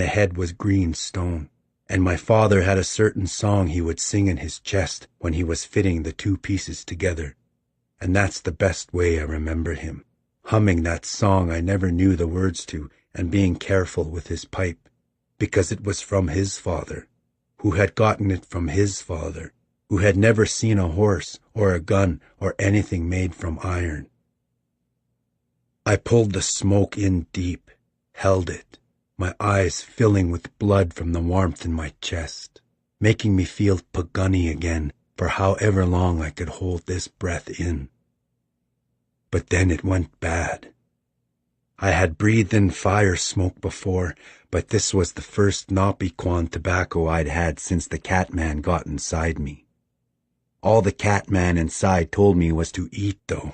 The head was green stone, and my father had a certain song he would sing in his chest when he was fitting the two pieces together. And that's the best way I remember him, humming that song I never knew the words to and being careful with his pipe, because it was from his father, who had gotten it from his father, who had never seen a horse or a gun or anything made from iron. I pulled the smoke in deep, held it, my eyes filling with blood from the warmth in my chest, making me feel pugunny again for however long I could hold this breath in. But then it went bad. I had breathed in fire smoke before, but this was the first Noppyquan tobacco I'd had since the Catman got inside me. All the Catman inside told me was to eat, though.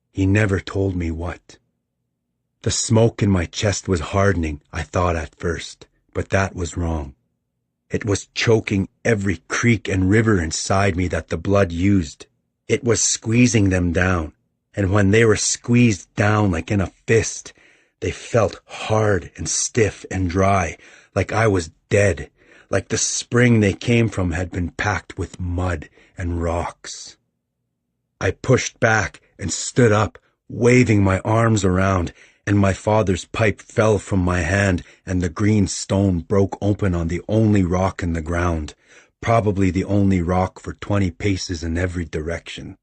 He never told me what. The smoke in my chest was hardening, I thought at first, but that was wrong. It was choking every creek and river inside me that the blood used. It was squeezing them down, and when they were squeezed down like in a fist, they felt hard and stiff and dry, like I was dead, like the spring they came from had been packed with mud and rocks. I pushed back and stood up, waving my arms around, and my father's pipe fell from my hand, and the green stone broke open on the only rock in the ground, probably the only rock for 20 paces in every direction.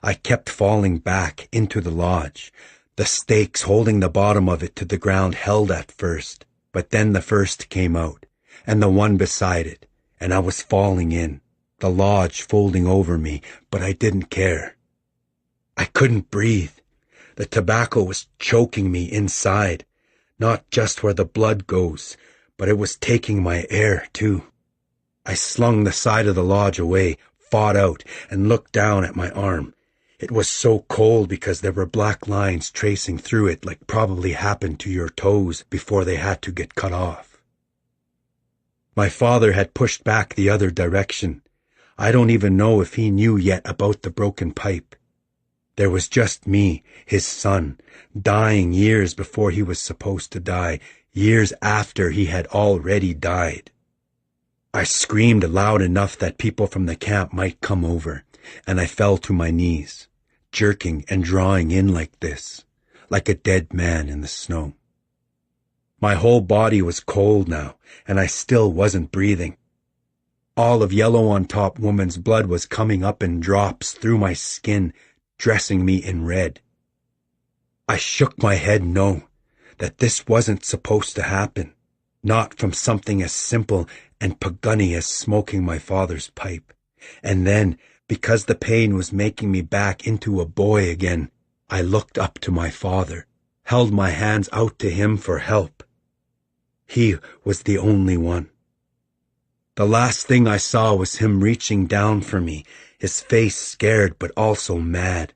I kept falling back into the lodge. The stakes holding the bottom of it to the ground held at first, but then the first came out, and the one beside it, and I was falling in, the lodge folding over me, but I didn't care. I couldn't breathe. The tobacco was choking me inside, not just where the blood goes, but it was taking my air, too. I slung the side of the lodge away, fought out, and looked down at my arm. It was so cold because there were black lines tracing through it like probably happened to your toes before they had to get cut off. My father had pushed back the other direction. I don't even know if he knew yet about the broken pipe. There was just me, his son, dying years before he was supposed to die, years after he had already died. I screamed loud enough that people from the camp might come over, and I fell to my knees, jerking and drawing in like this, like a dead man in the snow. My whole body was cold now, and I still wasn't breathing. All of Yellow on Top Woman's blood was coming up in drops through my skin, dressing me in red. I shook my head no, that this wasn't supposed to happen, not from something as simple and pugunny as smoking my father's pipe. And then, because the pain was making me back into a boy again, I looked up to my father, held my hands out to him for help. He was the only one. The last thing I saw was him reaching down for me, his face scared but also mad.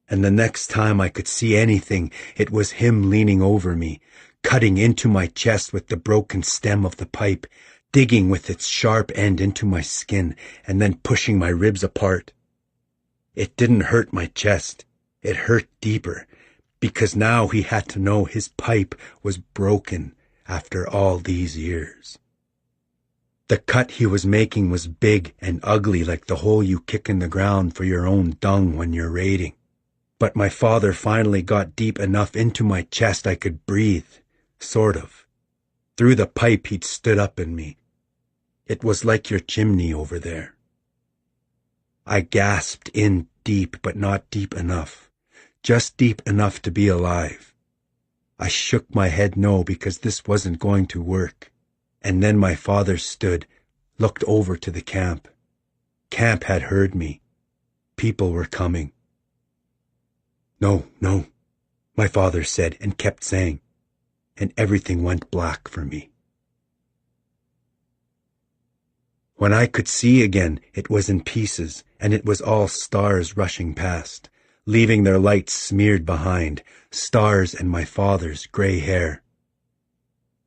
And the next time I could see anything, it was him leaning over me, cutting into my chest with the broken stem of the pipe, digging with its sharp end into my skin, and then pushing my ribs apart. It didn't hurt my chest. It hurt deeper, because now he had to know his pipe was broken after all these years. The cut he was making was big and ugly like the hole you kick in the ground for your own dung when you're raiding. But my father finally got deep enough into my chest I could breathe, sort of. Through the pipe he'd stood up in me. It was like your chimney over there. I gasped in deep, but not deep enough. Just deep enough to be alive. I shook my head no because this wasn't going to work. And then my father stood, looked over to the camp. Camp had heard me. People were coming. No, no, my father said and kept saying, and everything went black for me. When I could see again, it was in pieces, and it was all stars rushing past, leaving their lights smeared behind, stars and my father's gray hair.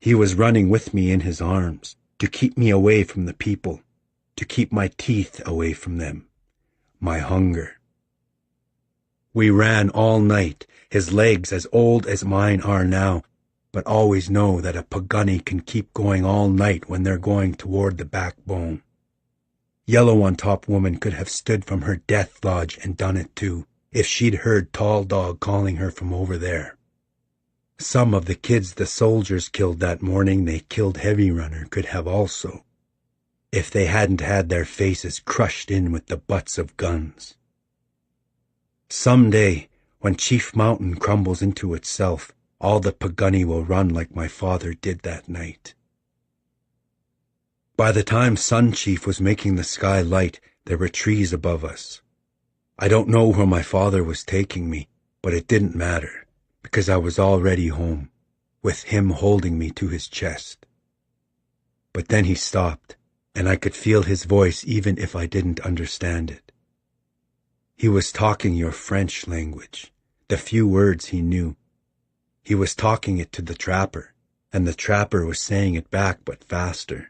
He was running with me in his arms, to keep me away from the people, to keep my teeth away from them, my hunger. We ran all night, his legs as old as mine are now, but always know that a Pagani can keep going all night when they're going toward the backbone. Yellow on Top woman could have stood from her death lodge and done it too, if she'd heard Tall Dog calling her from over there. Some of the kids the soldiers killed that morning they killed Heavy Runner could have also, if they hadn't had their faces crushed in with the butts of guns. Someday, when Chief Mountain crumbles into itself, all the Pagani will run like my father did that night. By the time Sun Chief was making the sky light, there were trees above us. I don't know where my father was taking me, but it didn't matter, because I was already home, with him holding me to his chest. But then he stopped, and I could feel his voice even if I didn't understand it. He was talking your French language, the few words he knew. He was talking it to the trapper, and the trapper was saying it back but faster,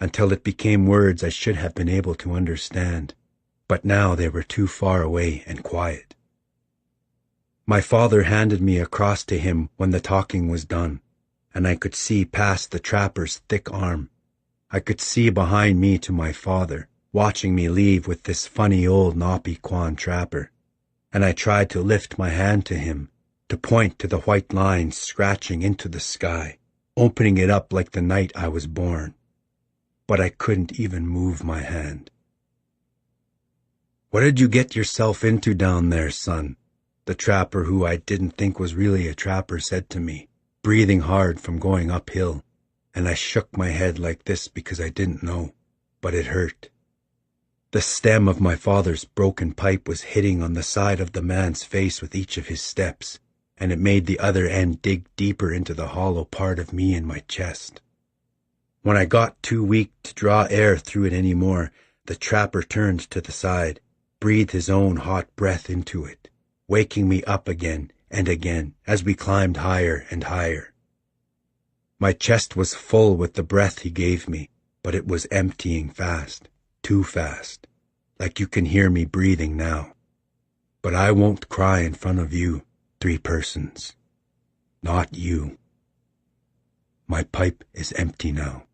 until it became words I should have been able to understand, but now they were too far away and quiet. My father handed me across to him when the talking was done, and I could see past the trapper's thick arm. I could see behind me to my father, watching me leave with this funny old Napi Kwan trapper, and I tried to lift my hand to him, to point to the white lines scratching into the sky, opening it up like the night I was born. But I couldn't even move my hand. "What did you get yourself into down there, son?" the trapper who I didn't think was really a trapper said to me, breathing hard from going uphill, and I shook my head like this because I didn't know, but it hurt. The stem of my father's broken pipe was hitting on the side of the man's face with each of his steps, and it made the other end dig deeper into the hollow part of me in my chest. When I got too weak to draw air through it any more, the trapper turned to the side, breathed his own hot breath into it, waking me up again and again as we climbed higher and higher. My chest was full with the breath he gave me, but it was emptying fast, too fast, like you can hear me breathing now. But I won't cry in front of you, 3 persons. Not you. My pipe is empty now.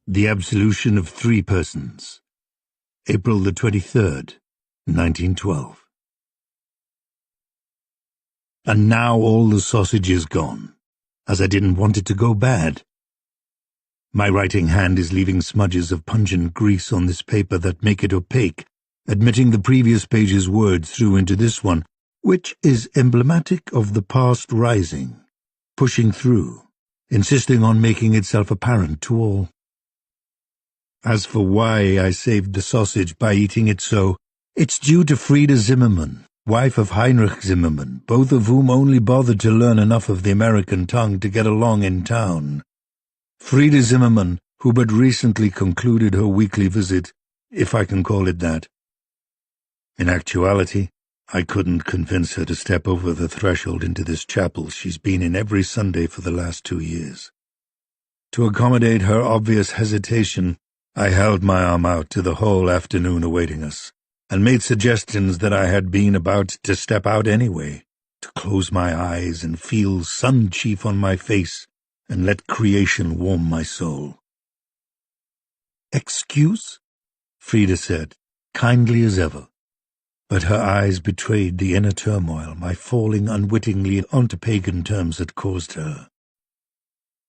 The Absolution of 3 Persons, April the 23rd, 1912. And now all the sausage is gone, as I didn't want it to go bad. My writing hand is leaving smudges of pungent grease on this paper that make it opaque, admitting the previous page's words through into this one, which is emblematic of the past rising, pushing through, insisting on making itself apparent to all. As for why I saved the sausage by eating it so, it's due to Frieda Zimmermann, wife of Heinrich Zimmermann, both of whom only bothered to learn enough of the American tongue to get along in town. Frieda Zimmermann, who but recently concluded her weekly visit, if I can call it that. In actuality, I couldn't convince her to step over the threshold into this chapel she's been in every Sunday for the last 2 years. To accommodate her obvious hesitation, I held my arm out to the whole afternoon awaiting us, and made suggestions that I had been about to step out anyway, to close my eyes and feel Sun Chief on my face, and let creation warm my soul. "Excuse?" Frieda said, kindly as ever, but her eyes betrayed the inner turmoil my falling unwittingly onto pagan terms had caused her.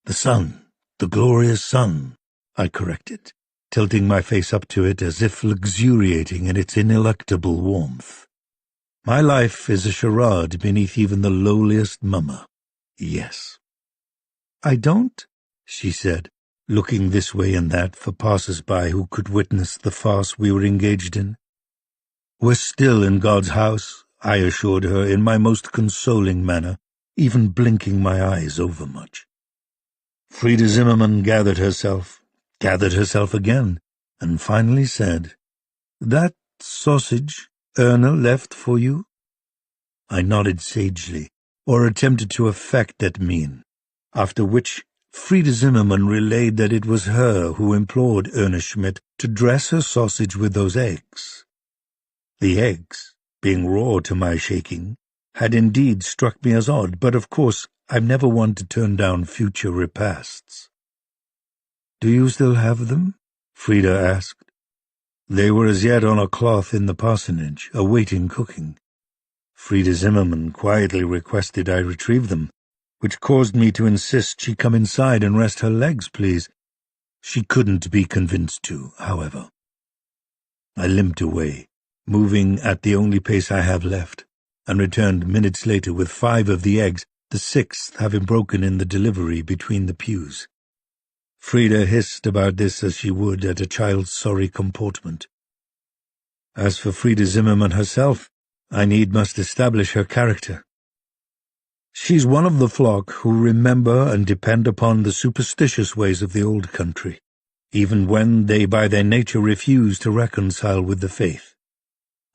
"The sun, the glorious sun," I corrected, tilting my face up to it as if luxuriating in its ineluctable warmth. "My life is a charade beneath even the lowliest mummer. Yes." "I don't," she said, looking this way and that for passers-by who could witness the farce we were engaged in. "We're still in God's house," I assured her in my most consoling manner, even blinking my eyes overmuch. Frieda Zimmermann gathered herself again, and finally said, "That sausage Erna left for you?" I nodded sagely, or attempted to affect that mien, after which Frieda Zimmermann relayed that it was her who implored Erna Schmidt to dress her sausage with those eggs. The eggs, being raw to my shaking, had indeed struck me as odd, but of course I've never one to turn down future repasts. "Do you still have them?" Frida asked. They were as yet on a cloth in the parsonage, awaiting cooking. Frida Zimmerman quietly requested I retrieve them, which caused me to insist she come inside and rest her legs, please. She couldn't be convinced to, however. I limped away, moving at the only pace I have left, and returned minutes later with 5 of the eggs, the 6th having broken in the delivery between the pews. Frida hissed about this as she would at a child's sorry comportment. As for Frida Zimmerman herself, I must establish her character. She's one of the flock who remember and depend upon the superstitious ways of the old country, even when they by their nature refuse to reconcile with the faith.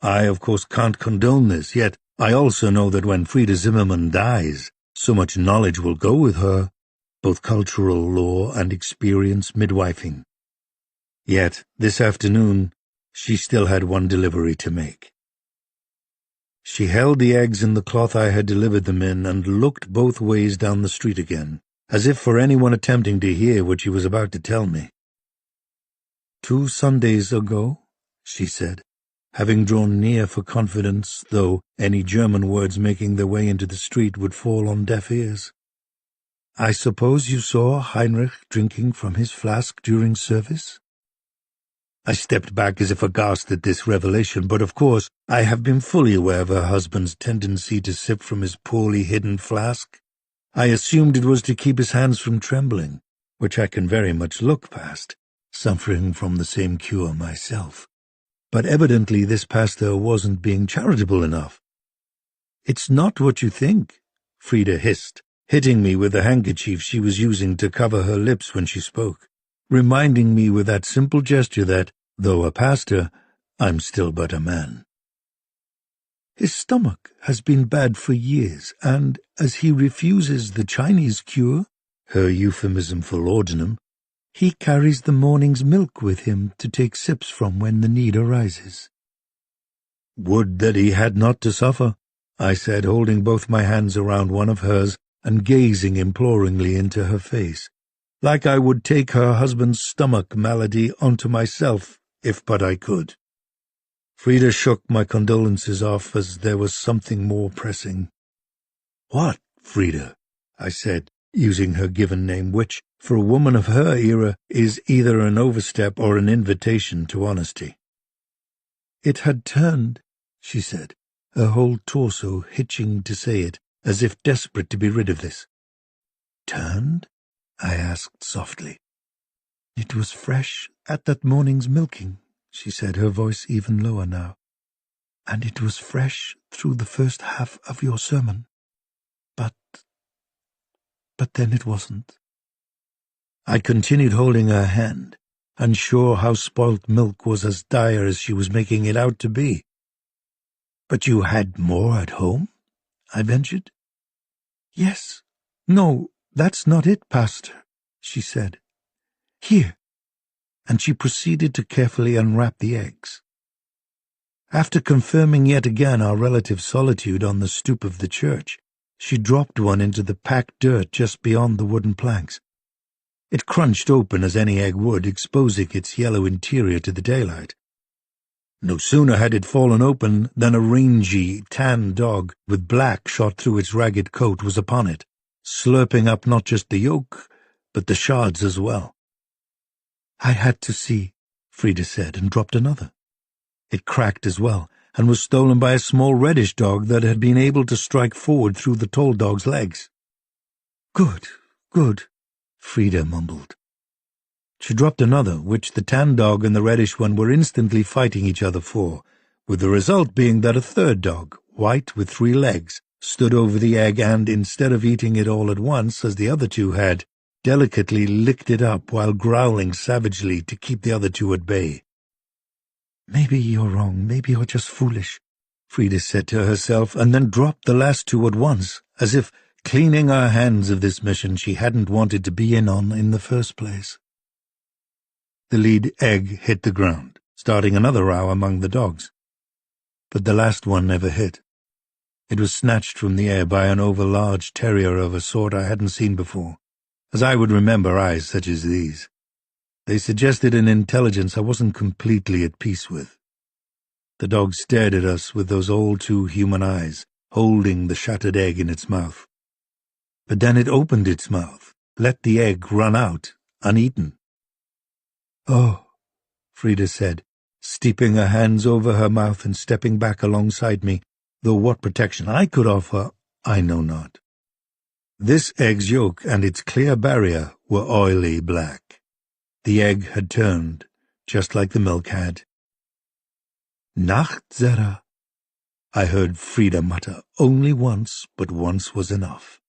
I, of course, can't condone this, yet I also know that when Frida Zimmerman dies, so much knowledge will go with her, both cultural lore and experience midwifing. Yet, this afternoon, she still had one delivery to make. She held the eggs in the cloth I had delivered them in and looked both ways down the street again, as if for anyone attempting to hear what she was about to tell me. 2 Sundays ago, she said, having drawn near for confidence, though any German words making their way into the street would fall on deaf ears. I suppose you saw Heinrich drinking from his flask during service? I stepped back as if aghast at this revelation, but of course I have been fully aware of her husband's tendency to sip from his poorly hidden flask. I assumed it was to keep his hands from trembling, which I can very much look past, suffering from the same cure myself. But evidently this pastor wasn't being charitable enough. "It's not what you think," Frida hissed, hitting me with the handkerchief she was using to cover her lips when she spoke, reminding me with that simple gesture that, though a pastor, I'm still but a man. "His stomach has been bad for years, and as he refuses the Chinese cure," her euphemism for laudanum, "he carries the morning's milk with him to take sips from when the need arises." "Would that he had not to suffer," I said, holding both my hands around one of hers and gazing imploringly into her face, like I would take her husband's stomach malady onto myself, if but I could. Frida shook my condolences off as there was something more pressing. "What, Frida?" I said, using her given name, which, for a woman of her era, is either an overstep or an invitation to honesty. "It had turned," she said, her whole torso hitching to say it, as if desperate to be rid of this. "Turned?" I asked softly. "It was fresh at that morning's milking," she said, her voice even lower now. "And it was fresh through the first half of your sermon. But then it wasn't." I continued holding her hand, unsure how spoilt milk was as dire as she was making it out to be. "But you had more at home?" I ventured. "Yes. No, that's not it, Pastor," she said. "Here." And she proceeded to carefully unwrap the eggs. After confirming yet again our relative solitude on the stoop of the church, she dropped one into the packed dirt just beyond the wooden planks. It crunched open as any egg would, exposing its yellow interior to the daylight. No sooner had it fallen open than a rangy, tan dog with black shot through its ragged coat was upon it, slurping up not just the yolk, but the shards as well. "I had to see," Frida said, and dropped another. It cracked as well, and was stolen by a small reddish dog that had been able to strike forward through the tall dog's legs. "Good, good," Frida mumbled. She dropped another, which the tan dog and the reddish one were instantly fighting each other for, with the result being that a third dog, white with 3 legs, stood over the egg and, instead of eating it all at once, as the other 2 had, delicately licked it up while growling savagely to keep the other 2 at bay. "Maybe you're wrong, maybe you're just foolish," Frida said to herself, and then dropped the last 2 at once, as if cleaning her hands of this mission she hadn't wanted to be in on in the first place. The lead egg hit the ground, starting another row among the dogs. But the last one never hit. It was snatched from the air by an over-large terrier of a sort I hadn't seen before, as I would remember eyes such as these. They suggested an intelligence I wasn't completely at peace with. The dog stared at us with those all-too-human eyes, holding the shattered egg in its mouth. But then it opened its mouth, let the egg run out, uneaten. "Oh," Frida said, steeping her hands over her mouth and stepping back alongside me, though what protection I could offer, I know not. This egg's yolk and its clear barrier were oily black. The egg had turned, just like the milk had. "Nacht, Zara," I heard Frida mutter, only once, but once was enough.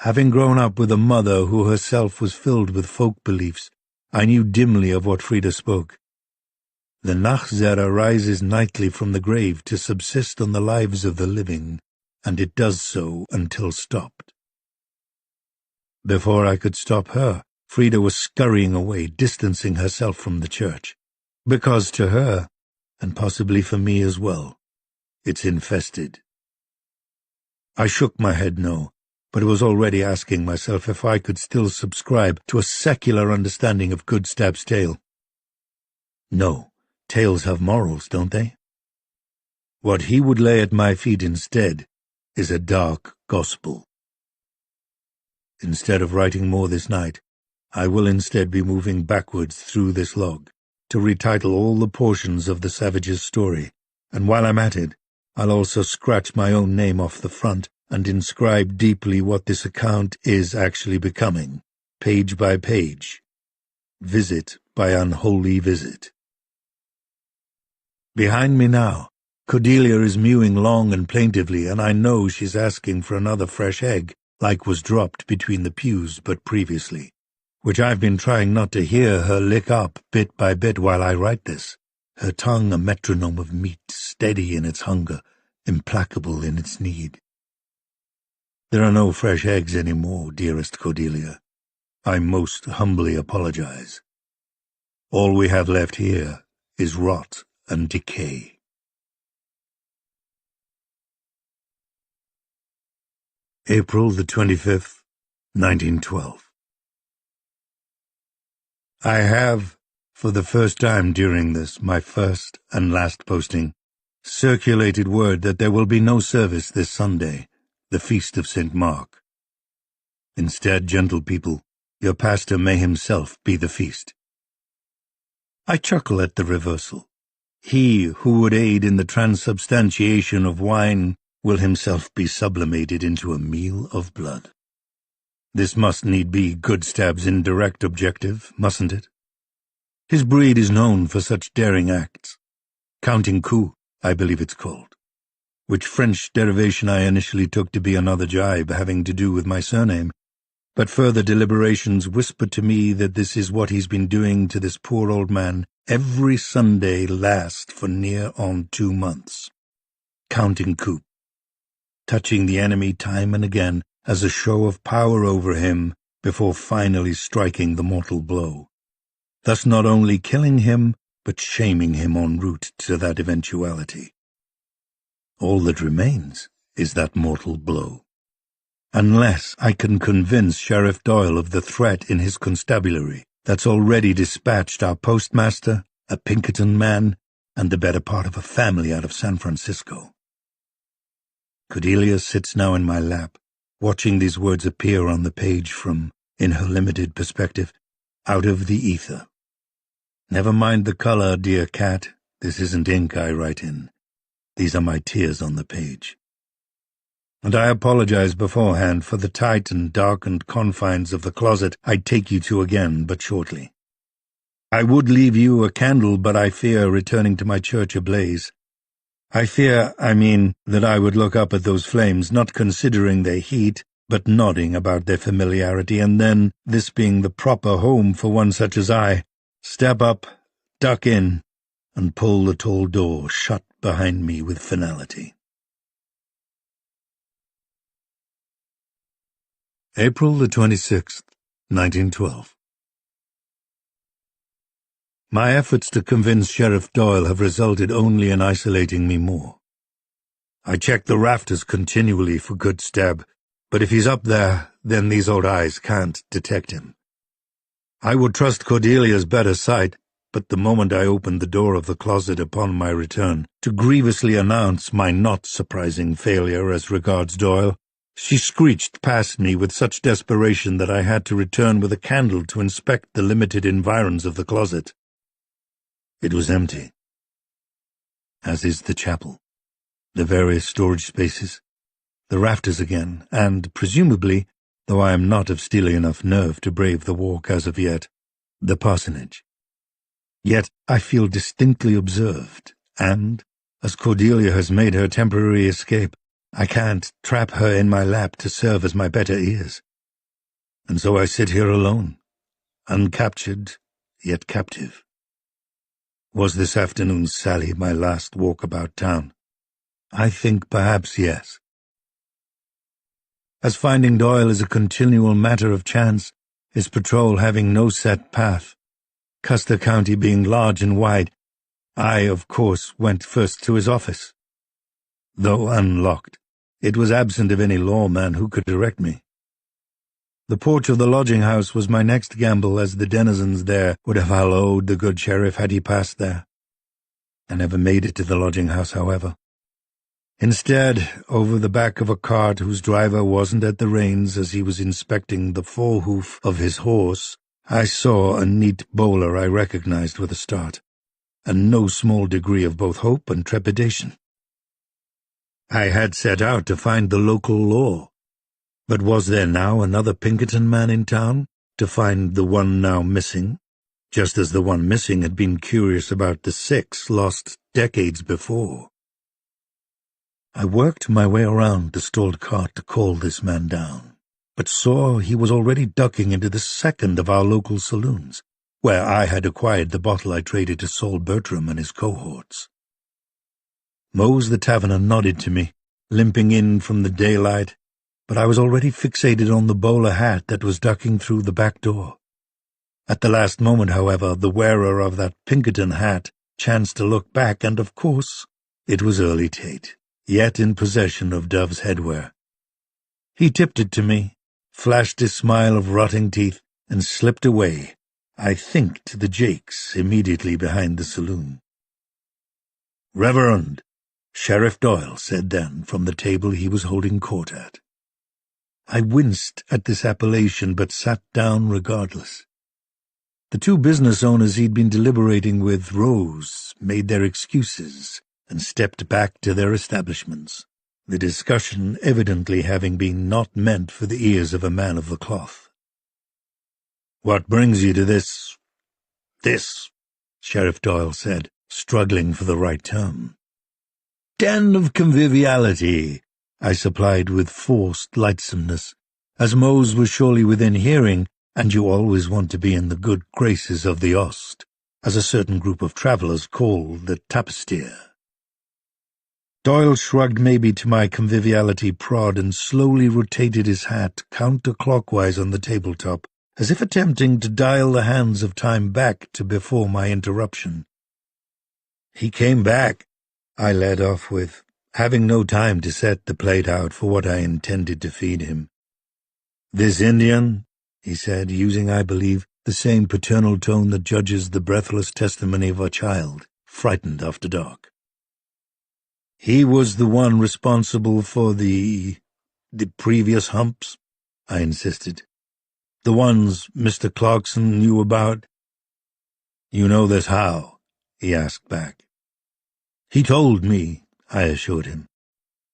Having grown up with a mother who herself was filled with folk beliefs, I knew dimly of what Frida spoke. The Nachzera rises nightly from the grave to subsist on the lives of the living, and it does so until stopped. Before I could stop her, Frida was scurrying away, distancing herself from the church, because to her, and possibly for me as well, it's infested. I shook my head no, but was already asking myself if I could still subscribe to a secular understanding of Good Stab's tale. No, tales have morals, don't they? What he would lay at my feet instead is a dark gospel. Instead of writing more this night, I will instead be moving backwards through this log, to retitle all the portions of the savage's story, and while I'm at it, I'll also scratch my own name off the front and inscribe deeply what this account is actually becoming, page by page, visit by unholy visit. Behind me now, Cordelia is mewing long and plaintively, and I know she's asking for another fresh egg, like was dropped between the pews but previously, which I've been trying not to hear her lick up bit by bit while I write this, her tongue a metronome of meat, steady in its hunger, implacable in its need. There are no fresh eggs any more, dearest Cordelia. I most humbly apologize. All we have left here is rot and decay. April the 25th, 1912. I have, for the first time during this, my first and last posting, circulated word that there will be no service this Sunday, the feast of St. Mark. Instead, gentle people, your pastor may himself be the feast. I chuckle at the reversal. He who would aid in the transubstantiation of wine will himself be sublimated into a meal of blood. This must need be Good Stab's indirect objective, mustn't it? His breed is known for such daring acts. Counting coup, I believe it's called, which French derivation I initially took to be another jibe having to do with my surname, but further deliberations whispered to me that this is what he's been doing to this poor old man every Sunday last for near on 2 months. Counting coup. Touching the enemy time and again as a show of power over him before finally striking the mortal blow, thus not only killing him, but shaming him en route to that eventuality. All that remains is that mortal blow. Unless I can convince Sheriff Doyle of the threat in his constabulary that's already dispatched our postmaster, a Pinkerton man, and the better part of a family out of San Francisco. Cordelia sits now in my lap, watching these words appear on the page from, in her limited perspective, out of the ether. Never mind the color, dear cat. This isn't ink I write in. These are my tears on the page. And I apologize beforehand for the tight and darkened confines of the closet I'd take you to again but shortly. I would leave you a candle, but I fear returning to my church ablaze. I fear, that I would look up at those flames, not considering their heat, but nodding about their familiarity, and then, this being the proper home for one such as I, step up, duck in, and pull the tall door shut behind me with finality. April the 26th, 1912. My efforts to convince Sheriff Doyle have resulted only in isolating me more. I check the rafters continually for good stab, but if he's up there, then these old eyes can't detect him. I would trust Cordelia's better sight, but the moment I opened the door of the closet upon my return, to grievously announce my not surprising failure as regards Doyle, she screeched past me with such desperation that I had to return with a candle to inspect the limited environs of the closet. It was empty, as is the chapel, the various storage spaces, the rafters again, and, presumably, though I am not of steely enough nerve to brave the walk as of yet, the parsonage. Yet I feel distinctly observed, and, as Cordelia has made her temporary escape, I can't trap her in my lap to serve as my better ears. And so I sit here alone, uncaptured, yet captive. Was this afternoon's sally my last walk about town? I think perhaps yes. As finding Doyle is a continual matter of chance, his patrol having no set path, Custer County being large and wide, I, of course, went first to his office. Though unlocked, it was absent of any lawman who could direct me. The porch of the lodging-house was my next gamble, as the denizens there would have hallooed the good sheriff had he passed there. I never made it to the lodging-house, however. Instead, over the back of a cart whose driver wasn't at the reins as he was inspecting the forehoof of his horse, I saw a neat bowler I recognized with a start, and no small degree of both hope and trepidation. I had set out to find the local law, but was there now another Pinkerton man in town to find the one now missing, just as the one missing had been curious about the 6 lost decades before? I worked my way around the stalled cart to call this man down, but saw he was already ducking into the second of our local saloons, where I had acquired the bottle I traded to Saul Bertram and his cohorts. Mose the taverner nodded to me, limping in from the daylight, but I was already fixated on the bowler hat that was ducking through the back door. At the last moment, however, the wearer of that Pinkerton hat chanced to look back, and, of course, it was Early Tate, yet in possession of Dove's headwear. He tipped it to me, flashed his smile of rotting teeth, and slipped away, I think to the Jakes immediately behind the saloon. "Reverend," Sheriff Doyle said then from the table he was holding court at. I winced at this appellation, but sat down regardless. The 2 business owners he'd been deliberating with rose, made their excuses, and stepped back to their establishments, the discussion evidently having been not meant for the ears of a man of the cloth. "What brings you to this, Sheriff Doyle said, struggling for the right term. "Den of conviviality," I supplied with forced lightsomeness, as Mose was surely within hearing, and you always want to be in the good graces of the Ost, as a certain group of travellers call the Tapestier. Doyle shrugged maybe to my conviviality prod and slowly rotated his hat counterclockwise on the tabletop, as if attempting to dial the hands of time back to before my interruption. "He came back," I led off with, having no time to set the plate out for what I intended to feed him. "This Indian," he said, using, I believe, the same paternal tone that judges the breathless testimony of a child, frightened after dark. "He was the one responsible for the previous humps," I insisted. "The ones Mr. Clarkson knew about." "You know this how?" he asked back. "He told me," I assured him.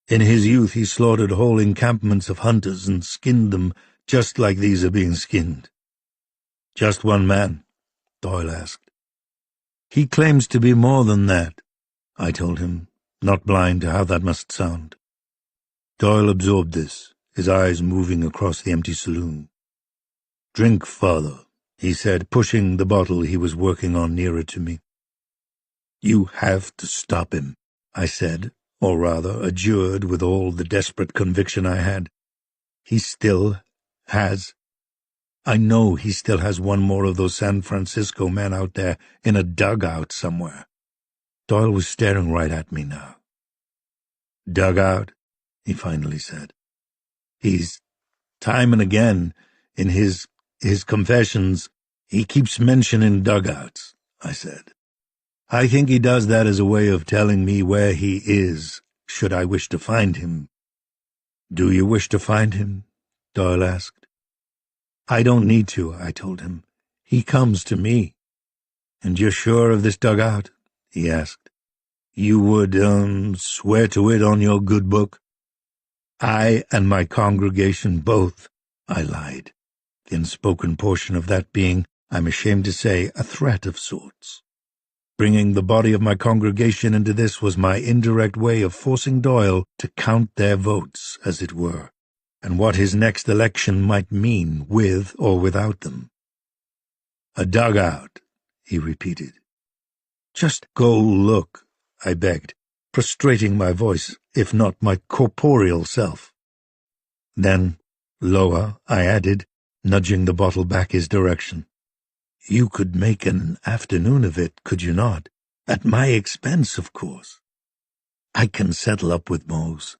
"In his youth he slaughtered whole encampments of hunters and skinned them just like these are being skinned." "Just one man?" Doyle asked. "He claims to be more than that," I told him, not blind to how that must sound. Doyle absorbed this, his eyes moving across the empty saloon. "Drink, father," he said, pushing the bottle he was working on nearer to me. "You have to stop him," I said, or rather adjured with all the desperate conviction I had. "He still has. I know he still has one more of those San Francisco men out there in a dugout somewhere." Doyle was staring right at me now. Dugout, he finally said. He's time and again, in his confessions, he keeps mentioning dugouts, I said. I think he does that as a way of telling me where he is, should I wish to find him. Do you wish to find him? Doyle asked. I don't need to, I told him. He comes to me. And you're sure of this dugout? He asked. You would, swear to it on your good book? I and my congregation both, I lied, the unspoken portion of that being, I'm ashamed to say, a threat of sorts. Bringing the body of my congregation into this was my indirect way of forcing Doyle to count their votes, as it were, and what his next election might mean, with or without them. A dugout, he repeated. Just go look, I begged, prostrating my voice, if not my corporeal self. Then, lower, I added, nudging the bottle back his direction. You could make an afternoon of it, could you not? At my expense, of course. I can settle up with Mose.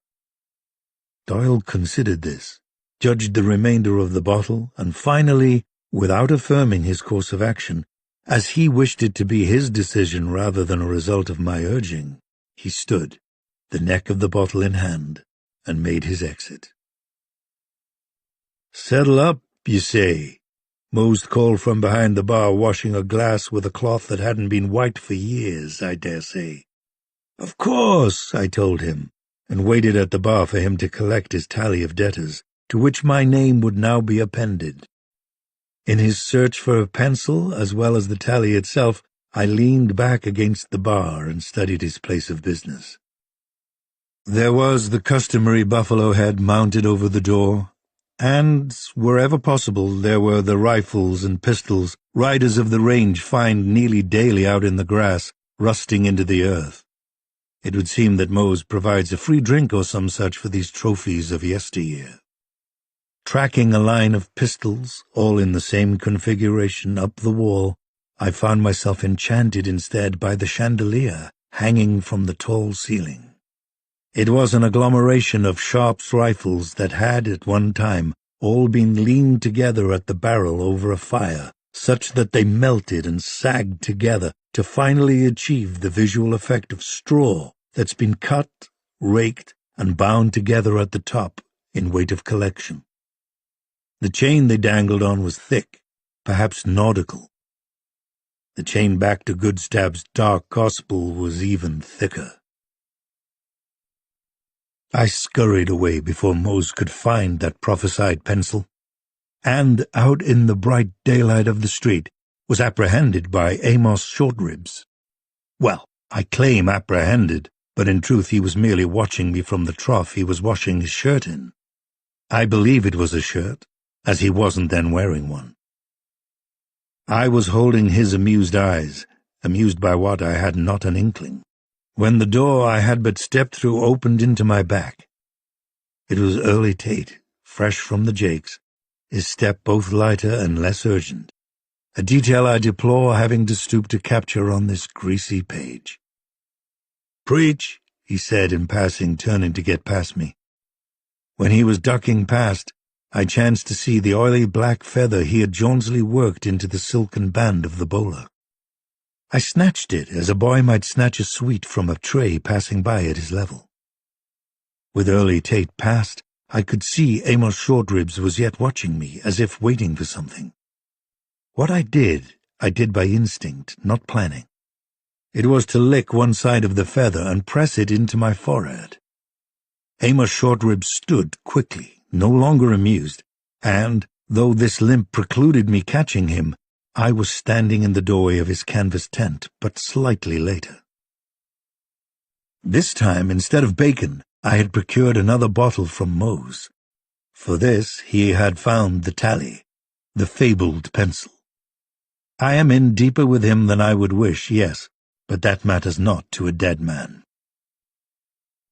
Doyle considered this, judged the remainder of the bottle, and finally, without affirming his course of action, as he wished it to be his decision rather than a result of my urging, he stood, the neck of the bottle in hand, and made his exit. Settle up, you say? Mose called from behind the bar, washing a glass with a cloth that hadn't been wiped for years, I dare say. Of course, I told him, and waited at the bar for him to collect his tally of debtors, to which my name would now be appended. In his search for a pencil, as well as the tally itself, I leaned back against the bar and studied his place of business. There was the customary buffalo head mounted over the door, and, wherever possible, there were the rifles and pistols riders of the range find nearly daily out in the grass, rusting into the earth. It would seem that Mose provides a free drink or some such for these trophies of yesteryear. Tracking a line of pistols, all in the same configuration, up the wall, I found myself enchanted instead by the chandelier hanging from the tall ceiling. It was an agglomeration of Sharp's rifles that had, at one time, all been leaned together at the barrel over a fire, such that they melted and sagged together to finally achieve the visual effect of straw that's been cut, raked, and bound together at the top in weight of collection. The chain they dangled on was thick, perhaps nautical. The chain back to Goodstab's dark gospel was even thicker. I scurried away before Mose could find that prophesied pencil, and out in the bright daylight of the street was apprehended by Amos Shortribs. Well, I claim apprehended, but in truth he was merely watching me from the trough he was washing his shirt in. I believe it was a shirt, as he wasn't then wearing one. I was holding his amused eyes, amused by what I had not an inkling, when the door I had but stepped through opened into my back. It was Early Tate, fresh from the Jakes, his step both lighter and less urgent, a detail I deplore having to stoop to capture on this greasy page. "Preach," he said in passing, turning to get past me. When he was ducking past, I chanced to see the oily black feather he had jauntily worked into the silken band of the bowler. I snatched it as a boy might snatch a sweet from a tray passing by at his level. With Early Tate past, I could see Amos Shortribs was yet watching me, as if waiting for something. What I did by instinct, not planning. It was to lick one side of the feather and press it into my forehead. Amos Shortribs stood quickly, no longer amused, and, though this limp precluded me catching him, I was standing in the doorway of his canvas tent, but slightly later. This time, instead of bacon, I had procured another bottle from Mose. For this he had found the tally, the fabled pencil. I am in deeper with him than I would wish, yes, but that matters not to a dead man.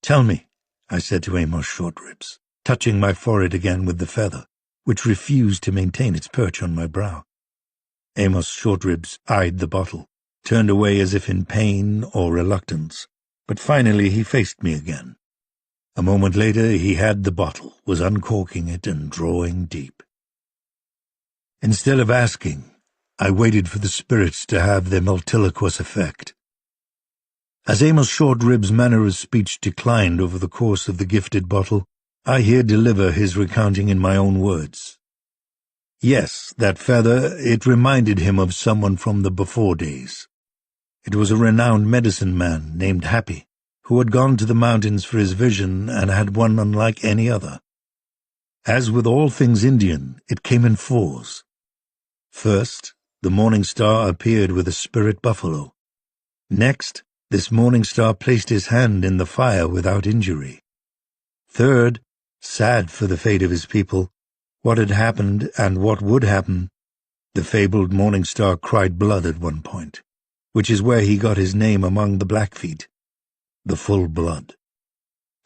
"Tell me," I said to Amos Shortribs, touching my forehead again with the feather, which refused to maintain its perch on my brow. Amos Shortribs eyed the bottle, turned away as if in pain or reluctance, but finally he faced me again. A moment later he had the bottle, was uncorking it and drawing deep. Instead of asking, I waited for the spirits to have their multiloquous effect. As Amos Shortrib's manner of speech declined over the course of the gifted bottle, I here deliver his recounting in my own words. Yes, that feather, it reminded him of someone from the before days. It was a renowned medicine man named Happy, who had gone to the mountains for his vision and had one unlike any other. As with all things Indian, it came in fours. First, the morning star appeared with a spirit buffalo. Next, this morning star placed his hand in the fire without injury. Third, sad for the fate of his people, what had happened and what would happen, the fabled morning star cried blood at one point, which is where he got his name among the Blackfeet, the full blood.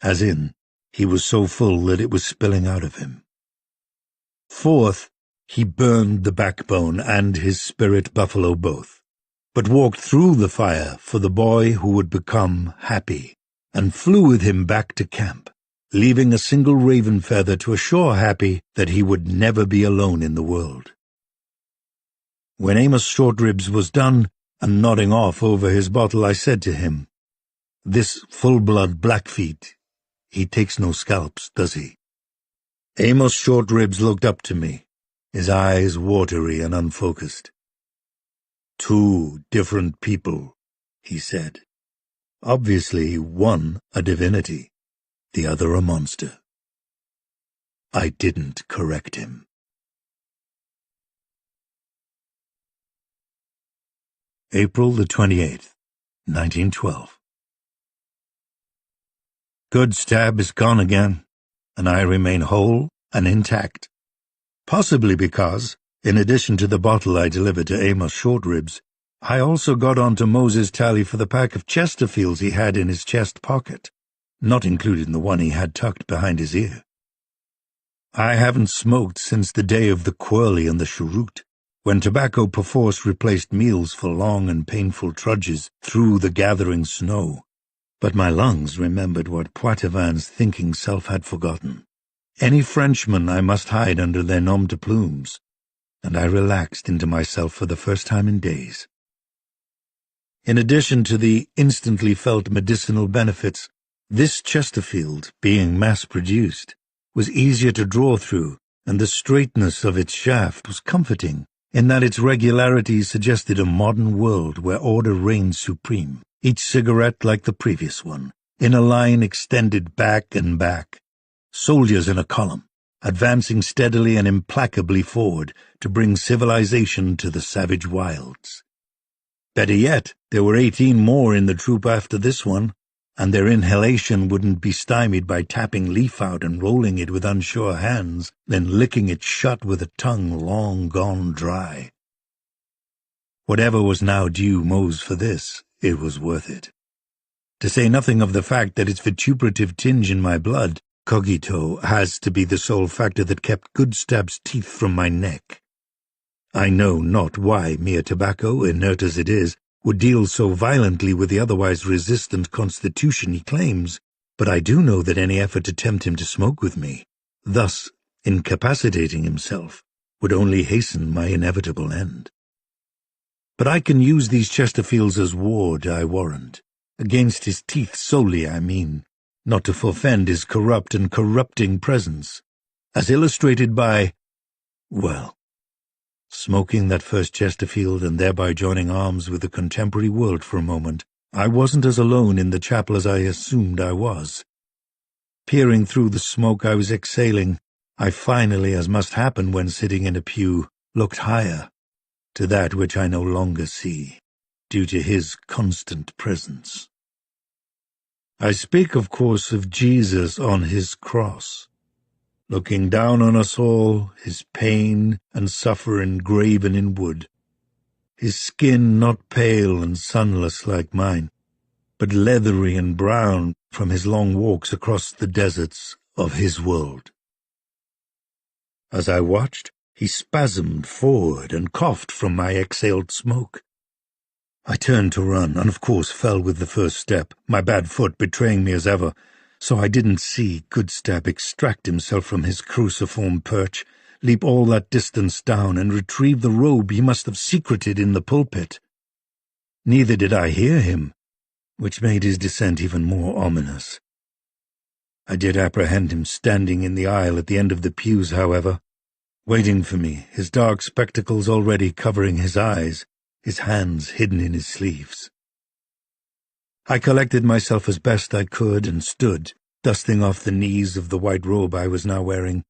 As in, he was so full that it was spilling out of him. Fourth, he burned the backbone and his spirit buffalo both, but walked through the fire for the boy who would become Happy, and flew with him back to camp, leaving a single raven feather to assure Happy that he would never be alone in the world. When Amos Shortribs was done, and nodding off over his bottle, I said to him, "This full-blood Blackfeet, he takes no scalps, does he?" Amos Shortribs looked up to me, his eyes watery and unfocused. "Two different people," he said. "Obviously one a divinity, the other a monster." I didn't correct him. April the 28th, 1912. Good stab is gone again, and I remain whole and intact. Possibly because, in addition to the bottle I delivered to Amos Shortribs, I also got onto Moses' tally for the pack of Chesterfields he had in his chest pocket, not including the one he had tucked behind his ear. I haven't smoked since the day of the Quirly and the cheroot, when tobacco perforce replaced meals for long and painful trudges through the gathering snow. But my lungs remembered what Poitevins' thinking self had forgotten. Any Frenchman I must hide under their nom de plumes, and I relaxed into myself for the first time in days. In addition to the instantly felt medicinal benefits, this Chesterfield, being mass-produced, was easier to draw through, and the straightness of its shaft was comforting, in that its regularity suggested a modern world where order reigned supreme, each cigarette like the previous one, in a line extended back and back, soldiers in a column, advancing steadily and implacably forward to bring civilization to the savage wilds. Better yet, there were 18 more in the troop after this one, and their inhalation wouldn't be stymied by tapping leaf out and rolling it with unsure hands, then licking it shut with a tongue long gone dry. Whatever was now due Mose for this, it was worth it. To say nothing of the fact that its vituperative tinge in my blood, cogito, has to be the sole factor that kept Goodstab's teeth from my neck. I know not why mere tobacco, inert as it is, would deal so violently with the otherwise resistant constitution he claims, but I do know that any effort to tempt him to smoke with me, thus incapacitating himself, would only hasten my inevitable end. But I can use these Chesterfields as ward, I warrant, against his teeth solely, I mean, not to forfend his corrupt and corrupting presence, as illustrated by, well, smoking that first Chesterfield and thereby joining arms with the contemporary world for a moment, I wasn't as alone in the chapel as I assumed I was. Peering through the smoke I was exhaling, I finally, as must happen when sitting in a pew, looked higher, to that which I no longer see, due to his constant presence. I speak, of course, of Jesus on his cross, looking down on us all, his pain and suffering graven in wood, his skin not pale and sunless like mine, but leathery and brown from his long walks across the deserts of his world. As I watched, he spasmed forward and coughed from my exhaled smoke. I turned to run, and of course fell with the first step, my bad foot betraying me as ever, so I didn't see Goodstab extract himself from his cruciform perch, leap all that distance down, and retrieve the robe he must have secreted in the pulpit. Neither did I hear him, which made his descent even more ominous. I did apprehend him standing in the aisle at the end of the pews, however, waiting for me, his dark spectacles already covering his eyes, his hands hidden in his sleeves. I collected myself as best I could and stood, dusting off the knees of the white robe I was now wearing,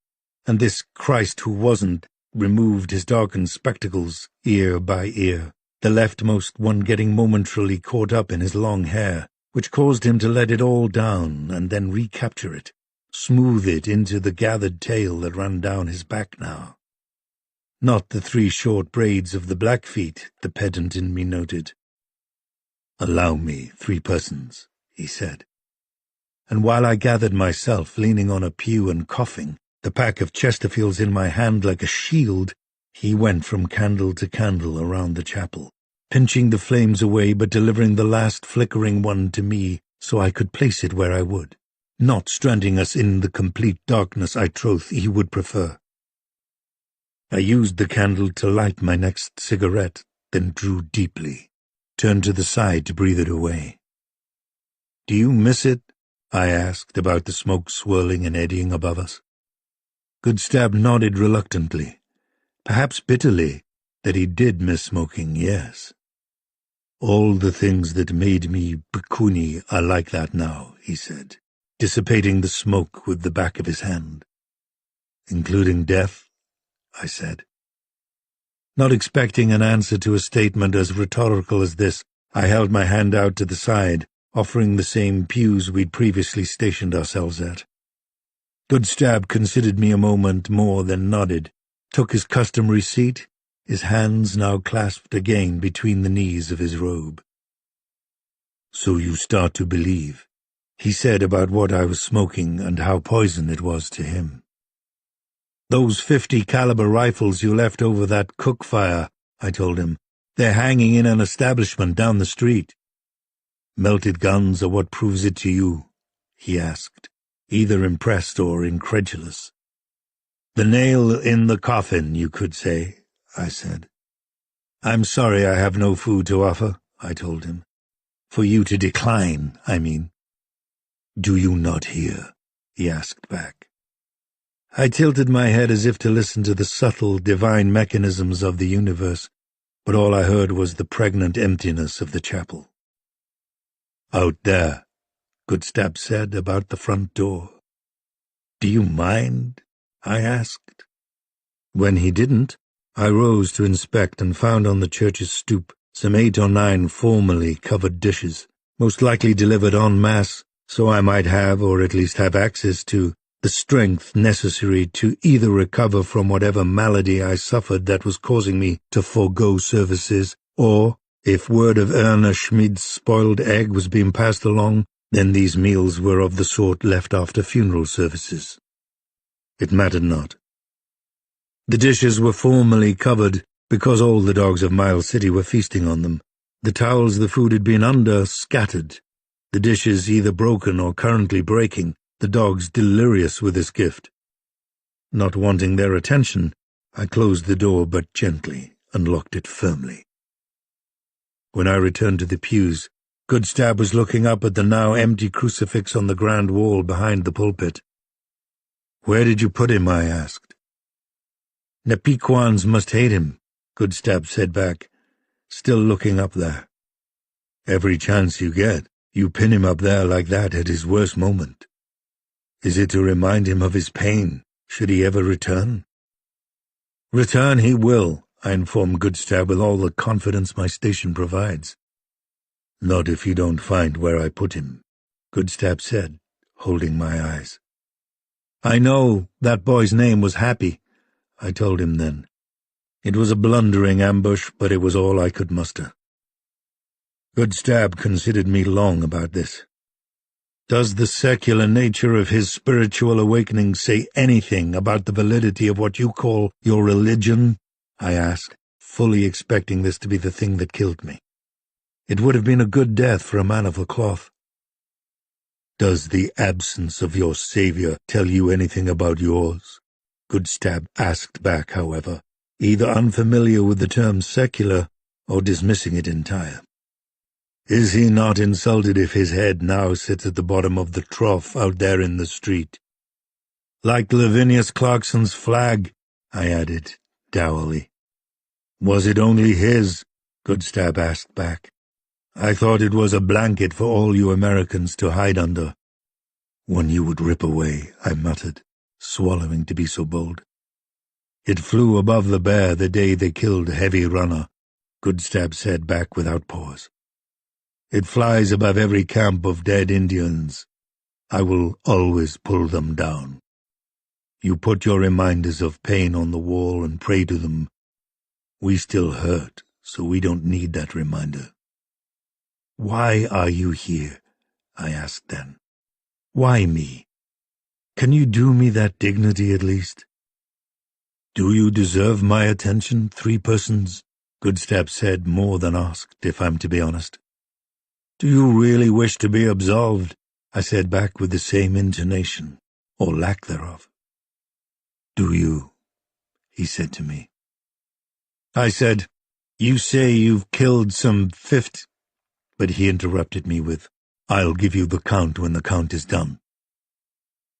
and this Christ who wasn't removed his darkened spectacles ear by ear, the leftmost one getting momentarily caught up in his long hair, which caused him to let it all down and then recapture it, smooth it into the gathered tail that ran down his back now. Not the 3 short braids of the Blackfeet, the pedant in me noted. "Allow me 3 persons," he said. And while I gathered myself, leaning on a pew and coughing, the pack of Chesterfields in my hand like a shield, he went from candle to candle around the chapel, pinching the flames away but delivering the last flickering one to me so I could place it where I would, not stranding us in the complete darkness I troth he would prefer. I used the candle to light my next cigarette, then drew deeply, turned to the side to breathe it away. "Do you miss it?" I asked, about the smoke swirling and eddying above us. Goodstab nodded reluctantly, perhaps bitterly, that he did miss smoking, yes. "All the things that made me Bikuni are like that now," he said, dissipating the smoke with the back of his hand. "Including death?" I said. Not expecting an answer to a statement as rhetorical as this, I held my hand out to the side, offering the same pews we'd previously stationed ourselves at. Goodstab considered me a moment more, then nodded, took his customary seat, his hands now clasped again between the knees of his robe. "So you start to believe," he said about what I was smoking and how poison it was to him. "Those 50 caliber rifles you left over that cook fire," I told him, "they're hanging in an establishment down the street." "Melted guns are what proves it to you?" he asked, either impressed or incredulous. "The nail in the coffin, you could say," I said. "I'm sorry I have no food to offer," I told him. "For you to decline, I mean." "Do you not hear?" he asked back. I tilted my head as if to listen to the subtle, divine mechanisms of the universe, but all I heard was the pregnant emptiness of the chapel. "Out there," Goodstab said about the front door. "Do you mind?" I asked. When he didn't, I rose to inspect and found on the church's stoop some 8 or 9 formally covered dishes, most likely delivered en masse, so I might have, or at least have access to, the strength necessary to either recover from whatever malady I suffered that was causing me to forego services, or, if word of Erna Schmid's spoiled egg was being passed along, then these meals were of the sort left after funeral services. It mattered not. The dishes were formally covered because all the dogs of Miles City were feasting on them, the towels the food had been under scattered, the dishes either broken or currently breaking, the dogs delirious with this gift. Not wanting their attention, I closed the door but gently and locked it firmly. When I returned to the pews, Goodstab was looking up at the now empty crucifix on the grand wall behind the pulpit. "Where did you put him?" I asked. "Nepequans must hate him," Goodstab said back, still looking up there. "Every chance you get, you pin him up there like that at his worst moment. Is it to remind him of his pain, should he ever return?" "Return he will," I informed Goodstab with all the confidence my station provides. "Not if you don't find where I put him," Goodstab said, holding my eyes. "I know that boy's name was Happy," I told him then. It was a blundering ambush, but it was all I could muster. Goodstab considered me long about this. "Does the secular nature of his spiritual awakening say anything about the validity of what you call your religion?" I asked, fully expecting this to be the thing that killed me. It would have been a good death for a man of the cloth. Does the absence of your savior tell you anything about yours? Goodstab asked back, however, either unfamiliar with the term secular or dismissing it entire. Is he not insulted if his head now sits at the bottom of the trough out there in the street? Like Lavinius Clarkson's flag, I added, dourly. Was it only his? Goodstab asked back. I thought it was a blanket for all you Americans to hide under. One you would rip away, I muttered, swallowing to be so bold. It flew above the bear the day they killed Heavy Runner, Goodstab said back without pause. It flies above every camp of dead Indians. I will always pull them down. You put your reminders of pain on the wall and pray to them. We still hurt, so we don't need that reminder. Why are you here? I asked then. Why me? Can you do me that dignity at least? Do you deserve my attention, three persons? Goodstab said more than asked, if I'm to be honest. Do you really wish to be absolved? I said back with the same intonation, or lack thereof. Do you? He said to me. I said, you say you've killed some 50... But he interrupted me with, I'll give you the count when the count is done.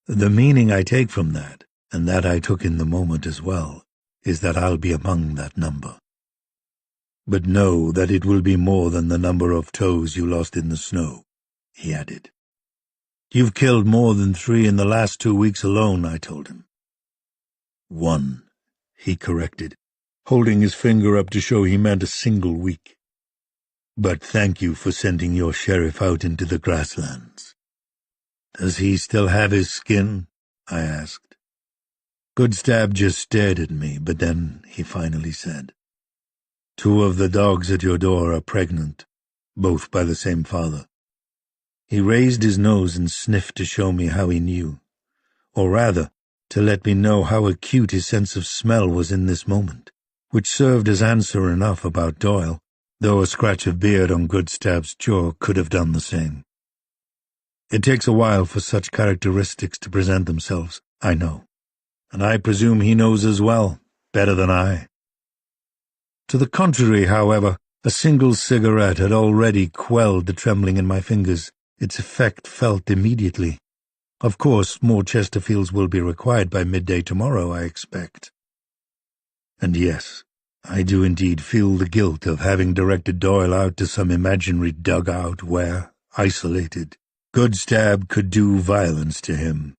The meaning I take from that, and that I took in the moment as well, is that I'll be among that number. But know that it will be more than the number of toes you lost in the snow, he added. You've killed more than 3 in the last 2 weeks alone, I told him. 1, he corrected, holding his finger up to show he meant a single week. But thank you for sending your sheriff out into the grasslands. Does he still have his skin? I asked. Goodstab just stared at me, but then he finally said, 2 of the dogs at your door are pregnant, both by the same father. He raised his nose and sniffed to show me how he knew, or rather, to let me know how acute his sense of smell was in this moment, which served as answer enough about Doyle, though a scratch of beard on Goodstab's jaw could have done the same. It takes a while for such characteristics to present themselves, I know, and I presume he knows as well, better than I. To the contrary, however, a single cigarette had already quelled the trembling in my fingers, its effect felt immediately. Of course, more Chesterfields will be required by midday tomorrow, I expect. And yes, I do indeed feel the guilt of having directed Doyle out to some imaginary dugout where, isolated, Goodstab could do violence to him.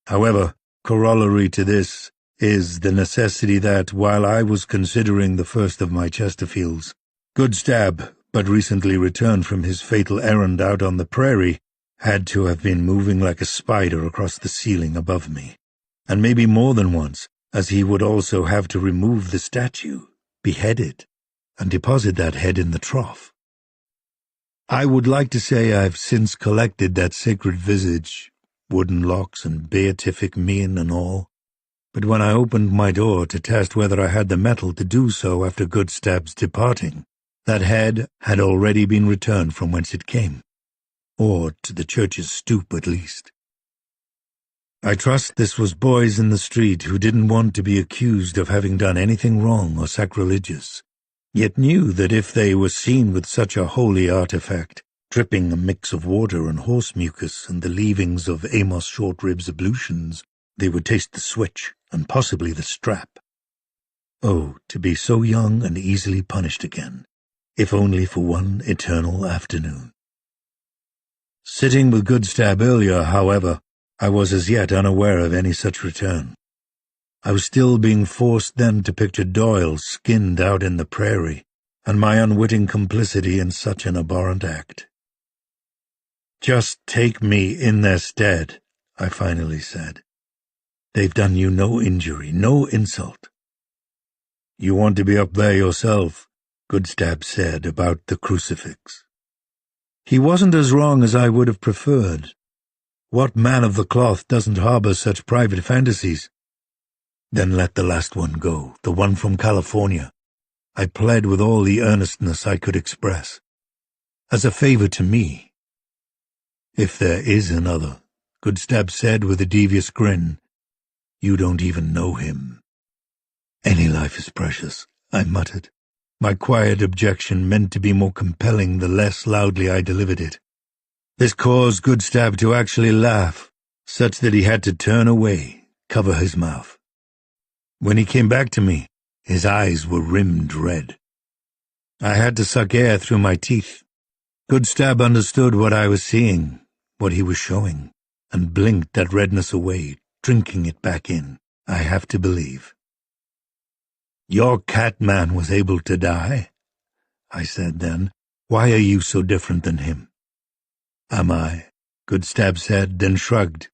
However, corollary to this is the necessity that, while I was considering the first of my Chesterfields, Goodstab, but recently returned from his fatal errand out on the prairie, had to have been moving like a spider across the ceiling above me, and maybe more than once, as he would also have to remove the statue, behead it, and deposit that head in the trough. I would like to say I've since collected that sacred visage, wooden locks and beatific mien and all, but when I opened my door to test whether I had the mettle to do so after Goodstab's departing, that head had already been returned from whence it came, or to the church's stoop at least. I trust this was boys in the street who didn't want to be accused of having done anything wrong or sacrilegious, yet knew that if they were seen with such a holy artifact, dripping a mix of water and horse mucus and the leavings of Amos Shortrib's ablutions, they would taste the switch and possibly the strap. Oh, to be so young and easily punished again, if only for one eternal afternoon. Sitting with Goodstab earlier, however, I was as yet unaware of any such return. I was still being forced then to picture Doyle skinned out in the prairie, and my unwitting complicity in such an abhorrent act. Just take me in their stead, I finally said. They've done you no injury, no insult. You want to be up there yourself, Goodstab said about the crucifix. He wasn't as wrong as I would have preferred. What man of the cloth doesn't harbor such private fantasies? Then let the last one go, the one from California. I pled with all the earnestness I could express. As a favor to me. If there is another, Goodstab said with a devious grin, you don't even know him. Any life is precious, I muttered, my quiet objection meant to be more compelling the less loudly I delivered it. This caused Goodstab to actually laugh, such that he had to turn away, cover his mouth. When he came back to me, his eyes were rimmed red. I had to suck air through my teeth. Goodstab understood what I was seeing, what he was showing, and blinked that redness away, drinking it back in, I have to believe. Your Catman was able to die, I said then. Why are you so different than him? Am I? Goodstab said, then shrugged,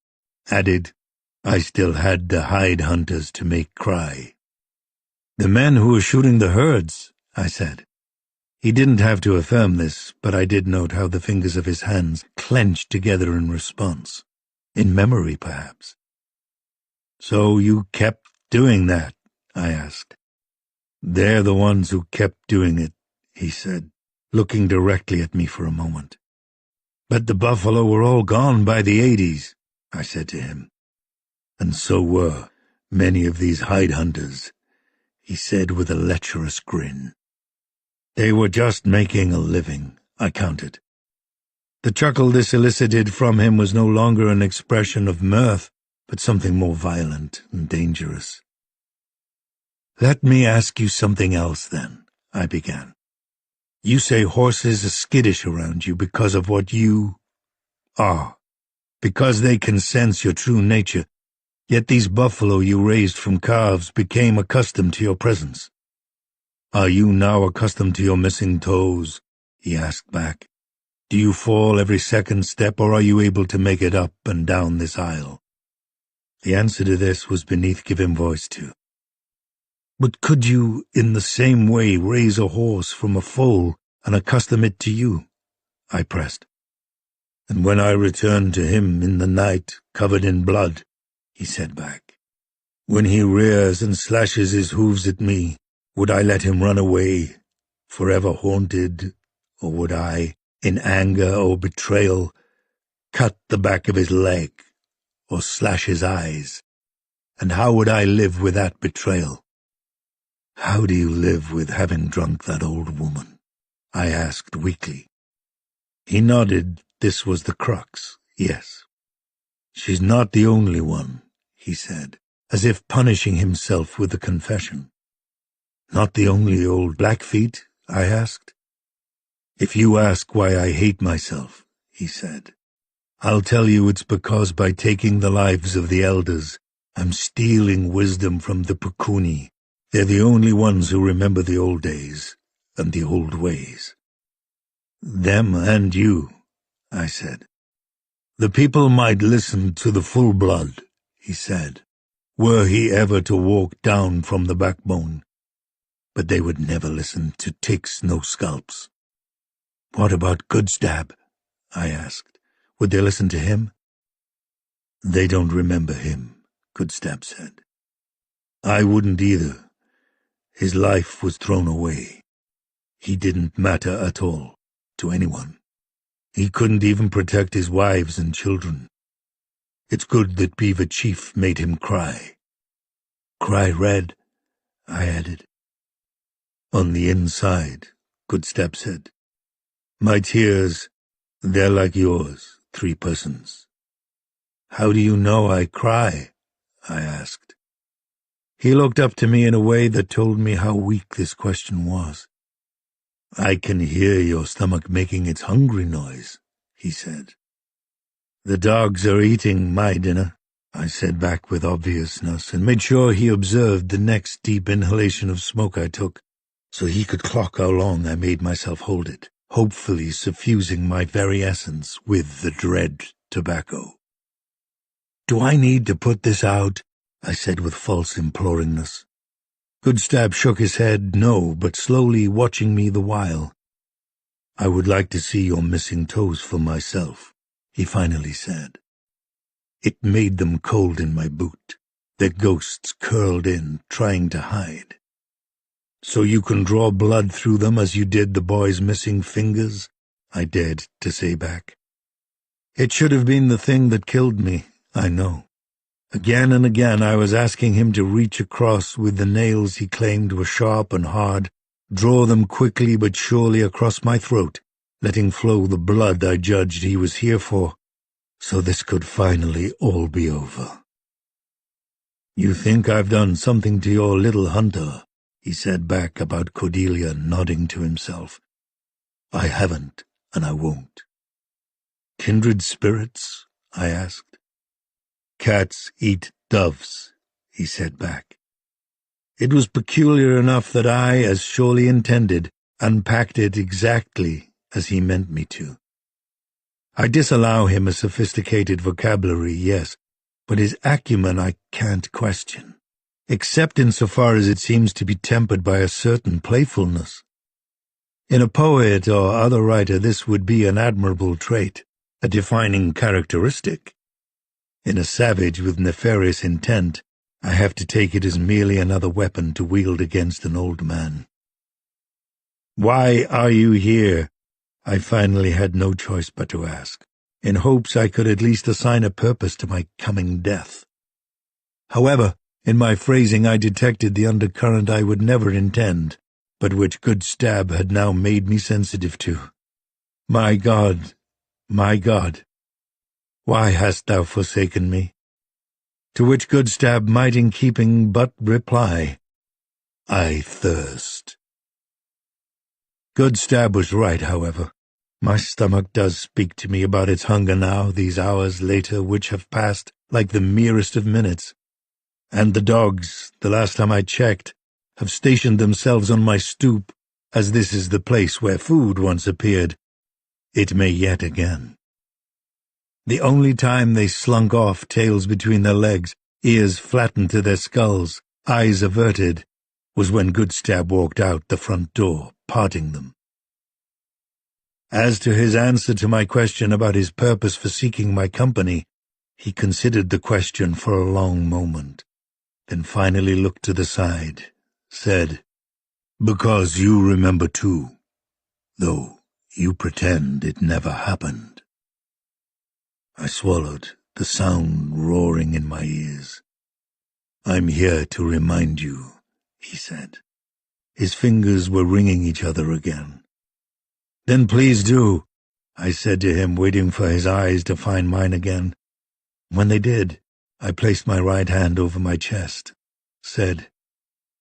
added, I still had the hide hunters to make cry. The men who were shooting the herds, I said. He didn't have to affirm this, but I did note how the fingers of his hands clenched together in response. In memory, perhaps. So you kept doing that? I asked. They're the ones who kept doing it, he said, looking directly at me for a moment. But the buffalo were all gone by the 80s, I said to him. And so were many of these hide hunters, he said with a lecherous grin. They were just making a living, I countered. The chuckle this elicited from him was no longer an expression of mirth, but something more violent and dangerous. Let me ask you something else, then, I began. You say horses are skittish around you because of what you are, because they can sense your true nature, yet these buffalo you raised from calves became accustomed to your presence. Are you now accustomed to your missing toes? He asked back. Do you fall every second step, or are you able to make it up and down this aisle? The answer to this was beneath giving voice to. But could you, in the same way, raise a horse from a foal and accustom it to you? I pressed. And when I return to him in the night, covered in blood, he said back, when he rears and slashes his hooves at me, would I let him run away, forever haunted, or would I, in anger or betrayal, cut the back of his leg, or slash his eyes? And how would I live with that betrayal? How do you live with having drunk that old woman? I asked weakly. He nodded. This was the crux, yes. She's not the only one, he said, as if punishing himself with the confession. Not the only old Blackfeet? I asked. If you ask why I hate myself, he said, I'll tell you it's because by taking the lives of the elders, I'm stealing wisdom from the Pukuni. They're the only ones who remember the old days and the old ways. Them and you, I said. The people might listen to the full blood, he said, were he ever to walk down from the backbone. But they would never listen to ticks no scalps. What about Goodstab? I asked. Would they listen to him? They don't remember him, Goodstab said. I wouldn't either. His life was thrown away. He didn't matter at all to anyone. He couldn't even protect his wives and children. It's good that Beaver Chief made him cry. Cry red, I added. On the inside, Goodstab said. My tears, they're like yours, 3 persons. How do you know I cry? I asked. He looked up to me in a way that told me how weak this question was. I can hear your stomach making its hungry noise, he said. The dogs are eating my dinner, I said back with obviousness, and made sure he observed the next deep inhalation of smoke I took, so he could clock how long I made myself hold it, hopefully suffusing my very essence with the dread tobacco. Do I need to put this out? I said with false imploringness. Goodstab shook his head, no, but slowly watching me the while. I would like to see your missing toes for myself, he finally said. It made them cold in my boot, their ghosts curled in, trying to hide. So you can draw blood through them as you did the boy's missing fingers? I dared to say back. It should have been the thing that killed me, I know. Again and again I was asking him to reach across with the nails he claimed were sharp and hard, draw them quickly but surely across my throat, letting flow the blood I judged he was here for, so this could finally all be over. "You think I've done something to your little hunter," he said back about Cordelia, nodding to himself. "I haven't, and I won't." "Kindred spirits?" I asked. "Cats eat doves," he said back. It was peculiar enough that I, as surely intended, unpacked it exactly as he meant me to. I disallow him a sophisticated vocabulary, yes, but his acumen I can't question, except insofar as it seems to be tempered by a certain playfulness. In a poet or other writer this would be an admirable trait, a defining characteristic. In a savage with nefarious intent, I have to take it as merely another weapon to wield against an old man. "Why are you here?" I finally had no choice but to ask, in hopes I could at least assign a purpose to my coming death. However, in my phrasing I detected the undercurrent I would never intend, but which good Stab had now made me sensitive to. My God, why hast thou forsaken me? To which good Stab might in keeping but reply, "I thirst." Good Stab was right, however. My stomach does speak to me about its hunger now, these hours later, which have passed like the merest of minutes. And the dogs, the last time I checked, have stationed themselves on my stoop, as this is the place where food once appeared. It may yet again. The only time they slunk off, tails between their legs, ears flattened to their skulls, eyes averted, was when Good Stab walked out the front door, parting them. As to his answer to my question about his purpose for seeking my company, he considered the question for a long moment, then finally looked to the side, said, "Because you remember too, though you pretend it never happened." I swallowed, the sound roaring in my ears. "I'm here to remind you," he said. His fingers were ringing each other again. "Then please do," I said to him, waiting for his eyes to find mine again. When they did, I placed my right hand over my chest, said,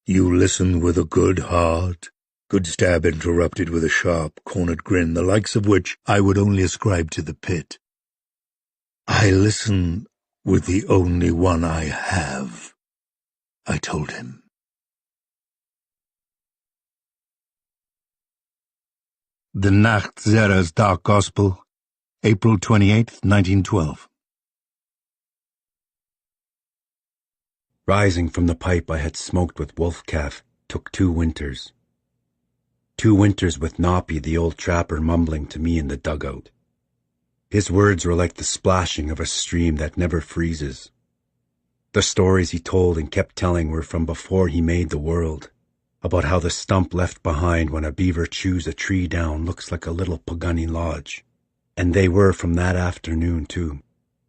"You listen with a good heart?" Good Stab interrupted with a sharp, cornered grin, the likes of which I would only ascribe to the pit. "I listen with the only one I have," I told him. The Nachtzehres Dark Gospel, April 28, 1912. Rising from the pipe I had smoked with Wolfcalf took 2 winters. 2 winters with Noppy, the old trapper, mumbling to me in the dugout. His words were like the splashing of a stream that never freezes. The stories he told and kept telling were from before he made the world, about how the stump left behind when a beaver chews a tree down looks like a little Pagani lodge. And they were from that afternoon, too,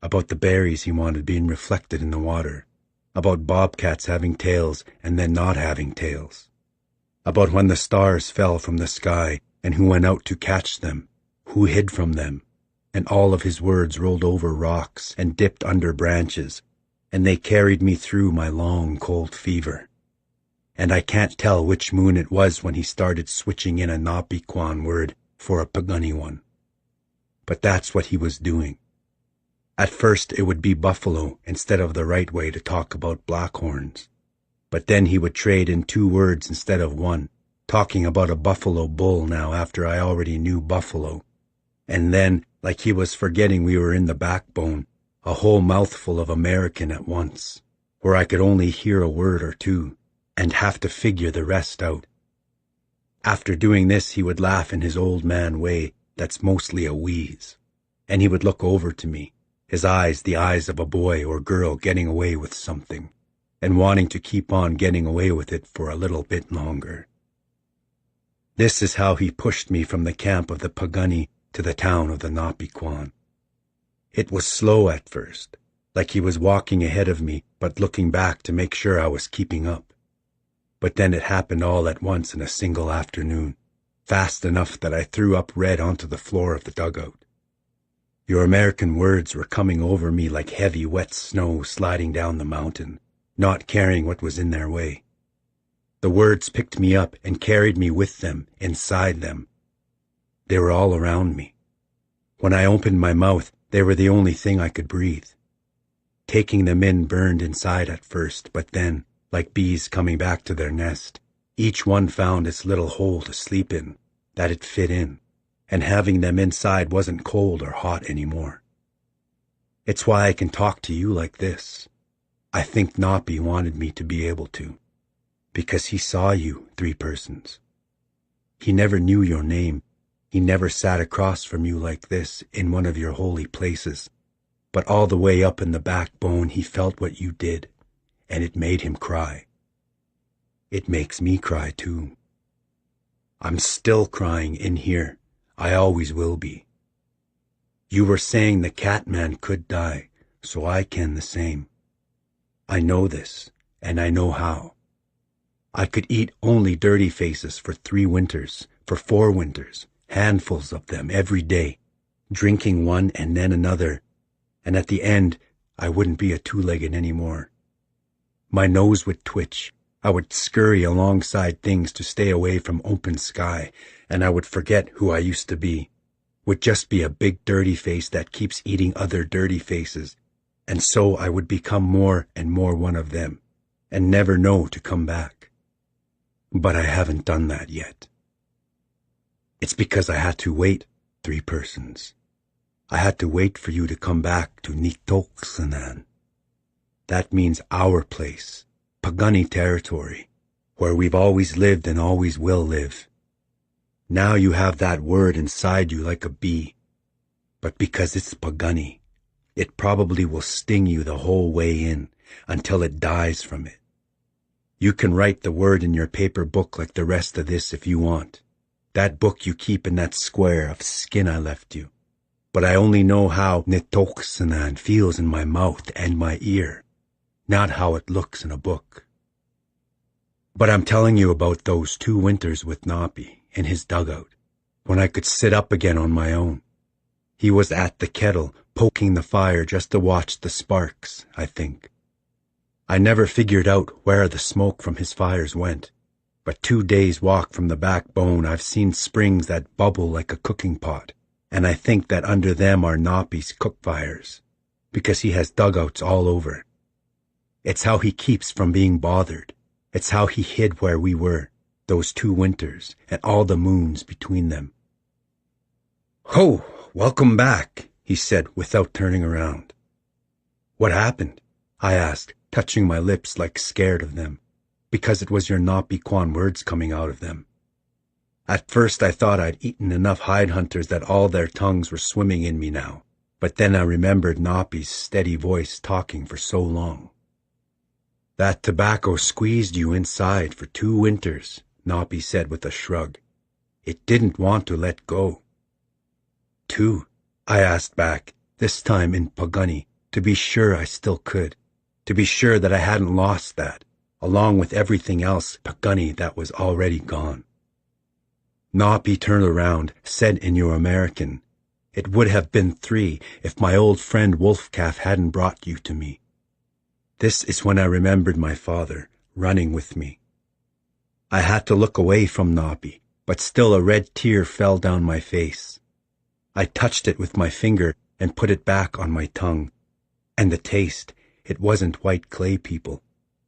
about the berries he wanted being reflected in the water, about bobcats having tails and then not having tails, about when the stars fell from the sky and who went out to catch them, who hid from them, and all of his words rolled over rocks and dipped under branches, and they carried me through my long, cold fever. And I can't tell which moon it was when he started switching in a Napiquan word for a Pagani one. But that's what he was doing. At first it would be buffalo instead of the right way to talk about blackhorns. But then he would trade in 2 words instead of 1, talking about a buffalo bull now after I already knew buffalo. And then, like he was forgetting we were in the backbone, a whole mouthful of American at once, where I could only hear a word or 2, and have to figure the rest out. After doing this he would laugh in his old man way that's mostly a wheeze, and he would look over to me, his eyes the eyes of a boy or girl getting away with something, and wanting to keep on getting away with it for a little bit longer. This is how he pushed me from the camp of the Pagani to the town of the Napiquan. It was slow at first, like he was walking ahead of me but looking back to make sure I was keeping up. But then it happened all at once in a single afternoon, fast enough that I threw up red onto the floor of the dugout. Your American words were coming over me like heavy wet snow sliding down the mountain, not caring what was in their way. The words picked me up and carried me with them, inside them. They were all around me. When I opened my mouth, they were the only thing I could breathe. Taking them in burned inside at first, but then, like bees coming back to their nest, each one found its little hole to sleep in, that it fit in, and having them inside wasn't cold or hot anymore. It's why I can talk to you like this. I think Noppy wanted me to be able to, because he saw you, three persons. He never knew your name. He never sat across from you like this in one of your holy places, but all the way up in the backbone he felt what you did, and it made him cry. It makes me cry too. I'm still crying in here. I always will be. You were saying the Catman could die, so I can the same. I know this, and I know how. I could eat only dirty faces for 3 winters, for 4 winters, handfuls of them every day, drinking one and then another, and at the end I wouldn't be a two-legged anymore. My nose would twitch. I would scurry alongside things to stay away from open sky, and I would forget who I used to be. Would just be a big dirty face that keeps eating other dirty faces, and so I would become more and more one of them, and never know to come back. But I haven't done that yet. It's because I had to wait, 3 persons. I had to wait for you to come back to Nitoksanan. That means our place, Pagani territory, where we've always lived and always will live. Now you have that word inside you like a bee, but because it's Pagani, it probably will sting you the whole way in until it dies from it. You can write the word in your paper book like the rest of this if you want. That book you keep in that square of skin I left you. But I only know how Nitoksanan feels in my mouth and my ear, not how it looks in a book. But I'm telling you about those 2 winters with Noppy in his dugout, when I could sit up again on my own. He was at the kettle, poking the fire just to watch the sparks, I think. I never figured out where the smoke from his fires went, but 2 days' walk from the backbone I've seen springs that bubble like a cooking pot, and I think that under them are Noppy's cook fires, because he has dugouts all over. It's how he keeps from being bothered. It's how he hid where we were, those 2 winters, and all the moons between them. "Ho, welcome back," he said without turning around. "What happened?" I asked, touching my lips like scared of them, because it was your Noppy-Quan words coming out of them. At first I thought I'd eaten enough hide hunters that all their tongues were swimming in me now, but then I remembered Noppy's steady voice talking for so long. "That tobacco squeezed you inside for 2 winters, Noppy said with a shrug. "It didn't want to let go." "2?" I asked back, this time in Pagani, to be sure I still could, to be sure that I hadn't lost that, along with everything else Pagani that was already gone. Noppy turned around, said in your American, "It would have been 3 if my old friend Wolfcalf hadn't brought you to me." This is when I remembered my father, running with me. I had to look away from Noppy, but still a red tear fell down my face. I touched it with my finger and put it back on my tongue. And the taste, it wasn't white clay people.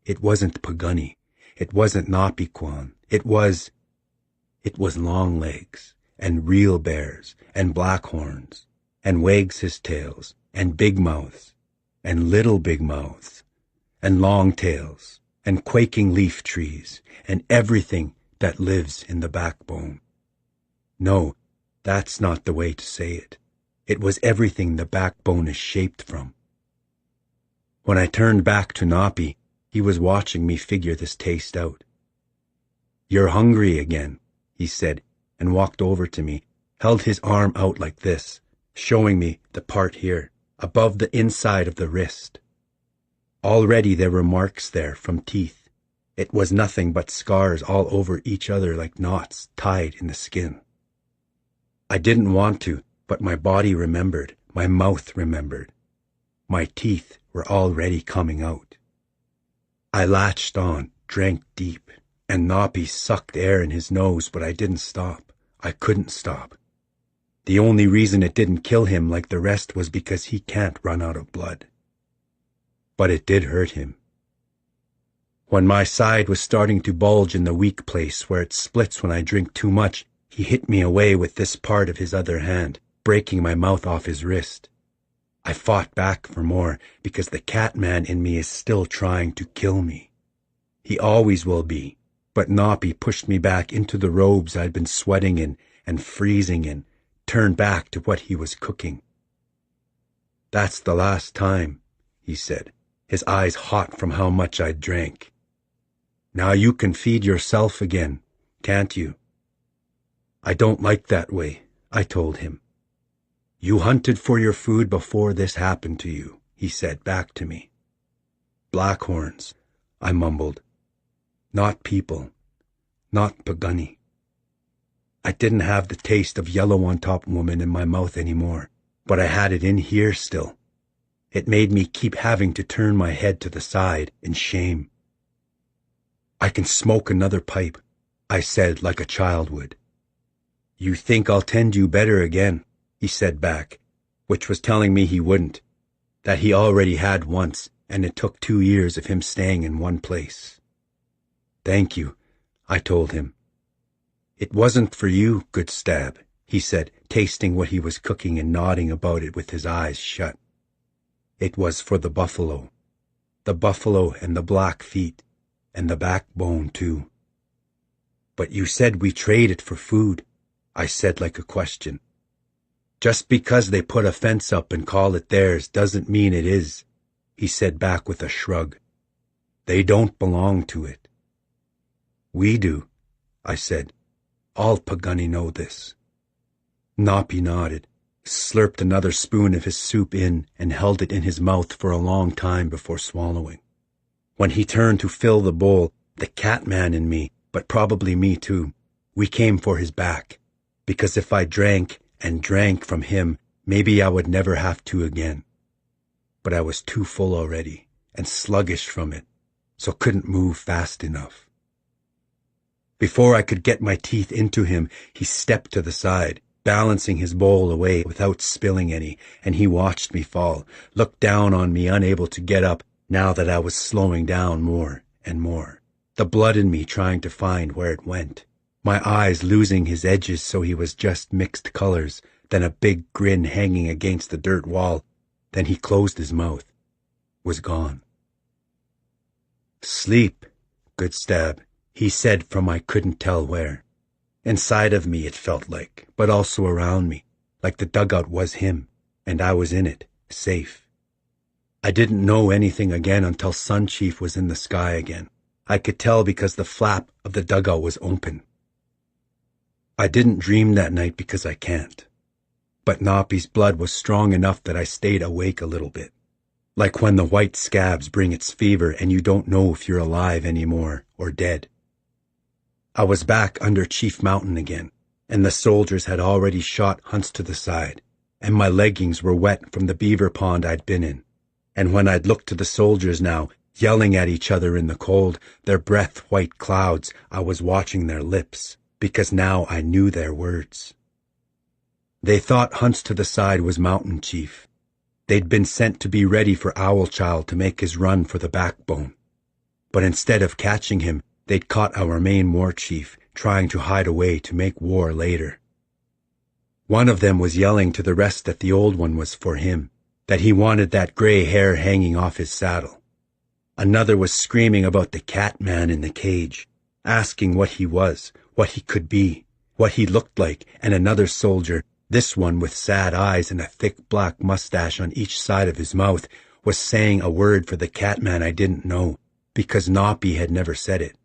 It wasn't Pagani. It wasn't Noppy-Quan. It was long legs, and real bears, and black horns, and wags his tails, and big mouths, and little big mouths, and long tails, and quaking leaf trees, and everything that lives in the backbone. No, that's not the way to say it. It was everything the backbone is shaped from. When I turned back to Noppy, he was watching me figure this taste out. "You're hungry again," he said, and walked over to me, held his arm out like this, showing me the part here, above the inside of the wrist. Already there were marks there from teeth. It was nothing but scars all over each other like knots tied in the skin. I didn't want to, but my body remembered, my mouth remembered. My teeth were already coming out. I latched on, drank deep, and Noppy sucked air in his nose, but I didn't stop. I couldn't stop. The only reason it didn't kill him like the rest was because he can't run out of blood. But it did hurt him. When my side was starting to bulge in the weak place where it splits when I drink too much, he hit me away with this part of his other hand, breaking my mouth off his wrist. I fought back for more because the cat man in me is still trying to kill me. He always will be, but Noppy pushed me back into the robes I'd been sweating in and freezing in, turned back to what he was cooking. "That's the last time," he said, his eyes hot from how much I'd drank. "Now you can feed yourself again, can't you?" "I don't like that way," I told him. "You hunted for your food before this happened to you," he said back to me. "Blackhorns," I mumbled. "Not people. Not Pagani." I didn't have the taste of Yellow on Top woman in my mouth anymore, but I had it in here still. It made me keep having to turn my head to the side in shame. "I can smoke another pipe," I said like a child would. "You think I'll tend you better again," he said back, which was telling me he wouldn't, that he already had once, and it took 2 years of him staying in one place. "Thank you," I told him. "It wasn't for you, good stab," he said, tasting what he was cooking and nodding about it with his eyes shut. "It was for the buffalo and the black feet, and the backbone too." "But you said we trade it for food," I said like a question. "Just because they put a fence up and call it theirs doesn't mean it is," he said back with a shrug. "They don't belong to it." "We do," I said. "All Pagani know this." Noppy nodded, slurped another spoon of his soup in, and held it in his mouth for a long time before swallowing. When he turned to fill the bowl, the cat man in me, but probably me too, we came for his back, because if I drank and drank from him, maybe I would never have to again. But I was too full already, and sluggish from it, so couldn't move fast enough. Before I could get my teeth into him, he stepped to the side, balancing his bowl away without spilling any, and he watched me fall, looked down on me unable to get up now that I was slowing down more and more, the blood in me trying to find where it went, my eyes losing his edges so he was just mixed colors, then a big grin hanging against the dirt wall, then he closed his mouth, was gone. "Sleep, good stab," he said from I couldn't tell where. Inside of me it felt like, but also around me, like the dugout was him, and I was in it, safe. I didn't know anything again until Sun Chief was in the sky again. I could tell because the flap of the dugout was open. I didn't dream that night because I can't. But Noppy's blood was strong enough that I stayed awake a little bit. Like when the white scabs bring its fever and you don't know if you're alive anymore or dead. I was back under Chief Mountain again, and the soldiers had already shot Hunts to the side, and my leggings were wet from the beaver pond I'd been in. And when I'd looked to the soldiers now, yelling at each other in the cold, their breath white clouds, I was watching their lips, because now I knew their words. They thought Hunts to the side was Mountain Chief. They'd been sent to be ready for Owl Child to make his run for the backbone. But instead of catching him, they'd caught our main war chief, trying to hide away to make war later. One of them was yelling to the rest that the old one was for him, that he wanted that gray hair hanging off his saddle. Another was screaming about the cat man in the cage, asking what he was, what he could be, what he looked like, and another soldier, this one with sad eyes and a thick black mustache on each side of his mouth, was saying a word for the cat man I didn't know, because Noppy had never said it.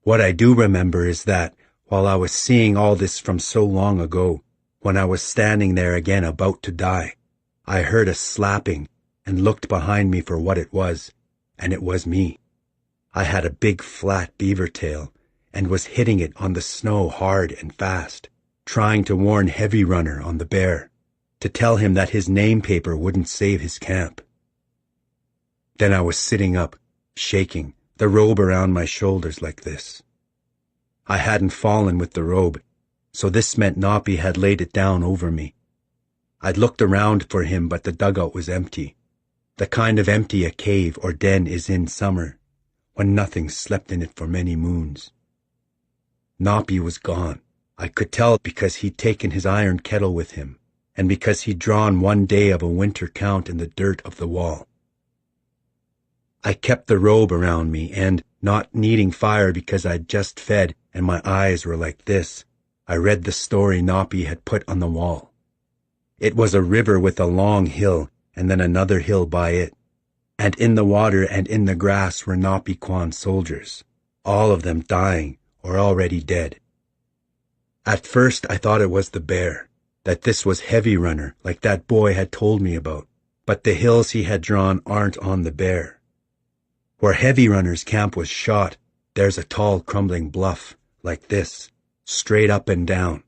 What I do remember is that, while I was seeing all this from so long ago, when I was standing there again about to die, I heard a slapping and looked behind me for what it was, and it was me. I had a big flat beaver tail and was hitting it on the snow hard and fast, trying to warn Heavy Runner on the bear, to tell him that his name paper wouldn't save his camp. Then I was sitting up, shaking, the robe around my shoulders like this. I hadn't fallen with the robe, so this meant Noppy had laid it down over me. I'd looked around for him, but the dugout was empty, the kind of empty a cave or den is in summer, when nothing slept in it for many moons. Noppy was gone. I could tell because he'd taken his iron kettle with him, and because he'd drawn one day of a winter count in the dirt of the wall. I kept the robe around me, and, not needing fire because I'd just fed and my eyes were like this, I read the story Noppy had put on the wall. It was a river with a long hill, and then another hill by it, and in the water and in the grass were Noppy soldiers, all of them dying or already dead. At first I thought it was the bear, that this was Heavy Runner like that boy had told me about, but the hills he had drawn aren't on the bear. Where Heavy Runner's camp was shot, there's a tall crumbling bluff, like this, straight up and down.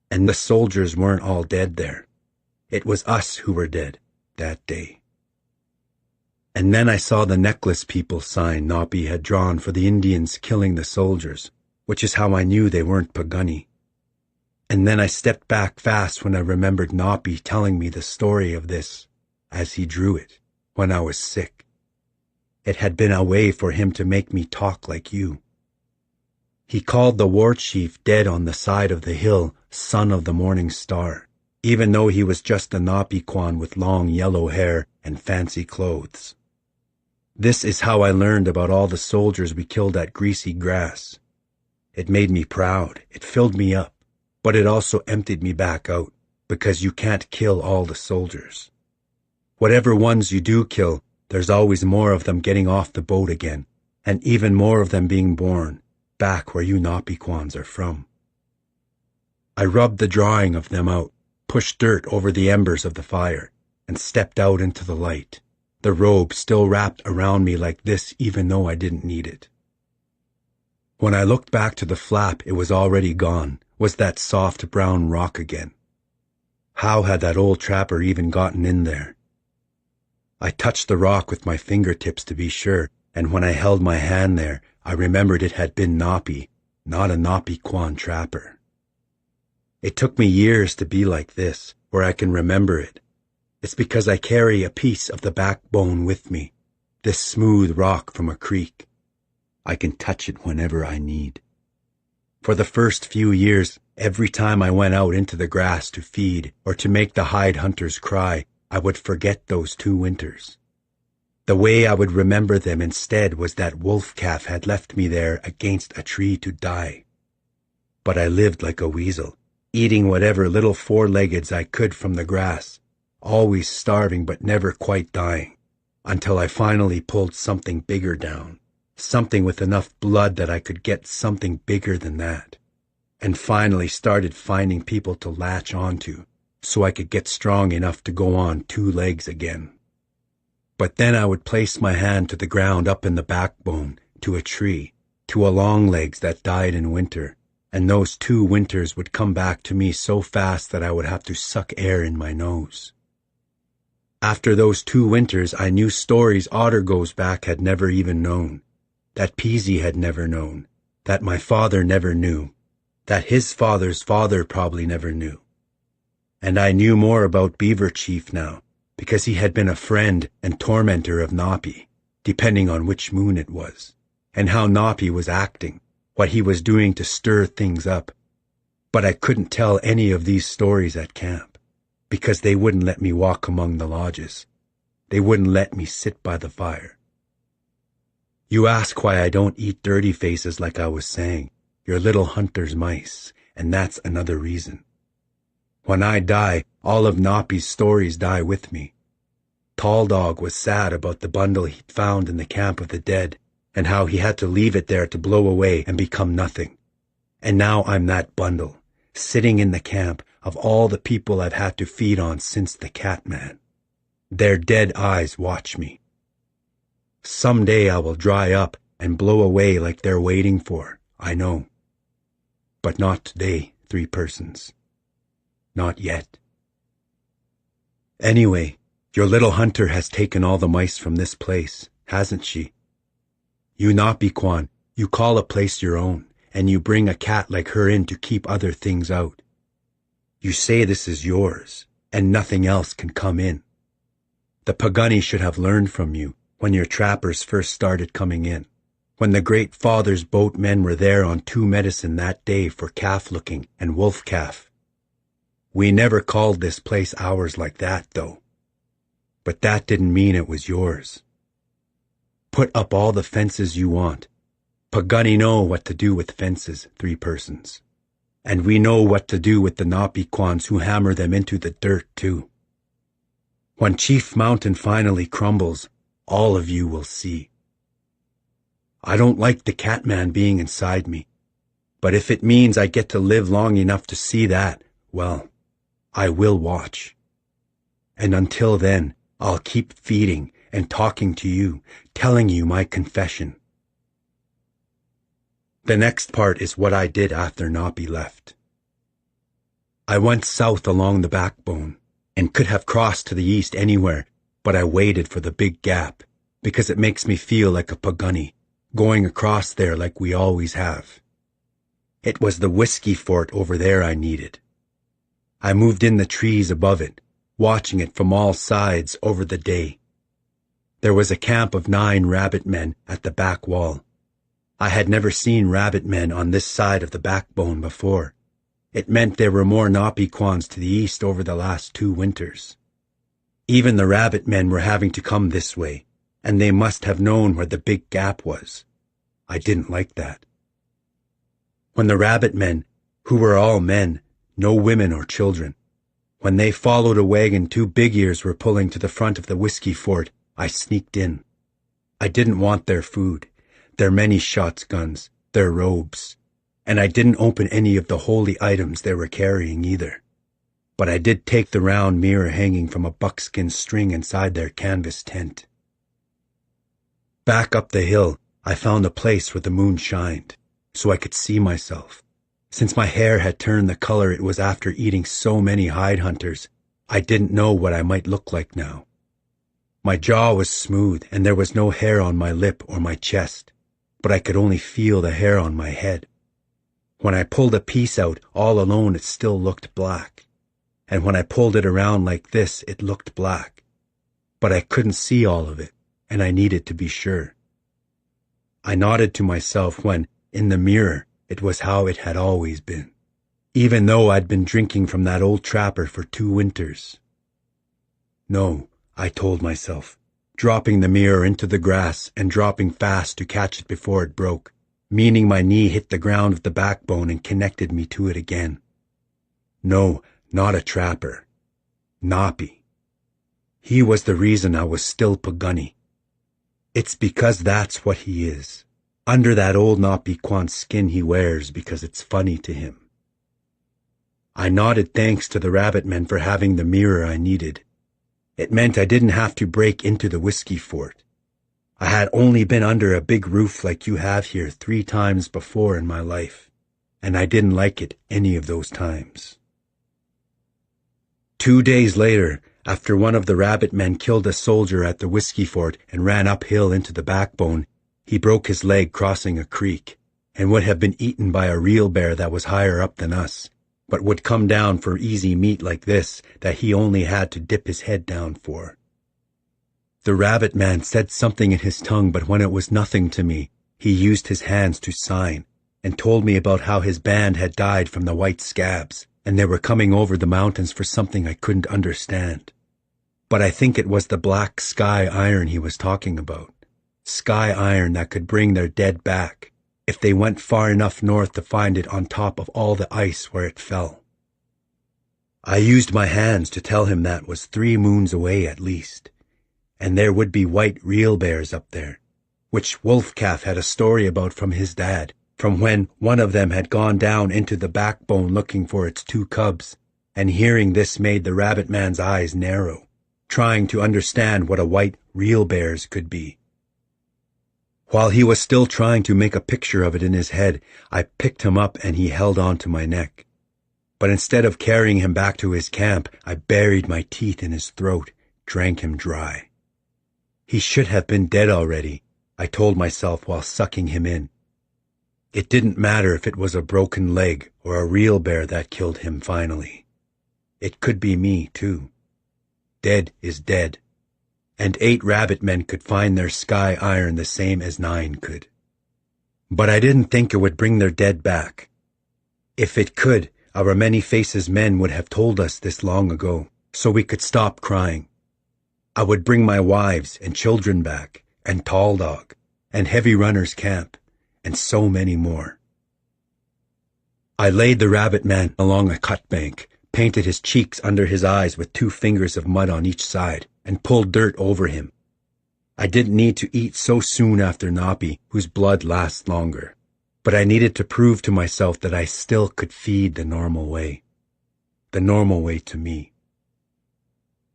And the soldiers weren't all dead there. It was us who were dead that day. And then I saw the necklace people sign Noppy had drawn for the Indians killing the soldiers, which is how I knew they weren't Pagani. And then I stepped back fast when I remembered Noppy telling me the story of this, as he drew it, when I was sick. It had been a way for him to make me talk like you. He called the war chief dead on the side of the hill son of the morning star, even though he was just a Noppy with long yellow hair and fancy clothes. This is how I learned about all the soldiers we killed at Greasy Grass. It made me proud, it filled me up, but it also emptied me back out, because you can't kill all the soldiers. Whatever ones you do kill, there's always more of them getting off the boat again, and even more of them being born, back where you Noppy are from. I rubbed the drawing of them out, pushed dirt over the embers of the fire, and stepped out into the light, the robe still wrapped around me like this even though I didn't need it. When I looked back to the flap, it was already gone, was that soft brown rock again. How had that old trapper even gotten in there? I touched the rock with my fingertips to be sure, and when I held my hand there, I remembered it had been Noppy, not a Noppy trapper. It took me years to be like this, where I can remember it. It's because I carry a piece of the backbone with me, this smooth rock from a creek. I can touch it whenever I need. For the first few years, every time I went out into the grass to feed or to make the hide hunters cry, I would forget those 2 winters. The way I would remember them instead was that wolf calf had left me there against a tree to die. But I lived like a weasel, eating whatever little 4-leggeds I could from the grass, always starving but never quite dying, until I finally pulled something bigger down, something with enough blood that I could get something bigger than that, and finally started finding people to latch onto, so I could get strong enough to go on 2 legs again. But then I would place my hand to the ground up in the backbone, to a tree, to a long legs that died in winter, and those 2 winters would come back to me so fast that I would have to suck air in my nose. After those 2 winters, I knew stories Otter Goes Back had never even known, that Peasy had never known, that my father never knew, that his father's father probably never knew. And I knew more about Beaver Chief now, because he had been a friend and tormentor of Noppy, depending on which moon it was, and how Noppy was acting, what he was doing to stir things up. But I couldn't tell any of these stories at camp, because they wouldn't let me walk among the lodges. They wouldn't let me sit by the fire. You ask why I don't eat dirty faces like I was saying. You're little hunter's mice, and that's another reason. When I die, all of Noppy's stories die with me. Tall Dog was sad about the bundle he'd found in the camp of the dead, and how he had to leave it there to blow away and become nothing. And now I'm that bundle, sitting in the camp, of all the people I've had to feed on since the Catman. Their dead eyes watch me. Someday I will dry up and blow away like they're waiting for, I know. But not today, 3 persons. Not yet. Anyway, your little hunter has taken all the mice from this place, hasn't she? You Napiquan, you call a place your own, and you bring a cat like her in to keep other things out. You say this is yours, and nothing else can come in. The Pagani should have learned from you when your trappers first started coming in, when the great father's boatmen were there on 2 medicine that day for calf-looking and wolf-calf. We never called this place ours like that, though. But that didn't mean it was yours. Put up all the fences you want. Pagani know what to do with fences, 3 persons. And we know what to do with the Napiquans who hammer them into the dirt, too. When Chief Mountain finally crumbles, all of you will see. I don't like the Catman being inside me, but if it means I get to live long enough to see that, well, I will watch. And until then, I'll keep feeding and talking to you, telling you my confession. The next part is what I did after Napi left. I went south along the backbone, and could have crossed to the east anywhere, but I waited for the big gap, because it makes me feel like a Pagani, going across there like we always have. It was the whiskey fort over there I needed. I moved in the trees above it, watching it from all sides over the day. There was a camp of 9 rabbit men at the back wall. I had never seen rabbit men on this side of the backbone before. It meant there were more Napiquans to the east over the last 2 winters. Even the rabbit men were having to come this way, and they must have known where the big gap was. I didn't like that. When the rabbit men, who were all men, no women or children, when they followed a wagon 2 big ears were pulling to the front of the whiskey fort, I sneaked in. I didn't want their food, their many shots guns, their robes, and I didn't open any of the holy items they were carrying either. But I did take the round mirror hanging from a buckskin string inside their canvas tent. Back up the hill, I found a place where the moon shined, so I could see myself. Since my hair had turned the color it was after eating so many hide hunters, I didn't know what I might look like now. My jaw was smooth, and there was no hair on my lip or my chest, but I could only feel the hair on my head. When I pulled a piece out all alone, it still looked black. And when I pulled it around like this, it looked black. But I couldn't see all of it, and I needed to be sure. I nodded to myself when, in the mirror, it was how it had always been, even though I'd been drinking from that old trapper for 2 winters. No, I told myself, dropping the mirror into the grass and dropping fast to catch it before it broke, meaning my knee hit the ground of the backbone and connected me to it again. No, not a trapper. Napi. He was the reason I was still Pagani. It's because that's what he is. Under that old Napiquan skin he wears because it's funny to him. I nodded thanks to the rabbit men for having the mirror I needed. It meant I didn't have to break into the whiskey fort. I had only been under a big roof like you have here 3 times before in my life, and I didn't like it any of those times. 2 days later, after one of the rabbit men killed a soldier at the whiskey fort and ran uphill into the backbone, he broke his leg crossing a creek, and would have been eaten by a real bear that was higher up than us, but would come down for easy meat like this that he only had to dip his head down for. The rabbit man said something in his tongue, but when it was nothing to me, he used his hands to sign, and told me about how his band had died from the white scabs, and they were coming over the mountains for something I couldn't understand. But I think it was the black sky iron he was talking about. Sky iron that could bring their dead back, if they went far enough north to find it on top of all the ice where it fell. I used my hands to tell him that was 3 moons away at least, and there would be white real bears up there, which Wolfcalf had a story about from his dad, from when one of them had gone down into the backbone looking for its 2 cubs, and hearing this made the rabbit man's eyes narrow, trying to understand what a white real bear's could be. While he was still trying to make a picture of it in his head, I picked him up and he held on to my neck. But instead of carrying him back to his camp, I buried my teeth in his throat, drank him dry. He should have been dead already, I told myself while sucking him in. It didn't matter if it was a broken leg or a real bear that killed him finally. It could be me, too. Dead is dead. And 8 rabbit men could find their sky iron the same as 9 could. But I didn't think it would bring their dead back. If it could, our many faces men would have told us this long ago, so we could stop crying. I would bring my wives and children back, and Tall Dog, and Heavy Runner's Camp, and so many more. I laid the rabbit man along a cut bank, painted his cheeks under his eyes with 2 fingers of mud on each side, and pulled dirt over him. I didn't need to eat so soon after Napi, whose blood lasts longer, but I needed to prove to myself that I still could feed the normal way to me.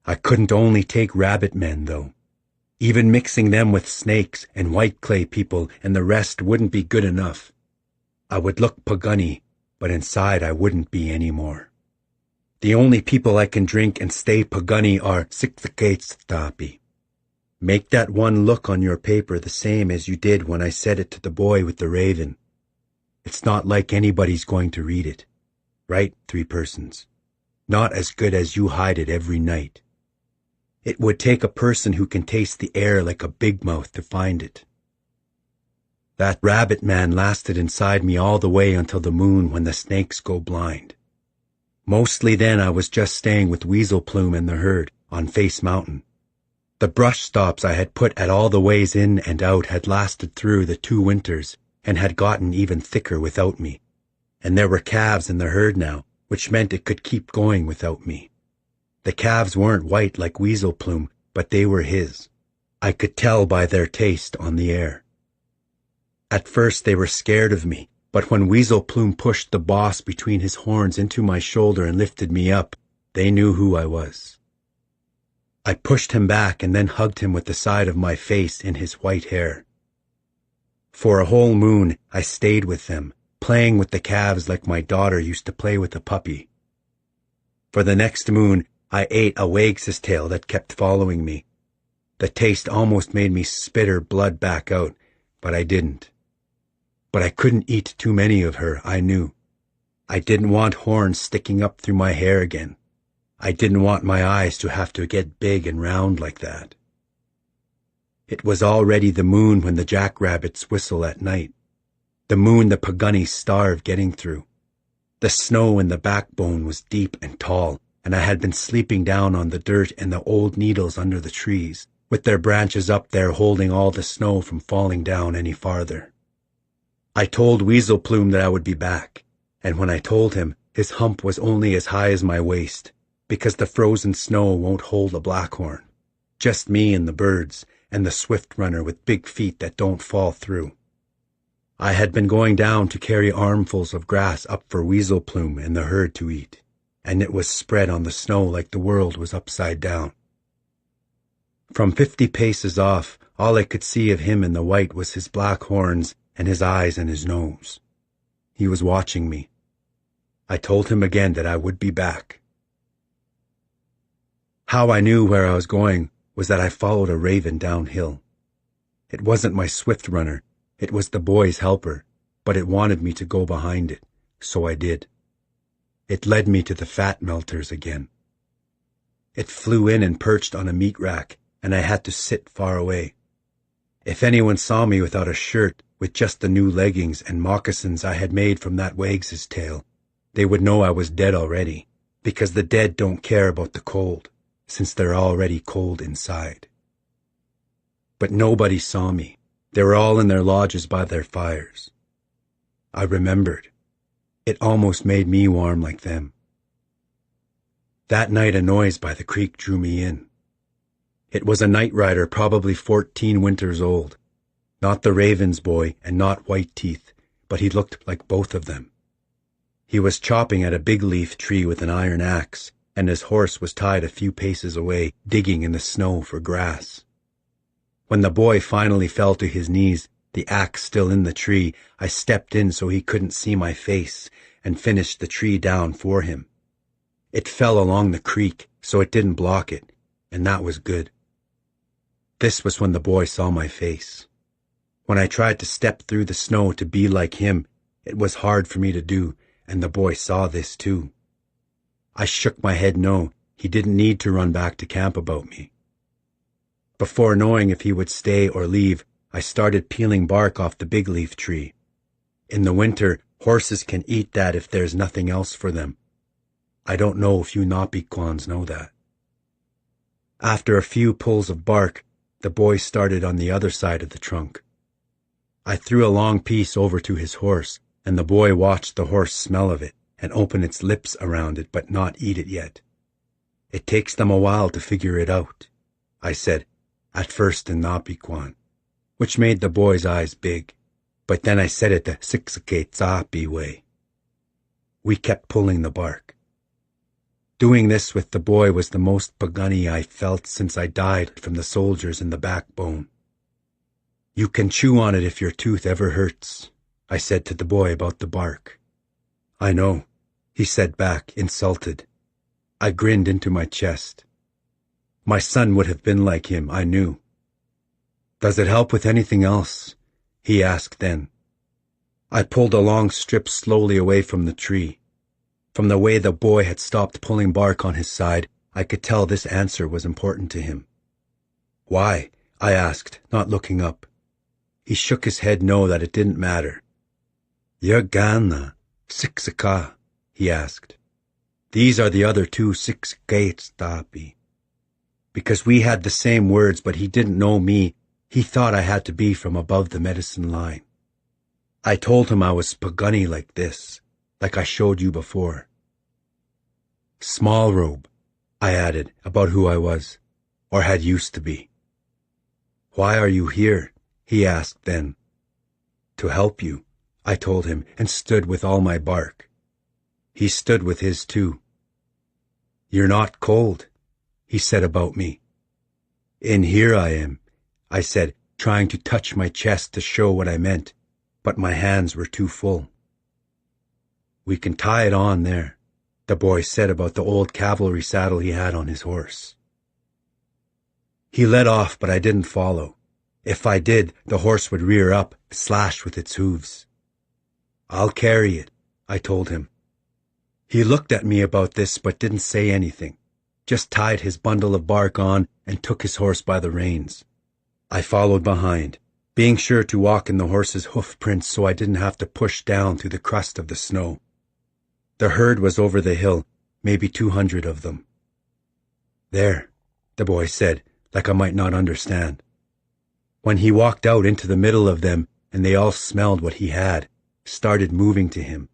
I couldn't only take rabbit men, though. Even mixing them with snakes and white clay people and the rest wouldn't be good enough. I would look Pagunny, but inside I wouldn't be anymore. The only people I can drink and stay Pagunny are Sikthakates. Make that one look on your paper the same as you did when I said it to the boy with the raven. It's not like anybody's going to read it. Right, 3 persons. Not as good as you hide it every night. It would take a person who can taste the air like a big mouth to find it. That rabbit man lasted inside me all the way until the moon when the snakes go blind. Mostly then I was just staying with Weasel Plume and the herd on Face Mountain. The brush stops I had put at all the ways in and out had lasted through the 2 winters and had gotten even thicker without me. And there were calves in the herd now, which meant it could keep going without me. The calves weren't white like Weasel Plume, but they were his. I could tell by their taste on the air. At first they were scared of me, but when Weasel Plume pushed the boss between his horns into my shoulder and lifted me up, they knew who I was. I pushed him back and then hugged him with the side of my face in his white hair. For a whole moon I stayed with them, playing with the calves like my daughter used to play with a puppy. For the next moon, I ate a Wags's tail that kept following me. The taste almost made me spit her blood back out, but I didn't. But I couldn't eat too many of her, I knew. I didn't want horns sticking up through my hair again. I didn't want my eyes to have to get big and round like that. It was already the moon when the jackrabbits whistle at night. The moon the Pagunnies starve getting through. The snow in the backbone was deep and tall, and I had been sleeping down on the dirt and the old needles under the trees, with their branches up there holding all the snow from falling down any farther. I told Weasel Plume that I would be back, and when I told him, his hump was only as high as my waist, because the frozen snow won't hold a blackhorn. Just me and the birds, and the swift runner with big feet that don't fall through. I had been going down to carry armfuls of grass up for Weasel Plume and the herd to eat, and it was spread on the snow like the world was upside down. From 50 paces off, all I could see of him in the white was his black horns and his eyes and his nose. He was watching me. I told him again that I would be back. How I knew where I was going was that I followed a raven downhill. It wasn't my swift runner, it was the boy's helper, but it wanted me to go behind it, so I did. It led me to the fat melters again. It flew in and perched on a meat rack, and I had to sit far away. If anyone saw me without a shirt, with just the new leggings and moccasins I had made from that Wags's tail, they would know I was dead already, because the dead don't care about the cold, since they're already cold inside. But nobody saw me. They were all in their lodges by their fires. I remembered. It almost made me warm like them. That night a noise by the creek drew me in. It was a night rider probably 14 winters old. Not the Raven's boy and not White Teeth, but he looked like both of them. He was chopping at a big leaf tree with an iron axe, and his horse was tied a few paces away, digging in the snow for grass. When the boy finally fell to his knees, the axe still in the tree, I stepped in so he couldn't see my face and finished the tree down for him. It fell along the creek, so it didn't block it, and that was good. This was when the boy saw my face. When I tried to step through the snow to be like him, it was hard for me to do, and the boy saw this too. I shook my head no, he didn't need to run back to camp about me. Before knowing if he would stay or leave, I started peeling bark off the big leaf tree. In the winter, horses can eat that if there's nothing else for them. I don't know if you Napiquans know that. After a few pulls of bark, the boy started on the other side of the trunk. I threw a long piece over to his horse, and the boy watched the horse smell of it and open its lips around it but not eat it yet. It takes them a while to figure it out, I said, at first in Napiquan, which made the boy's eyes big, but then I said it the Sixaketsapi way. We kept pulling the bark. Doing this with the boy was the most pagani I felt since I died from the soldiers in the backbone. You can chew on it if your tooth ever hurts, I said to the boy about the bark. I know, he said back, insulted. I grinned into my chest. My son would have been like him, I knew. Does it help with anything else? He asked then. I pulled a long strip slowly away from the tree. From the way the boy had stopped pulling bark on his side, I could tell this answer was important to him. Why? I asked, not looking up. He shook his head no, that it didn't matter. You're Gana, Sixaka, he asked. These are the other two Sixaketstapi. Because we had the same words, but he didn't know me, he thought I had to be from above the medicine line. I told him I was Pagani like this, like I showed you before. Small robe, I added, about who I was, or had used to be. Why are you here? He asked then. To help you, I told him, and stood with all my bark. He stood with his too. You're not cold, he said about me. In here I am, I said, trying to touch my chest to show what I meant, but my hands were too full. We can tie it on there, the boy said about the old cavalry saddle he had on his horse. He led off, but I didn't follow. If I did, the horse would rear up, slash with its hooves. I'll carry it, I told him. He looked at me about this but didn't say anything, just tied his bundle of bark on and took his horse by the reins. I followed behind, being sure to walk in the horse's hoof prints so I didn't have to push down through the crust of the snow. The herd was over the hill, maybe 200 of them. There, the boy said, like I might not understand. When he walked out into the middle of them and they all smelled what he had, started moving to him,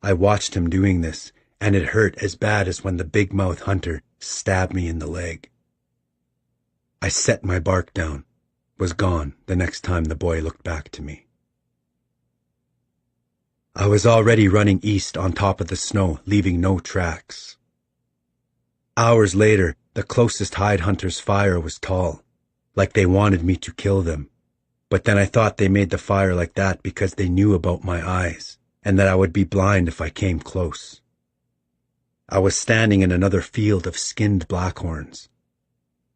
I watched him doing this, and it hurt as bad as when the big-mouth hunter stabbed me in the leg. I set my bark down, was gone the next time the boy looked back to me. I was already running east on top of the snow, leaving no tracks. Hours later, the closest hide hunter's fire was tall, like they wanted me to kill them. But then I thought they made the fire like that because they knew about my eyes, and that I would be blind if I came close. I was standing in another field of skinned blackhorns.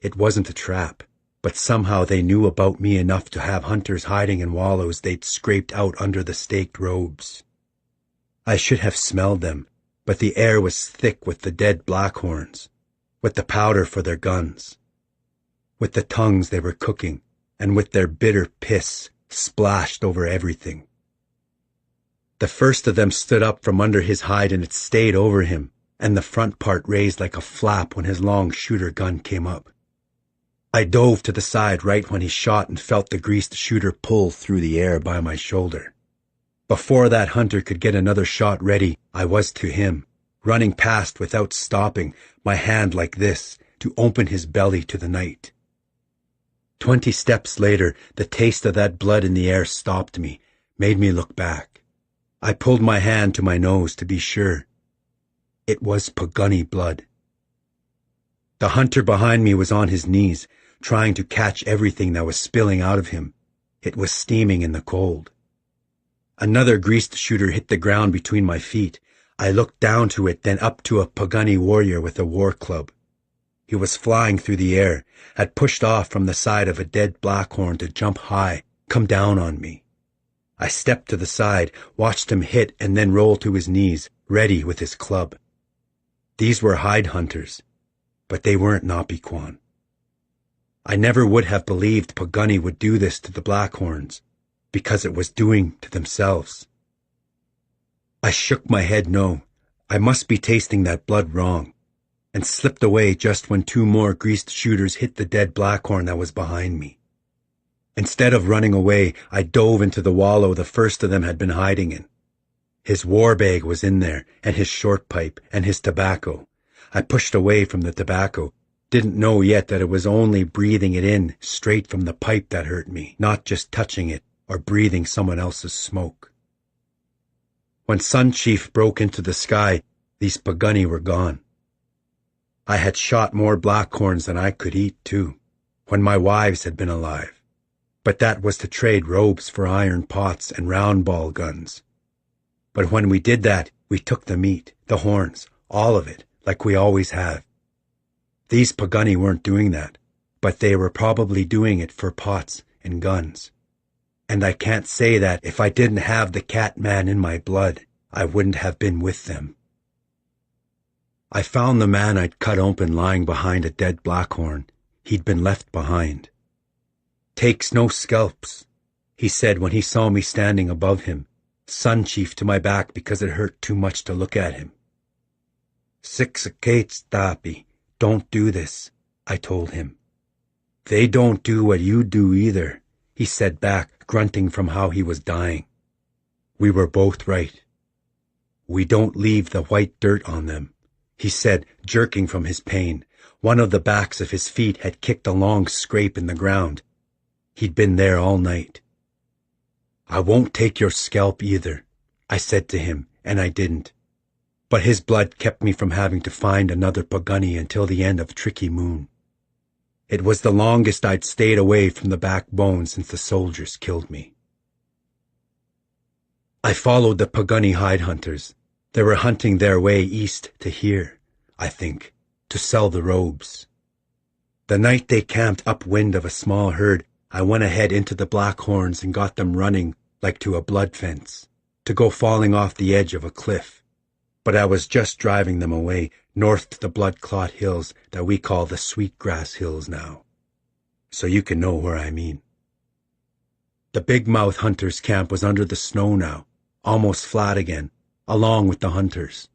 It wasn't a trap, but somehow they knew about me enough to have hunters hiding in wallows they'd scraped out under the staked robes. I should have smelled them, but the air was thick with the dead blackhorns, with the powder for their guns, with the tongues they were cooking, and with their bitter piss splashed over everything. The first of them stood up from under his hide and it stayed over him, and the front part raised like a flap when his long shooter gun came up. I dove to the side right when he shot and felt the greased shooter pull through the air by my shoulder. Before that hunter could get another shot ready, I was to him, running past without stopping, my hand like this, to open his belly to the night. 20 steps later, the taste of that blood in the air stopped me, made me look back. I pulled my hand to my nose to be sure. It was Pagani blood. The hunter behind me was on his knees, trying to catch everything that was spilling out of him. It was steaming in the cold. Another greased shooter hit the ground between my feet. I looked down to it, then up to a Pagani warrior with a war club. He was flying through the air, had pushed off from the side of a dead blackhorn to jump high, come down on me. I stepped to the side, watched him hit, and then roll to his knees, ready with his club. These were hide hunters, but they weren't Napiquan. I never would have believed Pagani would do this to the blackhorns, because it was doing to themselves. I shook my head no. I must be tasting that blood wrong, and slipped away just when two more greased shooters hit the dead blackhorn that was behind me. Instead of running away, I dove into the wallow the first of them had been hiding in. His war bag was in there, and his short pipe, and his tobacco. I pushed away from the tobacco, didn't know yet that it was only breathing it in straight from the pipe that hurt me, not just touching it or breathing someone else's smoke. When Sun Chief broke into the sky, these Pagani were gone. I had shot more blackhorns than I could eat, too, when my wives had been alive. But that was to trade robes for iron pots and round ball guns. But when we did that, we took the meat, the horns, all of it, like we always have. These Pagani weren't doing that, but they were probably doing it for pots and guns. And I can't say that if I didn't have the cat man in my blood, I wouldn't have been with them. I found the man I'd cut open lying behind a dead blackhorn. He'd been left behind. "Takes no scalps," he said when he saw me standing above him, Sun Chief to my back because it hurt too much to look at him. "Sixacates, Tapi, don't do this," I told him. "They don't do what you do either," he said back, grunting from how he was dying. We were both right. "We don't leave the white dirt on them," he said, jerking from his pain. One of the backs of his feet had kicked a long scrape in the ground. He'd been there all night. "I won't take your scalp either," I said to him, and I didn't. But his blood kept me from having to find another Pagani until the end of Tricky Moon. It was the longest I'd stayed away from the backbone since the soldiers killed me. I followed the Pagani hide hunters. They were hunting their way east to here, I think, to sell the robes. The night they camped upwind of a small herd, I went ahead into the blackhorns and got them running like to a blood fence, to go falling off the edge of a cliff. But I was just driving them away, north to the blood-clot hills that we call the Sweetgrass Hills now. So you can know where I mean. The Big Mouth hunters' camp was under the snow now, almost flat again, along with the hunters.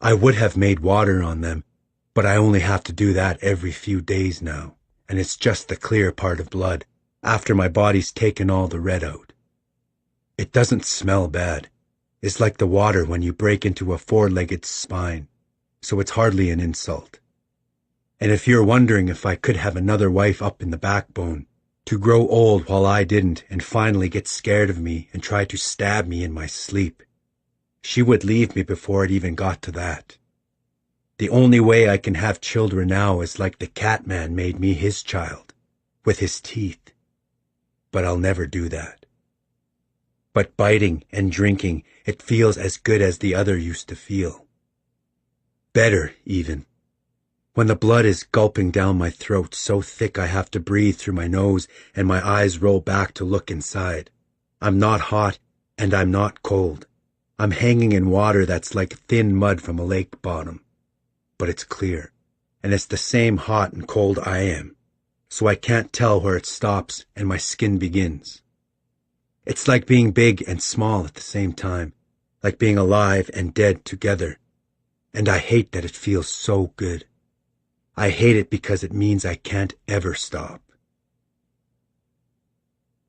I would have made water on them, but I only have to do that every few days now, and it's just the clear part of blood, after my body's taken all the red out. It doesn't smell bad. It's like the water when you break into a four-legged spine, so it's hardly an insult. And if you're wondering if I could have another wife up in the backbone, to grow old while I didn't and finally get scared of me and try to stab me in my sleep, she would leave me before it even got to that. The only way I can have children now is like the cat man made me his child, with his teeth. But I'll never do that. But biting and drinking, it feels as good as the other used to feel. Better, even. When the blood is gulping down my throat so thick I have to breathe through my nose and my eyes roll back to look inside. I'm not hot and I'm not cold. I'm hanging in water that's like thin mud from a lake bottom. But it's clear, and it's the same hot and cold I am, so I can't tell where it stops and my skin begins. It's like being big and small at the same time, like being alive and dead together, and I hate that it feels so good. I hate it because it means I can't ever stop.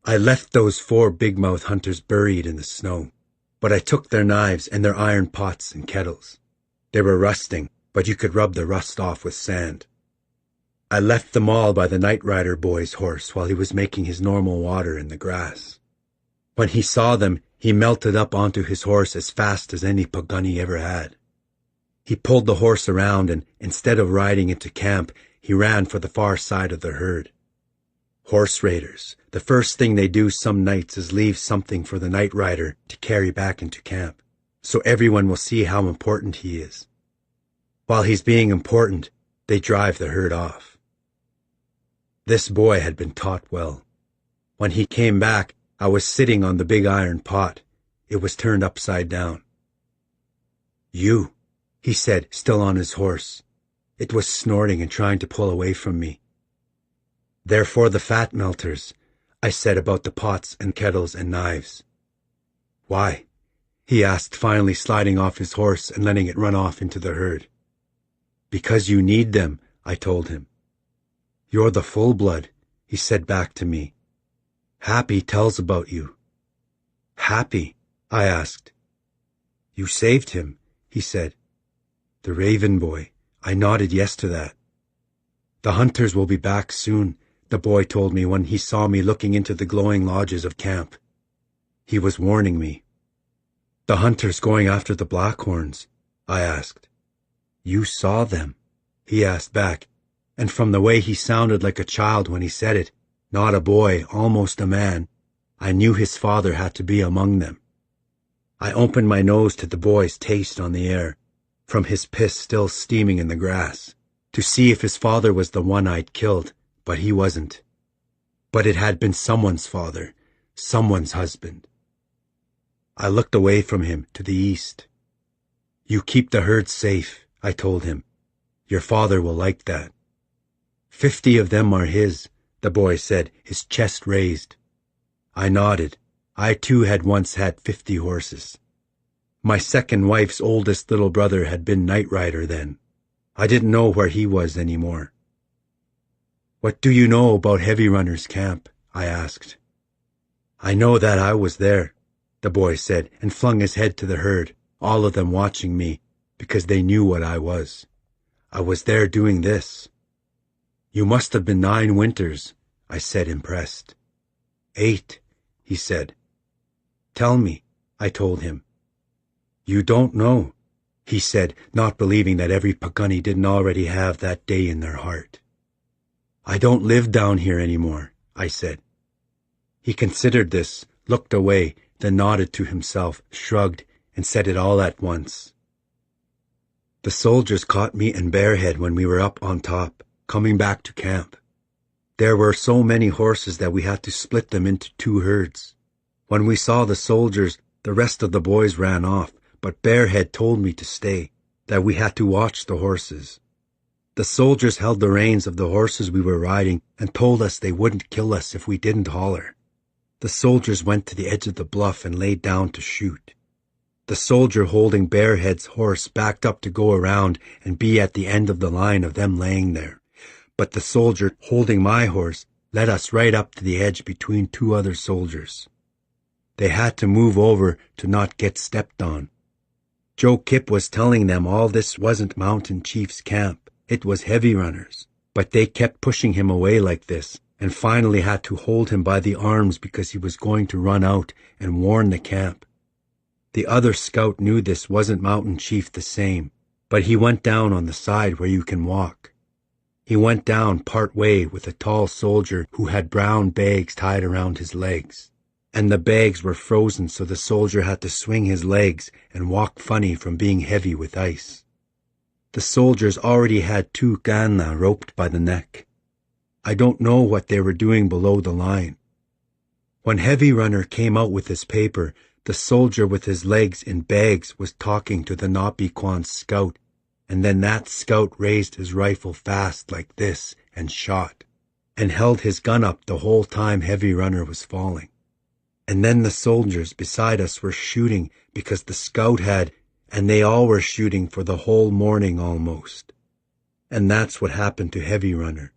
I left those 4 Big Mouth hunters buried in the snow, but I took their knives and their iron pots and kettles. They were rusting, but you could rub the rust off with sand. I left them all by the night rider boy's horse while he was making his normal water in the grass. When he saw them, he melted up onto his horse as fast as any Pagani ever had. He pulled the horse around and, instead of riding into camp, he ran for the far side of the herd. Horse raiders, the first thing they do some nights is leave something for the night rider to carry back into camp, so everyone will see how important he is. While he's being important, they drive the herd off. This boy had been taught well. When he came back, I was sitting on the big iron pot. It was turned upside down. "You," he said, still on his horse. It was snorting and trying to pull away from me. "They're for the fat melters," I said about the pots and kettles and knives. "Why?" he asked, finally sliding off his horse and letting it run off into the herd. "Because you need them," I told him. "You're the full blood," he said back to me. "Happy tells about you." "Happy?" I asked. "You saved him," he said. "The Raven boy." I nodded yes to that. "The hunters will be back soon," the boy told me when he saw me looking into the glowing lodges of camp. He was warning me. "The hunters going after the Blackhorns?" I asked. "You saw them?" he asked back, and from the way he sounded like a child when he said it, not a boy, almost a man, I knew his father had to be among them. I opened my nose to the boy's taste on the air, from his piss still steaming in the grass, to see if his father was the one I'd killed, but he wasn't. But it had been someone's father, someone's husband. I looked away from him to the east. "You keep the herd safe," I told him. "Your father will like that." 50 of them are his, the boy said, his chest raised. I nodded. I too had once had 50 horses. My second wife's oldest little brother had been night rider then. I didn't know where he was anymore. "What do you know about Heavy Runner's camp?" I asked. "I know that I was there," the boy said, and flung his head to the herd, all of them watching me, because they knew what I was. "I was there doing this." "You must have been 9 winters," I said, impressed. 8, he said. "Tell me," I told him. "You don't know," he said, not believing that every Pagani didn't already have that day in their heart. "I don't live down here anymore," I said. He considered this, looked away, then nodded to himself, shrugged, and said it all at once. "The soldiers caught me and Bearhead when we were up on top, coming back to camp. There were so many horses that we had to split them into 2 herds. When we saw the soldiers, the rest of the boys ran off, but Bearhead told me to stay, that we had to watch the horses. The soldiers held the reins of the horses we were riding and told us they wouldn't kill us if we didn't holler. The soldiers went to the edge of the bluff and laid down to shoot. The soldier holding Bearhead's horse backed up to go around and be at the end of the line of them laying there. But the soldier holding my horse led us right up to the edge between 2 other soldiers. They had to move over to not get stepped on. Joe Kipp was telling them all this wasn't Mountain Chief's camp. It was Heavy Runners. But they kept pushing him away like this, and finally had to hold him by the arms because he was going to run out and warn the camp. The other scout knew this wasn't Mountain Chief the same, but he went down on the side where you can walk. He went down part way with a tall soldier who had brown bags tied around his legs, and the bags were frozen so the soldier had to swing his legs and walk funny from being heavy with ice. The soldiers already had 2 Ganna roped by the neck. I don't know what they were doing below the line. When Heavy Runner came out with his paper, the soldier with his legs in bags was talking to the Nopikwan scout, and then that scout raised his rifle fast like this and shot, and held his gun up the whole time Heavy Runner was falling. And then the soldiers beside us were shooting because the scout had, and they all were shooting for the whole morning almost. And that's what happened to Heavy Runner.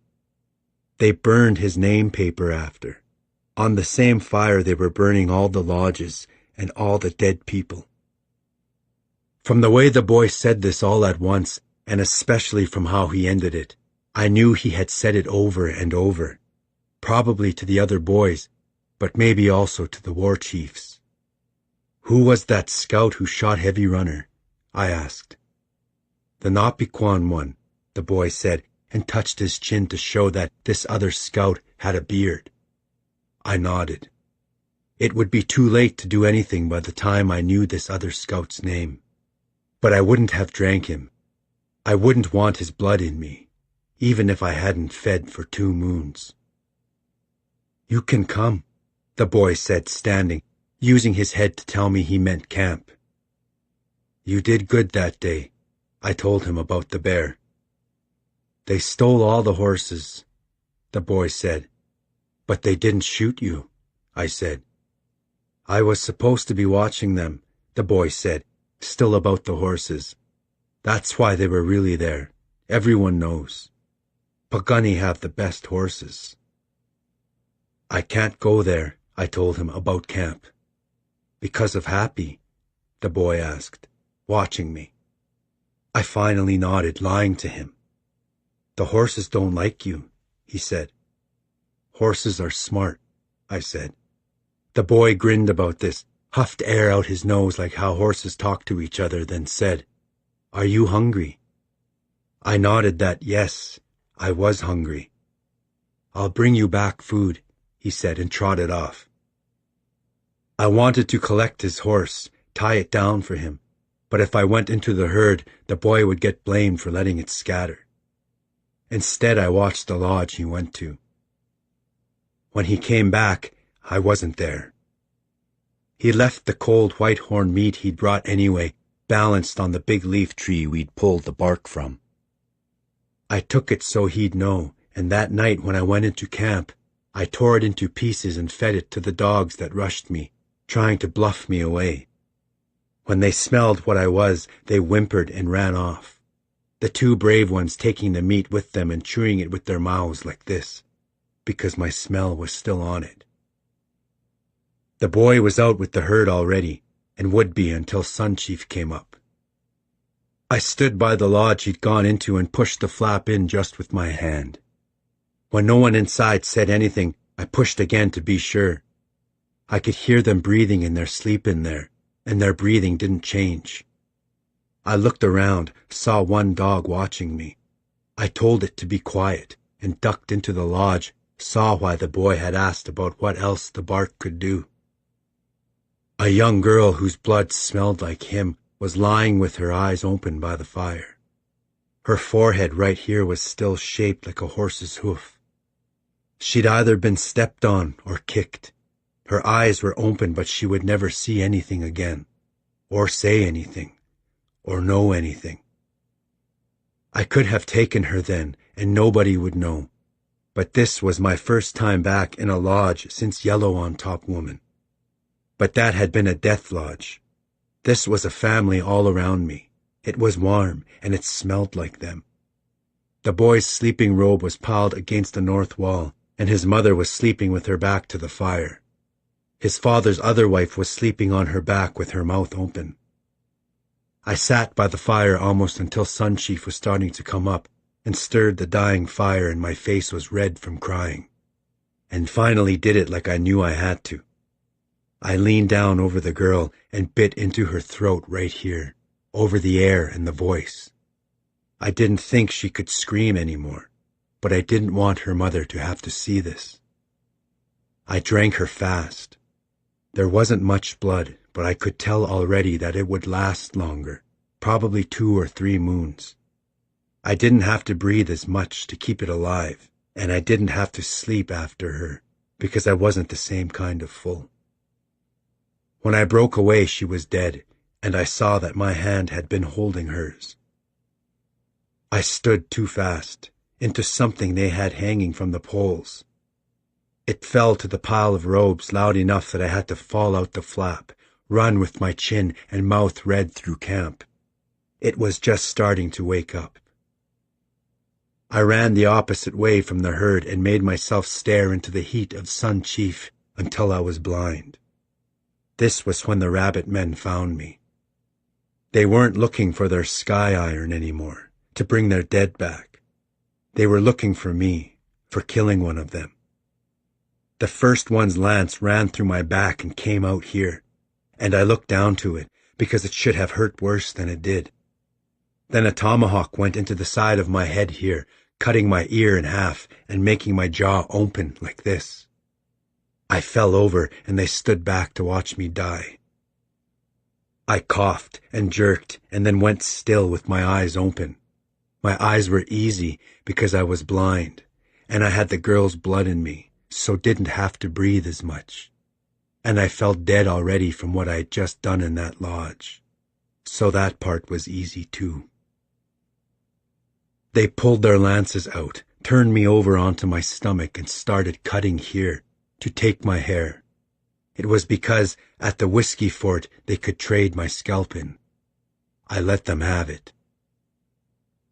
They burned his name paper after. On the same fire they were burning all the lodges and all the dead people. From the way the boy said this all at once, and especially from how he ended it, I knew he had said it over and over, probably to the other boys, but maybe also to the war chiefs. Who was that scout who shot Heavy Runner? I asked. The Nopequon one, the boy said, and touched his chin to show that this other scout had a beard. I nodded. It would be too late to do anything by the time I knew this other scout's name. But I wouldn't have drank him. I wouldn't want his blood in me, even if I hadn't fed for 2 moons. You can come, the boy said, standing, using his head to tell me he meant camp. You did good that day, I told him about the bear. They stole all the horses, the boy said. But they didn't shoot you, I said. I was supposed to be watching them, the boy said, still about the horses. That's why they were really there. Everyone knows. Pagani have the best horses. I can't go there, I told him about camp. Because of Happy? The boy asked, watching me. I finally nodded, lying to him. The horses don't like you, he said. Horses are smart, I said. The boy grinned about this, huffed air out his nose like how horses talk to each other, then said, Are you hungry? I nodded that yes, I was hungry. I'll bring you back food, he said, and trotted off. I wanted to collect his horse, tie it down for him, but if I went into the herd, the boy would get blamed for letting it scatter. Instead, I watched the lodge he went to. When he came back, I wasn't there. He left the cold white-horn meat he'd brought anyway, balanced on the big leaf tree we'd pulled the bark from. I took it so he'd know, and that night when I went into camp, I tore it into pieces and fed it to the dogs that rushed me, trying to bluff me away. When they smelled what I was, they whimpered and ran off. The 2 brave ones taking the meat with them and chewing it with their mouths like this, because my smell was still on it. The boy was out with the herd already, and would be until Sun Chief came up. I stood by the lodge he'd gone into and pushed the flap in just with my hand. When no one inside said anything, I pushed again to be sure. I could hear them breathing in their sleep in there, and their breathing didn't change. I looked around, saw one dog watching me. I told it to be quiet, and ducked into the lodge, saw why the boy had asked about what else the bark could do. A young girl whose blood smelled like him was lying with her eyes open by the fire. Her forehead right here was still shaped like a horse's hoof. She'd either been stepped on or kicked. Her eyes were open, but she would never see anything again, or say anything, or know anything. I could have taken her then, and nobody would know. But this was my first time back in a lodge since Yellow on Top Woman. But that had been a death lodge. This was a family all around me. It was warm, and it smelled like them. The boy's sleeping robe was piled against the north wall, and his mother was sleeping with her back to the fire. His father's other wife was sleeping on her back with her mouth open. I sat by the fire almost until Sun Chief was starting to come up, and stirred the dying fire, and my face was red from crying. And finally did it like I knew I had to. I leaned down over the girl and bit into her throat right here, over the air and the voice. I didn't think she could scream anymore, but I didn't want her mother to have to see this. I drank her fast. There wasn't much blood, but I could tell already that it would last longer, probably 2 or 3 moons. I didn't have to breathe as much to keep it alive, and I didn't have to sleep after her, because I wasn't the same kind of full. When I broke away, she was dead, and I saw that my hand had been holding hers. I stood too fast, into something they had hanging from the poles. It fell to the pile of robes loud enough that I had to fall out the flap, run with my chin and mouth red through camp. It was just starting to wake up. I ran the opposite way from the herd and made myself stare into the heat of Sun Chief until I was blind. This was when the rabbit men found me. They weren't looking for their sky iron anymore, to bring their dead back. They were looking for me, for killing one of them. The first one's lance ran through my back and came out here, and I looked down to it, because it should have hurt worse than it did. Then a tomahawk went into the side of my head here, cutting my ear in half and making my jaw open like this. I fell over, and they stood back to watch me die. I coughed and jerked and then went still with my eyes open. My eyes were easy because I was blind, and I had the girl's blood in me, so didn't have to breathe as much. And I felt dead already from what I had just done in that lodge. So that part was easy too. They pulled their lances out, turned me over onto my stomach, and started cutting here to take my hair. It was because at the whiskey fort they could trade my scalp in. I let them have it.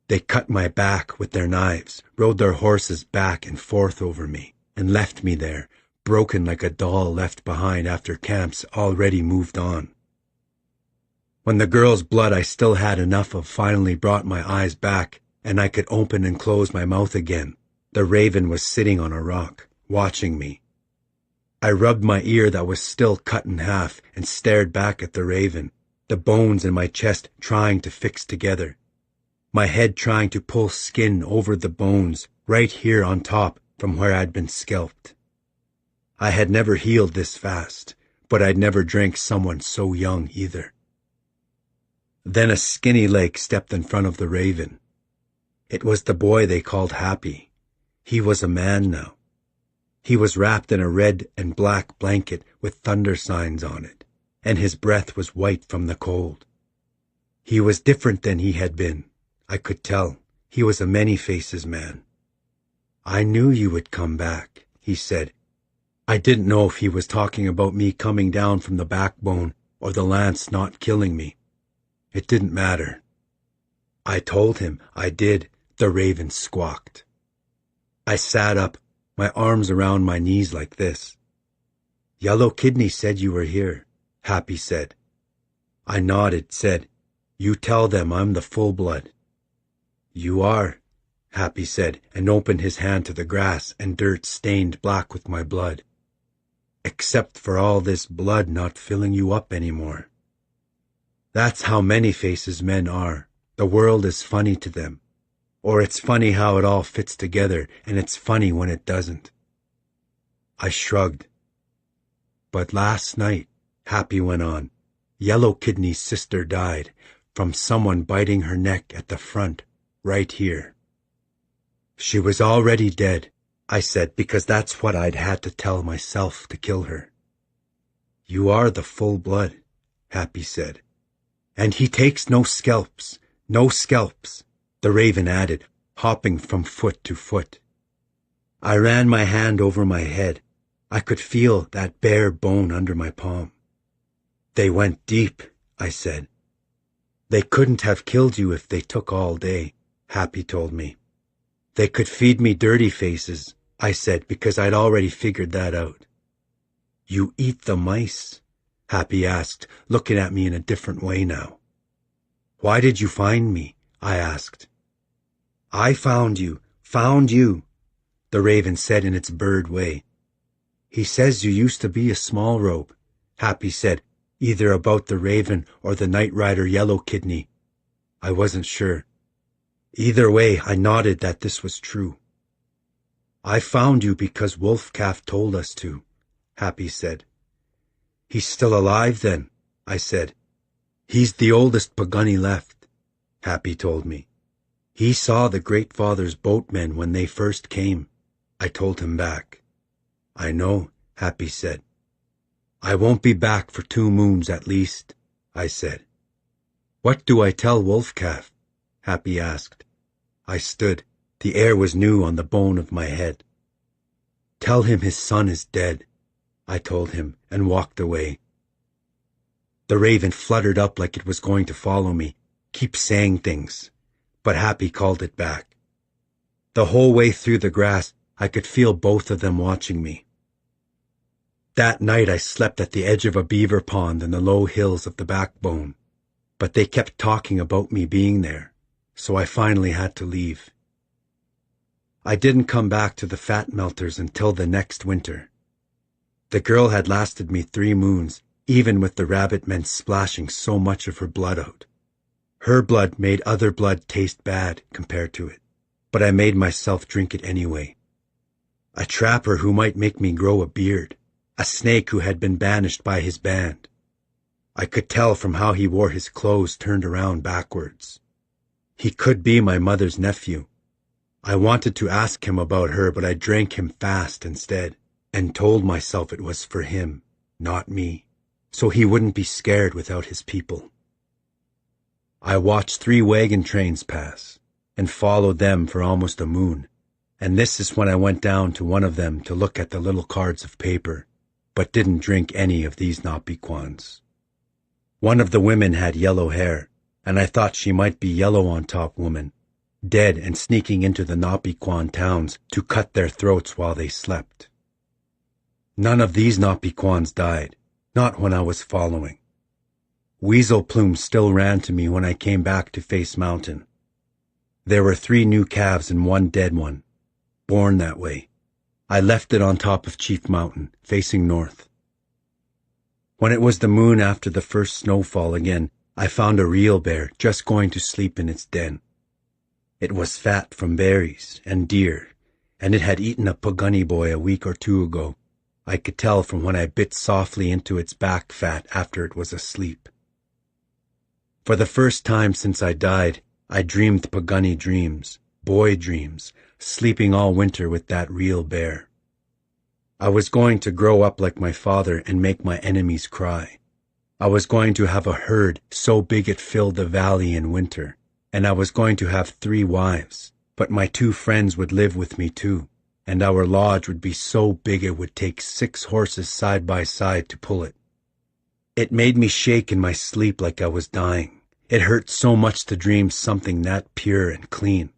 They cut my back with their knives, rode their horses back and forth over me, and left me there, broken like a doll left behind after camp's already moved on. When the girl's blood I still had enough of finally brought my eyes back, and I could open and close my mouth again, the raven was sitting on a rock, watching me. I rubbed my ear that was still cut in half and stared back at the raven, the bones in my chest trying to fix together, my head trying to pull skin over the bones right here on top from where I'd been scalped. I had never healed this fast, but I'd never drank someone so young either. Then a skinny leg stepped in front of the raven. It was the boy they called Happy. He was a man now. He was wrapped in a red and black blanket with thunder signs on it, and his breath was white from the cold. He was different than he had been. I could tell. He was a many-faces man. "I knew you would come back," he said. I didn't know if he was talking about me coming down from the backbone or the lance not killing me. It didn't matter. I told him I did, the raven squawked. I sat up, my arms around my knees like this. "Yellow Kidney said you were here," Happy said. I nodded, said, "You tell them I'm the full blood." "You are," Happy said, and opened his hand to the grass and dirt stained black with my blood. "Except for all this blood not filling you up anymore." That's how many-faces men are. The world is funny to them. Or it's funny how it all fits together, and it's funny when it doesn't. I shrugged. "But last night," Happy went on, "Yellow Kidney's sister died from someone biting her neck at the front, right here." "She was already dead," I said, because that's what I'd had to tell myself to kill her. "You are the full blood," Happy said. "And he takes no scalps, no scalps," the raven added, hopping from foot to foot. I ran my hand over my head. I could feel that bare bone under my palm. "They went deep," I said. "They couldn't have killed you if they took all day," Happy told me. "They could feed me dirty faces," I said, because I'd already figured that out. "You eat the mice?" Happy asked, looking at me in a different way now. "Why did you find me?" I asked. "I found you, the raven said in its bird way. "He says you used to be a small robe," Happy said, either about the raven or the night rider Yellow Kidney. I wasn't sure. Either way, I nodded that this was true. "I found you because Wolfcalf told us to," Happy said. "He's still alive then," I said. "He's the oldest Pagunny left," Happy told me. "He saw the Great Father's boatmen when they first came," I told him back. "I know," Happy said. "I won't be back for 2 moons at least," I said. "What do I tell Wolfcalf?" Happy asked. I stood. The air was new on the bone of my head. "Tell him his son is dead," I told him, and walked away. The raven fluttered up like it was going to follow me, keep saying things, but Happy called it back. The whole way through the grass, I could feel both of them watching me. That night I slept at the edge of a beaver pond in the low hills of the backbone, but they kept talking about me being there, so I finally had to leave. I didn't come back to the fat melters until the next winter. The girl had lasted me 3 moons, even with the rabbit men splashing so much of her blood out. Her blood made other blood taste bad compared to it, but I made myself drink it anyway. A trapper who might make me grow a beard, a snake who had been banished by his band. I could tell from how he wore his clothes turned around backwards. He could be my mother's nephew. I wanted to ask him about her, but I drank him fast instead, and told myself it was for him, not me, so he wouldn't be scared without his people. I watched 3 wagon trains pass, and followed them for almost a moon, and this is when I went down to one of them to look at the little cards of paper, but didn't drink any of these Napiquans. One of the women had yellow hair, and I thought she might be Yellow on Top Woman, dead and sneaking into the Napiquan towns to cut their throats while they slept. None of these Napiquans died, not when I was following. Weasel Plume still ran to me when I came back to Face Mountain. There were 3 new calves and 1 dead one, born that way. I left it on top of Chief Mountain, facing north. When it was the moon after the first snowfall again, I found a real bear just going to sleep in its den. It was fat from berries and deer, and it had eaten a Pagani boy a week or 2 ago. I could tell from when I bit softly into its back fat after it was asleep. For the first time since I died, I dreamed Pagani dreams, boy dreams, sleeping all winter with that real bear. I was going to grow up like my father and make my enemies cry. I was going to have a herd so big it filled the valley in winter, and I was going to have 3 wives, but my 2 friends would live with me too, and our lodge would be so big it would take 6 horses side by side to pull it. It made me shake in my sleep like I was dying. It hurt so much to dream something that pure and clean.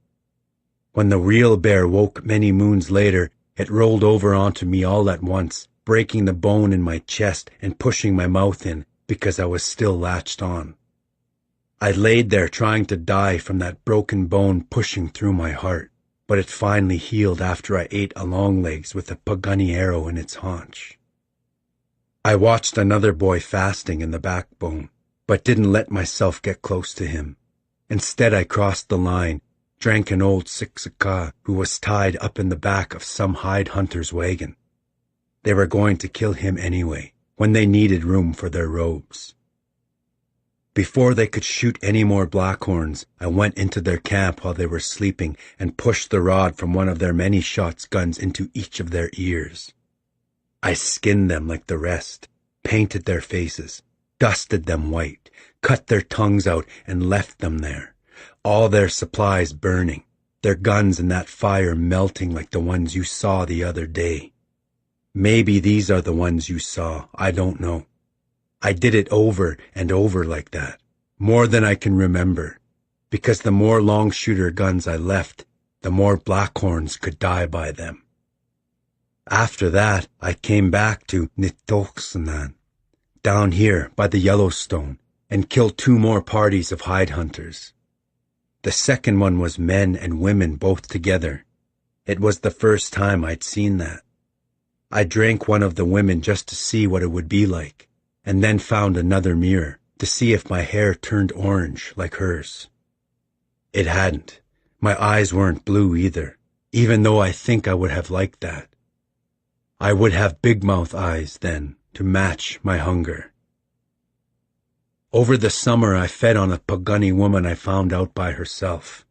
When the real bear woke many moons later, it rolled over onto me all at once, breaking the bone in my chest and pushing my mouth in because I was still latched on. I laid there trying to die from that broken bone pushing through my heart, but it finally healed after I ate a longlegs with a Pagani arrow in its haunch. I watched another boy fasting in the backbone, but didn't let myself get close to him. Instead, I crossed the line, drank an old Siksika who was tied up in the back of some hide hunter's wagon. They were going to kill him anyway, when they needed room for their robes. Before they could shoot any more blackhorns, I went into their camp while they were sleeping and pushed the rod from one of their many shots guns into each of their ears. I skinned them like the rest, painted their faces, dusted them white, cut their tongues out and left them there, all their supplies burning, their guns in that fire melting like the ones you saw the other day. Maybe these are the ones you saw, I don't know. I did it over and over like that, more than I can remember, because the more long-shooter guns I left, the more blackhorns could die by them. After that, I came back to Nitoksanan, down here by the Yellowstone, and killed 2 more parties of hide hunters. The second one was men and women both together. It was the first time I'd seen that. I drank one of the women just to see what it would be like, and then found another mirror to see if my hair turned orange like hers. It hadn't. My eyes weren't blue either, even though I think I would have liked that. I would have big mouth eyes then to match my hunger. Over the summer I fed on a Pagani woman I found out by herself.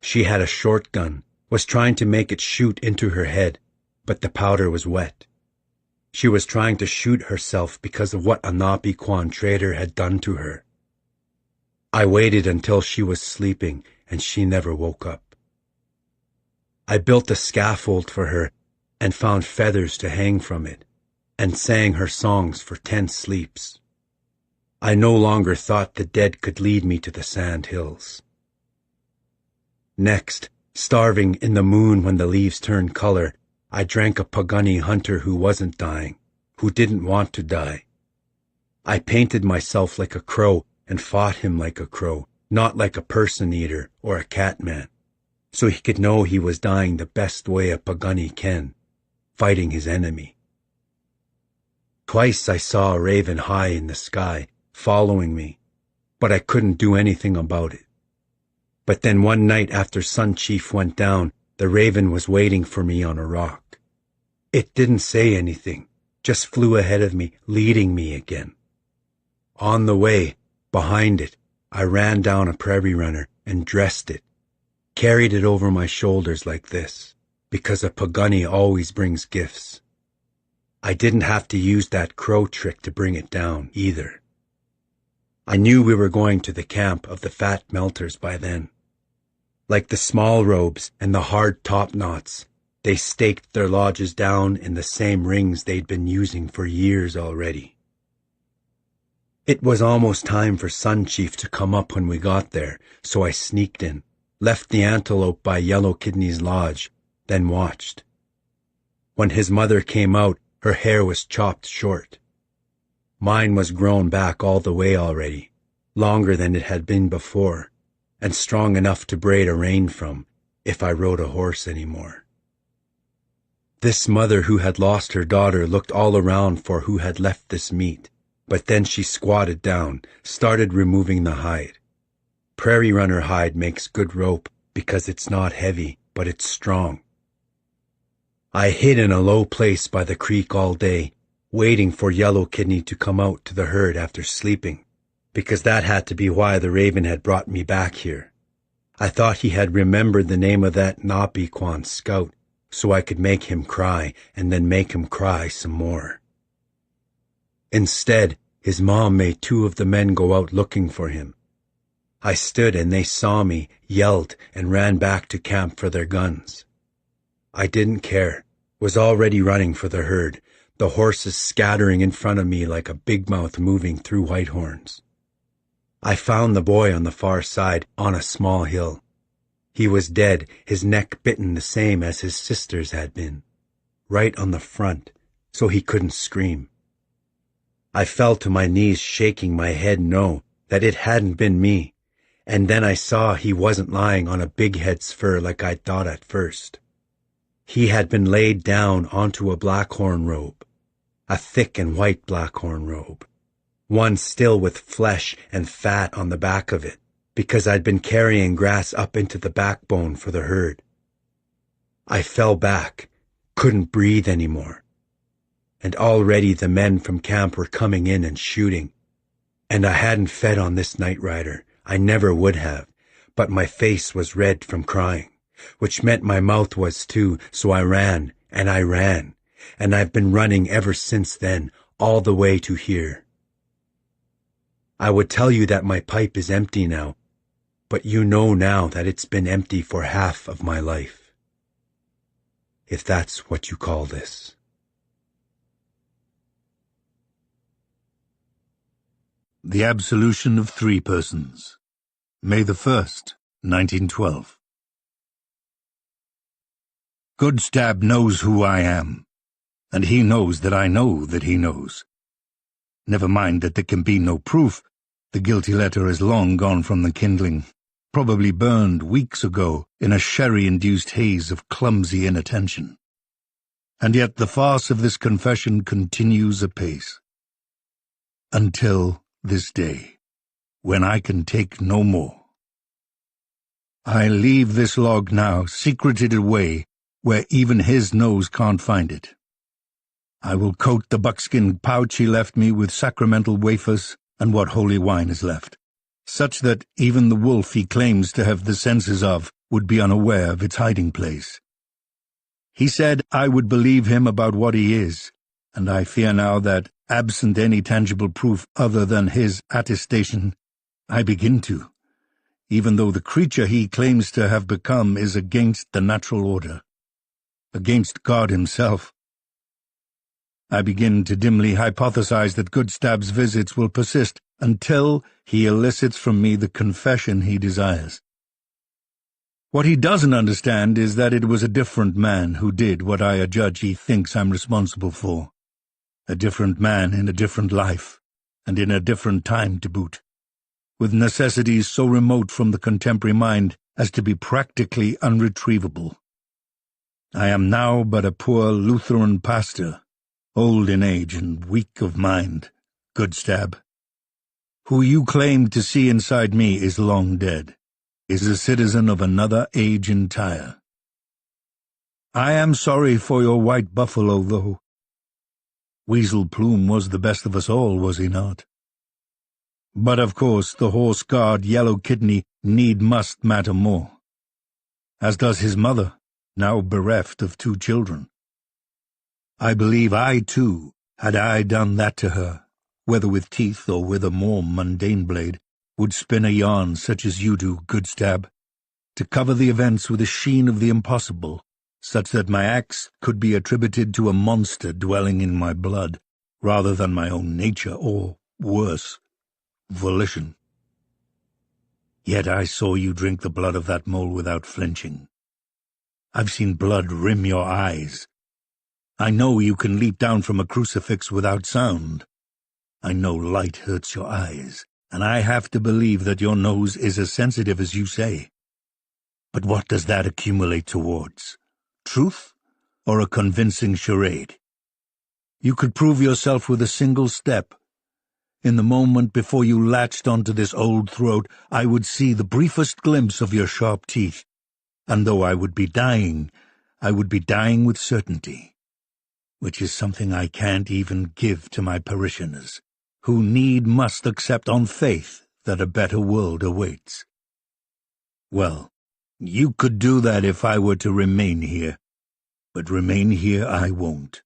She had a short gun, was trying to make it shoot into her head, but the powder was wet. She was trying to shoot herself because of what a Napiquan trader had done to her. I waited until she was sleeping, and she never woke up. I built a scaffold for her and found feathers to hang from it, and sang her songs for 10 sleeps. I no longer thought the dead could lead me to the sand hills. Next, starving in the moon when the leaves turned color, I drank a Pagani hunter who wasn't dying, who didn't want to die. I painted myself like a crow and fought him like a crow, not like a person-eater or a cat-man, so he could know he was dying the best way a Pagani can, fighting his enemy. Twice I saw a raven high in the sky, following me, but I couldn't do anything about it. But then one night after Sun Chief went down, the raven was waiting for me on a rock. It didn't say anything, just flew ahead of me, leading me again. On the way, behind it, I ran down a prairie runner and dressed it, carried it over my shoulders like this, because a Pagani always brings gifts. I didn't have to use that crow trick to bring it down, either. I knew we were going to the camp of the fat melters by then. Like the small robes and the hard top knots, they staked their lodges down in the same rings they'd been using for years already. It was almost time for Sun Chief to come up when we got there, so I sneaked in, left the antelope by Yellow Kidney's lodge, then watched. When his mother came out, her hair was chopped short. Mine was grown back all the way already, longer than it had been before, and strong enough to braid a rein from, if I rode a horse anymore. This mother who had lost her daughter looked all around for who had left this meat, but then she squatted down, started removing the hide. Prairie runner hide makes good rope because it's not heavy, but it's strong. I hid in a low place by the creek all day, waiting for Yellow Kidney to come out to the herd after sleeping, because that had to be why the raven had brought me back here. I thought he had remembered the name of that Napequan scout, so I could make him cry and then make him cry some more. Instead, his mom made 2 of the men go out looking for him. I stood and they saw me, yelled, and ran back to camp for their guns. I didn't care, was already running for the herd, the horses scattering in front of me like a big mouth moving through whitehorns. I found the boy on the far side, on a small hill. He was dead, his neck bitten the same as his sister's had been, right on the front, so he couldn't scream. I fell to my knees shaking my head no, that it hadn't been me, and then I saw he wasn't lying on a big head's fur like I'd thought at first. He had been laid down onto a blackhorn robe, a thick and white blackhorn robe, one still with flesh and fat on the back of it, because I'd been carrying grass up into the backbone for the herd. I fell back, couldn't breathe anymore. And already the men from camp were coming in and shooting. And I hadn't fed on this night rider, I never would have, but my face was red from crying, which meant my mouth was too, so I ran, and I've been running ever since then, all the way to here. I would tell you that my pipe is empty now, but you know now that it's been empty for half of my life. If that's what you call this. The Absolution of 3 Persons. May the 1st, 1912. Goodstab knows who I am, and he knows that I know that he knows. Never mind that there can be no proof. The guilty letter is long gone from the kindling, probably burned weeks ago in a sherry-induced haze of clumsy inattention. And yet the farce of this confession continues apace. Until this day, when I can take no more. I leave this log now, secreted away, where even his nose can't find it. I will coat the buckskin pouch he left me with sacramental wafers and what holy wine is left, such that even the wolf he claims to have the senses of would be unaware of its hiding place. He said I would believe him about what he is, and I fear now that, absent any tangible proof other than his attestation, I begin to, even though the creature he claims to have become is against the natural order, against God himself. I begin to dimly hypothesize that Goodstab's visits will persist until he elicits from me the confession he desires. What he doesn't understand is that it was a different man who did what I adjudge he thinks I'm responsible for. A different man in a different life, and in a different time to boot, with necessities so remote from the contemporary mind as to be practically unretrievable. I am now but a poor Lutheran pastor, old in age and weak of mind, good stab. Who you claimed to see inside me is long dead, is a citizen of another age entire. I am sorry for your white buffalo, though. Weasel Plume was the best of us all, was he not? But of course the horse-guard Yellow Kidney must matter more, as does his mother, now bereft of 2 children. I believe I, too, had I done that to her, whether with teeth or with a more mundane blade, would spin a yarn such as you do, good stab, to cover the events with a sheen of the impossible, such that my acts could be attributed to a monster dwelling in my blood, rather than my own nature, or, worse, volition. Yet I saw you drink the blood of that mole without flinching. I've seen blood rim your eyes. I know you can leap down from a crucifix without sound. I know light hurts your eyes, and I have to believe that your nose is as sensitive as you say. But what does that accumulate towards? Truth, or a convincing charade? You could prove yourself with a single step. In the moment before you latched onto this old throat, I would see the briefest glimpse of your sharp teeth, and though I would be dying with certainty, which is something I can't even give to my parishioners, who must accept on faith that a better world awaits. Well, you could do that if I were to remain here, but remain here I won't.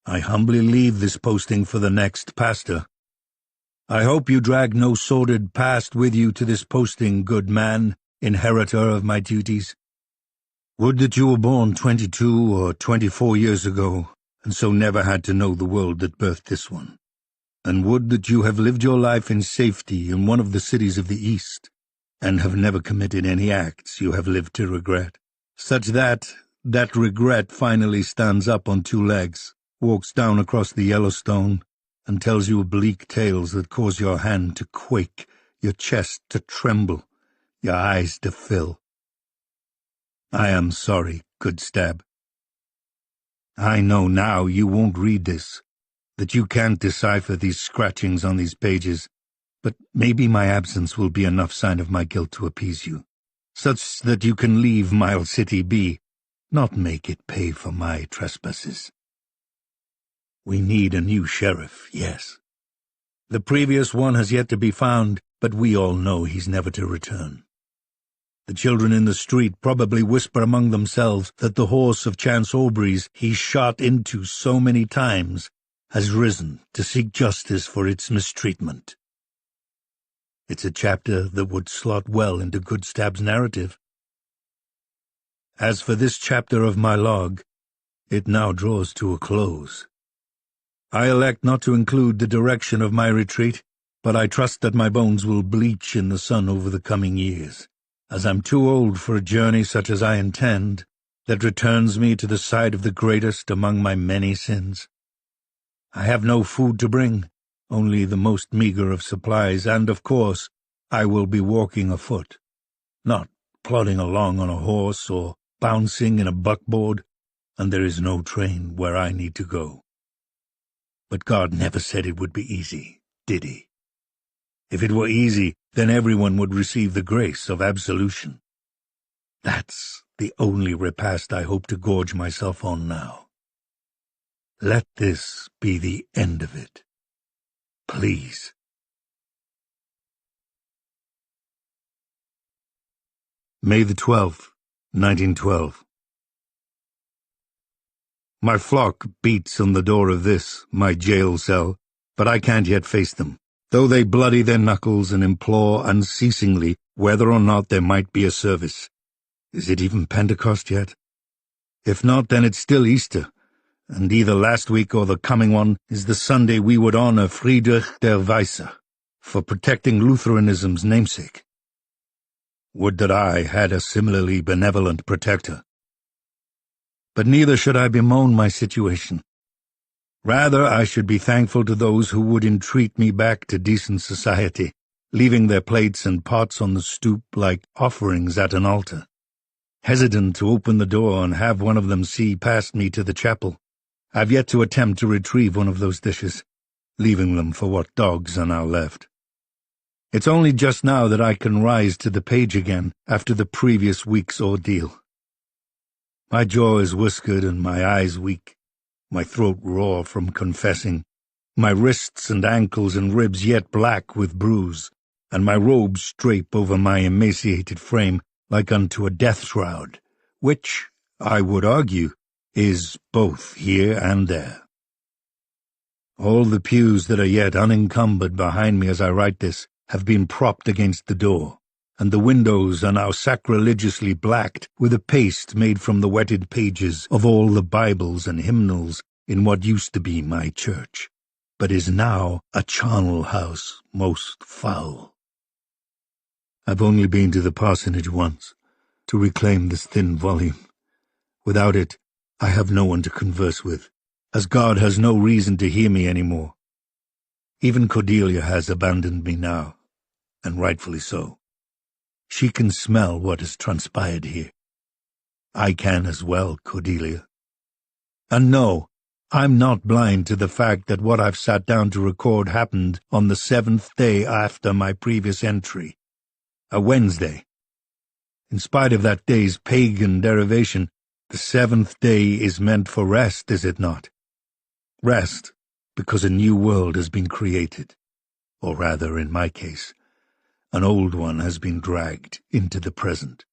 I humbly leave this posting for the next pastor. I hope you drag no sordid past with you to this posting, good man, inheritor of my duties. Would that you were born 22 or 24 years ago, and so never had to know the world that birthed this one. And would that you have lived your life in safety in one of the cities of the East, and have never committed any acts you have lived to regret, such that regret finally stands up on 2 legs, walks down across the Yellowstone, and tells you bleak tales that cause your hand to quake, your chest to tremble, your eyes to fill. I am sorry, good stab. I know now you won't read this, that you can't decipher these scratchings on these pages, but maybe my absence will be enough sign of my guilt to appease you, such that you can leave Mile City be, not make it pay for my trespasses. We need a new sheriff, yes. The previous one has yet to be found, but we all know he's never to return. The children in the street probably whisper among themselves that the horse of Chance Aubrey's he shot into so many times has risen to seek justice for its mistreatment. It's a chapter that would slot well into Good Stab's narrative. As for this chapter of my log, it now draws to a close. I elect not to include the direction of my retreat, but I trust that my bones will bleach in the sun over the coming years, as I'm too old for a journey such as I intend, that returns me to the side of the greatest among my many sins. I have no food to bring, only the most meager of supplies, and, of course, I will be walking afoot, not plodding along on a horse or bouncing in a buckboard, and there is no train where I need to go. But God never said it would be easy, did he? If it were easy, then everyone would receive the grace of absolution. That's the only repast I hope to gorge myself on now. Let this be the end of it. Please. May the 12th, 1912. My flock beats on the door of this, my jail cell, but I can't yet face them, though they bloody their knuckles and implore unceasingly whether or not there might be a service. Is it even Pentecost yet? If not, then it's still Easter, and either last week or the coming one is the Sunday we would honor Friedrich der Weisse for protecting Lutheranism's namesake. Would that I had a similarly benevolent protector. But neither should I bemoan my situation. Rather, I should be thankful to those who would entreat me back to decent society, leaving their plates and pots on the stoop like offerings at an altar. Hesitant to open the door and have one of them see past me to the chapel, I've yet to attempt to retrieve one of those dishes, leaving them for what dogs are now left. It's only just now that I can rise to the page again after the previous week's ordeal. My jaw is whiskered and my eyes weak, my throat raw from confessing, my wrists and ankles and ribs yet black with bruise, and my robes drape over my emaciated frame like unto a death shroud, which, I would argue, is both here and there. All the pews that are yet unencumbered behind me as I write this have been propped against the door, and the windows are now sacrilegiously blacked with a paste made from the wetted pages of all the Bibles and hymnals in what used to be my church, but is now a charnel house most foul. I've only been to the parsonage once, to reclaim this thin volume. Without it, I have no one to converse with, as God has no reason to hear me any more. Even Cordelia has abandoned me now, and rightfully so. She can smell what has transpired here. I can as well, Cordelia. And no, I'm not blind to the fact that what I've sat down to record happened on the 7th day after my previous entry, a Wednesday. In spite of that day's pagan derivation, the 7th day is meant for rest, is it not? Rest, because a new world has been created, or rather, in my case, an old one has been dragged into the present.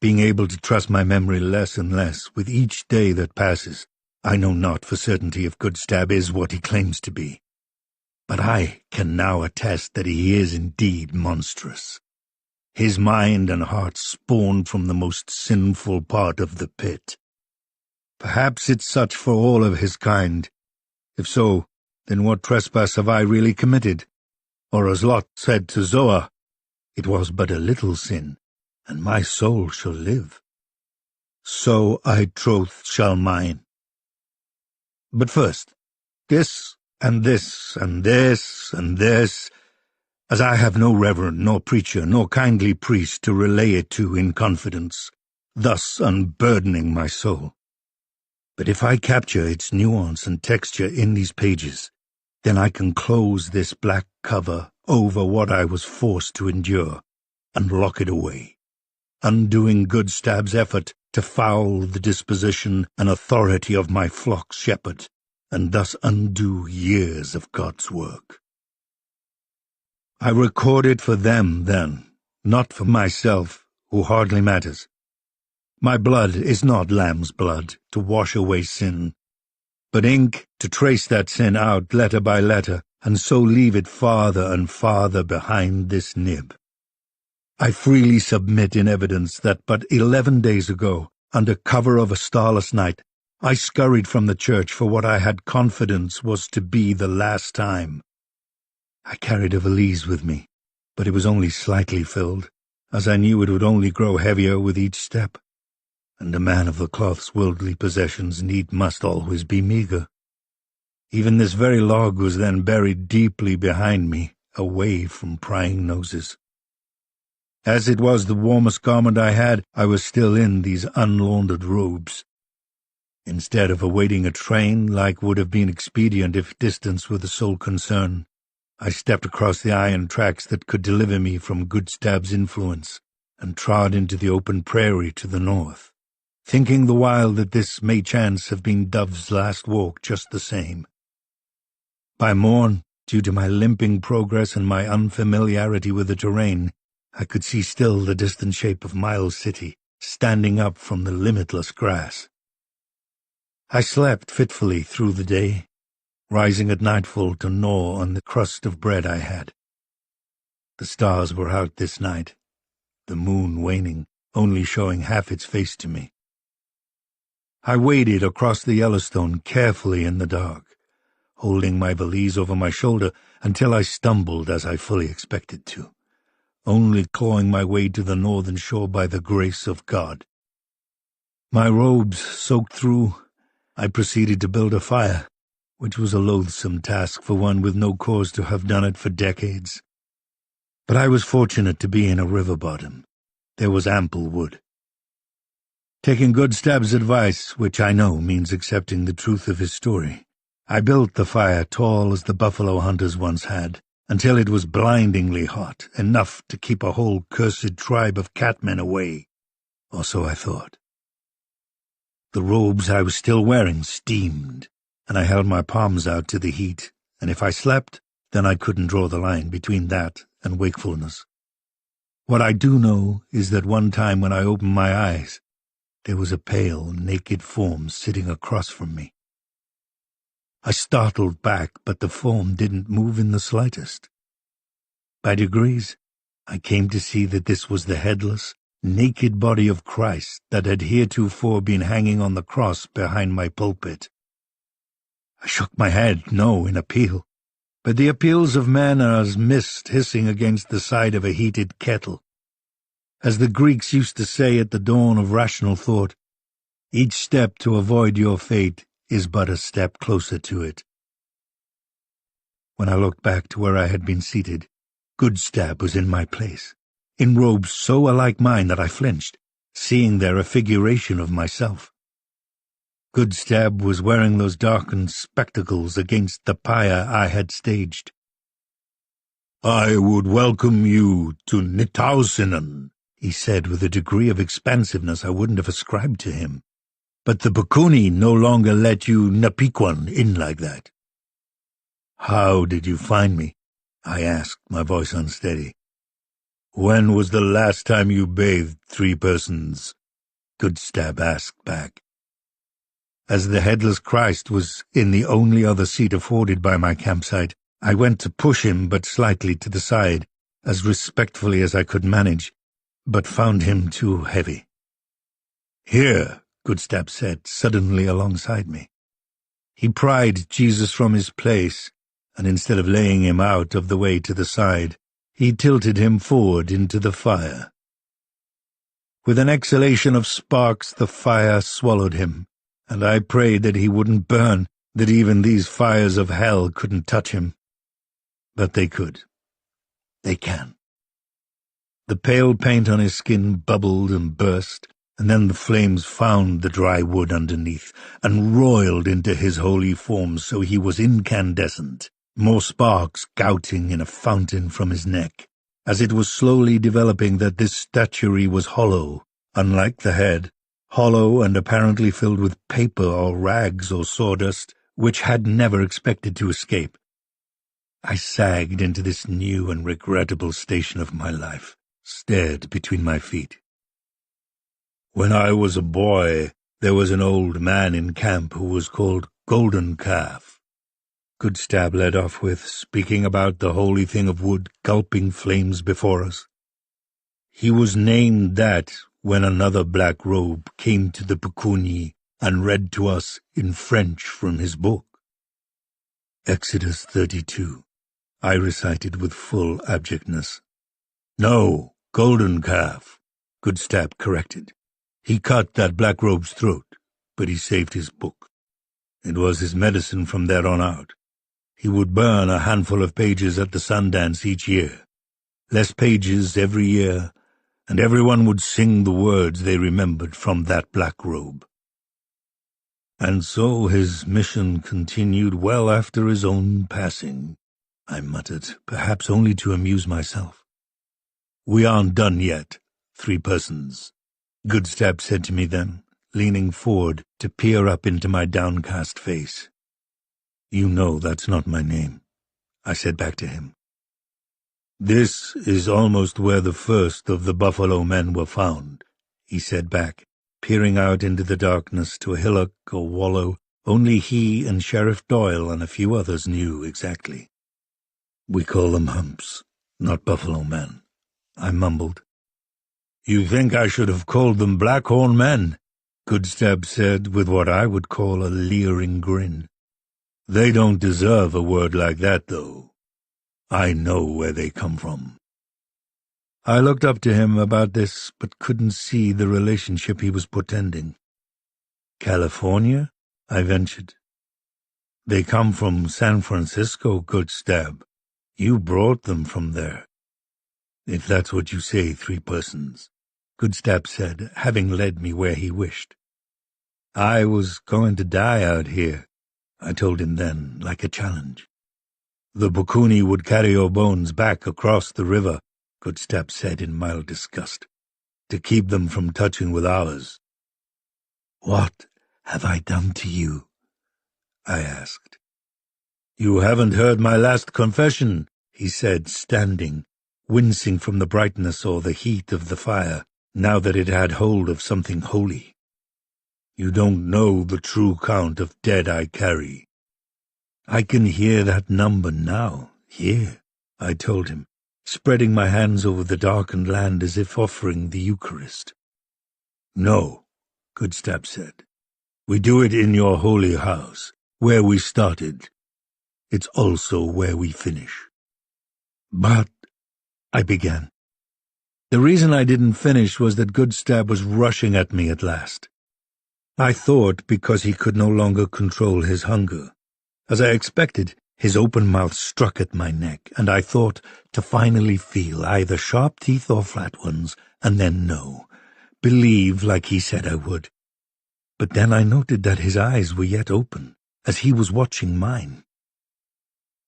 Being able to trust my memory less and less with each day that passes, I know not for certainty if Goodstab is what he claims to be, but I can now attest that he is indeed monstrous. His mind and heart spawned from the most sinful part of the pit. Perhaps it's such for all of his kind. If so, then what trespass have I really committed? Or as Lot said to Zoar, it was but a little sin, and my soul shall live. So I troth shall mine. But first, this, and this, and this, and this, as I have no reverend, nor preacher, nor kindly priest to relay it to in confidence, thus unburdening my soul. But if I capture its nuance and texture in these pages, then I can close this black cover over what I was forced to endure, and lock it away, undoing Goodstab's effort to foul the disposition and authority of my flock's shepherd, and thus undo years of God's work. I record it for them, then, not for myself, who hardly matters. My blood is not lamb's blood to wash away sin, but ink to trace that sin out letter by letter, and so leave it farther and farther behind this nib. I freely submit in evidence that but 11 days ago, under cover of a starless night, I scurried from the church for what I had confidence was to be the last time. I carried a valise with me, but it was only slightly filled, as I knew it would only grow heavier with each step, and a man of the cloth's worldly possessions must always be meagre. Even this very log was then buried deeply behind me, away from prying noses. As it was the warmest garment I had, I was still in these unlaundered robes. Instead of awaiting a train, like would have been expedient if distance were the sole concern, I stepped across the iron tracks that could deliver me from Goodstab's influence, and trod into the open prairie to the north, thinking the while that this may chance have been Dove's last walk just the same. By morn, due to my limping progress and my unfamiliarity with the terrain, I could see still the distant shape of Miles City, standing up from the limitless grass. I slept fitfully through the day, rising at nightfall to gnaw on the crust of bread I had. The stars were out this night, the moon waning, only showing half its face to me. I waded across the Yellowstone carefully in the dark, holding my valise over my shoulder until I stumbled as I fully expected to, only clawing my way to the northern shore by the grace of God. My robes soaked through, I proceeded to build a fire, which was a loathsome task for one with no cause to have done it for decades. But I was fortunate to be in a river bottom. There was ample wood. Taking Goodstab's advice, which I know means accepting the truth of his story, I built the fire tall as the buffalo hunters once had, until it was blindingly hot, enough to keep a whole cursed tribe of catmen away, or so I thought. The robes I was still wearing steamed, and I held my palms out to the heat, and if I slept, then I couldn't draw the line between that and wakefulness. What I do know is that one time when I opened my eyes, there was a pale, naked form sitting across from me. I startled back, but the form didn't move in the slightest. By degrees, I came to see that this was the headless, naked body of Christ that had heretofore been hanging on the cross behind my pulpit. I shook my head, no, in appeal, but the appeals of men are as mist hissing against the side of a heated kettle. As the Greeks used to say at the dawn of rational thought, each step to avoid your fate is but a step closer to it. When I looked back to where I had been seated, Goodstab was in my place, in robes so alike mine that I flinched, seeing there a figuration of myself. Goodstab was wearing those darkened spectacles against the pyre I had staged. "I would welcome you to Nitausinen," he said with a degree of expansiveness I wouldn't have ascribed to him. "But the Bakuni no longer let you Napiquan in like that." "How did you find me?" I asked, my voice unsteady. "When was the last time you bathed 3 persons?" Goodstab asked back. As the headless Christ was in the only other seat afforded by my campsite, I went to push him but slightly to the side, as respectfully as I could manage, but found him too heavy. "Here," Goodstab said, suddenly alongside me. He pried Jesus from his place, and instead of laying him out of the way to the side, he tilted him forward into the fire. With an exhalation of sparks, the fire swallowed him, and I prayed that he wouldn't burn, that even these fires of hell couldn't touch him. But they could. They can. The pale paint on his skin bubbled and burst, and then the flames found the dry wood underneath, and roiled into his holy form so he was incandescent, more sparks gouting in a fountain from his neck, as it was slowly developing that this statuary was hollow, unlike the head, hollow and apparently filled with paper or rags or sawdust, which had never expected to escape. I sagged into this new and regrettable station of my life, stared between my feet. "When I was a boy, there was an old man in camp who was called Golden Calf," Goodstab led off with, speaking about the holy thing of wood gulping flames before us. "He was named that when another black robe came to the Pukuni and read to us in French from his book." "Exodus 32, I recited with full abjectness. "No, Golden Calf," Goodstab corrected. "He cut that black robe's throat, but he saved his book. It was his medicine from there on out. He would burn a handful of pages at the Sundance each year, less pages every year, and everyone would sing the words they remembered from that black robe. And so his mission continued well after his own passing," I muttered, perhaps only to amuse myself. "We aren't done yet, 3 persons," Goodstab said to me then, leaning forward to peer up into my downcast face. "You know that's not my name," I said back to him. "This is almost where the first of the buffalo men were found," he said back, peering out into the darkness to a hillock or wallow only he and Sheriff Doyle and a few others knew exactly. "We call them humps, not buffalo men," I mumbled. "You think I should have called them Blackhorn men?" Goodstab said with what I would call a leering grin. "They don't deserve a word like that, though. I know where they come from." I looked up to him about this, but couldn't see the relationship he was portending. "California?" I ventured. "They come from San Francisco, Goodstab. You brought them from there. If that's what you say, 3 persons. Goodstab said, having led me where he wished. I was going to die out here, I told him then, like a challenge. The Bukuni would carry your bones back across the river, Goodstab said in mild disgust, to keep them from touching with ours. What have I done to you? I asked. You haven't heard my last confession, he said, standing, wincing from the brightness or the heat of the fire, now that it had hold of something holy. You don't know the true count of dead I carry. I can hear that number now, here, I told him, spreading my hands over the darkened land as if offering the Eucharist. No, Goodstab said. We do it in your holy house, where we started. It's also where we finish. But, I began. The reason I didn't finish was that Goodstab was rushing at me at last. I thought because he could no longer control his hunger. As I expected, his open mouth struck at my neck, and I thought to finally feel either sharp teeth or flat ones, and then no, believe like he said I would. But then I noted that his eyes were yet open, as he was watching mine.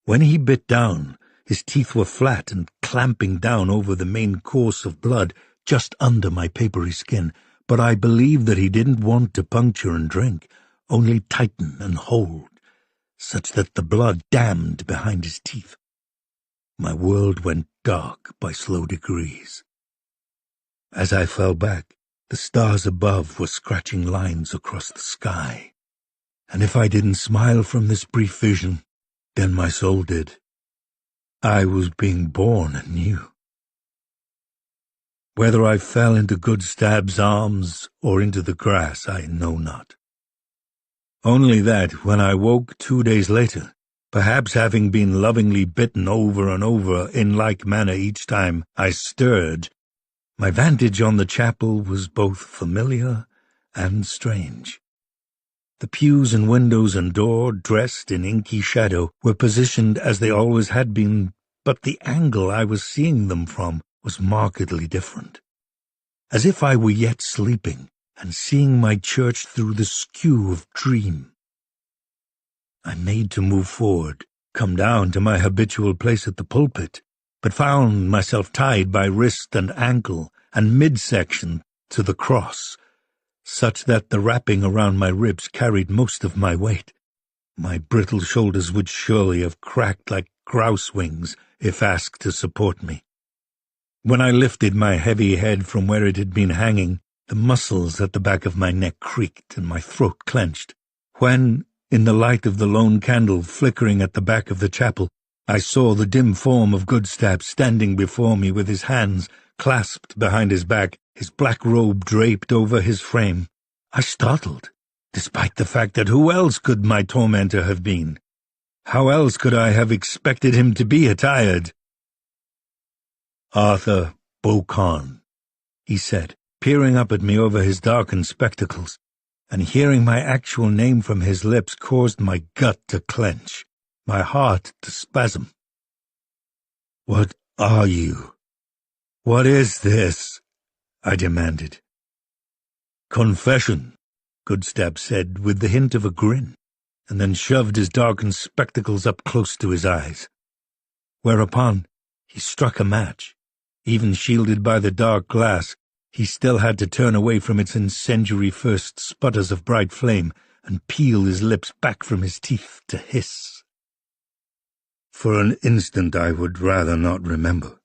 When he bit down, his teeth were flat and clamping down over the main course of blood just under my papery skin, but I believed that he didn't want to puncture and drink, only tighten and hold, such that the blood dammed behind his teeth. My world went dark by slow degrees. As I fell back, the stars above were scratching lines across the sky, and if I didn't smile from this brief vision, then my soul did. I was being born anew. Whether I fell into Goodstab's arms or into the grass, I know not. Only that, when I woke 2 days later, perhaps having been lovingly bitten over and over in like manner each time I stirred, my vantage on the chapel was both familiar and strange. The pews and windows and door, dressed in inky shadow, were positioned as they always had been, but the angle I was seeing them from was markedly different. As if I were yet sleeping and seeing my church through the skew of dream. I made to move forward, come down to my habitual place at the pulpit, but found myself tied by wrist and ankle and midsection to the cross, such that the wrapping around my ribs carried most of my weight. My brittle shoulders would surely have cracked like grouse wings if asked to support me. When I lifted my heavy head from where it had been hanging, the muscles at the back of my neck creaked and my throat clenched. When, in the light of the lone candle flickering at the back of the chapel, I saw the dim form of Goodstab standing before me with his hands clasped behind his back, his black robe draped over his frame, I startled, despite the fact that who else could my tormentor have been? How else could I have expected him to be attired? Arthur Beaucon, he said, peering up at me over his darkened spectacles, and hearing my actual name from his lips caused my gut to clench, my heart to spasm. What are you? What is this? I demanded. Confession, Goodstab said with the hint of a grin, and then shoved his darkened spectacles up close to his eyes. Whereupon he struck a match. Even shielded by the dark glass, he still had to turn away from its incendiary first sputters of bright flame and peel his lips back from his teeth to hiss. For an instant I would rather not remember.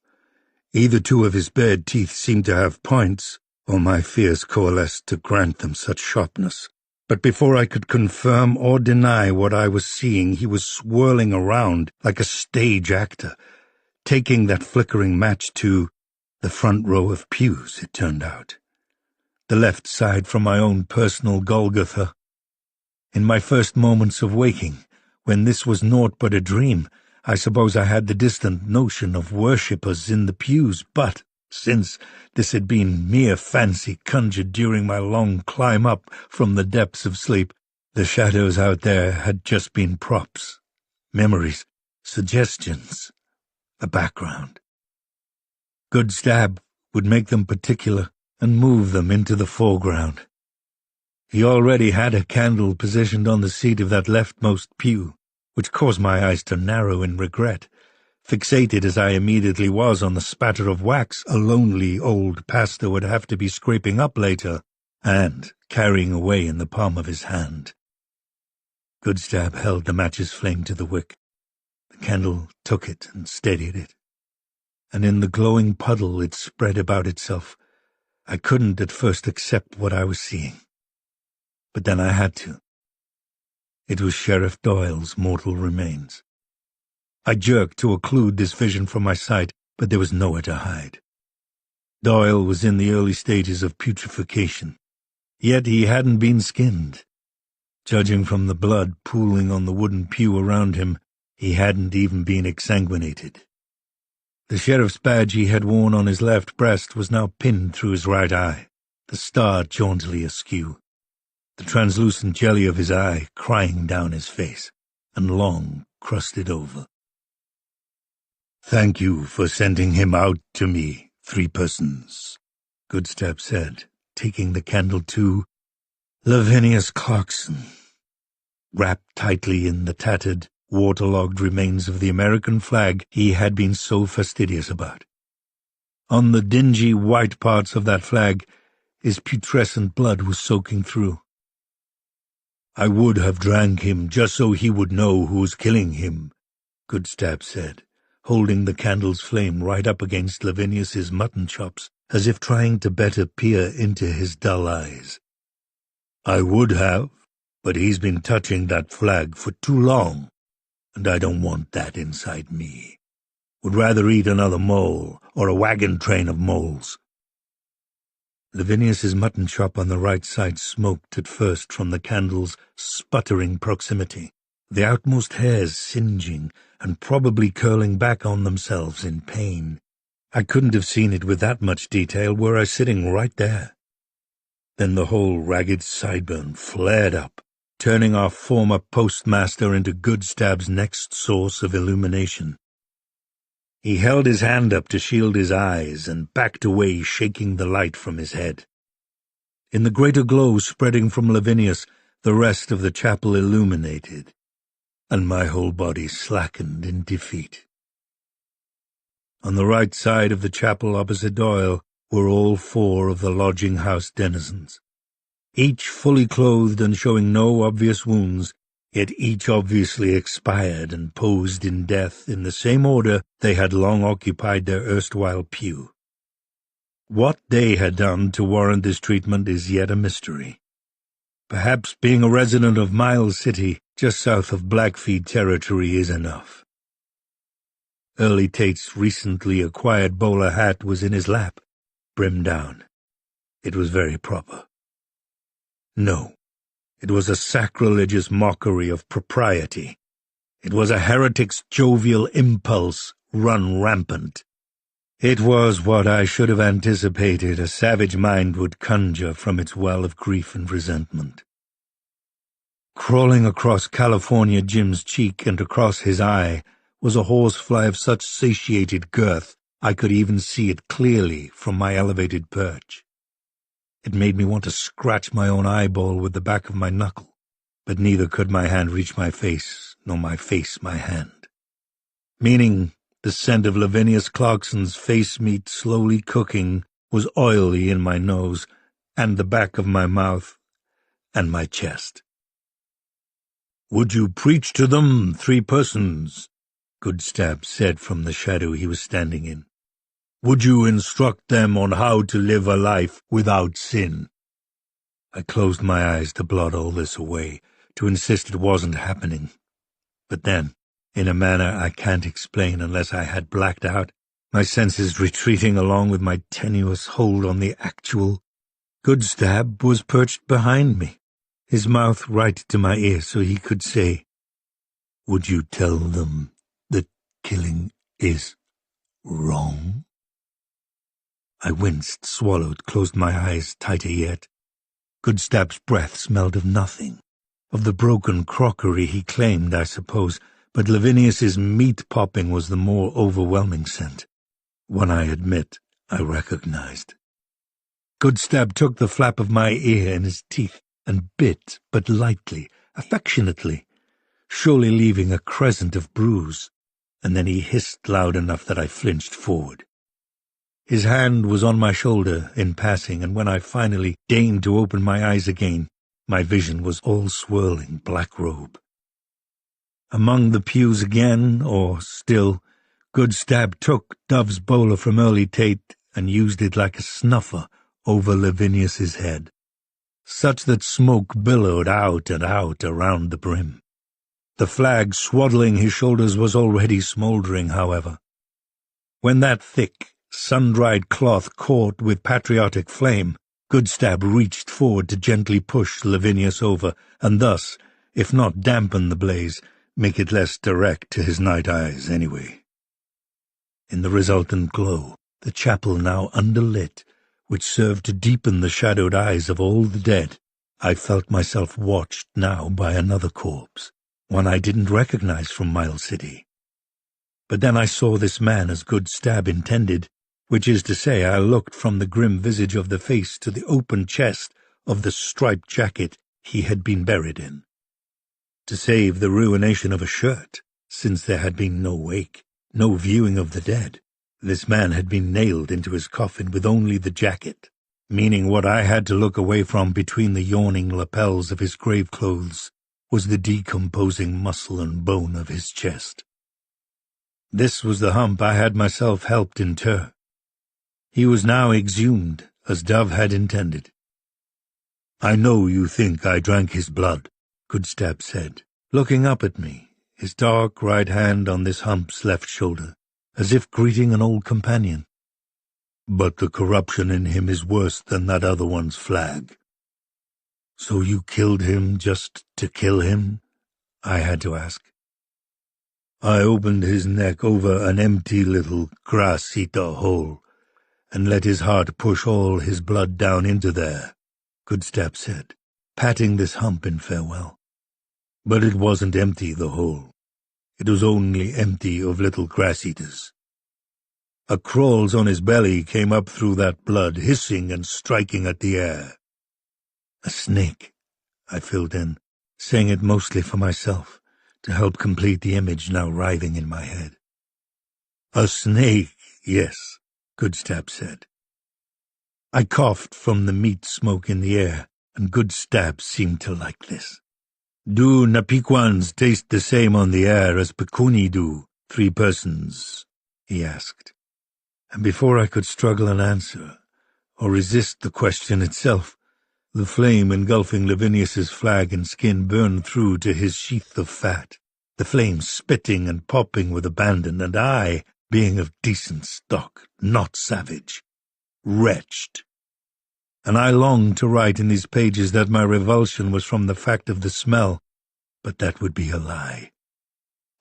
Either two of his bared teeth seemed to have points, or my fears coalesced to grant them such sharpness. But before I could confirm or deny what I was seeing, he was swirling around like a stage actor, taking that flickering match to the front row of pews, it turned out. The left side from my own personal Golgotha. In my first moments of waking, when this was naught but a dream, I suppose I had the distant notion of worshippers in the pews, but since this had been mere fancy conjured during my long climb up from the depths of sleep, the shadows out there had just been props, memories, suggestions, a background. Goodstab would make them particular and move them into the foreground. He already had a candle positioned on the seat of that leftmost pew, which caused my eyes to narrow in regret, fixated as I immediately was on the spatter of wax a lonely old pastor would have to be scraping up later and carrying away in the palm of his hand. Goodstab held the match's flame to the wick. The candle took it and steadied it, and in the glowing puddle it spread about itself. I couldn't at first accept what I was seeing, but then I had to. It was Sheriff Doyle's mortal remains. I jerked to occlude this vision from my sight, but there was nowhere to hide. Doyle was in the early stages of putrefaction, yet he hadn't been skinned. Judging from the blood pooling on the wooden pew around him, he hadn't even been exsanguinated. The sheriff's badge he had worn on his left breast was now pinned through his right eye, the star jauntily askew, the translucent jelly of his eye crying down his face, and long crusted over. "Thank you for sending him out to me, three persons," Goodstab said, taking the candle to Lavinius Clarkson, wrapped tightly in the tattered, waterlogged remains of the American flag he had been so fastidious about. On the dingy white parts of that flag, his putrescent blood was soaking through. "I would have drank him just so he would know who was killing him," Goodstab said, holding the candle's flame right up against Lavinius's mutton chops, as if trying to better peer into his dull eyes. "I would have, but he's been touching that flag for too long, and I don't want that inside me. Would rather eat another mole, or a wagon train of moles." Lavinius's mutton chop on the right side smoked at first from the candle's sputtering proximity, the outmost hairs singeing and probably curling back on themselves in pain. I couldn't have seen it with that much detail were I sitting right there. Then the whole ragged sideburn flared up, turning our former postmaster into Goodstab's next source of illumination. He held his hand up to shield his eyes and backed away, shaking the light from his head. In the greater glow spreading from Lavinius, the rest of the chapel illuminated, and my whole body slackened in defeat. On the right side of the chapel opposite Doyle were all four of the lodging-house denizens, each fully clothed and showing no obvious wounds, yet each obviously expired and posed in death in the same order they had long occupied their erstwhile pew. What they had done to warrant this treatment is yet a mystery. Perhaps being a resident of Miles City, just south of Blackfeet territory, is enough. Early Tate's recently acquired bowler hat was in his lap, brim down. It was very proper. No, it was a sacrilegious mockery of propriety. It was a heretic's jovial impulse run rampant. It was what I should have anticipated a savage mind would conjure from its well of grief and resentment. Crawling across California Jim's cheek and across his eye was a horsefly of such satiated girth I could even see it clearly from my elevated perch. It made me want to scratch my own eyeball with the back of my knuckle, but neither could my hand reach my face, nor my face my hand. Meaning, the scent of Lavinius Clarkson's face meat slowly cooking was oily in my nose, and the back of my mouth, and my chest. "Would you preach to them, three persons?" Goodstab said from the shadow he was standing in. "Would you instruct them on how to live a life without sin?" I closed my eyes to blot all this away, to insist it wasn't happening. But then, in a manner I can't explain unless I had blacked out, my senses retreating along with my tenuous hold on the actual, Goodstab was perched behind me, his mouth right to my ear so he could say, "Would you tell them that killing is wrong?" I winced, swallowed, closed my eyes tighter yet. Goodstab's breath smelled of nothing, of the broken crockery he claimed, I suppose, but Lavinius's meat-popping was the more overwhelming scent, one I admit I recognized. Goodstab took the flap of my ear in his teeth and bit, but lightly, affectionately, surely leaving a crescent of bruise, and then he hissed loud enough that I flinched forward. His hand was on my shoulder in passing, and when I finally deigned to open my eyes again, my vision was all swirling black robe. Among the pews again, or still, Goodstab took Dove's bowler from early Tate and used it like a snuffer over Lavinius's head, such that smoke billowed out and out around the brim. The flag swaddling his shoulders was already smouldering, however. When that thick, sun-dried cloth caught with patriotic flame, Goodstab reached forward to gently push Lavinius over, and thus, if not dampen the blaze, make it less direct to his night eyes anyway. In the resultant glow, the chapel now underlit, which served to deepen the shadowed eyes of all the dead, I felt myself watched now by another corpse, one I didn't recognize from Miles City. But then I saw this man as Goodstab intended, which is to say I looked from the grim visage of the face to the open chest of the striped jacket he had been buried in. To save the ruination of a shirt, since there had been no wake, no viewing of the dead, this man had been nailed into his coffin with only the jacket, meaning what I had to look away from between the yawning lapels of his grave clothes was the decomposing muscle and bone of his chest. This was the hump I had myself helped inter. He was now exhumed, as Dove had intended. "I know you think I drank his blood," Goodstab said, looking up at me, his dark right hand on this hump's left shoulder, as if greeting an old companion. "But the corruption in him is worse than that other one's flag." "So you killed him just to kill him?" I had to ask. "I opened his neck over an empty little grass-eater hole, and let his heart push all his blood down into there," Goodstab said, patting this hump in farewell. "But it wasn't empty, the hole. It was only empty of little grass-eaters. A crawls on his belly came up through that blood, hissing and striking at the air." "A snake," I filled in, saying it mostly for myself, to help complete the image now writhing in my head. "A snake, yes," Goodstab said. I coughed from the meat smoke in the air, and Goodstab seemed to like this. "Do Napiquans taste the same on the air as Pecuni do, 3 persons?" he asked. And before I could struggle an answer, or resist the question itself, the flame engulfing Lavinius's flag and skin burned through to his sheath of fat, the flame spitting and popping with abandon, and I, being of decent stock, not savage, wretched. And I longed to write in these pages that my revulsion was from the fact of the smell, but that would be a lie.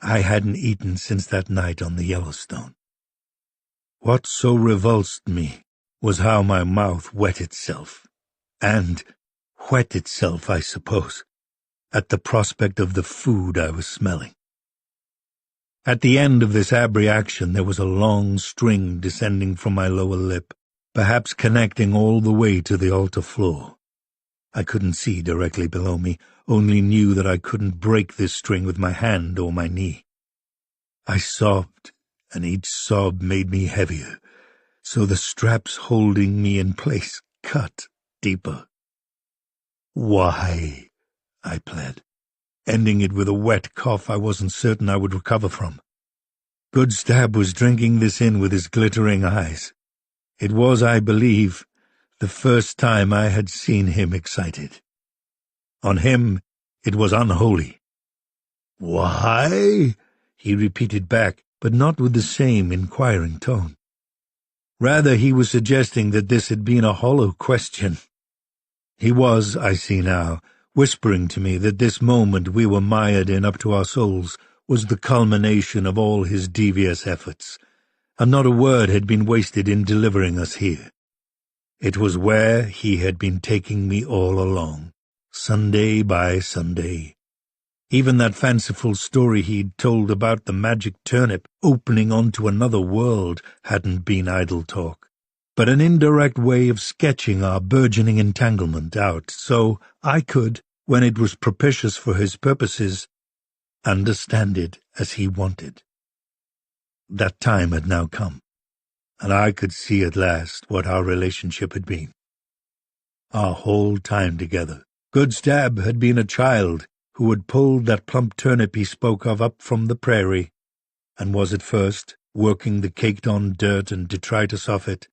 I hadn't eaten since that night on the Yellowstone. What so revulsed me was how my mouth wet itself, and wet itself, I suppose, at the prospect of the food I was smelling. At the end of this abreaction there was a long string descending from my lower lip, perhaps connecting all the way to the altar floor. I couldn't see directly below me, only knew that I couldn't break this string with my hand or my knee. I sobbed, and each sob made me heavier, so the straps holding me in place cut deeper. "Why?" I pled, ending it with a wet cough I wasn't certain I would recover from. Goodstab was drinking this in with his glittering eyes. It was, I believe, the first time I had seen him excited. On him it was unholy. "Why?" he repeated back, but not with the same inquiring tone. Rather, he was suggesting that this had been a hollow question. He was, I see now, whispering to me that this moment we were mired in up to our souls was the culmination of all his devious efforts, and not a word had been wasted in delivering us here. It was where he had been taking me all along, Sunday by Sunday. Even that fanciful story he'd told about the magic turnip opening onto another world hadn't been idle talk. but an indirect way of sketching our burgeoning entanglement out so I could, when it was propitious for his purposes, understand it as he wanted. That time had now come, and I could see at last what our relationship had been. Our whole time together, Goodstab had been a child who had pulled that plump turnip he spoke of up from the prairie, and was at first working the caked-on dirt and detritus off it.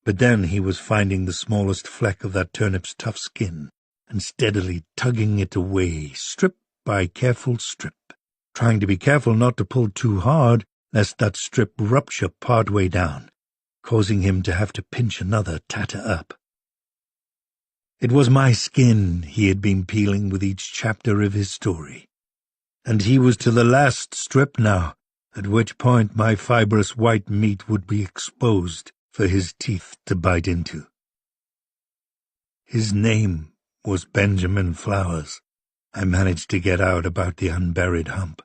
But then he was finding the smallest fleck of that turnip's tough skin, and steadily tugging it away, strip by careful strip, trying to be careful not to pull too hard, lest that strip rupture part way down, causing him to have to pinch another tatter up. It was my skin he had been peeling with each chapter of his story, and he was to the last strip now, at which point my fibrous white meat would be exposed for his teeth to bite into. His name was Benjamin Flowers. I managed to get out about the unburied hump,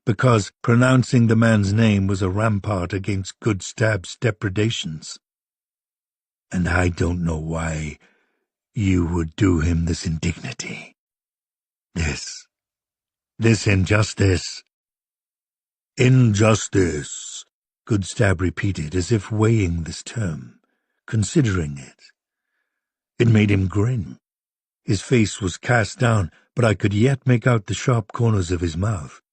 because pronouncing the man's name was a rampart against Goodstab's depredations. And I don't know why you would do him this indignity. This injustice. Injustice, Goodstab repeated, as if weighing this term, considering it. It made him grin. His face was cast down, but I could yet make out the sharp corners of his mouth.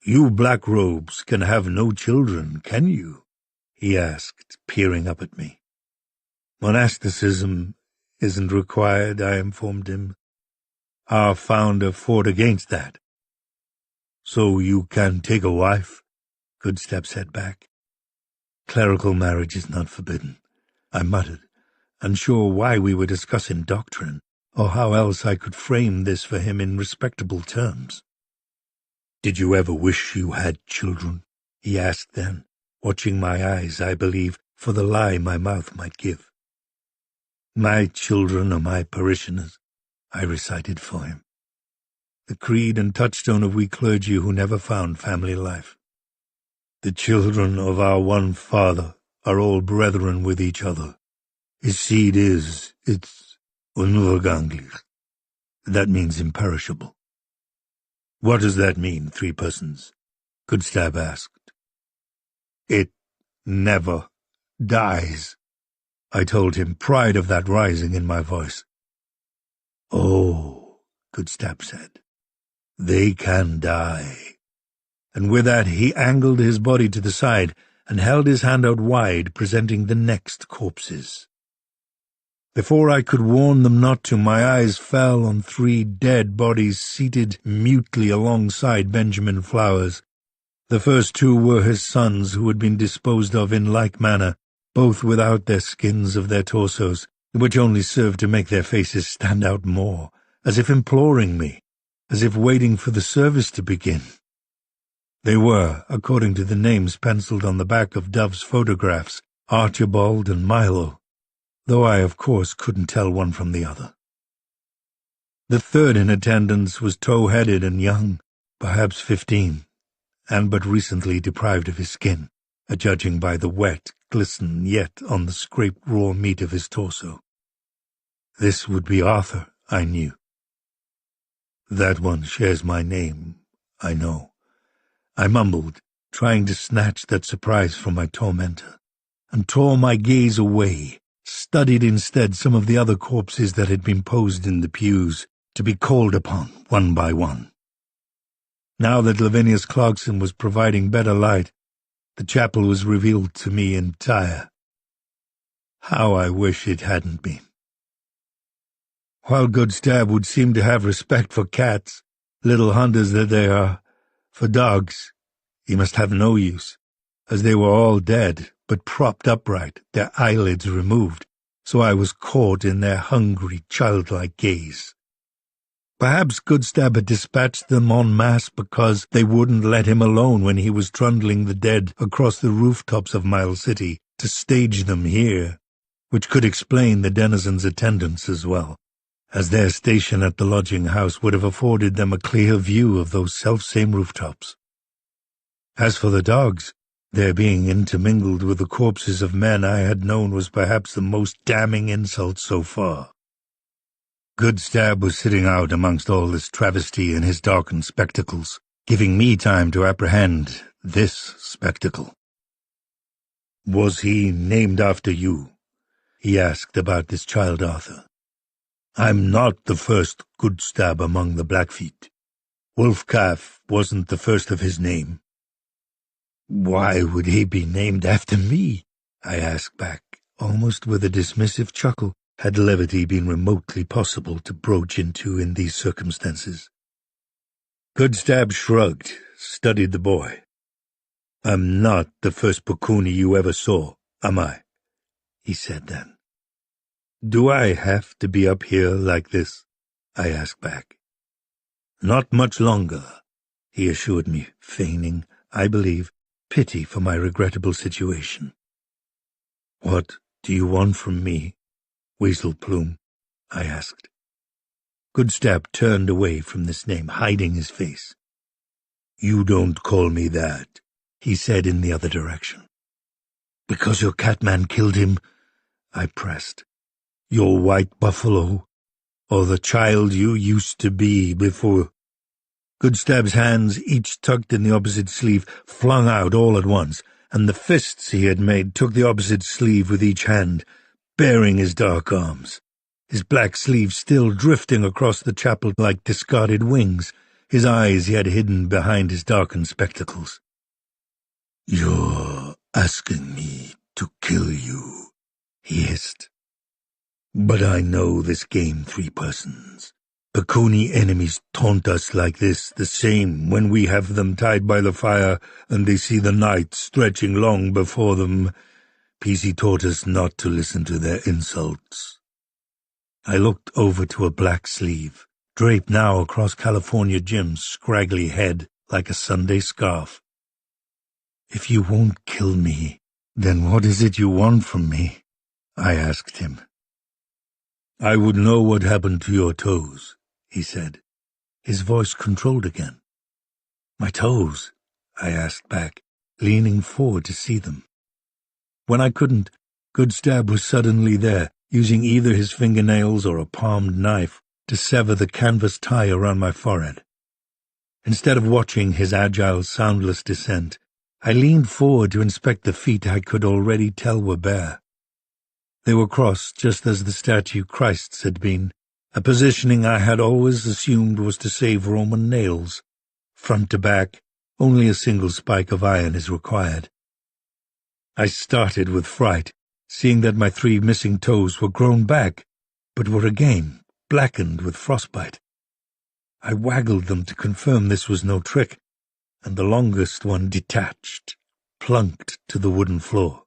"You black-robes can have no children, can you?" he asked, peering up at me. "Monasticism isn't required," I informed him. "Our founder fought against that." "So you can take a wife?" Goodstab said back. "Clerical marriage is not forbidden," I muttered, unsure why we were discussing doctrine, or how else I could frame this for him in respectable terms. "Did you ever wish you had children?" he asked then, watching my eyes, I believe, for the lie my mouth might give. "My children are my parishioners," I recited for him. The creed and touchstone of we clergy who never found family life. "The children of our one Father are all brethren with each other. His seed is, it's unvergänglich. That means imperishable." "What does that mean, 3 persons?" Goodstab asked. "It never dies," I told him, pride of that rising in my voice. "Oh," Goodstab said, "they can die." And with that he angled his body to the side and held his hand out wide, presenting the next corpses. Before I could warn them not to, my eyes fell on 3 dead bodies seated mutely alongside Benjamin Flowers. The first 2 were his sons, who had been disposed of in like manner, both without their skins of their torsos, which only served to make their faces stand out more, as if imploring me, as if waiting for the service to begin. They were, according to the names penciled on the back of Dove's photographs, Archibald and Milo, though I, of course, couldn't tell one from the other. The third in attendance was tow-headed and young, perhaps 15, and but recently deprived of his skin, judging by the wet glisten yet on the scraped raw meat of his torso. This would be Arthur, I knew. "That one shares my name, I know," I mumbled, trying to snatch that surprise from my tormentor, and tore my gaze away, studied instead some of the other corpses that had been posed in the pews, to be called upon one by one. Now that Lavinius Clarkson was providing better light, the chapel was revealed to me entire. How I wish it hadn't been. While Goodstab would seem to have respect for cats, little hunters that they are, for dogs he must have no use, as they were all dead, but propped upright, their eyelids removed, so I was caught in their hungry, childlike gaze. Perhaps Goodstab had dispatched them en masse because they wouldn't let him alone when he was trundling the dead across the rooftops of Mile City to stage them here, which could explain the denizens' attendance as well, as their station at the lodging-house would have afforded them a clear view of those self-same rooftops. As for the dogs, Their being intermingled with the corpses of men I had known was perhaps the most damning insult so far. Goodstab was sitting out amongst all this travesty in his darkened spectacles, giving me time to apprehend this spectacle. "Was he named after you?" he asked about this child Arthur. "I'm not the first Goodstab among the Blackfeet. Wolfcalf wasn't the first of his name." "Why would he be named after me?" I asked back, almost with a dismissive chuckle, had levity been remotely possible to broach into in these circumstances. Goodstab shrugged, studied the boy. "I'm not the first Pukuni you ever saw, am I?" he said then. "Do I have to be up here like this?" I asked back. "Not much longer," he assured me, feigning, I believe, pity for my regrettable situation. "What do you want from me, Weasel Plume?" I asked. Goodstab turned away from this name, hiding his face. "You don't call me that," he said in the other direction. "Because your Catman killed him?" I pressed. "Your white buffalo, or the child you used to be before—" Goodstab's hands, each tucked in the opposite sleeve, flung out all at once, and the fists he had made took the opposite sleeve with each hand, baring his dark arms, his black sleeve still drifting across the chapel like discarded wings, his eyes he had hidden behind his darkened spectacles. "You're asking me to kill you," he hissed. "But I know this game 3 persons. Pekuni enemies taunt us like this, the same when we have them tied by the fire and they see the night stretching long before them. Peasy taught us not to listen to their insults." I looked over to a black sleeve, draped now across California Jim's scraggly head like a Sunday scarf. "If you won't kill me, then what is it you want from me?" I asked him. "I would know what happened to your toes," he said, his voice controlled again. "My toes?" I asked back, leaning forward to see them. When I couldn't, Goodstab was suddenly there, using either his fingernails or a palmed knife to sever the canvas tie around my forehead. Instead of watching his agile, soundless descent, I leaned forward to inspect the feet I could already tell were bare. They were crossed just as the statue Christ's had been, a positioning I had always assumed was to save Roman nails. Front to back, only a single spike of iron is required. I started with fright, seeing that my 3 missing toes were grown back, but were again blackened with frostbite. I waggled them to confirm this was no trick, and the longest one detached, plunked to the wooden floor.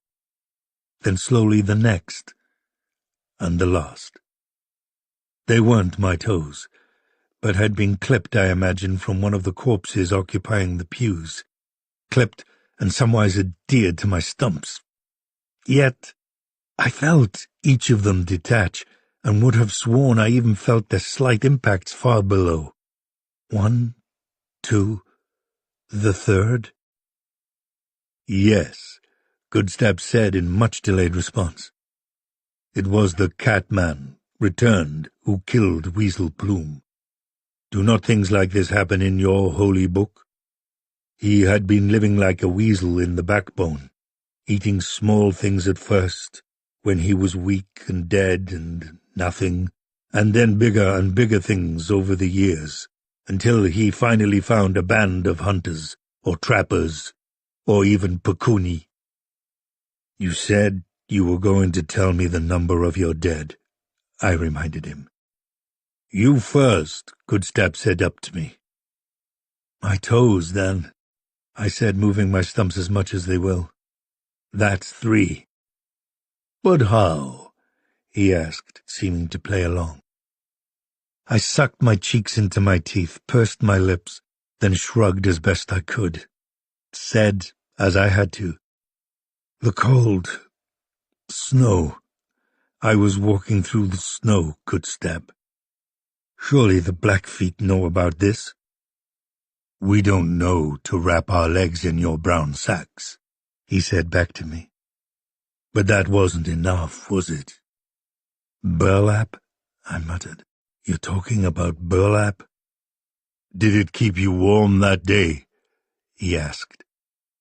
Then slowly the next, and the last. They weren't my toes, but had been clipped, I imagine, from one of the corpses occupying the pews. Clipped and somewise adhered to my stumps. Yet I felt each of them detach, and would have sworn I even felt their slight impacts far below. 1, 2, the third. "Yes," Goodstab said in much delayed response. "It was the Catman, returned, who killed Weasel Plume. Do not things like this happen in your holy book? He had been living like a weasel in the backbone, eating small things at first, when he was weak and dead and nothing, and then bigger and bigger things over the years, until he finally found a band of hunters, or trappers, or even Pekuni. You said you were going to tell me the number of your dead," I reminded him. "You first," Goodstab said up to me. "My toes, then," I said, moving my stumps as much as they will. "That's 3. "But how?" he asked, seeming to play along. I sucked my cheeks into my teeth, pursed my lips, then shrugged as best I could. Said, as I had to, "The cold. Snow. I was walking through the snow, Goodstab. Surely the Blackfeet know about this?" "We don't know to wrap our legs in your brown sacks," he said back to me. But that wasn't enough, was it? Burlap? I muttered. You're talking about burlap? Did it keep you warm that day? He asked.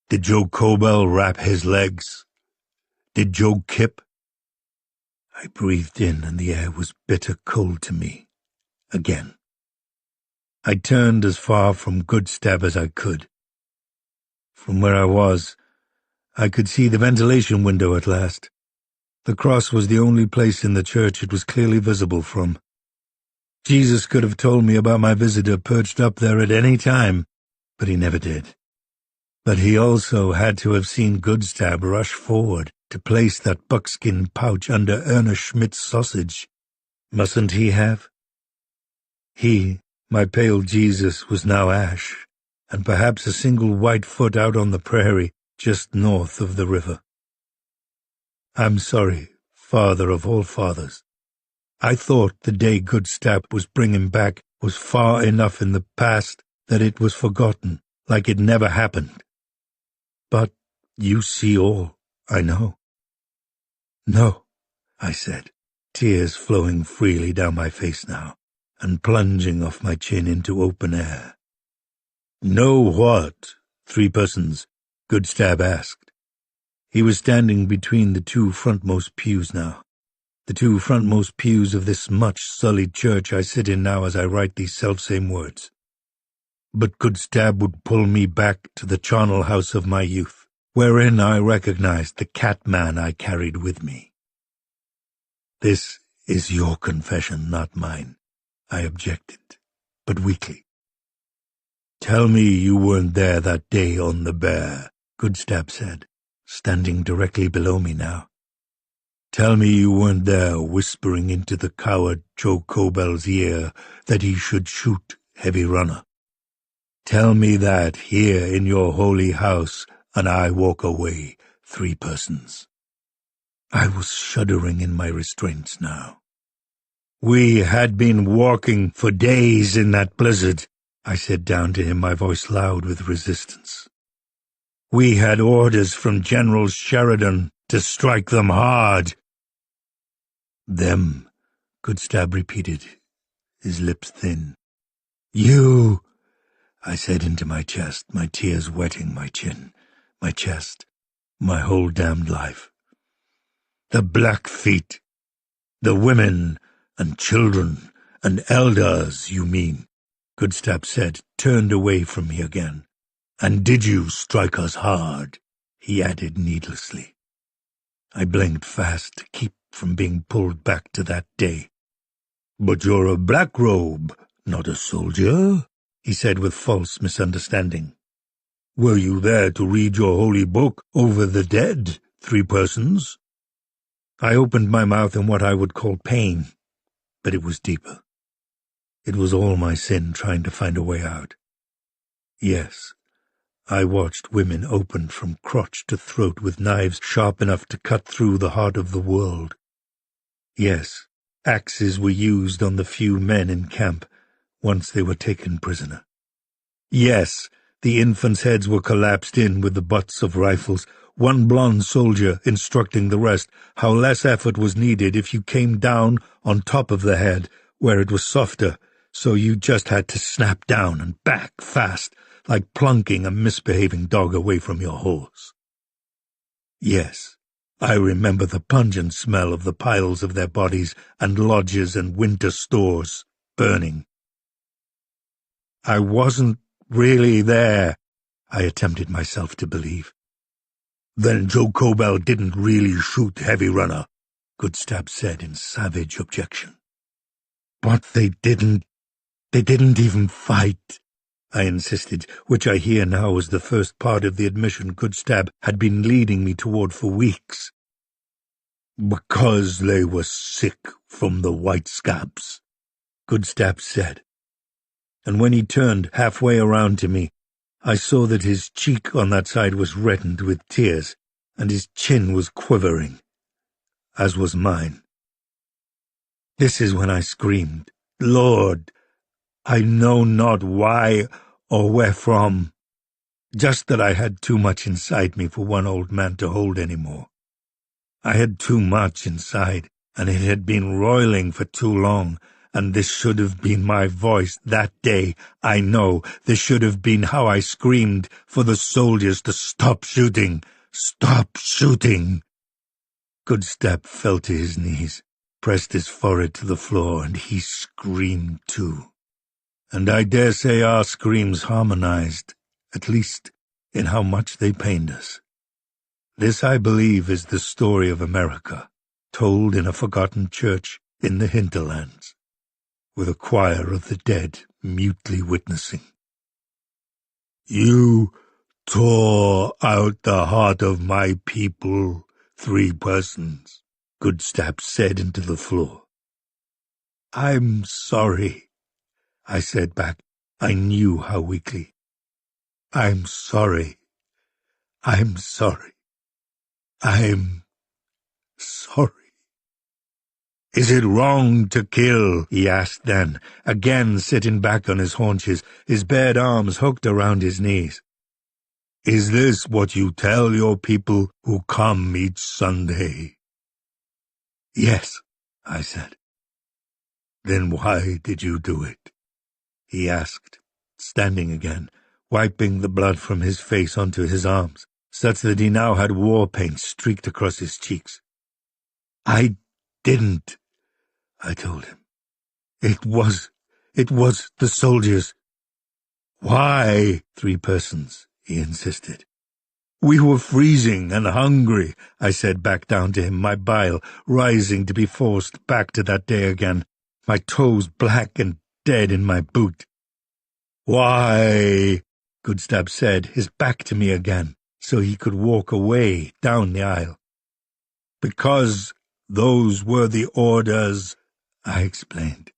Did Joe Cobell wrap his legs? Did Joe Kip? I breathed in, and the air was bitter cold to me. Again. I turned as far from Good Stab as I could. From where I was, I could see the ventilation window at last. The cross was the only place in the church it was clearly visible from. Jesus could have told me about my visitor perched up there at any time, but he never did. But he also had to have seen Goodstab rush forward to place that buckskin pouch under Erna Schmidt's sausage. Mustn't he have? He, my pale Jesus, was now ash, and perhaps a single white foot out on the prairie just north of the river. I'm sorry, Father of all fathers. I thought the day Goodstab was bringing back was far enough in the past that it was forgotten, like it never happened. But you see all, I know. No, I said, tears flowing freely down my face now, and plunging off my chin into open air. Know what? 3 persons, Goodstab asked. He was standing between the 2 frontmost pews now. The 2 frontmost pews of this much-sullied church I sit in now as I write these selfsame words. But Goodstab would pull me back to the charnel house of my youth, wherein I recognized the cat-man I carried with me. This is your confession, not mine, I objected, but weakly. Tell me you weren't there that day on the bear, Goodstab said, standing directly below me now. Tell me you weren't there whispering into the coward Joe Cobell's ear that he should shoot Heavy Runner. Tell me that here in your holy house, and I walk away, 3 persons. I was shuddering in my restraints now. We had been walking for days in that blizzard, I said down to him, my voice loud with resistance. We had orders from General Sheridan to strike them hard. Them, Goodstab repeated, his lips thin. You, I said into my chest, my tears wetting my chin, my chest, my whole damned life. The Blackfeet, the women and children and elders, you mean, Goodstab said, turned away from me again. And did you strike us hard? He added needlessly. I blinked fast to keep from being pulled back to that day. But you're a black robe, not a soldier, he said with false misunderstanding. Were you there to read your holy book over the dead, 3 persons? I opened my mouth in what I would call pain, but it was deeper. It was all my sin trying to find a way out. Yes, I watched women opened from crotch to throat with knives sharp enough to cut through the heart of the world. Yes, axes were used on the few men in camp once they were taken prisoner. Yes, the infants' heads were collapsed in with the butts of rifles, one blonde soldier instructing the rest how less effort was needed if you came down on top of the head, where it was softer, so you just had to snap down and back fast, like plunking a misbehaving dog away from your horse. Yes, I remember the pungent smell of the piles of their bodies and lodges and winter stores burning. I wasn't really there, I attempted myself to believe. Then Joe Cobell didn't really shoot Heavy Runner, Goodstab said in savage objection. But they didn't even fight, I insisted, which I hear now was the first part of the admission Goodstab had been leading me toward for weeks. Because they were sick from the white scabs, Goodstab said. And when he turned halfway around to me, I saw that his cheek on that side was reddened with tears, and his chin was quivering, as was mine. This is when I screamed, Lord, I know not why or wherefrom. Just that I had too much inside me for one old man to hold anymore. I had too much inside, and it had been roiling for too long, and this should have been my voice that day. I know, this should have been how I screamed for the soldiers to stop shooting. Stop shooting! Goodstep fell to his knees, pressed his forehead to the floor, and he screamed too. And I dare say our screams harmonized, at least in how much they pained us. This, I believe, is the story of America, told in a forgotten church in the hinterlands, with a choir of the dead mutely witnessing. You tore out the heart of my people, 3 persons, Goodstep said into the floor. I'm sorry, I said back. I knew how weakly. I'm sorry. I'm sorry. I'm sorry. Is it wrong to kill? He asked then, again sitting back on his haunches, his bared arms hooked around his knees. Is this what you tell your people who come each Sunday? Yes, I said. Then why did you do it? He asked, standing again, wiping the blood from his face onto his arms, such that he now had war paint streaked across his cheeks. I didn't, I told him. It was the soldiers. Why 3 persons, he insisted. We were freezing and hungry, I said back down to him, my bile rising to be forced back to that day again, my toes black and dead in my boot. Why? Goodstep said, his back to me again, so he could walk away down the aisle. Because those were the orders, I explained.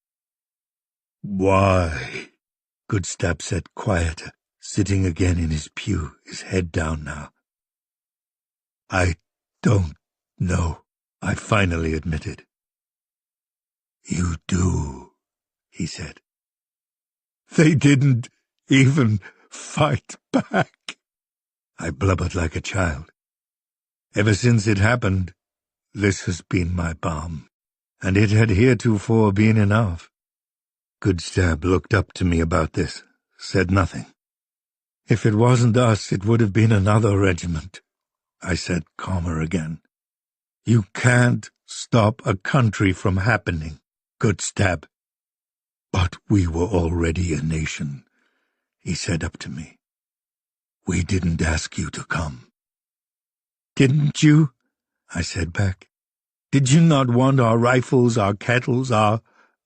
Why? Goodstep said quieter, sitting again in his pew, his head down now. I don't know, I finally admitted. You do, he said. They didn't even fight back, I blubbered like a child. Ever since it happened, this has been my balm, and it had heretofore been enough. Goodstep looked up to me about this, said nothing. If it wasn't us, it would have been another regiment, I said, calmer again. You can't stop a country from happening, Goodstep. But we were already a nation, he said up to me. We didn't ask you to come. Didn't you? I said back. Did you not want our rifles, our kettles, our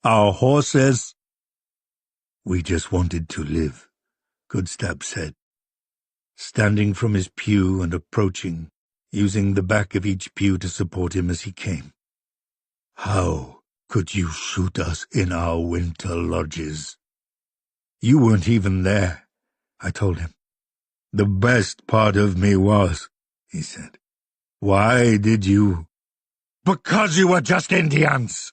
horses? We just wanted to live, Goodstep said, standing from his pew and approaching, using the back of each pew to support him as he came. How could you shoot us in our winter lodges? You weren't even there, I told him. The best part of me was, he said. Why did you? Because you were just Indians!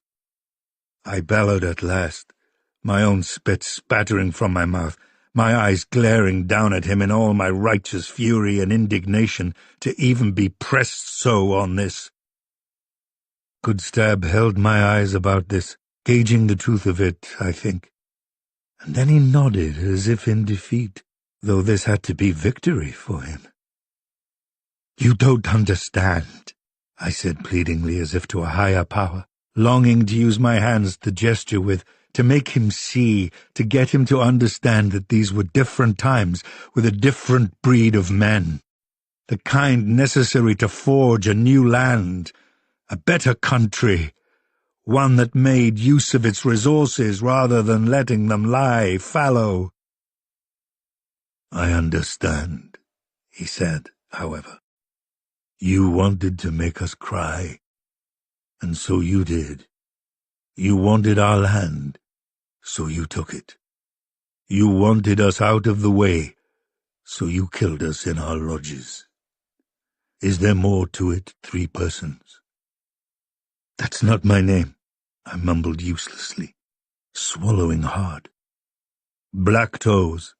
I bellowed at last, my own spit spattering from my mouth, my eyes glaring down at him in all my righteous fury and indignation to even be pressed so on this. Goodstep held my eyes about this, gauging the truth of it, I think. And then he nodded as if in defeat, though this had to be victory for him. You don't understand, I said pleadingly as if to a higher power, longing to use my hands to gesture with, to make him see, to get him to understand that these were different times with a different breed of men, the kind necessary to forge a new land, a better country, one that made use of its resources rather than letting them lie fallow. I understand, he said, however. You wanted to make us cry, and so you did. You wanted our land, so you took it. You wanted us out of the way, so you killed us in our lodges. Is there more to it, 3 persons? That's not my name, I mumbled uselessly, swallowing hard. Black Toes,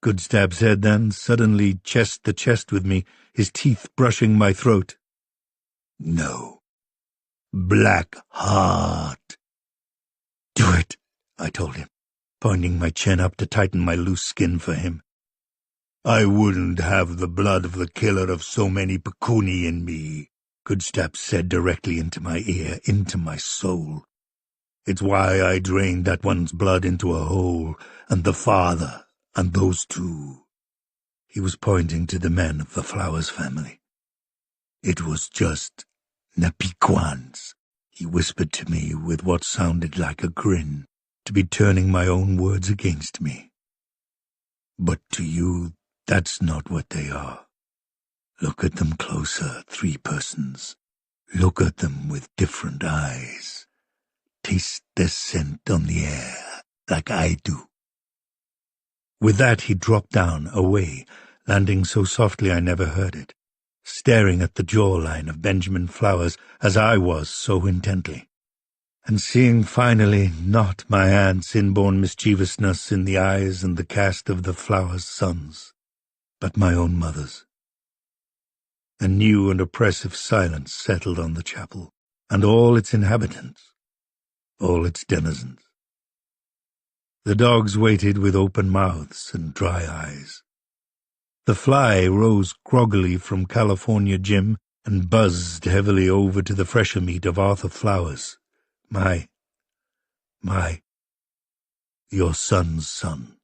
Goodstab said then, suddenly chest to chest with me, his teeth brushing my throat. No. Black heart. Do it, I told him, pointing my chin up to tighten my loose skin for him. I wouldn't have the blood of the killer of so many Pekuni in me, Goodstab said directly into my ear, into my soul. It's why I drained that one's blood into a hole, and the father, and those two. He was pointing to the men of the Flowers family. It was just Napiquans, he whispered to me with what sounded like a grin, to be turning my own words against me. But to you, that's not what they are. Look at them closer, 3 persons. Look at them with different eyes. Taste their scent on the air, like I do. With that he dropped down, away, landing so softly I never heard it, staring at the jawline of Benjamin Flowers as I was so intently, and seeing finally not my aunt's inborn mischievousness in the eyes and the cast of the Flowers' sons, but my own mother's. A new and oppressive silence settled on the chapel, and all its inhabitants, all its denizens. The dogs waited with open mouths and dry eyes. The fly rose groggily from California Jim and buzzed heavily over to the fresher meat of Arthur Flowers. Your son's son,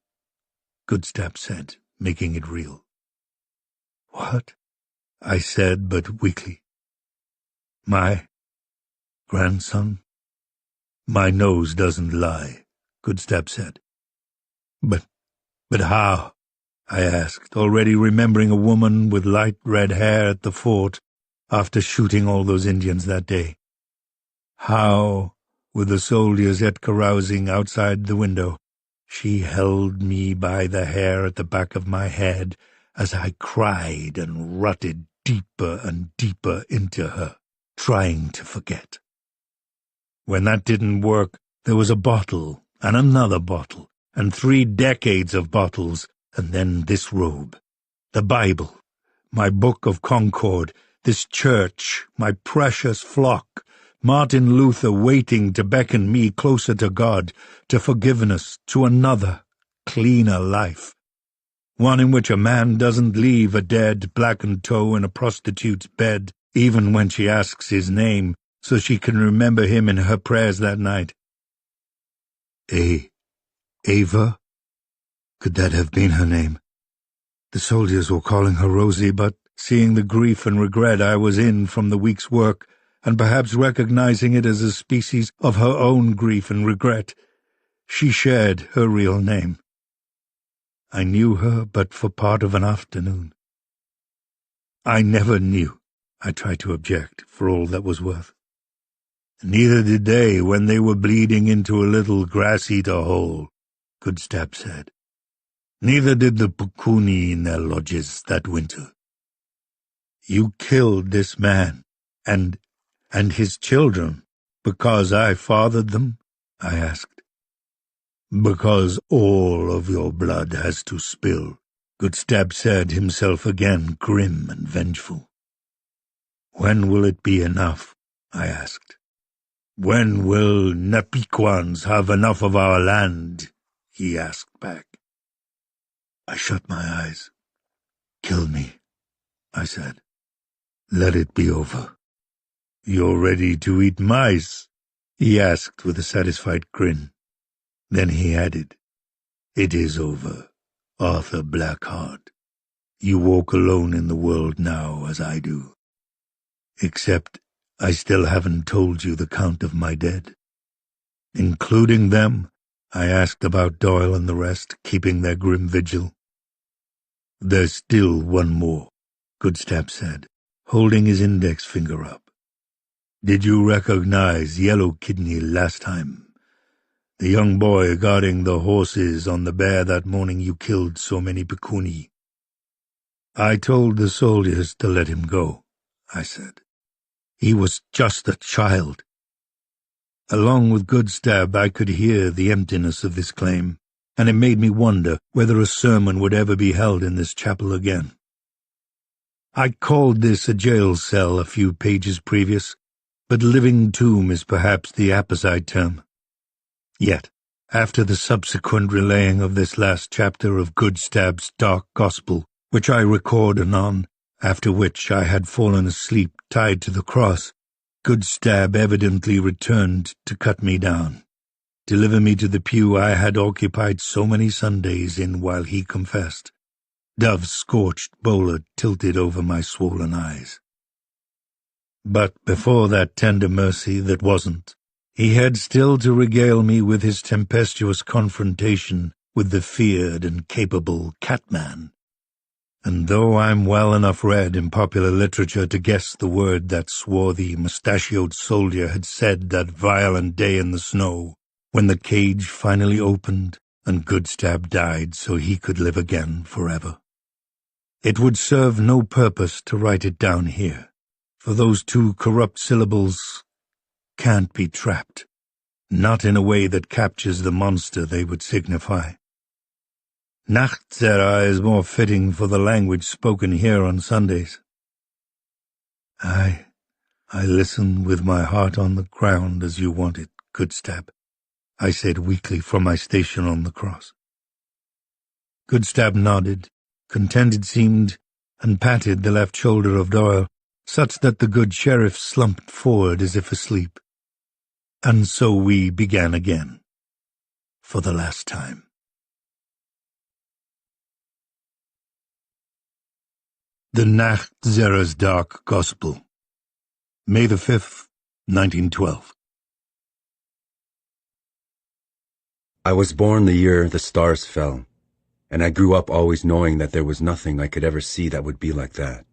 Goodstab said, making it real. What? I said, but weakly. My grandson? My nose doesn't lie, Goodstab said. But how? I asked, already remembering a woman with light red hair at the fort after shooting all those Indians that day. How, with the soldiers yet carousing outside the window, she held me by the hair at the back of my head as I cried and rutted deeper and deeper into her, trying to forget. When that didn't work, there was a bottle, and another bottle, and 3 decades of bottles, and then this robe, the Bible, my Book of Concord, this church, my precious flock, Martin Luther waiting to beckon me closer to God, to forgiveness, to another, cleaner life. One in which a man doesn't leave a dead, blackened toe in a prostitute's bed, even when she asks his name, so she can remember him in her prayers that night. Ava? Could that have been her name? The soldiers were calling her Rosie, but seeing the grief and regret I was in from the week's work, and perhaps recognizing it as a species of her own grief and regret, she shared her real name. I knew her but for part of an afternoon. I never knew, I tried to object, for all that was worth. Neither did they when they were bleeding into a little grass-eater hole, Goodstab said. Neither did the Pekuni in their lodges that winter. You killed this man, and his children, because I fathered them? I asked. Because all of your blood has to spill, Goodstab said, himself again grim and vengeful. When will it be enough? I asked. When will Napiquans have enough of our land? He asked back. I shut my eyes. Kill me, I said. Let it be over. You're ready to eat mice? He asked with a satisfied grin. Then he added, It is over, Arthur Blackheart. You walk alone in the world now as I do. Except I still haven't told you the count of my dead. Including them, I asked about Doyle and the rest, keeping their grim vigil. There's still one more, Goodstab said, holding his index finger up. Did you recognize Yellow Kidney last time? The young boy guarding the horses on the bear that morning you killed so many Pekuni. I told the soldiers to let him go, I said. He was just a child. Along with Goodstab, I could hear the emptiness of this claim, and it made me wonder whether a sermon would ever be held in this chapel again. I called this a jail cell a few pages previous, but living tomb is perhaps the apposite term. Yet, after the subsequent relaying of this last chapter of Goodstab's dark gospel, which I record anon, after which I had fallen asleep tied to the cross, Goodstab evidently returned to cut me down, deliver me to the pew I had occupied so many Sundays in while he confessed, Dove's scorched bowler tilted over my swollen eyes. But before that tender mercy that wasn't, he had still to regale me with his tempestuous confrontation with the feared and capable Catman. And though I'm well enough read in popular literature to guess the word that swarthy, mustachioed soldier had said that violent day in the snow, when the cage finally opened and Goodstab died so he could live again forever, it would serve no purpose to write it down here, for those two corrupt syllables can't be trapped, not in a way that captures the monster they would signify. Nachtzera is more fitting for the language spoken here on Sundays. I listen with my heart on the ground as you want it, Goodstab, I said weakly from my station on the cross. Goodstab nodded, contented seemed, and patted the left shoulder of Doyle, such that the good sheriff slumped forward as if asleep. And so we began again, for the last time. The Nachtzera's Dark Gospel, May the 5th, 1912. I was born the year the stars fell, and I grew up always knowing that there was nothing I could ever see that would be like that.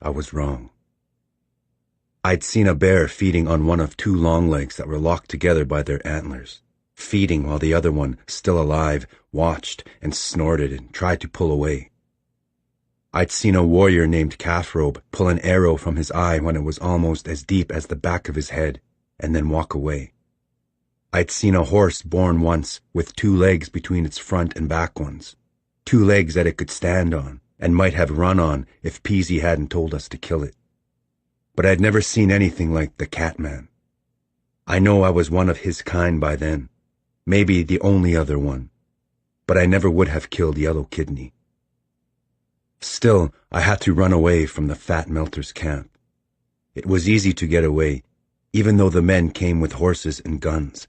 I was wrong. I'd seen a bear feeding on one of two long legs that were locked together by their antlers, feeding while the other one, still alive, watched and snorted and tried to pull away. I'd seen a warrior named Calfrobe pull an arrow from his eye when it was almost as deep as the back of his head, and then walk away. I'd seen a horse born once with two legs between its front and back ones, two legs that it could stand on, and might have run on if Peasy hadn't told us to kill it. But I'd never seen anything like the Catman. I know I was one of his kind by then, maybe the only other one, but I never would have killed Yellow Kidney. Still, I had to run away from the Fat Melter's camp. It was easy to get away, even though the men came with horses and guns.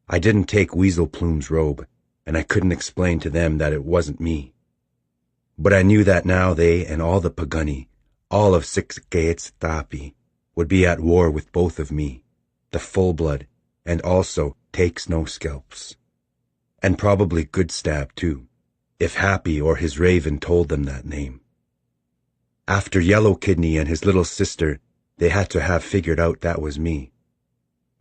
I didn't take Weasel Plume's robe, and I couldn't explain to them that it wasn't me. But I knew that now they and all the Pagani, all of Sixgaetstapi, would be at war with both of me, the full-blood, and also Takes No Scalps. And probably Goodstab, too, if Happy or his raven told them that name. After Yellow Kidney and his little sister, they had to have figured out that was me.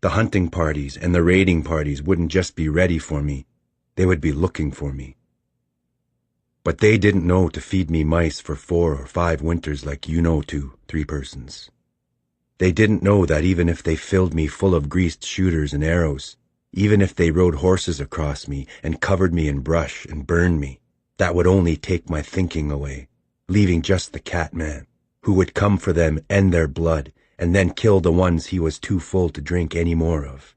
The hunting parties and the raiding parties wouldn't just be ready for me, they would be looking for me. But they didn't know to feed me mice for 4 or 5 winters like you know to 3 persons. They didn't know that even if they filled me full of greased shooters and arrows, even if they rode horses across me and covered me in brush and burned me, that would only take my thinking away, leaving just the Catman, who would come for them and their blood, and then kill the ones he was too full to drink any more of.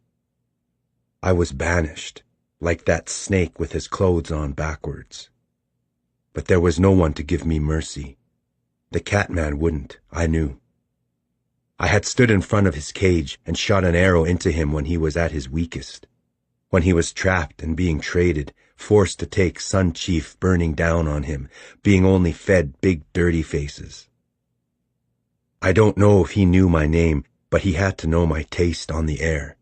I was banished, like that snake with his clothes on backwards. But there was no one to give me mercy. The Catman wouldn't, I knew. I had stood in front of his cage and shot an arrow into him when he was at his weakest, when he was trapped and being traded, forced to take Sun Chief burning down on him, being only fed big dirty faces. I don't know if he knew my name, but he had to know my taste on the air.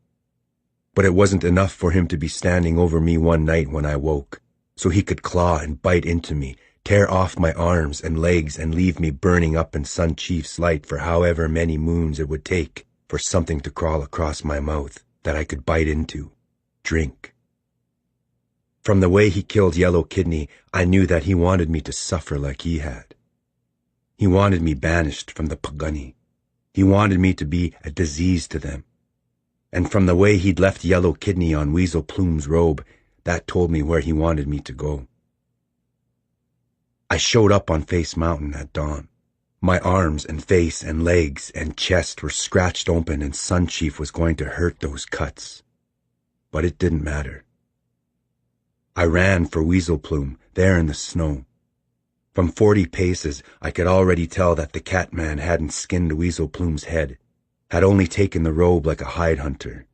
But it wasn't enough for him to be standing over me one night when I woke, so he could claw and bite into me, tear off my arms and legs and leave me burning up in Sun Chief's light for however many moons it would take for something to crawl across my mouth that I could bite into, drink. From the way he killed Yellow Kidney, I knew that he wanted me to suffer like he had. He wanted me banished from the Pagani. He wanted me to be a disease to them. And from the way he'd left Yellow Kidney on Weasel Plume's robe, that told me where he wanted me to go. I showed up on Face Mountain at dawn. My arms and face and legs and chest were scratched open, and Sun Chief was going to hurt those cuts. But it didn't matter. I ran for Weasel Plume, there in the snow. From 40 paces, I could already tell that the Catman hadn't skinned Weasel Plume's head, had only taken the robe like a hide hunter.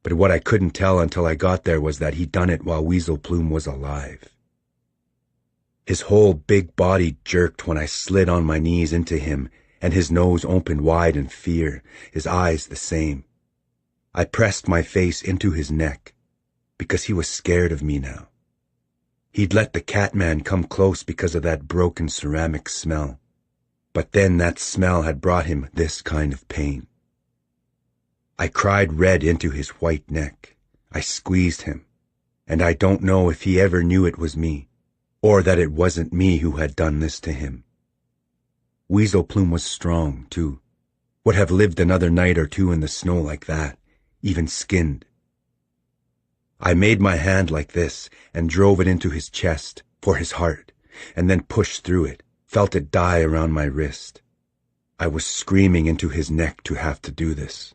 But what I couldn't tell until I got there was that he'd done it while Weasel Plume was alive. His whole big body jerked when I slid on my knees into him, and his nose opened wide in fear, his eyes the same. I pressed my face into his neck, because he was scared of me now. He'd let the Catman come close because of that broken ceramic smell, but then that smell had brought him this kind of pain. I cried red into his white neck. I squeezed him, and I don't know if he ever knew it was me, or that it wasn't me who had done this to him. Weasel Plume was strong, too. Would have lived another night or two in the snow like that, even skinned. I made my hand like this and drove it into his chest, for his heart, and then pushed through it, felt it die around my wrist. I was screaming into his neck to have to do this.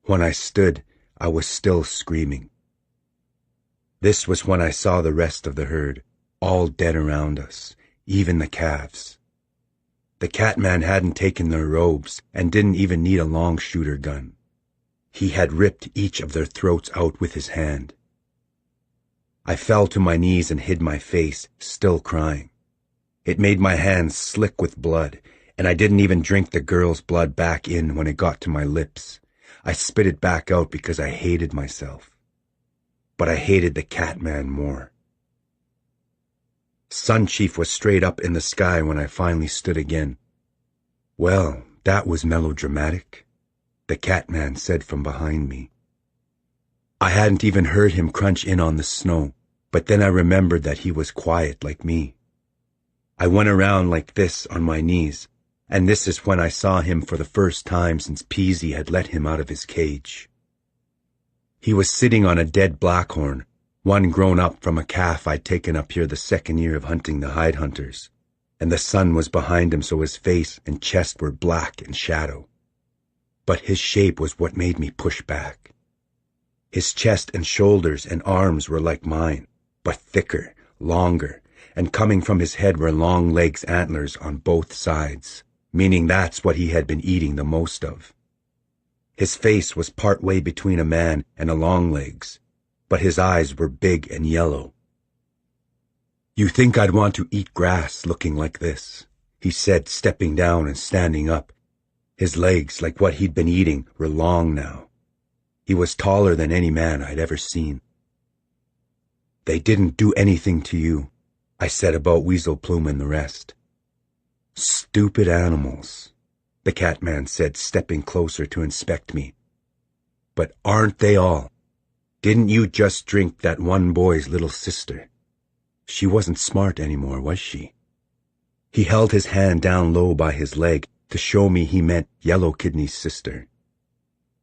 When I stood, I was still screaming. This was when I saw the rest of the herd, all dead around us, even the calves. The Catman hadn't taken their robes and didn't even need a long shooter gun. He had ripped each of their throats out with his hand. I fell to my knees and hid my face, still crying. It made my hands slick with blood, and I didn't even drink the girl's blood back in when it got to my lips. I spit it back out because I hated myself. But I hated the Catman more. Sun Chief was straight up in the sky when I finally stood again. Well, that was melodramatic, the Catman said from behind me. I hadn't even heard him crunch in on the snow, but then I remembered that he was quiet like me. I went around like this on my knees, and this is when I saw him for the first time since Peasy had let him out of his cage. He was sitting on a dead blackhorn, one grown up from a calf I'd taken up here the second year of hunting the hide hunters, and the sun was behind him so his face and chest were black in shadow. But his shape was what made me push back. His chest and shoulders and arms were like mine, but thicker, longer, and coming from his head were long legs antlers on both sides, meaning that's what he had been eating the most of. His face was part way between a man and a longlegs, but his eyes were big and yellow. You think I'd want to eat grass looking like this, he said, stepping down and standing up. His legs, like what he'd been eating, were long now. He was taller than any man I'd ever seen. They didn't do anything to you, I said about Weasel Plume and the rest. Stupid animals, the Catman said, stepping closer to inspect me. But aren't they all? Didn't you just drink that one boy's little sister? She wasn't smart anymore, was she? He held his hand down low by his leg to show me he meant Yellow Kidney's sister.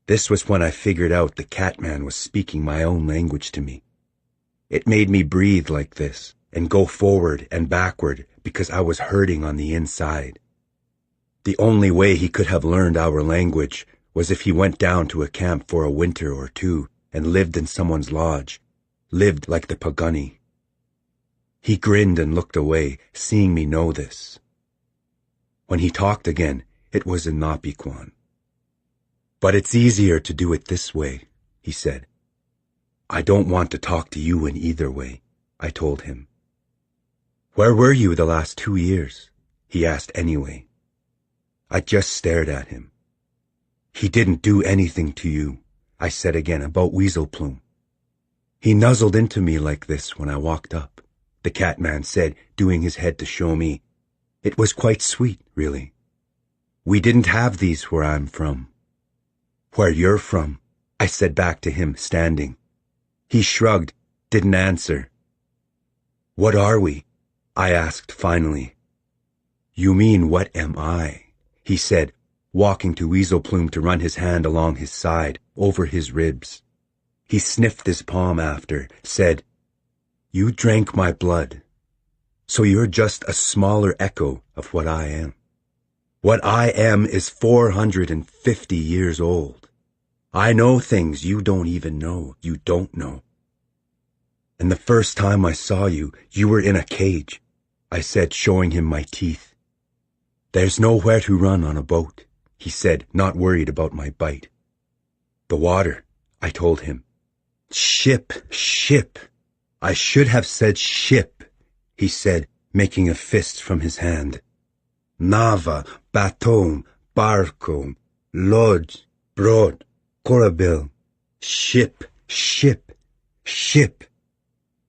This was when I figured out the Catman was speaking my own language to me. It made me breathe like this and go forward and backward because I was hurting on the inside. The only way he could have learned our language was if he went down to a camp for a winter or two and lived in someone's lodge, lived like the Pagani. He grinned and looked away, seeing me know this. When he talked again, it was in Napiquan. But it's easier to do it this way, he said. I don't want to talk to you in either way, I told him. Where were you the last 2 years? He asked anyway. I just stared at him. He didn't do anything to you, I said again about Weasel Plume. He nuzzled into me like this when I walked up, the Catman said, doing his head to show me. It was quite sweet, really. We didn't have these where I'm from. Where you're from, I said back to him, standing. He shrugged, didn't answer. What are we? I asked finally. You mean what am I? He said, walking to Weasel Plume to run his hand along his side, over his ribs. He sniffed his palm after, said, "You drank my blood, so you're just a smaller echo of what I am. What I am is 450 years old. I know things you don't even know you don't know. And the first time I saw you, you were in a cage," I said, showing him my teeth. "There's nowhere to run on a boat," he said, not worried about my bite. "The water," I told him. "Ship, ship. I should have said ship," he said, making a fist from his hand. "Nava, baton, barco, lodge, broad, corabel. Ship, ship, ship."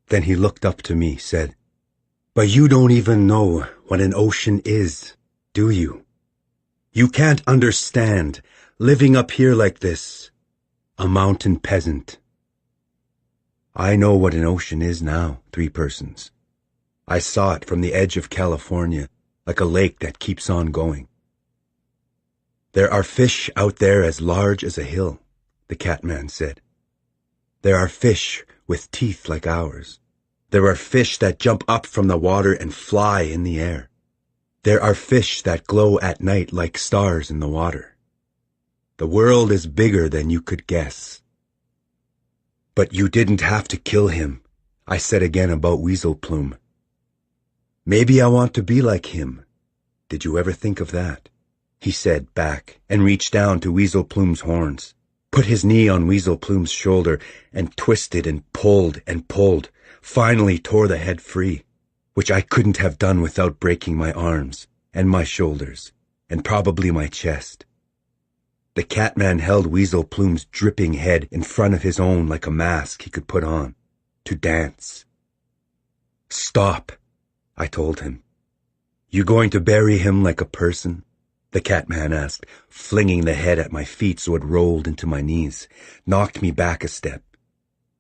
Then he looked up to me, said, "But you don't even know what an ocean is, do you? You can't understand, living up here like this, a mountain peasant." I know what an ocean is now, three persons. I saw it from the edge of California, like a lake that keeps on going. "There are fish out there as large as a hill," the Catman said. "There are fish with teeth like ours. There are fish that jump up from the water and fly in the air. There are fish that glow at night like stars in the water. The world is bigger than you could guess." "But you didn't have to kill him," I said again about Weasel Plume. "Maybe I want to be like him. Did you ever think of that?" he said back and reached down to Weasel Plume's horns, put his knee on Weasel Plume's shoulder and twisted and pulled, finally tore the head free, which I couldn't have done without breaking my arms and my shoulders and probably my chest. The Catman held Weasel Plume's dripping head in front of his own like a mask he could put on, to dance. "Stop," I told him. "You going to bury him like a person?" the Catman asked, flinging the head at my feet so it rolled into my knees, knocked me back a step.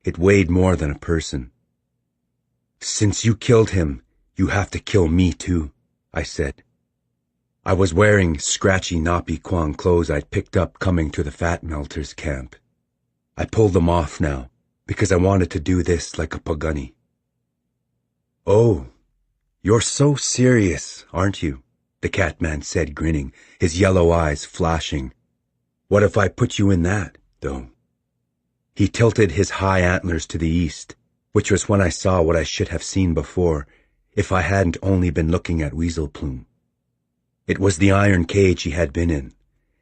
It weighed more than a person. "Since you killed him, you have to kill me too," I said. I was wearing scratchy Napi Kwang clothes I'd picked up coming to the Fat Melters camp. I pulled them off now, because I wanted to do this like a Pagani. "Oh, you're so serious, aren't you?" the Catman said, grinning, his yellow eyes flashing. "What if I put you in that, though?" He tilted his high antlers to the east, which was when I saw what I should have seen before, if I hadn't only been looking at Weasel Plume. It was the iron cage he had been in.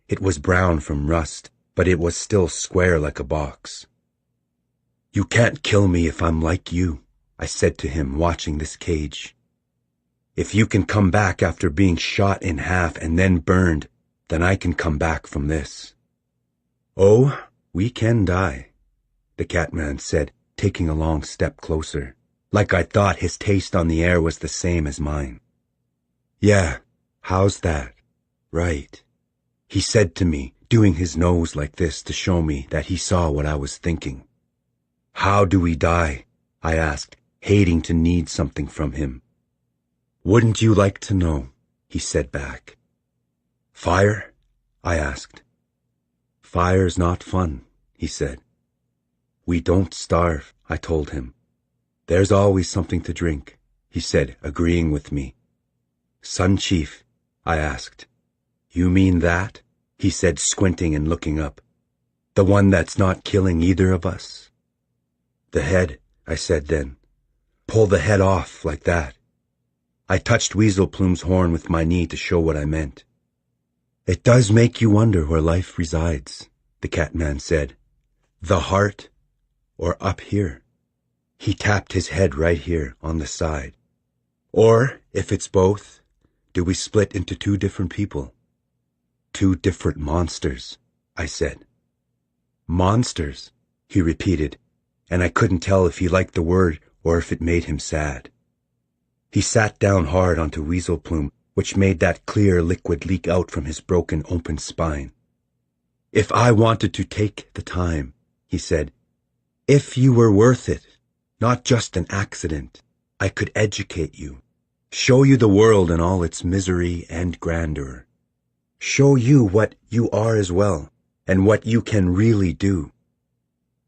It was brown from rust, but it was still square like a box. "You can't kill me if I'm like you," I said to him, watching this cage. "If you can come back after being shot in half and then burned, then I can come back from this." "Oh, we can die," the Catman said, taking a long step closer, like I thought his taste on the air was the same as mine. "Yeah, how's that? Right," he said to me, doing his nose like this to show me that he saw what I was thinking. "How do we die?" I asked, hating to need something from him. "Wouldn't you like to know?" he said back. "Fire?" I asked. "Fire's not fun," he said. "We don't starve," I told him. "There's always something to drink," he said, agreeing with me. "Sun Chief?" I asked. "You mean that?" he said, squinting and looking up. "The one that's not killing either of us?" "The head," I said then. "Pull the head off like that." I touched Weasel Plume's horn with my knee to show what I meant. "It does make you wonder where life resides," the Catman said. "The heart, or up here?" He tapped his head right here on the side. "Or, if it's both, do we split into two different people?" "Two different monsters," I said. "Monsters," he repeated, and I couldn't tell if he liked the word or if it made him sad. He sat down hard onto Weasel Plume, which made that clear liquid leak out from his broken open spine. "If I wanted to take the time," he said, "if you were worth it, not just an accident, I could educate you, show you the world in all its misery and grandeur, show you what you are as well, and what you can really do.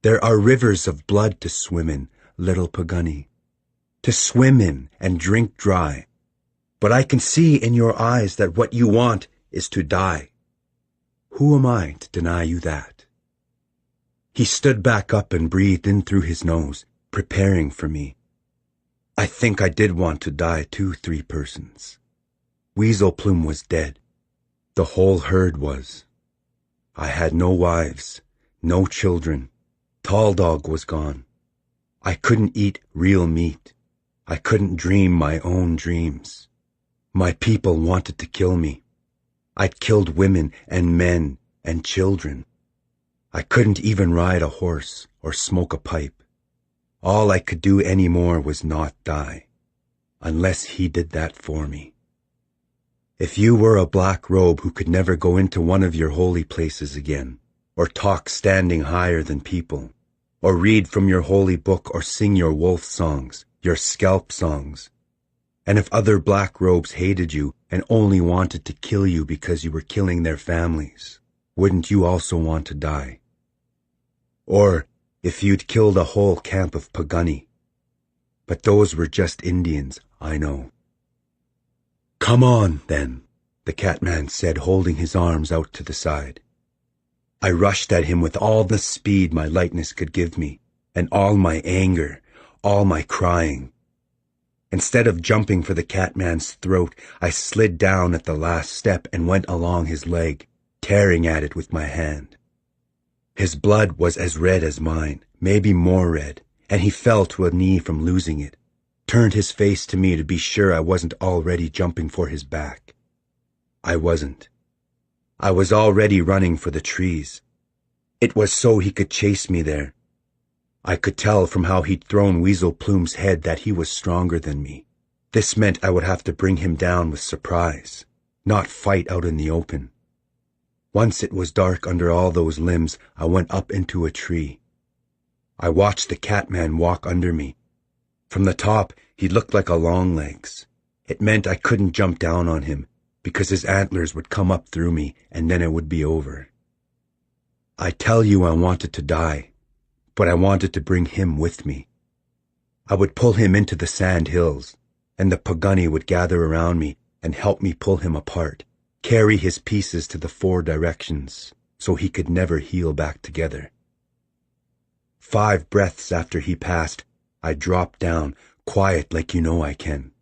There are rivers of blood to swim in, little Pagani, to swim in and drink dry. But I can see in your eyes that what you want is to die. Who am I to deny you that? He stood back up and breathed in through his nose, preparing for me. I think I did want to die 2-3 persons. Weasel Plume was dead. The whole herd was. I had no wives, no children. Tall Dog was gone. I couldn't eat real meat. I couldn't dream my own dreams. My people wanted to kill me. I'd killed women and men and children. I couldn't even ride a horse or smoke a pipe. All I could do anymore was not die, unless he did that for me. If you were a black robe who could never go into one of your holy places again, or talk standing higher than people, or read from your holy book or sing your wolf songs, your scalp songs, and if other black robes hated you and only wanted to kill you because you were killing their families, wouldn't you also want to die? Or if you'd killed a whole camp of Pagani. But those were just Indians, I know. Come on, then, the Catman said, holding his arms out to the side. I rushed at him with all the speed my lightness could give me, and all my anger, all my crying. Instead of jumping for the Catman's throat, I slid down at the last step and went along his leg, tearing at it with my hand. His blood was as red as mine, maybe more red, and he fell to a knee from losing it, turned his face to me to be sure I wasn't already jumping for his back. I wasn't. I was already running for the trees. It was so he could chase me there. I could tell from how he'd thrown Weasel Plume's head that he was stronger than me. This meant I would have to bring him down with surprise, not fight out in the open. Once it was dark under all those limbs, I went up into a tree. I watched the Catman walk under me. From the top, he looked like a Longlegs. It meant I couldn't jump down on him, because his antlers would come up through me, and then it would be over. I tell you I wanted to die, but I wanted to bring him with me. I would pull him into the sand hills, and the Pagani would gather around me and help me pull him apart, carry his pieces to the 4 directions, so he could never heal back together. 5 breaths after he passed, I dropped down, quiet like you know I can.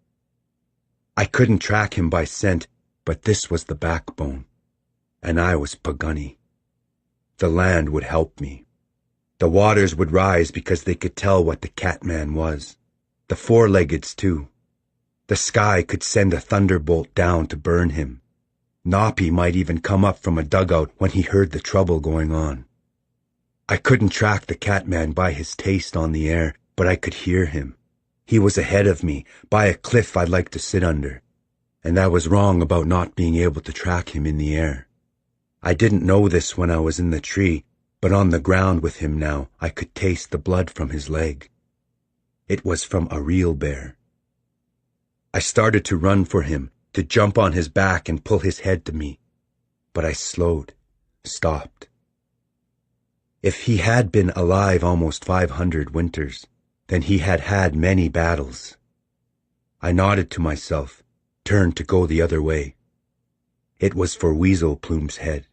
I couldn't track him by scent, but this was the backbone, and I was Pagani. The land would help me. The waters would rise because they could tell what the Catman was. The 4-leggeds too. The sky could send a thunderbolt down to burn him. Napi might even come up from a dugout when he heard the trouble going on. I couldn't track the Catman by his taste on the air, but I could hear him. He was ahead of me, by a cliff I'd like to sit under, and I was wrong about not being able to track him in the air. I didn't know this when I was in the tree, but on the ground with him now, I could taste the blood from his leg. It was from a real bear. I started to run for him, to jump on his back and pull his head to me, but I slowed, stopped. If he had been alive almost 500 winters, then he had had many battles. I nodded to myself, turned to go the other way. It was for Weasel Plume's head.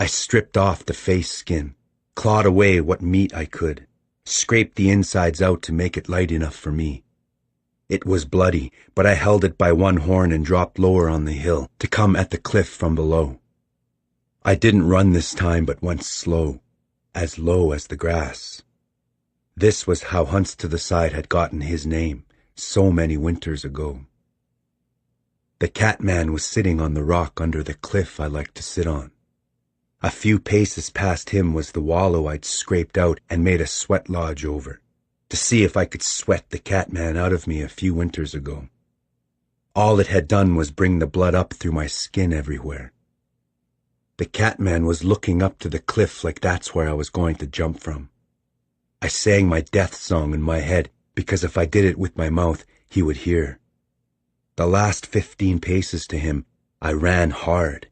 I stripped off the face skin, clawed away what meat I could, scraped the insides out to make it light enough for me. It was bloody, but I held it by one horn and dropped lower on the hill to come at the cliff from below. I didn't run this time but went slow, as low as the grass. This was how Hunts to the Side had gotten his name so many winters ago. The Catman was sitting on the rock under the cliff I liked to sit on. A few paces past him was the wallow I'd scraped out and made a sweat lodge over, to see if I could sweat the Catman out of me a few winters ago. All it had done was bring the blood up through my skin everywhere. The Catman was looking up to the cliff like that's where I was going to jump from. I sang my death song in my head because if I did it with my mouth, he would hear. The last 15 paces to him, I ran hard,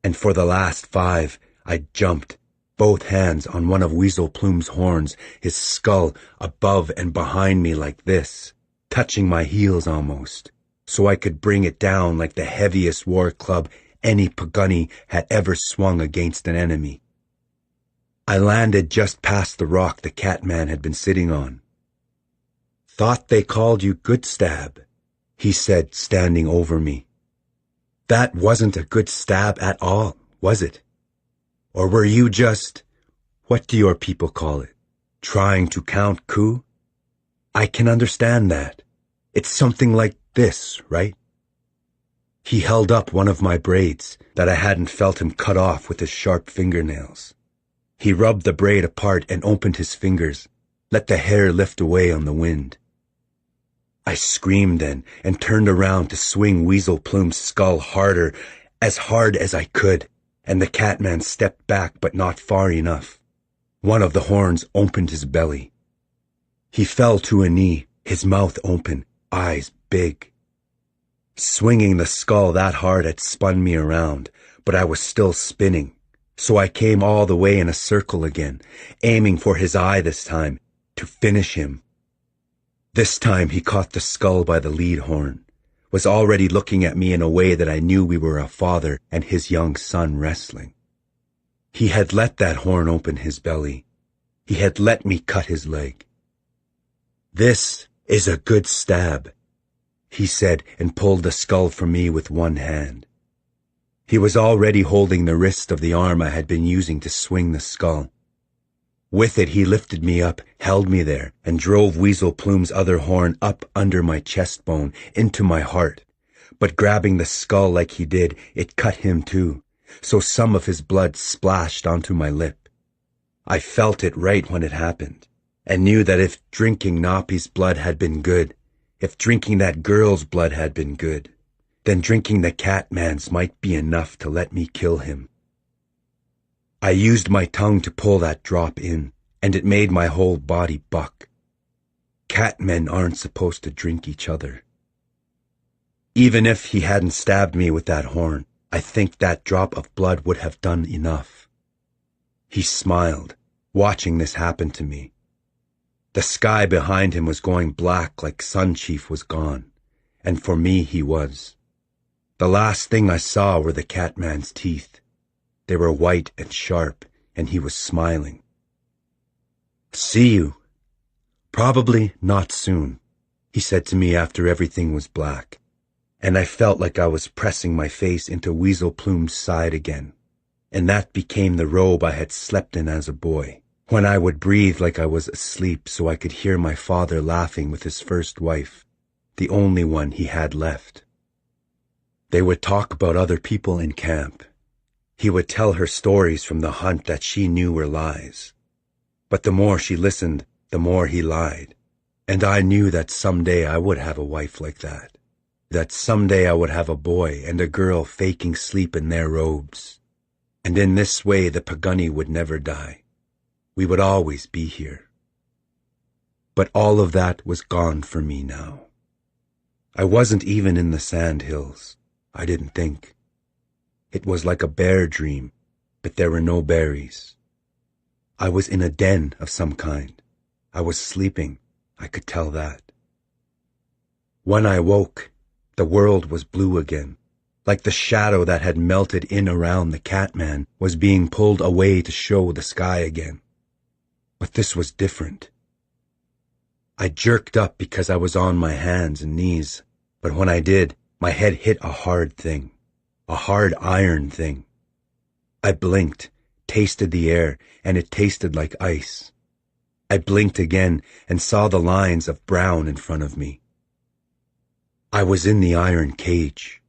and for the last 5, I jumped, both hands on one of Weasel Plume's horns, his skull above and behind me like this, touching my heels almost, so I could bring it down like the heaviest war club any Pagani had ever swung against an enemy. I landed just past the rock the Catman had been sitting on. "Thought they called you Good Stab," he said, standing over me. "That wasn't a good stab at all, was it? Or were you just, what do your people call it, trying to count coup? I can understand that. It's something like this, right?" He held up one of my braids that I hadn't felt him cut off with his sharp fingernails. He rubbed the braid apart and opened his fingers, let the hair lift away on the wind. I screamed then and turned around to swing Weasel Plume's skull harder, as hard as I could, and the Catman stepped back but not far enough. One of the horns opened his belly. He fell to a knee, his mouth open, eyes big. Swinging the skull that hard had spun me around, but I was still spinning, so I came all the way in a circle again, aiming for his eye this time, to finish him. This time he caught the skull by the lead horn, was already looking at me in a way that I knew we were a father and his young son wrestling. He had let that horn open his belly. He had let me cut his leg. "This is a good stab," he said, and pulled the skull from me with one hand. He was already holding the wrist of the arm I had been using to swing the skull. With it he lifted me up, held me there, and drove Weasel Plume's other horn up under my chest bone, into my heart. But grabbing the skull like he did, it cut him too, so some of his blood splashed onto my lip. I felt it right when it happened, and knew that if drinking Napi's blood had been good, if drinking that girl's blood had been good, then drinking the Catman's might be enough to let me kill him. I used my tongue to pull that drop in, and it made my whole body buck. Catmen aren't supposed to drink each other. Even if he hadn't stabbed me with that horn, I think that drop of blood would have done enough. He smiled, watching this happen to me. The sky behind him was going black like Sun Chief was gone, and for me he was. The last thing I saw were the Catman's teeth. They were white and sharp, and he was smiling. "See you. Probably not soon," he said to me after everything was black, and I felt like I was pressing my face into Weasel Plume's side again, and that became the robe I had slept in as a boy, when I would breathe like I was asleep so I could hear my father laughing with his first wife, the only one he had left. They would talk about other people in camp. He would tell her stories from the hunt that she knew were lies. But the more she listened, the more he lied. And I knew that someday I would have a wife like that someday I would have a boy and a girl faking sleep in their robes. And in this way the Pagani would never die. We would always be here. But all of that was gone for me now. I wasn't even in the sand hills. I didn't think. It was like a bear dream, but there were no berries. I was in a den of some kind. I was sleeping, I could tell that. When I woke, the world was blue again, like the shadow that had melted in around the Catman was being pulled away to show the sky again. But this was different. I jerked up because I was on my hands and knees, but when I did, my head hit a hard thing. A hard iron thing. I blinked, tasted the air, and it tasted like ice. I blinked again and saw the lines of brown in front of me. I was in the iron cage.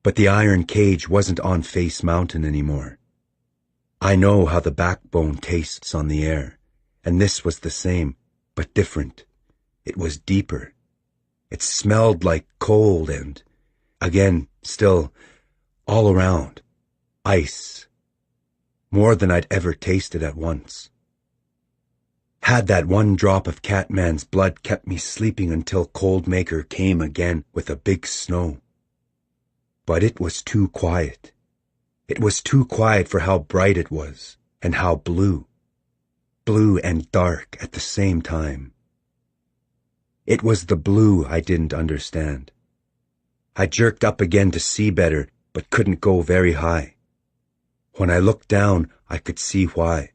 But the iron cage wasn't on Face Mountain anymore. I know how the backbone tastes on the air, and this was the same, but different. It was deeper. It smelled like cold and, again, still, all around, ice. More than I'd ever tasted at once. Had that one drop of Catman's blood kept me sleeping until Cold Maker came again with a big snow. But it was too quiet. It was too quiet for how bright it was, and how blue. Blue and dark at the same time. It was the blue I didn't understand. I jerked up again to see better, but couldn't go very high. When I looked down, I could see why.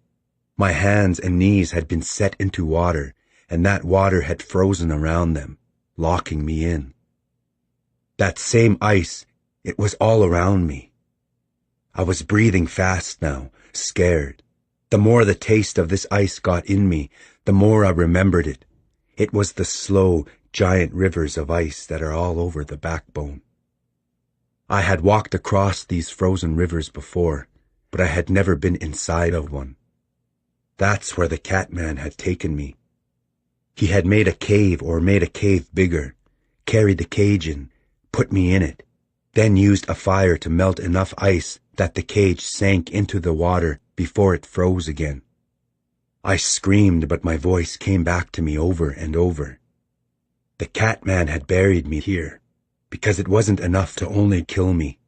My hands and knees had been set into water, and that water had frozen around them, locking me in. That same ice, it was all around me. I was breathing fast now, scared. The more the taste of this ice got in me, the more I remembered it. It was the slow, giant rivers of ice that are all over the backbone. I had walked across these frozen rivers before, but I had never been inside of one. That's where the Catman had taken me. He had made a cave bigger, carried the cage in, put me in it, then used a fire to melt enough ice that the cage sank into the water before it froze again. I screamed, but my voice came back to me over and over. The Catman had buried me here, because it wasn't enough to only kill me.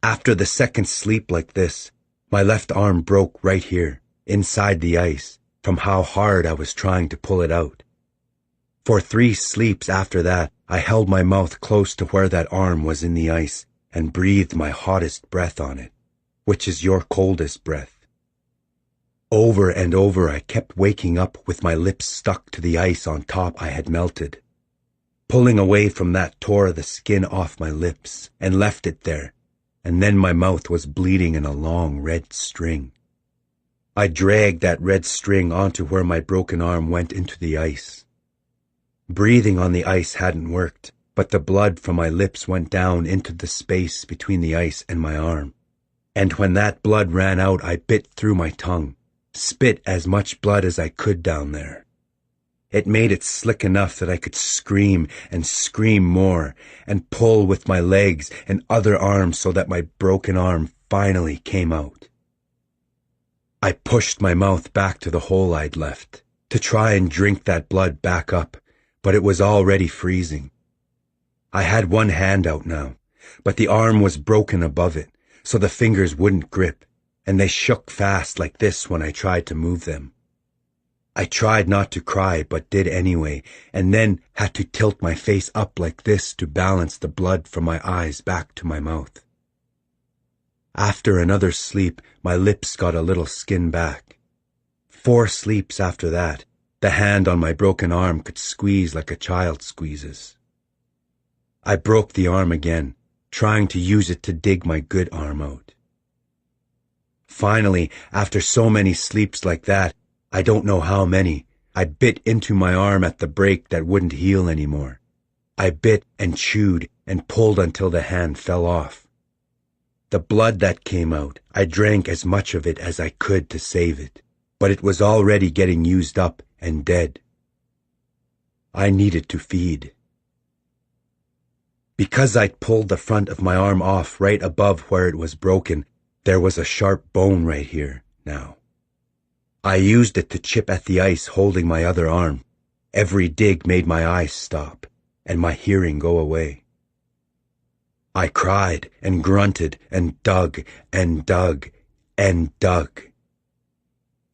After the second sleep like this, my left arm broke right here, inside the ice, from how hard I was trying to pull it out. For 3 sleeps after that, I held my mouth close to where that arm was in the ice and breathed my hottest breath on it, which is your coldest breath. Over and over I kept waking up with my lips stuck to the ice on top I had melted. Pulling away from that tore the skin off my lips and left it there, and then my mouth was bleeding in a long red string. I dragged that red string onto where my broken arm went into the ice. Breathing on the ice hadn't worked, but the blood from my lips went down into the space between the ice and my arm. And when that blood ran out, I bit through my tongue, spit as much blood as I could down there. It made it slick enough that I could scream and scream more, and pull with my legs and other arms so that my broken arm finally came out. I pushed my mouth back to the hole I'd left, to try and drink that blood back up, but it was already freezing. I had one hand out now, but the arm was broken above it, so the fingers wouldn't grip, and they shook fast like this when I tried to move them. I tried not to cry, but did anyway, and then had to tilt my face up like this to balance the blood from my eyes back to my mouth. After another sleep, my lips got a little skin back. 4 sleeps after that, the hand on my broken arm could squeeze like a child squeezes. I broke the arm again, trying to use it to dig my good arm out. Finally, after so many sleeps like that, I don't know how many, I bit into my arm at the break that wouldn't heal anymore. I bit and chewed and pulled until the hand fell off. The blood that came out, I drank as much of it as I could to save it, but it was already getting used up and dead. I needed to feed. Because I'd pulled the front of my arm off right above where it was broken, there was a sharp bone right here now. I used it to chip at the ice holding my other arm. Every dig made my eyes stop, and my hearing go away. I cried and grunted and dug and dug and dug.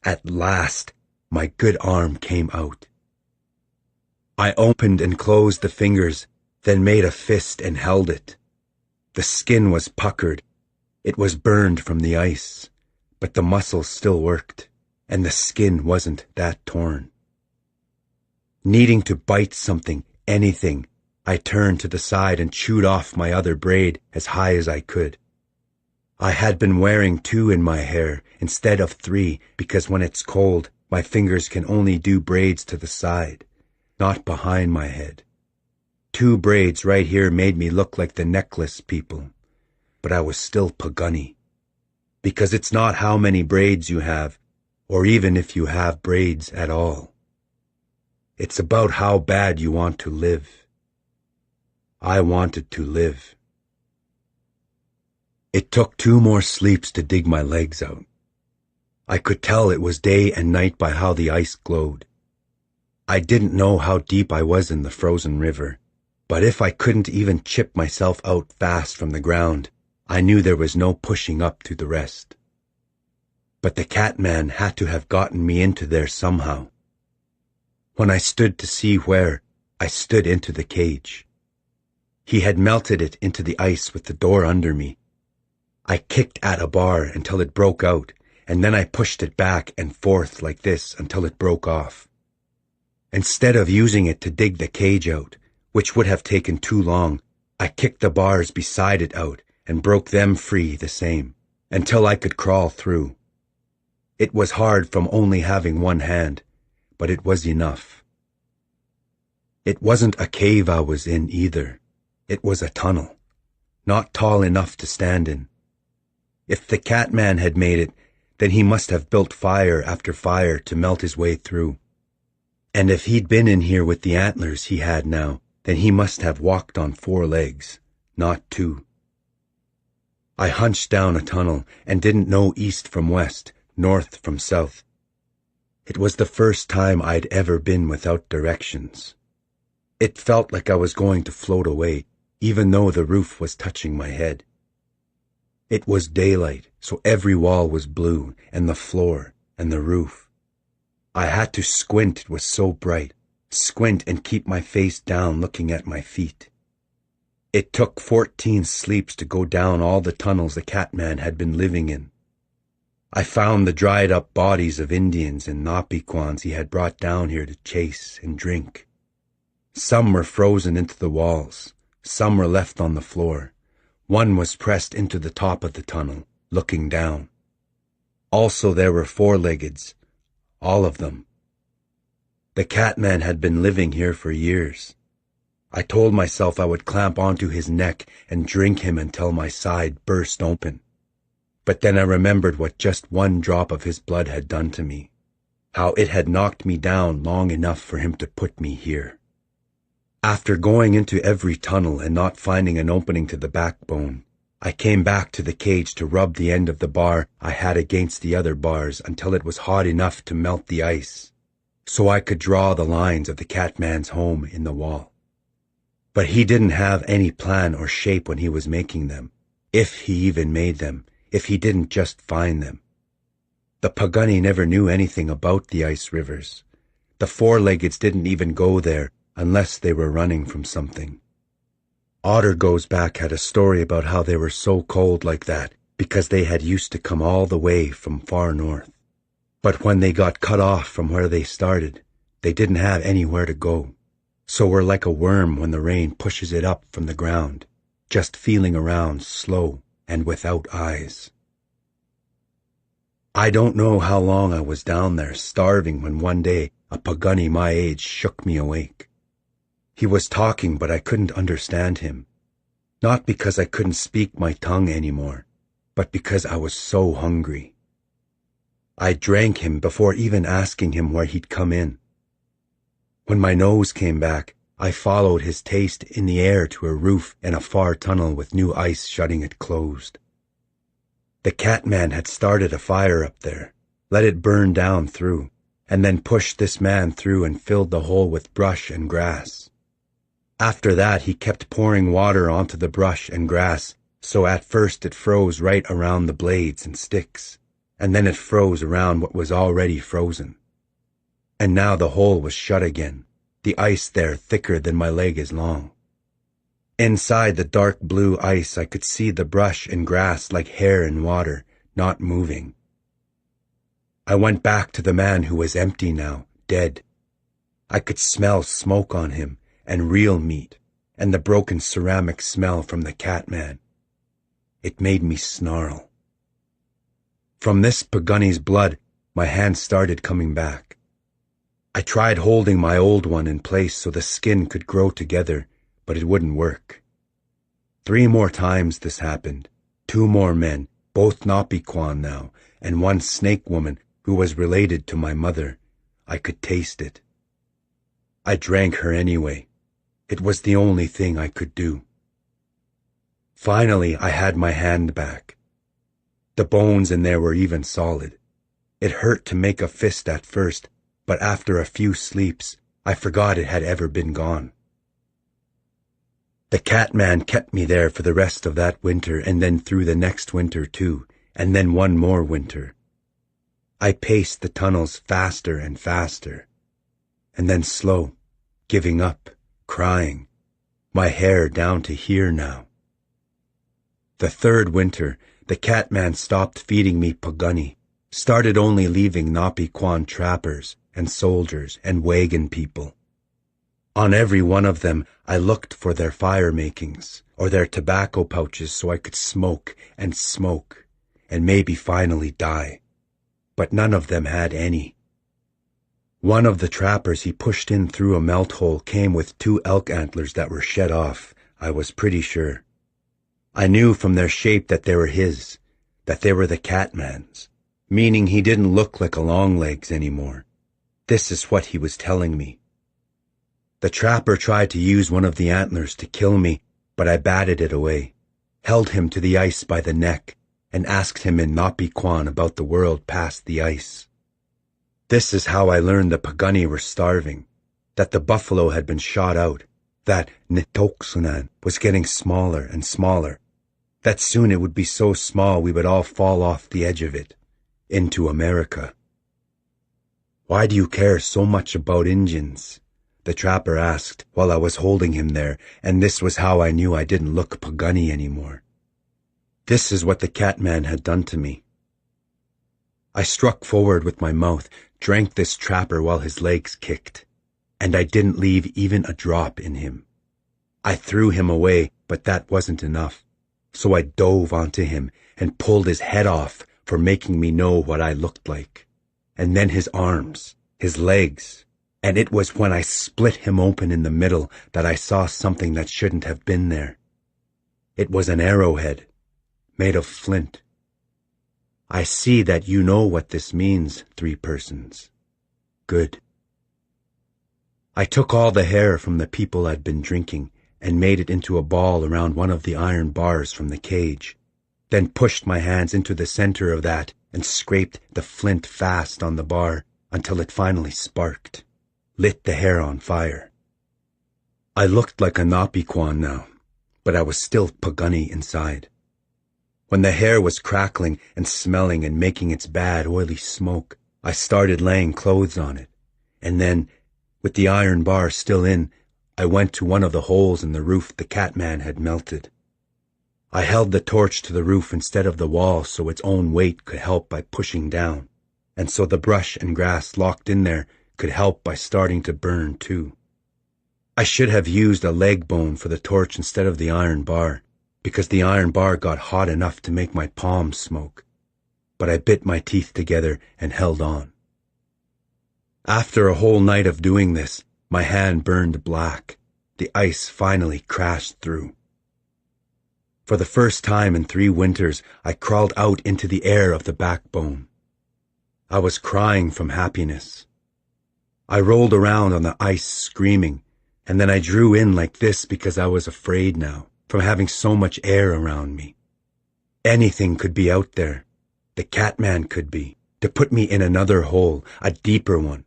At last, my good arm came out. I opened and closed the fingers, then made a fist and held it. The skin was puckered. It was burned from the ice, but the muscles still worked, and the skin wasn't that torn. Needing to bite something, anything, I turned to the side and chewed off my other braid as high as I could. I had been wearing 2 in my hair instead of 3 because when it's cold, my fingers can only do braids to the side, not behind my head. 2 braids right here made me look like the necklace people, but I was still Pagunny. Because it's not how many braids you have, or even if you have braids at all. It's about how bad you want to live. I wanted to live. It took 2 more sleeps to dig my legs out. I could tell it was day and night by how the ice glowed. I didn't know how deep I was in the frozen river, but if I couldn't even chip myself out fast from the ground, I knew there was no pushing up to the rest. But the Catman had to have gotten me into there somehow. When I stood to see where, I stood into the cage. He had melted it into the ice with the door under me. I kicked at a bar until it broke out, and then I pushed it back and forth like this until it broke off. Instead of using it to dig the cage out, which would have taken too long, I kicked the bars beside it out and broke them free the same, until I could crawl through. It was hard from only having one hand, but it was enough. It wasn't a cave I was in either. It was a tunnel, not tall enough to stand in. If the Catman had made it, then he must have built fire after fire to melt his way through. And if he'd been in here with the antlers he had now, then he must have walked on 4 legs, not 2. I hunched down a tunnel and didn't know east from west, north from south. It was the first time I'd ever been without directions. It felt like I was going to float away, even though the roof was touching my head. It was daylight, so every wall was blue, and the floor, and the roof. I had to squint, it was so bright. Squint and keep my face down looking at my feet. It took 14 sleeps to go down all the tunnels the Catman had been living in. I found the dried-up bodies of Indians and Napiquans he had brought down here to chase and drink. Some were frozen into the walls. Some were left on the floor. One was pressed into the top of the tunnel, looking down. Also there were 4-leggeds, all of them. The Catman had been living here for years. I told myself I would clamp onto his neck and drink him until my side burst open. But then I remembered what just 1 drop of his blood had done to me, how it had knocked me down long enough for him to put me here. After going into every tunnel and not finding an opening to the backbone, I came back to the cage to rub the end of the bar I had against the other bars until it was hot enough to melt the ice, so I could draw the lines of the Catman's home in the wall. But he didn't have any plan or shape when he was making them, if he even made them, if he didn't just find them. The Pagani never knew anything about the ice rivers. The 4-leggeds didn't even go there unless they were running from something. Otter Goes Back had a story about how they were so cold like that because they had used to come all the way from far north. But when they got cut off from where they started, they didn't have anywhere to go. So were like a worm when the rain pushes it up from the ground, just feeling around slow and without eyes. I don't know how long I was down there starving when one day a Pagani my age shook me awake. He was talking, but I couldn't understand him. Not because I couldn't speak my tongue anymore, but because I was so hungry. I drank him before even asking him where he'd come in. When my nose came back, I followed his taste in the air to a roof in a far tunnel with new ice shutting it closed. The Catman had started a fire up there, let it burn down through, and then pushed this man through and filled the hole with brush and grass. After that, he kept pouring water onto the brush and grass, so at first it froze right around the blades and sticks, and then it froze around what was already frozen. And now the hole was shut again, the ice there thicker than my leg is long. Inside the dark blue ice I could see the brush and grass like hair in water, not moving. I went back to the man who was empty now, dead. I could smell smoke on him, and real meat, and the broken ceramic smell from the Catman. It made me snarl. From this Pagani's blood, my hand started coming back. I tried holding my old one in place so the skin could grow together, but it wouldn't work. 3 more times this happened. 2 more men, both Napiquan now, and 1 snake woman who was related to my mother. I could taste it. I drank her anyway. It was the only thing I could do. Finally, I had my hand back. The bones in there were even solid. It hurt to make a fist at first, but after a few sleeps, I forgot it had ever been gone. The Catman kept me there for the rest of that winter, and then through the next winter too, and then one more winter. I paced the tunnels faster and faster, and then slow, giving up, crying, my hair down to here now. The third winter, the Catman stopped feeding me pagunny, started only leaving Napiquan trappers and soldiers and wagon people. On every one of them, I looked for their fire makings or their tobacco pouches so I could smoke and maybe finally die. But none of them had any. One of the trappers he pushed in through a melt hole came with 2 elk antlers that were shed off, I was pretty sure. I knew from their shape that they were his, that they were the Catman's, meaning he didn't look like a Longlegs anymore. This is what he was telling me. The trapper tried to use one of the antlers to kill me, but I batted it away, held him to the ice by the neck, and asked him in Napiquan about the world past the ice. This is how I learned the pagunny were starving, that the buffalo had been shot out, that Nitoksunan was getting smaller and smaller, that soon it would be so small we would all fall off the edge of it, into America. "Why do you care so much about Injuns?" the trapper asked while I was holding him there, and this was how I knew I didn't look pagunny anymore. This is what the Catman had done to me. I struck forward with my mouth, drank this trapper while his legs kicked, and I didn't leave even a drop in him. I threw him away, but that wasn't enough, so I dove onto him and pulled his head off for making me know what I looked like, and then his arms, his legs, and it was when I split him open in the middle that I saw something that shouldn't have been there. It was an arrowhead, made of flint. I see that you know what this means, 3 persons. Good. I took all the hair from the people I'd been drinking and made it into a ball around one of the iron bars from the cage, then pushed my hands into the center of that and scraped the flint fast on the bar until it finally sparked, lit the hair on fire. I looked like a Napiquan now, but I was still pagunny inside. When the hair was crackling and smelling and making its bad oily smoke, I started laying clothes on it, and then, with the iron bar still in, I went to one of the holes in the roof the Catman had melted. I held the torch to the roof instead of the wall so its own weight could help by pushing down, and so the brush and grass locked in there could help by starting to burn too. I should have used a leg bone for the torch instead of the iron bar, because the iron bar got hot enough to make my palms smoke, but I bit my teeth together and held on. After a whole night of doing this, my hand burned black. The ice finally crashed through. For the first time in 3 winters, I crawled out into the air of the backbone. I was crying from happiness. I rolled around on the ice screaming, and then I drew in like this because I was afraid now, from having so much air around me. Anything could be out there. The Catman could be, to put me in another hole, a deeper one.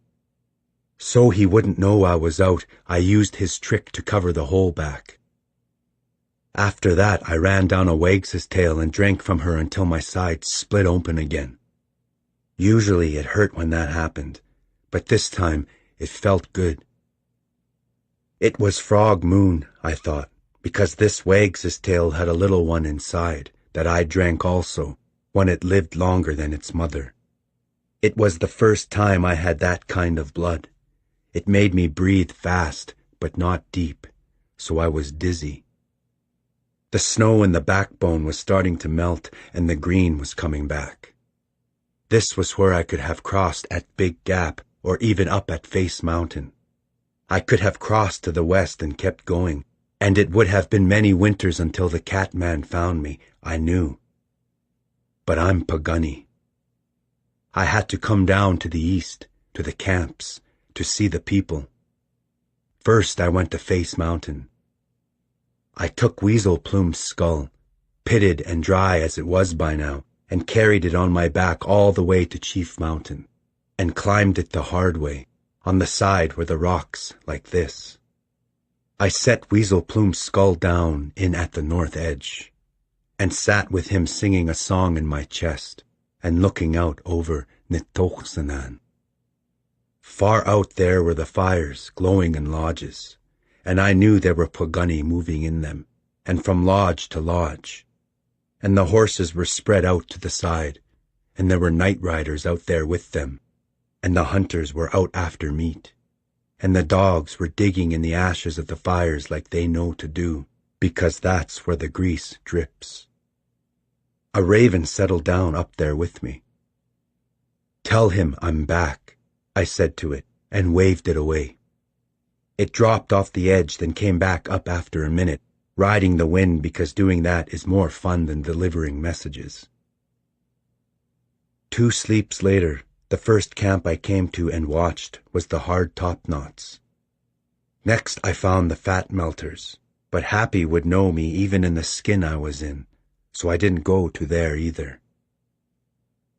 So he wouldn't know I was out, I used his trick to cover the hole back. After that, I ran down a Wags's tail and drank from her until my side split open again. Usually it hurt when that happened, but this time it felt good. It was Frog Moon, I thought, because this Wags's tail had a little one inside that I drank also, when it lived longer than its mother. It was the first time I had that kind of blood. It made me breathe fast, but not deep, so I was dizzy. The snow in the backbone was starting to melt, and the green was coming back. This was where I could have crossed at Big Gap, or even up at Face Mountain. I could have crossed to the west and kept going, and it would have been many winters until the Catman found me, I knew. But I'm pagunny. I had to come down to the east, to the camps, to see the people. First I went to Face Mountain. I took Weasel Plume's skull, pitted and dry as it was by now, and carried it on my back all the way to Chief Mountain, and climbed it the hard way, on the side where the rocks like this. I set Weasel Plume's skull down in at the north edge, and sat with him singing a song in my chest, and looking out over Nitoxanan. Far out there were the fires glowing in lodges, and I knew there were Pagani moving in them, and from lodge to lodge. And the horses were spread out to the side, and there were night riders out there with them, and the hunters were out after meat, and the dogs were digging in the ashes of the fires like they know to do, because that's where the grease drips. A raven settled down up there with me. "Tell him I'm back," I said to it, and waved it away. It dropped off the edge, then came back up after a minute, riding the wind because doing that is more fun than delivering messages. 2 sleeps later, the first camp I came to and watched was the hard top knots. Next I found the fat melters, but Happy would know me even in the skin I was in, so I didn't go to there either.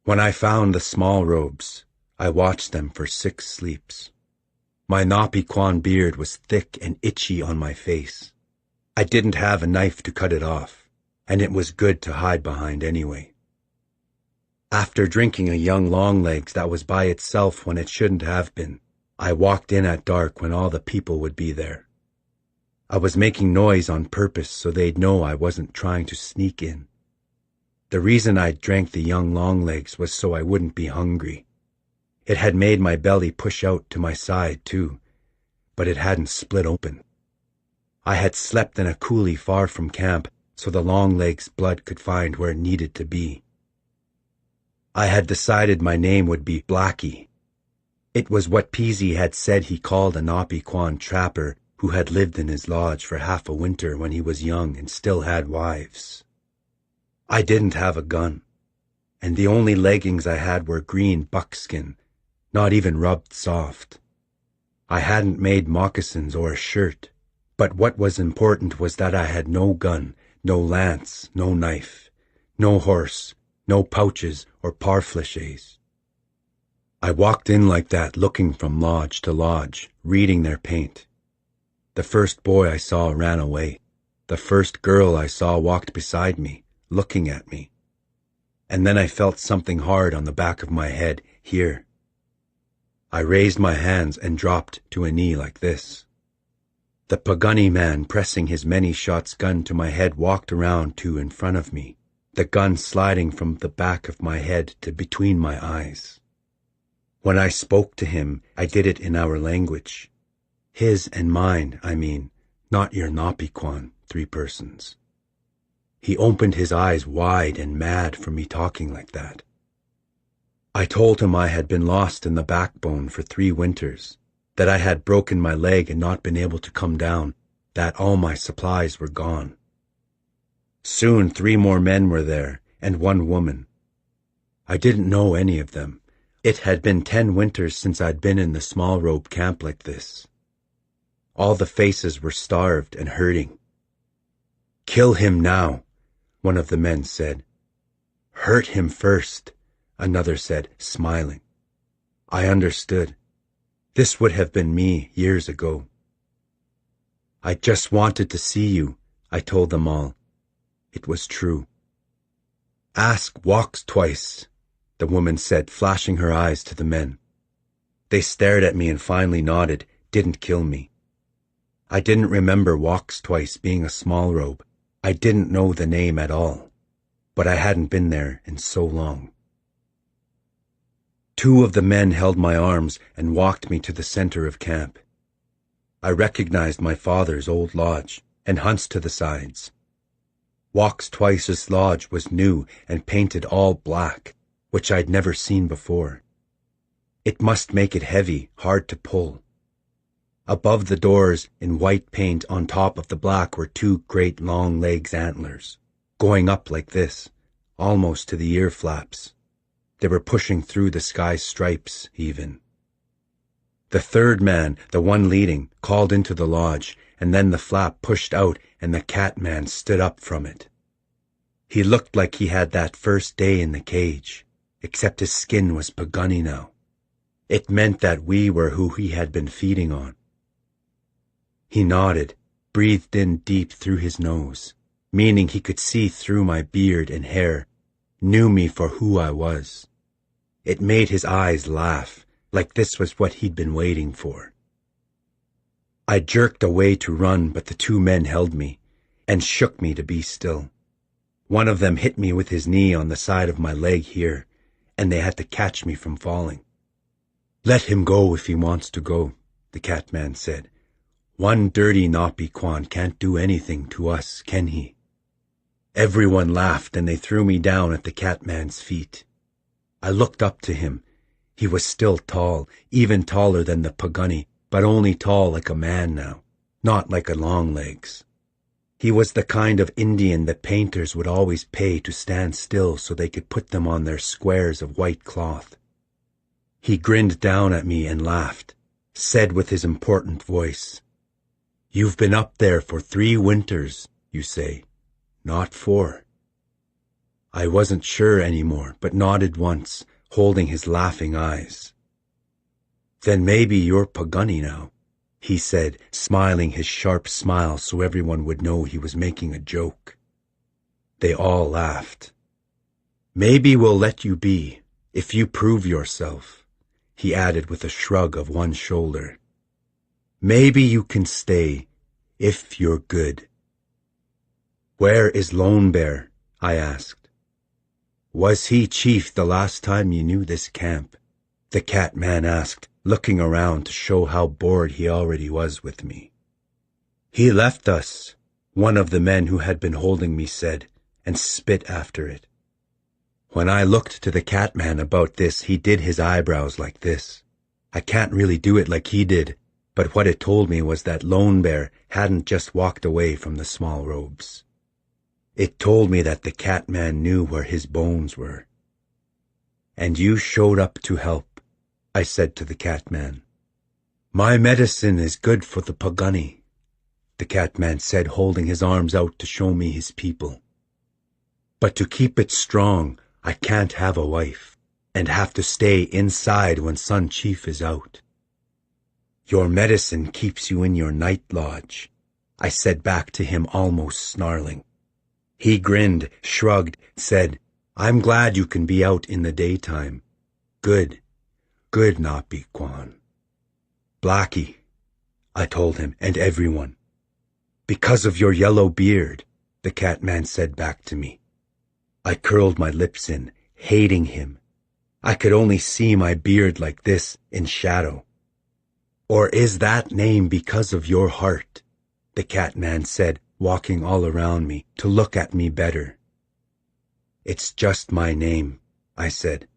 When I found the small robes, I watched them for 6 sleeps. My Napiquan beard was thick and itchy on my face. I didn't have a knife to cut it off, and it was good to hide behind anyway. After drinking a young Longlegs that was by itself when it shouldn't have been, I walked in at dark when all the people would be there. I was making noise on purpose so they'd know I wasn't trying to sneak in. The reason I drank the young Longlegs was so I wouldn't be hungry. It had made my belly push out to my side too, but it hadn't split open. I had slept in a coulee far from camp so the Longlegs' blood could find where it needed to be. I had decided my name would be Blackie. It was what Peasy had said he called a Napiquan trapper who had lived in his lodge for half a winter when he was young and still had wives. I didn't have a gun, and the only leggings I had were green buckskin, not even rubbed soft. I hadn't made moccasins or a shirt, but what was important was that I had no gun, no lance, no knife, no horse, no pouches or parfleches. I walked in like that, looking from lodge to lodge, reading their paint. The first boy I saw ran away. The first girl I saw walked beside me, looking at me. And then I felt something hard on the back of my head, here. I raised my hands and dropped to a knee like this. The Pagani man pressing his many-shots gun to my head walked around to in front of me, the gun sliding from the back of my head to between my eyes. When I spoke to him, I did it in our language. His and mine, I mean, not your Napiquan, 3 persons. He opened his eyes wide and mad for me talking like that. I told him I had been lost in the backbone for 3 winters, that I had broken my leg and not been able to come down, that all my supplies were gone. Soon 3 more men were there, and 1 woman. I didn't know any of them. It had been 10 winters since I'd been in the small robe camp like this. All the faces were starved and hurting. "Kill him now," one of the men said. "Hurt him first," another said, smiling. I understood. This would have been me years ago. "I just wanted to see you," I told them all. It was true. "Ask Walks twice," the woman said, flashing her eyes to the men. They stared at me and finally nodded, didn't kill me. I didn't remember Walks Twice being a small robe. I didn't know the name at all, but I hadn't been there in so long. 2 of the men held my arms and walked me to the center of camp. I recognized my father's old lodge and hunts to the sides. Walks Twice's lodge was new and painted all black, which I'd never seen before. It must make it heavy, hard to pull. Above the doors, in white paint on top of the black, were 2 great long legs antlers, going up like this, almost to the ear flaps. They were pushing through the sky stripes, even. The 3rd man, the one leading, called into the lodge, and then the flap pushed out and the cat man stood up from it. He looked like he had that first day in the cage, except his skin was Pagani now. It meant that we were who he had been feeding on. He nodded, breathed in deep through his nose, meaning he could see through my beard and hair, knew me for who I was. It made his eyes laugh, like this was what he'd been waiting for. I jerked away to run, but the two men held me and shook me to be still. One of them hit me with his knee on the side of my leg here, and they had to catch me from falling. "Let him go if he wants to go," the Catman said. "One dirty Napi-Kwan can't do anything to us, can he?" Everyone laughed, and they threw me down at the Catman's feet. I looked up to him. He was still tall, even taller than the Pagani, but only tall like a man now, not like a Longlegs. He was the kind of Indian that painters would always pay to stand still so they could put them on their squares of white cloth. He grinned down at me and laughed, said with his important voice, "You've been up there for 3 winters, you say, not 4. I wasn't sure anymore, but nodded once, holding his laughing eyes. "Then maybe you're Pagani now," he said, smiling his sharp smile so everyone would know he was making a joke. They all laughed. "Maybe we'll let you be, if you prove yourself," he added with a shrug of one shoulder. "Maybe you can stay, if you're good." "Where is Lone Bear?" I asked. "Was he chief the last time you knew this camp?" the Catman asked, looking around to show how bored he already was with me. "He left us," one of the men who had been holding me said, and spit after it. When I looked to the Catman about this, he did his eyebrows like this. I can't really do it like he did, but what it told me was that Lone Bear hadn't just walked away from the small robes. It told me that the Catman knew where his bones were. "And you showed up to help," I said to the Catman. "My medicine is good for the Pagani," the Catman said, holding his arms out to show me his people. "But to keep it strong, I can't have a wife, and have to stay inside when Sun Chief is out." "Your medicine keeps you in your night lodge," I said back to him, almost snarling. He grinned, shrugged, said, "I'm glad you can be out in the daytime. Good. Good, Napi-Kwan." "Blackie," I told him, and everyone. "Because of your yellow beard," the Catman said back to me. I curled my lips in, hating him. I could only see my beard like this, in shadow. "Or is that name because of your heart?" the Catman said, walking all around me to look at me better. "It's just my name," I said.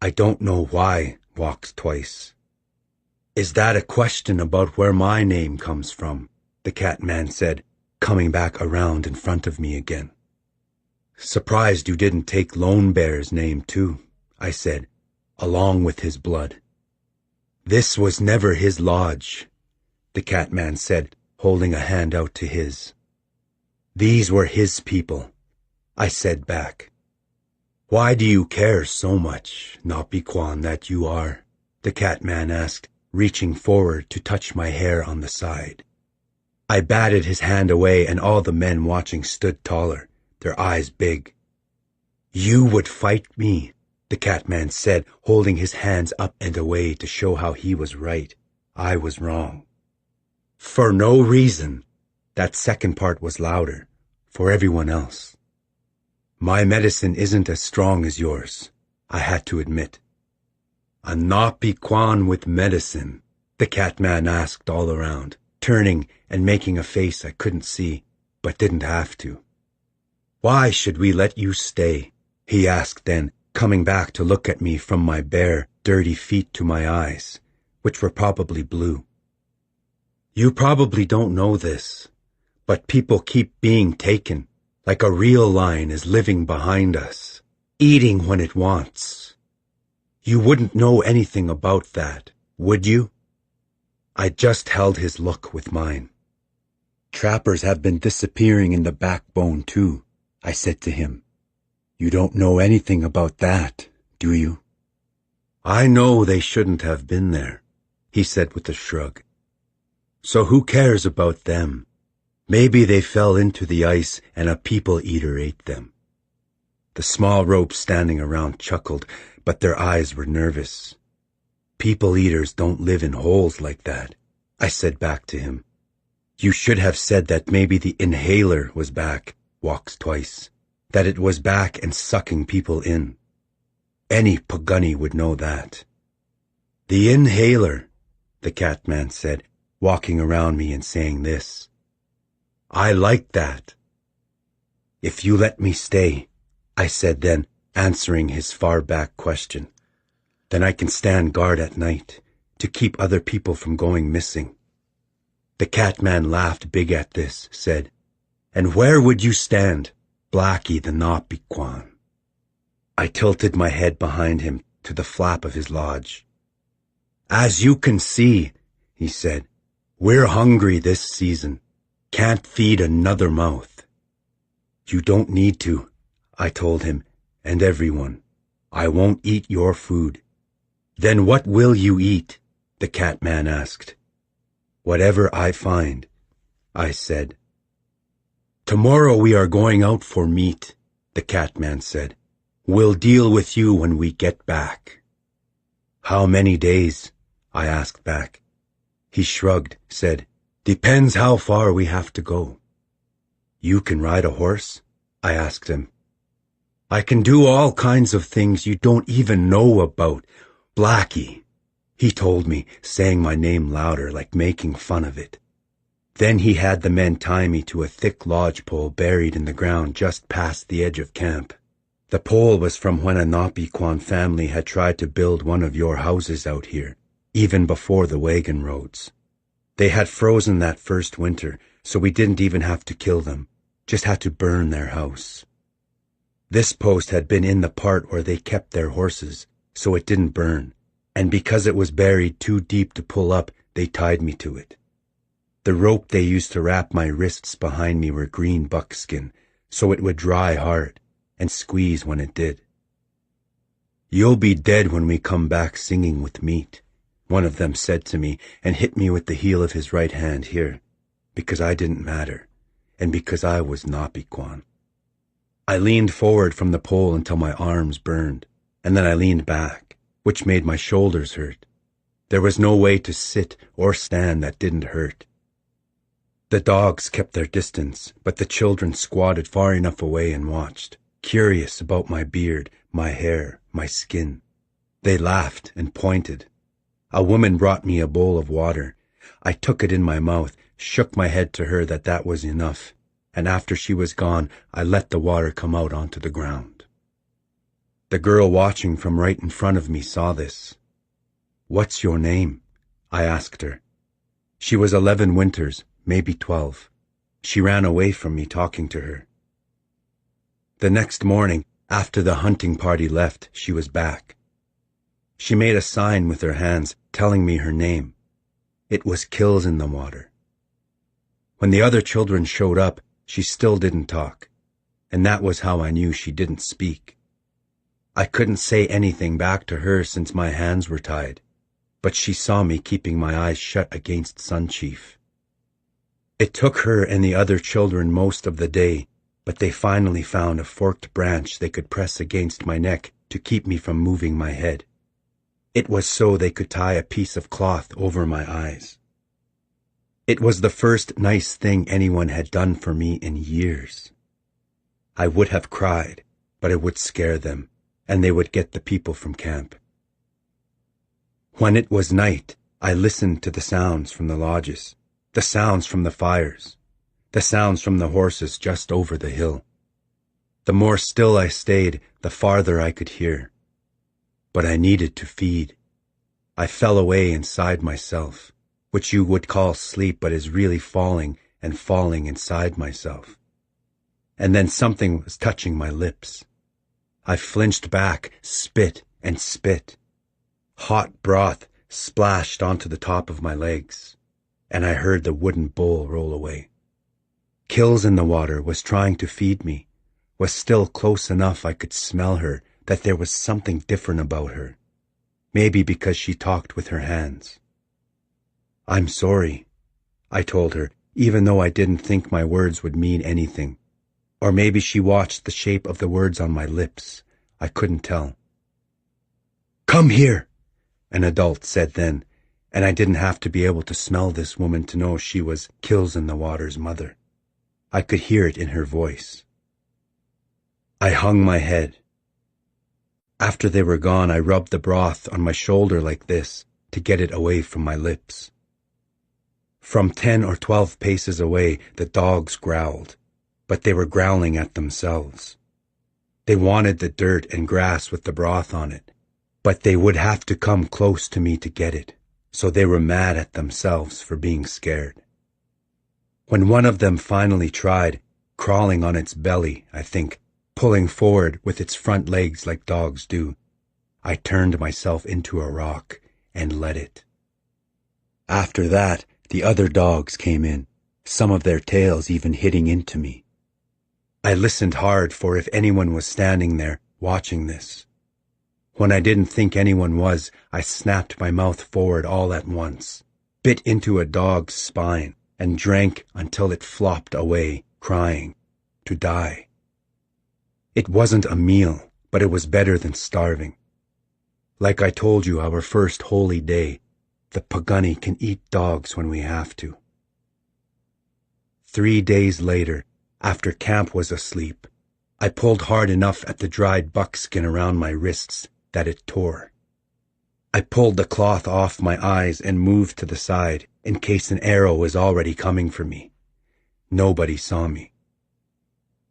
"I don't know why," walked twice. "Is that a question about where my name comes from?" the Catman said, coming back around in front of me again. "Surprised you didn't take Lone Bear's name too," I said, "along with his blood." "This was never his lodge," the Catman said, holding a hand out to his. "These were his people," I said back. "Why do you care so much, Napi-Kwan that you are?" the Catman asked, reaching forward to touch my hair on the side. I batted his hand away, and all the men watching stood taller, their eyes big. "You would fight me," the Catman said, holding his hands up and away to show how he was right. I was wrong. "For no reason." That second part was louder, for everyone else. "My medicine isn't as strong as yours," I had to admit. "A Napi-Kwan with medicine?" the Catman asked all around, turning and making a face I couldn't see, but didn't have to. "Why should we let you stay?" he asked then, coming back to look at me from my bare, dirty feet to my eyes, which were probably blue. "You probably don't know this, but people keep being taken, like a real lion is living behind us, eating when it wants. You wouldn't know anything about that, would you?" I just held his look with mine. "Trappers have been disappearing in the backbone too," I said to him. "You don't know anything about that, do you?" "I know they shouldn't have been there," he said with a shrug. "So who cares about them? Maybe they fell into the ice and a people-eater ate them. The small ropes standing around chuckled, but their eyes were nervous. People-eaters don't live in holes like that, I said back to him. You should have said that maybe the inhaler was back, walks twice, that it was back and sucking people in. Any Pagunny would know that. The inhaler, the Catman said, walking around me and saying this. I like that. If you let me stay, I said then, answering his far-back question, then I can stand guard at night, to keep other people from going missing. The Catman laughed big at this, said, And where would you stand, Blackie the Nopequan? I tilted my head behind him to the flap of his lodge. As you can see, he said, we're hungry this season. Can't feed another mouth. You don't need to, I told him, and everyone. I won't eat your food. Then what will you eat? The Catman asked. Whatever I find, I said. Tomorrow we are going out for meat, the Catman said. We'll deal with you when we get back. How many days? I asked back. He shrugged, said, Depends how far we have to go. You can ride a horse? I asked him. I can do all kinds of things you don't even know about, Blackie, he told me, saying my name louder, like making fun of it. Then he had the men tie me to a thick lodge pole buried in the ground just past the edge of camp. The pole was from when a Nopequan family had tried to build one of your houses out here, even before the wagon roads. They had frozen that first winter, so we didn't even have to kill them, just had to burn their house. This post had been in the part where they kept their horses, so it didn't burn, and because it was buried too deep to pull up, they tied me to it. The rope they used to wrap my wrists behind me were green buckskin, so it would dry hard and squeeze when it did. You'll be dead when we come back singing with meat, one of them said to me and hit me with the heel of his right hand here, because I didn't matter, and because I was Nopequan. I leaned forward from the pole until my arms burned, and then I leaned back, which made my shoulders hurt. There was no way to sit or stand that didn't hurt. The dogs kept their distance, but the children squatted far enough away and watched, curious about my beard, my hair, my skin. They laughed and pointed. A woman brought me a bowl of water. I took it in my mouth, shook my head to her that was enough, and after she was gone, I let the water come out onto the ground. The girl watching from right in front of me saw this. What's your name? I asked her. She was 11 winters, maybe 12. She ran away from me talking to her. The next morning, after the hunting party left, she was back. She made a sign with her hands, telling me her name. It was Kills in the Water. When the other children showed up, she still didn't talk, and that was how I knew she didn't speak. I couldn't say anything back to her since my hands were tied, but she saw me keeping my eyes shut against Sunchief. It took her and the other children most of the day, but they finally found a forked branch they could press against my neck to keep me from moving my head. It was so they could tie a piece of cloth over my eyes. It was the first nice thing anyone had done for me in years. I would have cried, but it would scare them, and they would get the people from camp. When it was night, I listened to the sounds from the lodges, the sounds from the fires, the sounds from the horses just over the hill. The more still I stayed, the farther I could hear. But I needed to feed. I fell away inside myself, which you would call sleep but is really falling and falling inside myself. And then something was touching my lips. I flinched back, spit and spit. Hot broth splashed onto the top of my legs, and I heard the wooden bowl roll away. Kills in the Water was trying to feed me, was still close enough I could smell her, that there was something different about her. Maybe because she talked with her hands. I'm sorry, I told her, even though I didn't think my words would mean anything. Or maybe she watched the shape of the words on my lips. I couldn't tell. "Come here," an adult said then, and I didn't have to be able to smell this woman to know she was Kills-in-the-Water's mother. I could hear it in her voice. I hung my head. After they were gone, I rubbed the broth on my shoulder like this to get it away from my lips. From 10 or 12 paces away, the dogs growled, but they were growling at themselves. They wanted the dirt and grass with the broth on it, but they would have to come close to me to get it, so they were mad at themselves for being scared. When one of them finally tried, crawling on its belly, I think, pulling forward with its front legs like dogs do, I turned myself into a rock and let it. After that, the other dogs came in, some of their tails even hitting into me. I listened hard for if anyone was standing there watching this. When I didn't think anyone was, I snapped my mouth forward all at once, bit into a dog's spine, and drank until it flopped away, crying, to die. It wasn't a meal, but it was better than starving. Like I told you our first holy day, the Pagani can eat dogs when we have to. 3 days later, after camp was asleep, I pulled hard enough at the dried buckskin around my wrists that it tore. I pulled the cloth off my eyes and moved to the side in case an arrow was already coming for me. Nobody saw me.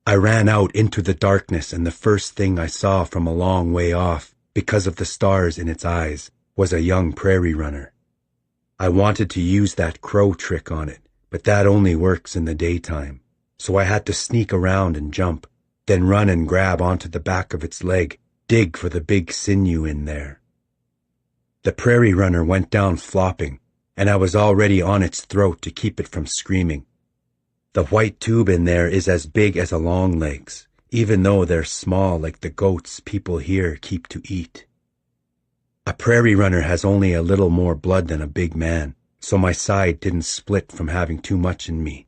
I ran out into the darkness, and the first thing I saw from a long way off, because of the stars in its eyes, was a young prairie runner. I wanted to use that crow trick on it, but that only works in the daytime, so I had to sneak around and jump, then run and grab onto the back of its leg, dig for the big sinew in there. The prairie runner went down flopping, and I was already on its throat to keep it from screaming. The white tube in there is as big as a longlegs, even though they're small like the goats people here keep to eat. A prairie runner has only a little more blood than a big man, so my side didn't split from having too much in me.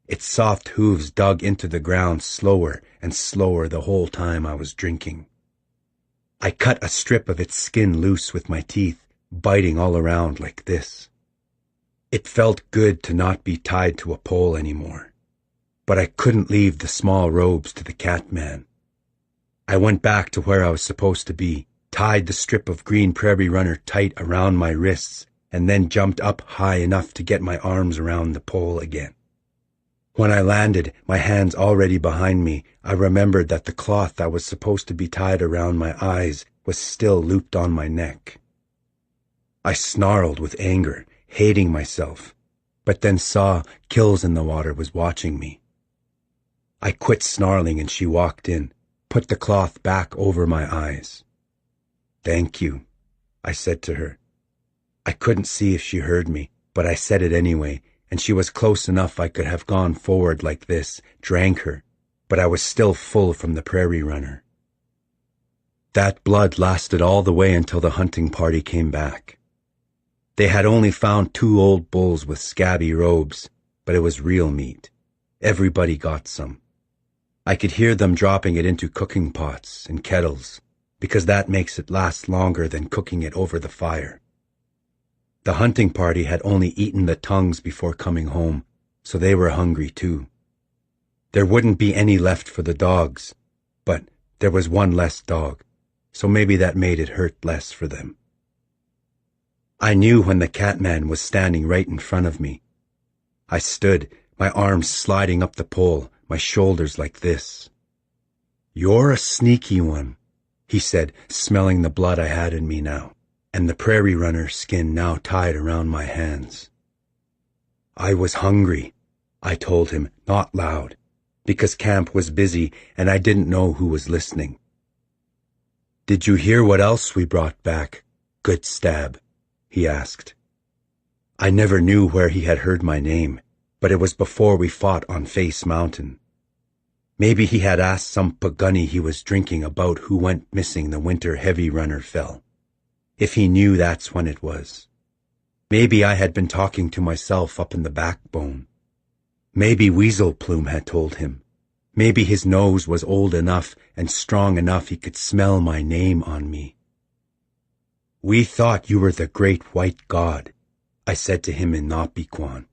Its soft hooves dug into the ground slower and slower the whole time I was drinking. I cut a strip of its skin loose with my teeth, biting all around like this. It felt good to not be tied to a pole anymore, but I couldn't leave the small robes to the catman. I went back to where I was supposed to be, tied the strip of green prairie runner tight around my wrists, and then jumped up high enough to get my arms around the pole again. When I landed, my hands already behind me, I remembered that the cloth that was supposed to be tied around my eyes was still looped on my neck. I snarled with anger, hating myself, but then saw Kills-in-the-Water was watching me. I quit snarling and she walked in, put the cloth back over my eyes. "Thank you," I said to her. I couldn't see if she heard me, but I said it anyway, and she was close enough I could have gone forward like this, drank her, but I was still full from the prairie runner. That blood lasted all the way until the hunting party came back. They had only found 2 old bulls with scabby robes, but it was real meat. Everybody got some. I could hear them dropping it into cooking pots and kettles, because that makes it last longer than cooking it over the fire. The hunting party had only eaten the tongues before coming home, so they were hungry too. There wouldn't be any left for the dogs, but there was one less dog, so maybe that made it hurt less for them. I knew when the catman was standing right in front of me. I stood, my arms sliding up the pole, my shoulders like this. "You're a sneaky one," he said, smelling the blood I had in me now, and the prairie runner skin now tied around my hands. I was hungry, I told him, not loud, because camp was busy and I didn't know who was listening. "Did you hear what else we brought back, Good Stab?" he asked. I never knew where he had heard my name, but it was before we fought on Face Mountain. Maybe he had asked some Pagani he was drinking about who went missing the winter heavy runner fell. If he knew, that's when it was. Maybe I had been talking to myself up in the backbone, Maybe Weasel Plume had told him. Maybe his nose was old enough and strong enough he could smell my name on me. We thought you were the great white god, I said to him in Napiquan.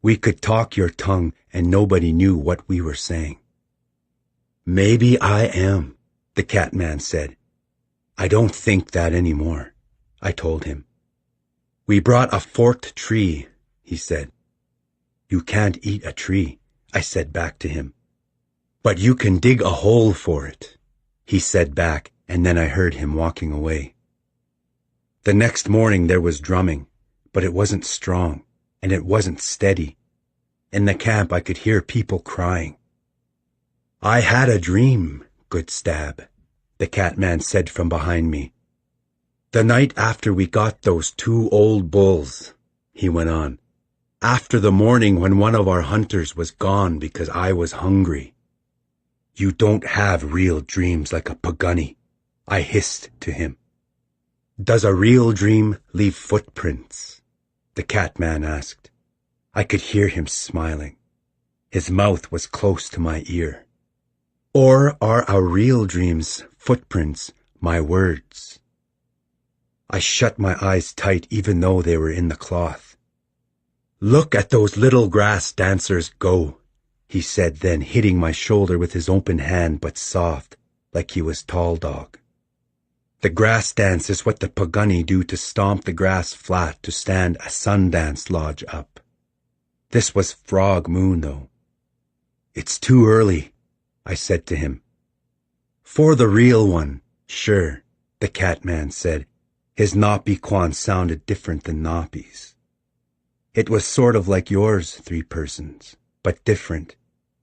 We could talk your tongue and nobody knew what we were saying. Maybe I am, the Catman said. I don't think that anymore, I told him. We brought a forked tree, he said. You can't eat a tree, I said back to him. But you can dig a hole for it, he said back, and then I heard him walking away. The next morning there was drumming, but it wasn't strong, and it wasn't steady. In the camp I could hear people crying. I had a dream, Good Stab, the Catman said from behind me. The night after we got those 2 old bulls, he went on, after the morning when one of our hunters was gone because I was hungry. You don't have real dreams like a Pagunny, I hissed to him. Does a real dream leave footprints? The Catman asked. I could hear him smiling. His mouth was close to my ear. Or are our real dreams footprints, my words? I shut my eyes tight even though they were in the cloth. Look at those little grass dancers go, he said then, hitting my shoulder with his open hand but soft, like he was Tall Dog. The grass dance is what the Pagunny do to stomp the grass flat to stand a Sundance lodge up. This was Frog Moon, though. It's too early, I said to him. For the real one, sure, the Catman said. His Napiquan sounded different than Napi's. It was sort of like yours, 3 persons, but different,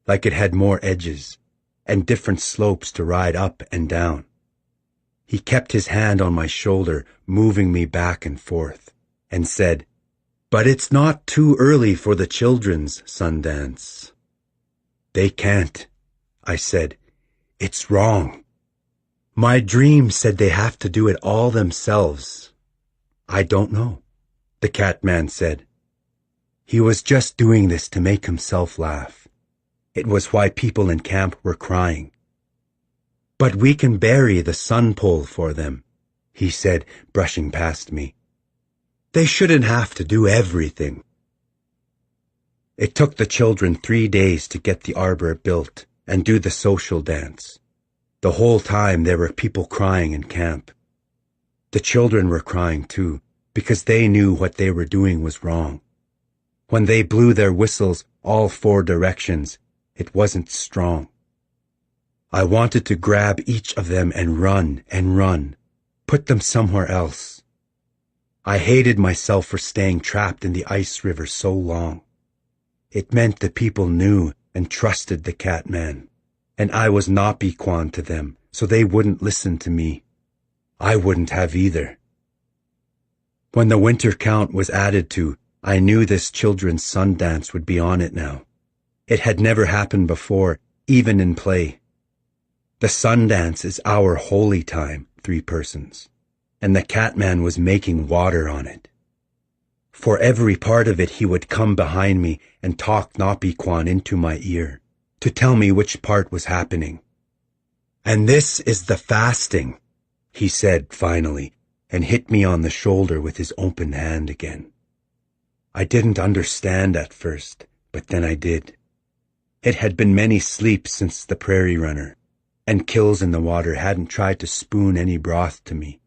like it had more edges, and different slopes to ride up and down. He kept his hand on my shoulder, moving me back and forth, and said, But it's not too early for the children's Sundance. They can't, I said. It's wrong. My dream said they have to do it all themselves. I don't know, the Catman said. He was just doing this to make himself laugh. It was why people in camp were crying. But we can bury the sun pole for them, he said, brushing past me. They shouldn't have to do everything. It took the children 3 days to get the arbor built and do the social dance. The whole time there were people crying in camp. The children were crying too, because they knew what they were doing was wrong. When they blew their whistles all 4 directions, it wasn't strong. I wanted to grab each of them and run, put them somewhere else. I hated myself for staying trapped in the ice river so long. It meant the people knew and trusted the Catman, and I was Napiquan to them, so they wouldn't listen to me. I wouldn't have either. When the winter count was added to, I knew this children's Sundance would be on it now. It had never happened before, even in play. The Sundance is our holy time, 3 persons, and the Catman was making water on it. For every part of it he would come behind me and talk Napiquan into my ear, to tell me which part was happening. And this is the fasting, he said finally, and hit me on the shoulder with his open hand again. I didn't understand at first, but then I did. It had been many sleeps since the prairie runner, and Kills in the Water hadn't tried to spoon any broth to me.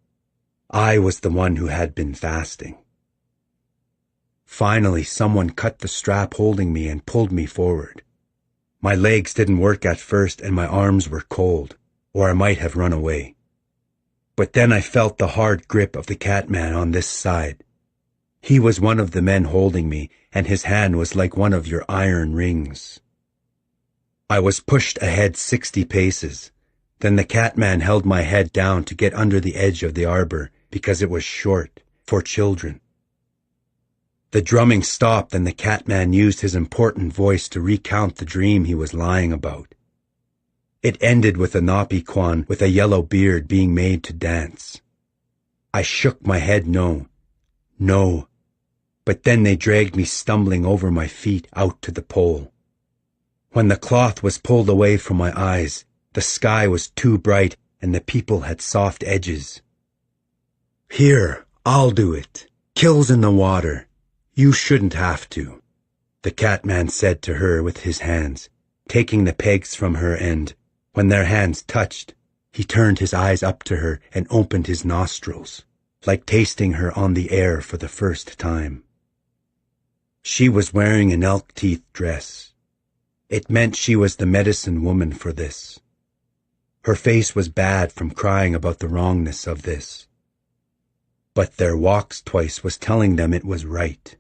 I was the one who had been fasting. Finally, someone cut the strap holding me and pulled me forward. My legs didn't work at first and my arms were cold, or I might have run away. But then I felt the hard grip of the Catman on this side. He was one of the men holding me, and his hand was like one of your iron rings. I was pushed ahead 60 paces. Then the Catman held my head down to get under the edge of the arbor, because it was short, for children. The drumming stopped and the Catman used his important voice to recount the dream he was lying about. It ended with a Napiquan with a yellow beard being made to dance. I shook my head no. but then they dragged me stumbling over my feet out to the pole. When the cloth was pulled away from my eyes, the sky was too bright and the people had soft edges. "Here, I'll do it. Kills in the water. You shouldn't have to," the Catman said to her with his hands, taking the pegs from her end. When their hands touched, he turned his eyes up to her and opened his nostrils, like tasting her on the air for the first time. She was wearing an elk-teeth dress. It meant she was the medicine woman for this. Her face was bad from crying about the wrongness of this. But their walks twice was telling them it was right.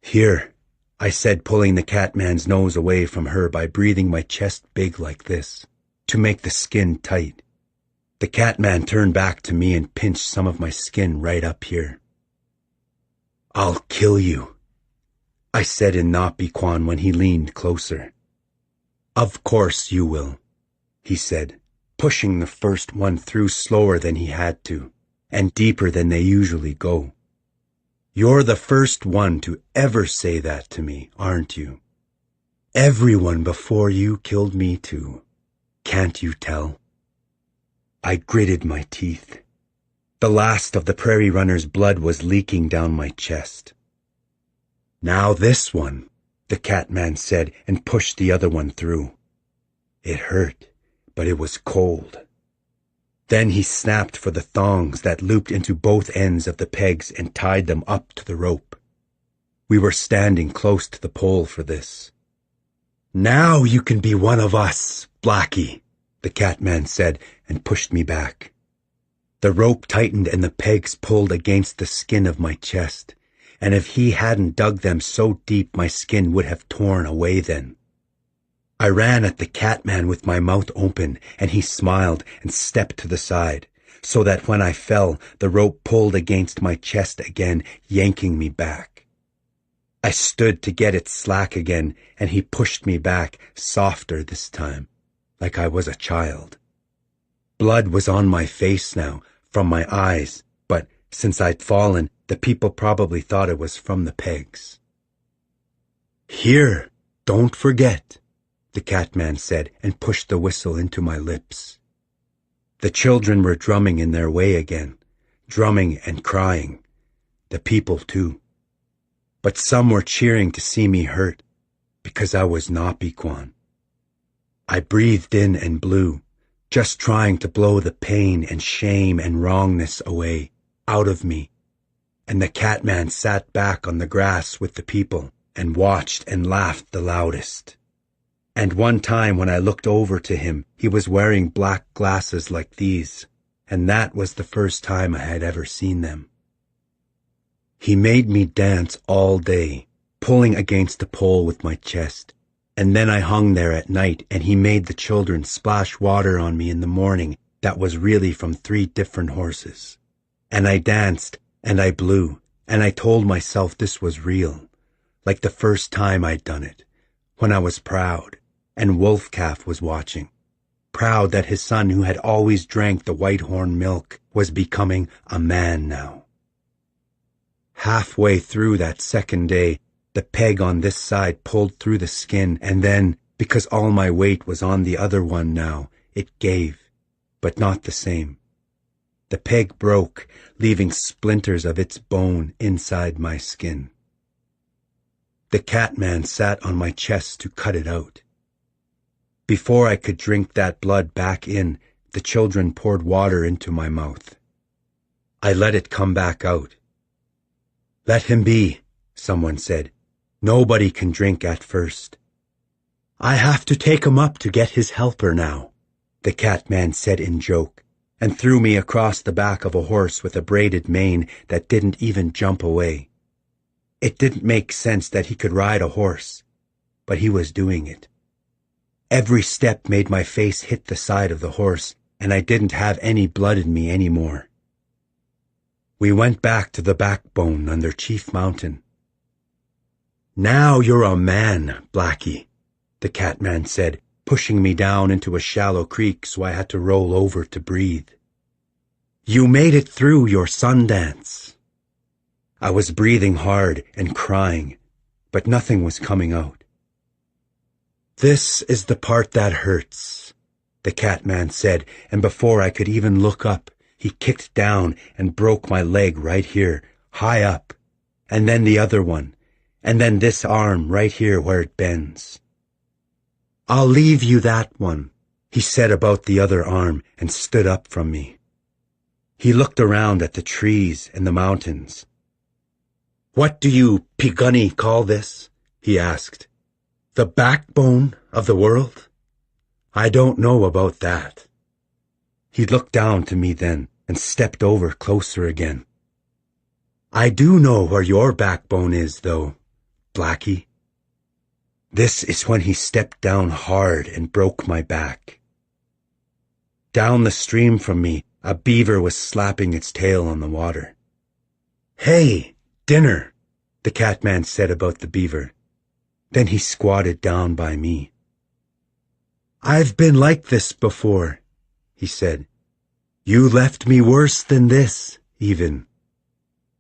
"Here," I said, pulling the Catman's nose away from her by breathing my chest big like this, to make the skin tight. The Catman turned back to me and pinched some of my skin right up here. "I'll kill you," I said in Napiquan when he leaned closer. "Of course you will," he said, pushing the first one through slower than he had to, and deeper than they usually go. "You're the first one to ever say that to me, aren't you? Everyone before you killed me too. Can't you tell?" I gritted my teeth. The last of the prairie runner's blood was leaking down my chest. "Now this one," the Catman said and pushed the other one through. It hurt, but it was cold. Then he snapped for the thongs that looped into both ends of the pegs and tied them up to the rope. We were standing close to the pole for this. "Now you can be one of us, Blackie," the Catman said and pushed me back. The rope tightened and the pegs pulled against the skin of my chest, and if he hadn't dug them so deep my skin would have torn away then. I ran at the Catman with my mouth open, and he smiled and stepped to the side, so that when I fell, the rope pulled against my chest again, yanking me back. I stood to get it slack again, and he pushed me back, softer this time, like I was a child. Blood was on my face now, from my eyes, but since I'd fallen, the people probably thought it was from the pegs. "Here, don't forget," the Catman said and pushed the whistle into my lips. The children were drumming in their way again, drumming and crying. The people too. But some were cheering to see me hurt, because I was Napiquan. I breathed in and blew, just trying to blow the pain and shame and wrongness away, out of me. And the Catman sat back on the grass with the people and watched and laughed the loudest. And one time when I looked over to him, he was wearing black glasses like these, and that was the first time I had ever seen them. He made me dance all day, pulling against the pole with my chest, and then I hung there at night and he made the children splash water on me in the morning that was really from 3 different horses. And I danced, and I blew, and I told myself this was real, like the first time I'd done it, when I was proud, and Wolfcalf was watching, proud that his son who had always drank the whitehorn milk was becoming a man now. Halfway through that second day, the peg on this side pulled through the skin, and then, because all my weight was on the other one now, it gave, but not the same. The peg broke, leaving splinters of its bone inside my skin. The Catman sat on my chest to cut it out. Before I could drink that blood back in, the children poured water into my mouth. I let it come back out. "Let him be," someone said. "Nobody can drink at first." "I have to take him up to get his helper now," the Catman said in joke, and threw me across the back of a horse with a braided mane that didn't even jump away. It didn't make sense that he could ride a horse, but he was doing it. Every step made my face hit the side of the horse, and I didn't have any blood in me anymore. We went back to the backbone under Chief Mountain. "Now you're a man, Blackie," the Catman said, pushing me down into a shallow creek so I had to roll over to breathe. "You made it through your Sundance." I was breathing hard and crying, but nothing was coming out. "This is the part that hurts," the Catman said, and before I could even look up, he kicked down and broke my leg right here, high up, and then the other one, and then this arm right here where it bends. "I'll leave you that one," he said about the other arm and stood up from me. He looked around at the trees and the mountains. "What do you Pigunny call this?" he asked. "The backbone of the world? I don't know about that." He looked down to me then and stepped over closer again. "I do know where your backbone is, though, Blackie." This is when he stepped down hard and broke my back. Down the stream from me, a beaver was slapping its tail on the water. "Hey, dinner," the Catman said about the beaver. Then he squatted down by me. "I've been like this before," he said. "You left me worse than this, even.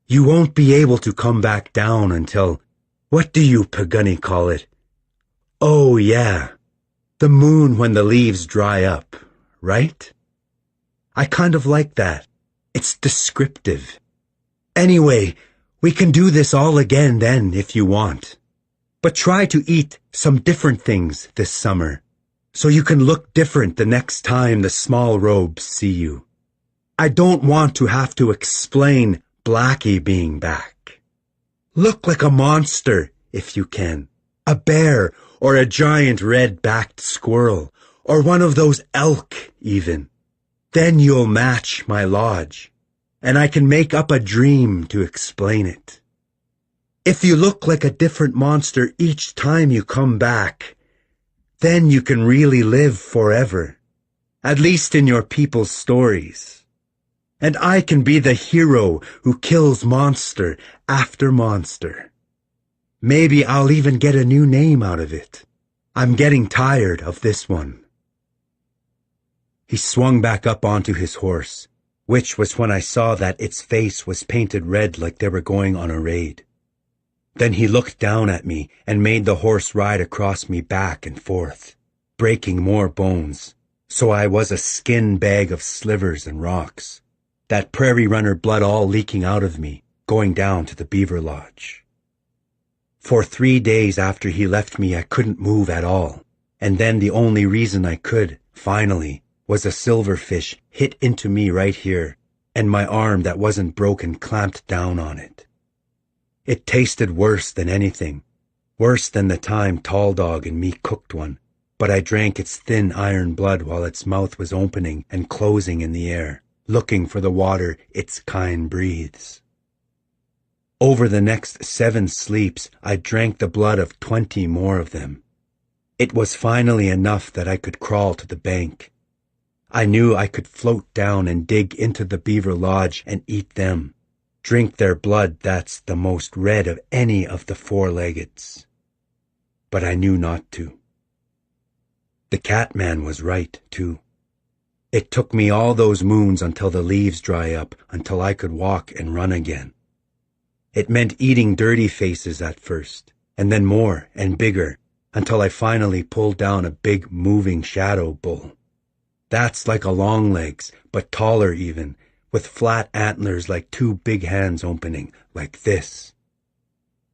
You won't be able to come back down until, what do you Pigunny call it? Oh, yeah, the moon when the leaves dry up, right? I kind of like that. It's descriptive. Anyway, we can do this all again then if you want. But try to eat some different things this summer, so you can look different the next time the small robes see you. I don't want to have to explain Blackie being back. Look like a monster, if you can. A bear, or a giant red-backed squirrel, or one of those elk, even. Then you'll match my lodge, and I can make up a dream to explain it. If you look like a different monster each time you come back, then you can really live forever, at least in your people's stories. And I can be the hero who kills monster after monster. Maybe I'll even get a new name out of it. I'm getting tired of this one." He swung back up onto his horse, which was when I saw that its face was painted red like they were going on a raid. Then he looked down at me and made the horse ride across me back and forth, breaking more bones, so I was a skin bag of slivers and rocks, that prairie runner blood all leaking out of me, going down to the beaver lodge. For 3 days after he left me, I couldn't move at all, and then the only reason I could, finally, was a silverfish hit into me right here, and my arm that wasn't broken clamped down on it. It tasted worse than anything, worse than the time Tall Dog and me cooked one, but I drank its thin iron blood while its mouth was opening and closing in the air, looking for the water its kind breathes. Over the next 7 sleeps, I drank the blood of 20 more of them. It was finally enough that I could crawl to the bank. I knew I could float down and dig into the beaver lodge and eat them, drink their blood that's the most red of any of the 4-leggeds. But I knew not to. The Catman was right, too. It took me all those moons until the leaves dry up, until I could walk and run again. It meant eating dirty faces at first, and then more and bigger, until I finally pulled down a big moving shadow bull. That's like a Longlegs, but taller even, with flat antlers like 2 big hands opening, like this.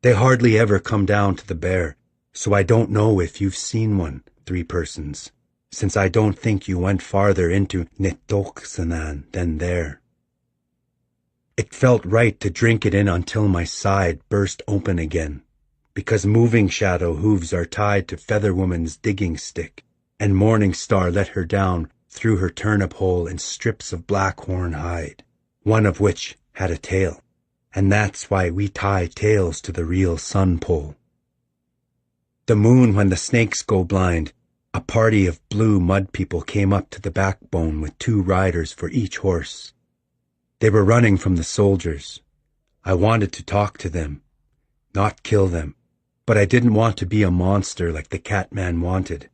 They hardly ever come down to the bear, so I don't know if you've seen one, 3 persons, since I don't think you went farther into Nitoksanan than there. It felt right to drink it in until my side burst open again, because moving shadow hooves are tied to Feather Woman's digging stick, and Morning Star let her down through her turnip hole in strips of blackhorn hide, one of which had a tail, and that's why we tie tails to the real sun pole. The moon when the snakes go blind, a party of blue mud people came up to the backbone with 2 riders for each horse. They were running from the soldiers. I wanted to talk to them, not kill them, but I didn't want to be a monster like the Catman wanted.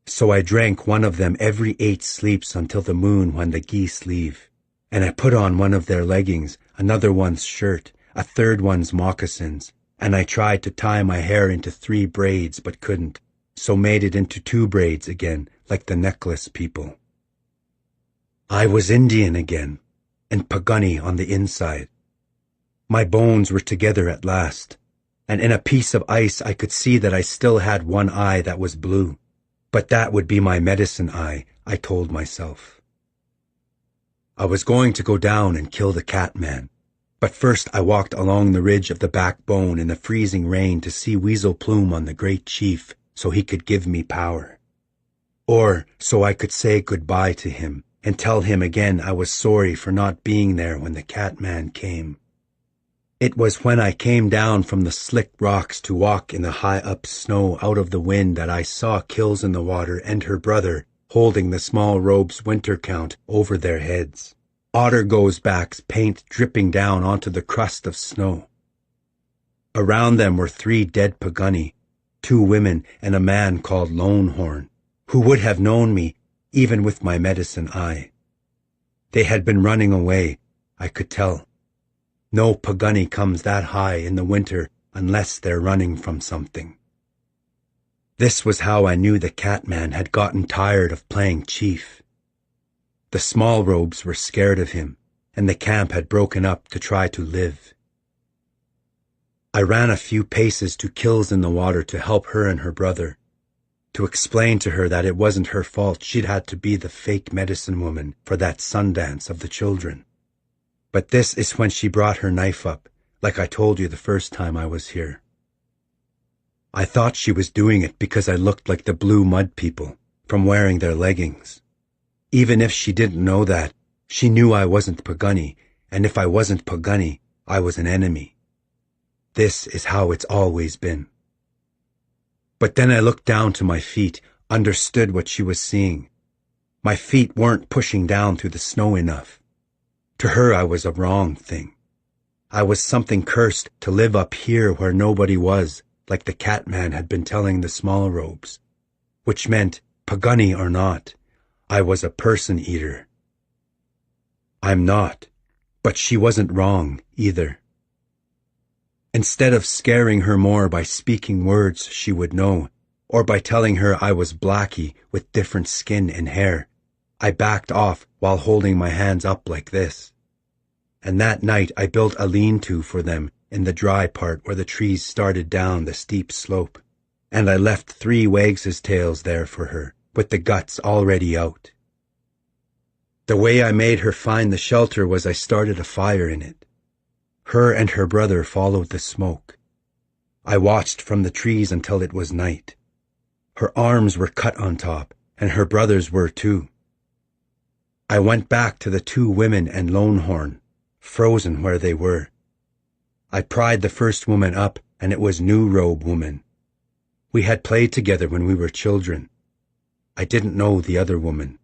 So I drank one of them every 8 sleeps until the moon when the geese leave, and I put on one of their leggings, another one's shirt, a third one's moccasins, and I tried to tie my hair into 3 braids but couldn't, so made it into 2 braids again, like the necklace people. I was Indian again, and Pagani on the inside. My bones were together at last, and in a piece of ice I could see that I still had one eye that was blue, but that would be my medicine eye, I told myself. I was going to go down and kill the Catman, but first I walked along the ridge of the backbone in the freezing rain to see Weasel Plume on the great chief so he could give me power. Or so I could say goodbye to him and tell him again I was sorry for not being there when the Catman came. It was when I came down from the slick rocks to walk in the high-up snow out of the wind that I saw Kills in the Water and her brother holding the small robe's winter count over their heads. Otter Goes Back's paint dripping down onto the crust of snow. Around them were 3 dead Pagani, 2 women and a man called Lonehorn, who would have known me even with my medicine eye. They had been running away, I could tell. No Pagani comes that high in the winter unless they're running from something. This was how I knew the Catman had gotten tired of playing chief. The small robes were scared of him, and the camp had broken up to try to live. I ran a few paces to Kills in the Water to help her and her brother, to explain to her that it wasn't her fault she'd had to be the fake medicine woman for that Sundance of the children. But this is when she brought her knife up, like I told you the first time I was here. I thought she was doing it because I looked like the Blue Mud people, from wearing their leggings. Even if she didn't know that, she knew I wasn't Pagani, and if I wasn't Pagani, I was an enemy. This is how it's always been. But then I looked down to my feet, understood what she was seeing. My feet weren't pushing down through the snow enough. To her I was a wrong thing. I was something cursed to live up here where nobody was, like the Catman had been telling the small robes. Which meant, Pagani or not, I was a person-eater. I'm not, but she wasn't wrong either. Instead of scaring her more by speaking words she would know, or by telling her I was Blackie with different skin and hair, I backed off while holding my hands up like this. And that night I built a lean-to for them in the dry part where the trees started down the steep slope, and I left 3 Wags' tails there for her, with the guts already out. The way I made her find the shelter was I started a fire in it. Her and her brother followed the smoke. I watched from the trees until it was night. Her arms were cut on top, and her brother's were too. I went back to the 2 women and Lonehorn, frozen where they were. I pried the first woman up, and it was New Robe Woman. We had played together when we were children. I didn't know the other woman.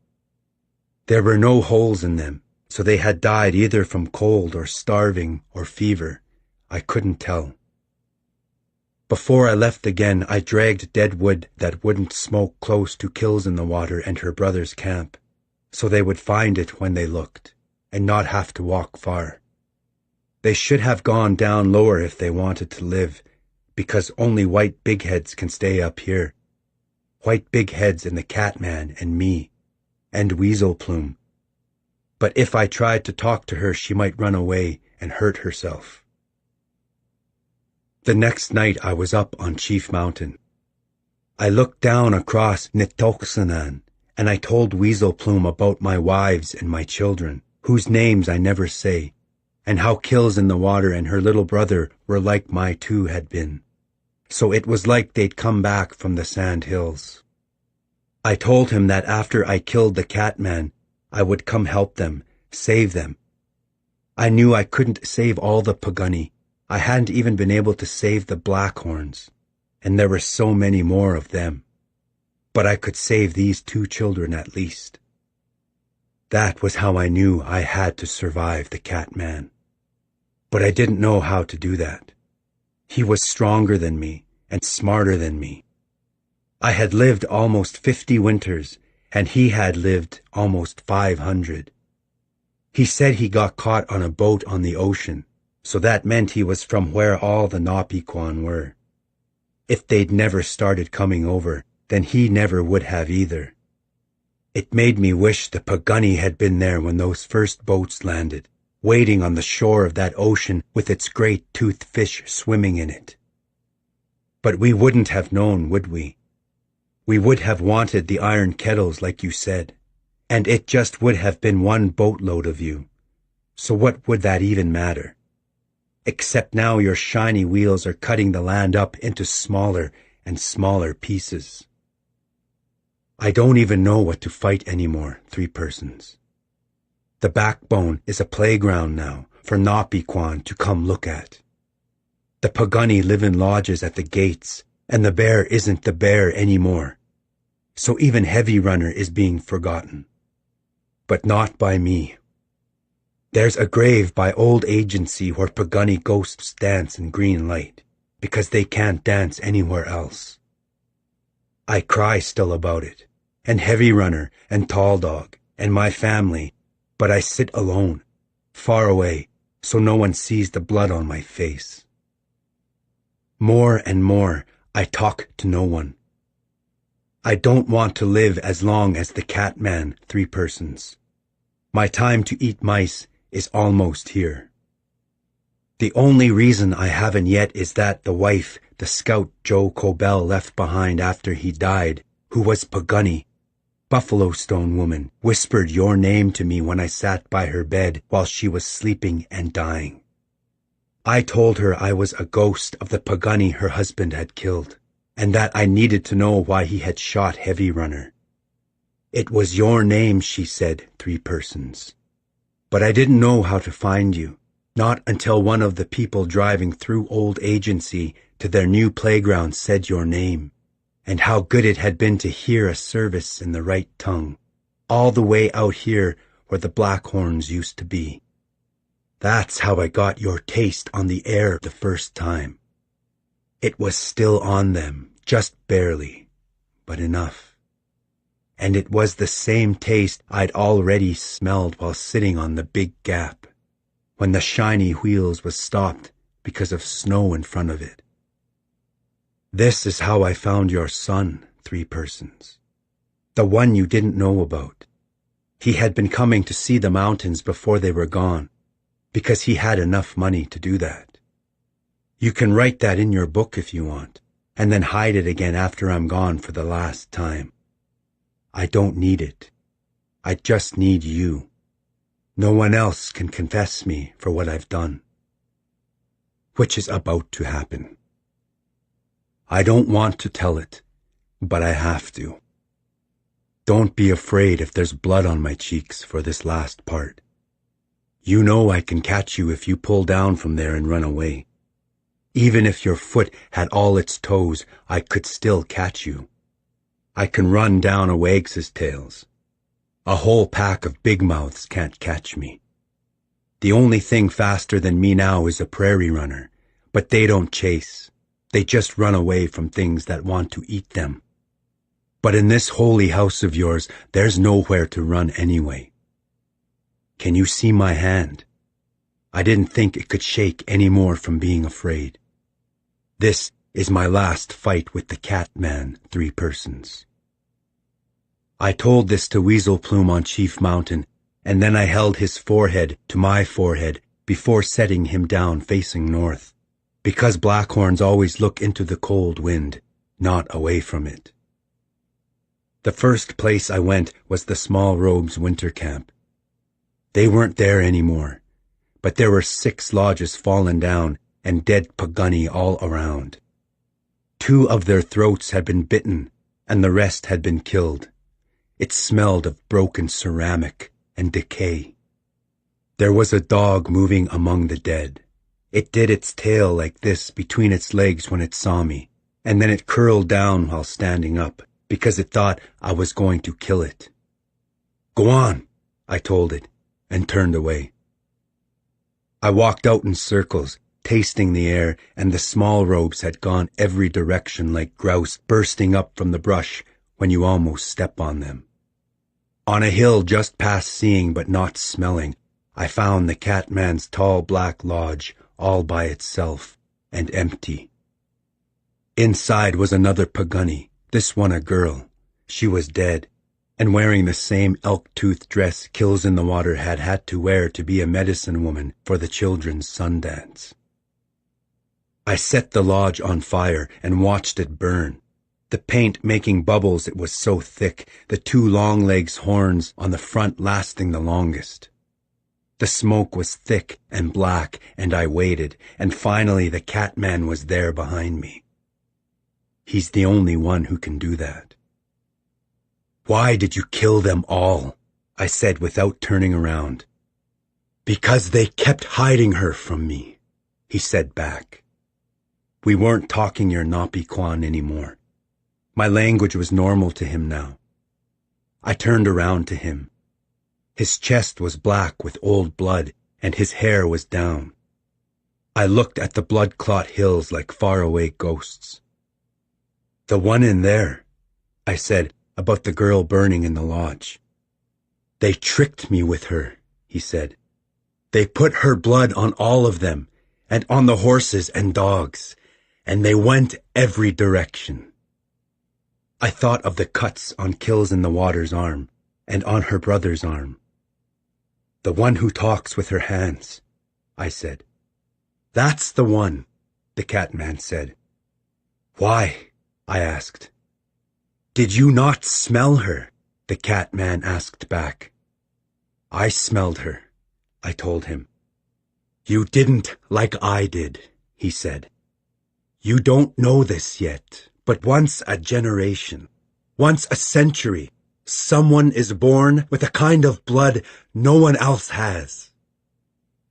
There were no holes in them, so they had died either from cold or starving or fever. I couldn't tell. Before I left again, I dragged dead wood that wouldn't smoke close to Kills in the Water and her brother's camp, so they would find it when they looked, and not have to walk far. They should have gone down lower if they wanted to live, because only white bigheads can stay up here. White bigheads and the Catman and me, and Weasel Plume. But if I tried to talk to her, she might run away and hurt herself. The next night I was up on Chief Mountain. I looked down across Nitoksanan, and I told Weasel Plume about my wives and my children, whose names I never say, and how Kills in the Water and her little brother were like my 2 had been. So it was like they'd come back from the sand hills. I told him that after I killed the Catman, I would come help them, save them. I knew I couldn't save all the Pagani. I hadn't even been able to save the Blackhorns, and there were so many more of them. But I could save these 2 children at least. That was how I knew I had to survive the Catman. But I didn't know how to do that. He was stronger than me and smarter than me. I had lived almost 50 winters, and he had lived almost 500. He said he got caught on a boat on the ocean, So that meant he was from where all the Napiquan were. If they'd never started coming over, then he never would have either. It made me wish the Pagunny had been there when those first boats landed, waiting on the shore of that ocean with its great toothed fish swimming in it. But we wouldn't have known, would we? We would have wanted the iron kettles like you said, and it just would have been one boatload of you. So what would that even matter? Except now your shiny wheels are cutting the land up into smaller and smaller pieces. I don't even know what to fight anymore, Three Persons. The backbone is a playground now for Napiquan to come look at. The Pagunny live in lodges at the gates, and the bear isn't the bear anymore. So even Heavy Runner is being forgotten. But not by me. There's a grave by Old Agency where Pagunny ghosts dance in green light, because they can't dance anywhere else. I cry still about it, and Heavy Runner, and Tall Dog, and my family, but I sit alone, far away, so no one sees the blood on my face. More and more, I talk to no one. I don't want to live as long as the Catman, Three Persons. My time to eat mice is almost here. The only reason I haven't yet is that the wife, the scout Joe Cobell left behind after he died, who was Pagunny, Buffalo Stone woman, whispered your name to me when I sat by her bed while she was sleeping and dying. I told her I was a ghost of the Pagunny her husband had killed, and that I needed to know why he had shot Heavy Runner. It was your name, she said, Three Persons. But I didn't know how to find you, not until one of the people driving through Old Agency to their new playground said your name, and how good it had been to hear a service in the right tongue, all the way out here where the Blackhorns used to be. That's how I got your taste on the air the first time. It was still on them, just barely, but enough. And it was the same taste I'd already smelled while sitting on the big gap, when the shiny wheels was stopped because of snow in front of it. This is how I found your son, Three Persons. The one you didn't know about. He had been coming to see the mountains before they were gone, because he had enough money to do that. You can write that in your book if you want, and then hide it again after I'm gone for the last time. I don't need it. I just need you. No one else can confess me for what I've done. Which is about to happen. I don't want to tell it, but I have to. Don't be afraid if there's blood on my cheeks for this last part. You know I can catch you if you pull down from there and run away. Even if your foot had all its toes, I could still catch you. I can run down a Wags's tails. A whole pack of big mouths can't catch me. The only thing faster than me now is a prairie runner, but they don't chase. They just run away from things that want to eat them. But in this holy house of yours, there's nowhere to run anyway. Can you see my hand? I didn't think it could shake any more from being afraid. This is my last fight with the Catman, Three Persons. I told this to Weasel Plume on Chief Mountain, and then I held his forehead to my forehead before setting him down facing north, because Blackhorns always look into the cold wind, not away from it. The first place I went was the Small Robes winter camp. They weren't there anymore, but there were 6 lodges fallen down and dead Pagunny all around. 2 of their throats had been bitten, and the rest had been killed. It smelled of broken ceramic and decay. There was a dog moving among the dead. It did its tail like this between its legs when it saw me, and then it curled down while standing up, because it thought I was going to kill it. Go on, I told it, and turned away. I walked out in circles, tasting the air, and the Small Robes had gone every direction like grouse bursting up from the brush when you almost step on them. On a hill just past seeing but not smelling, I found the Catman's tall black lodge, all by itself and empty. Inside was another Pagani, this one a girl. She was dead, and wearing the same elk-tooth dress Kills in the Water had had to wear to be a medicine woman for the children's Sundance. I set the lodge on fire and watched it burn. The paint making bubbles, it was so thick, the two long legs' horns on the front lasting the longest. The smoke was thick and black, and I waited, and finally the Catman was there behind me. He's the only one who can do that. "Why did you kill them all?" I said without turning around. "Because they kept hiding her from me," he said back. We weren't talking your Napi-Kwan anymore. My language was normal to him now. I turned around to him. His chest was black with old blood, and his hair was down. I looked at the blood-clot hills like faraway ghosts. "The one in there," I said, about the girl burning in the lodge. "They tricked me with her," he said. "They put her blood on all of them, and on the horses and dogs, and they went every direction." I thought of the cuts on Kills in the Water's arm, and on her brother's arm. "The one who talks with her hands," I said. "That's the one," the Catman said. "Why?" I asked. "Did you not smell her?" the Catman asked back. "I smelled her," I told him. "You didn't like I did," he said. "You don't know this yet, but once a generation, once a century, someone is born with a kind of blood no one else has.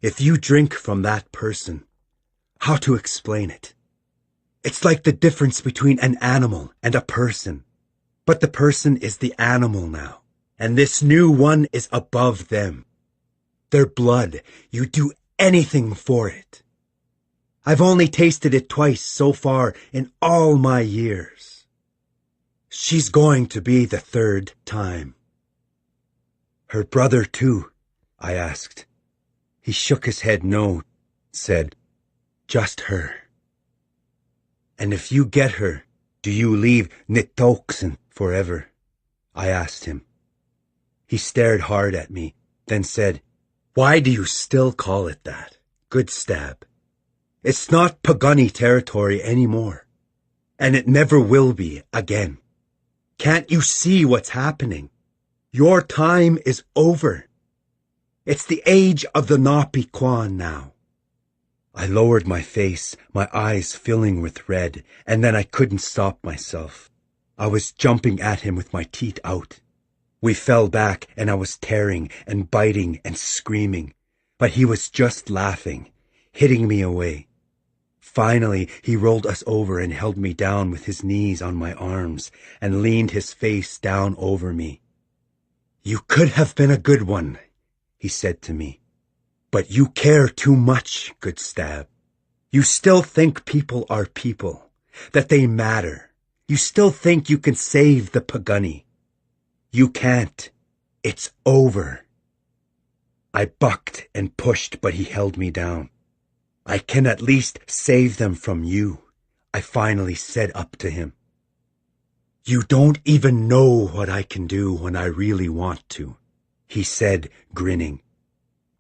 If you drink from that person, how to explain it? It's like the difference between an animal and a person. But the person is the animal now, and this new one is above them. Their blood, you do anything for it. I've only tasted it twice so far in all my years. She's going to be the third time." "Her brother too?" I asked. He shook his head no, said, "Just her." "And if you get her, do you leave Nitoksen forever?" I asked him. He stared hard at me, then said, "Why do you still call it that? Good stab. It's not Pagani territory anymore, and it never will be again. Can't you see what's happening? Your time is over. It's the age of the Napi-Kwan now." I lowered my face, my eyes filling with red, and then I couldn't stop myself. I was jumping at him with my teeth out. We fell back, and I was tearing and biting and screaming, but he was just laughing, hitting me away. Finally, he rolled us over and held me down with his knees on my arms and leaned his face down over me. "You could have been a good one," he said to me. "But you care too much, Good Stab. You still think people are people, that they matter. You still think you can save the Pagani. You can't. It's over." I bucked and pushed, but he held me down. "I can at least save them from you," I finally said up to him. "You don't even know what I can do when I really want to," he said, grinning.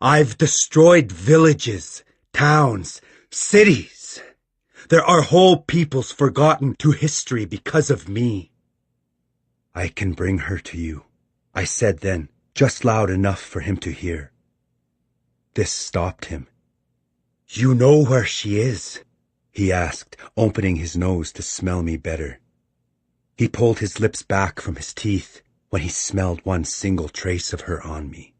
"I've destroyed villages, towns, cities. There are whole peoples forgotten to history because of me." "I can bring her to you," I said then, just loud enough for him to hear. This stopped him. "You know where she is?" he asked, opening his nose to smell me better. He pulled his lips back from his teeth when he smelled one single trace of her on me.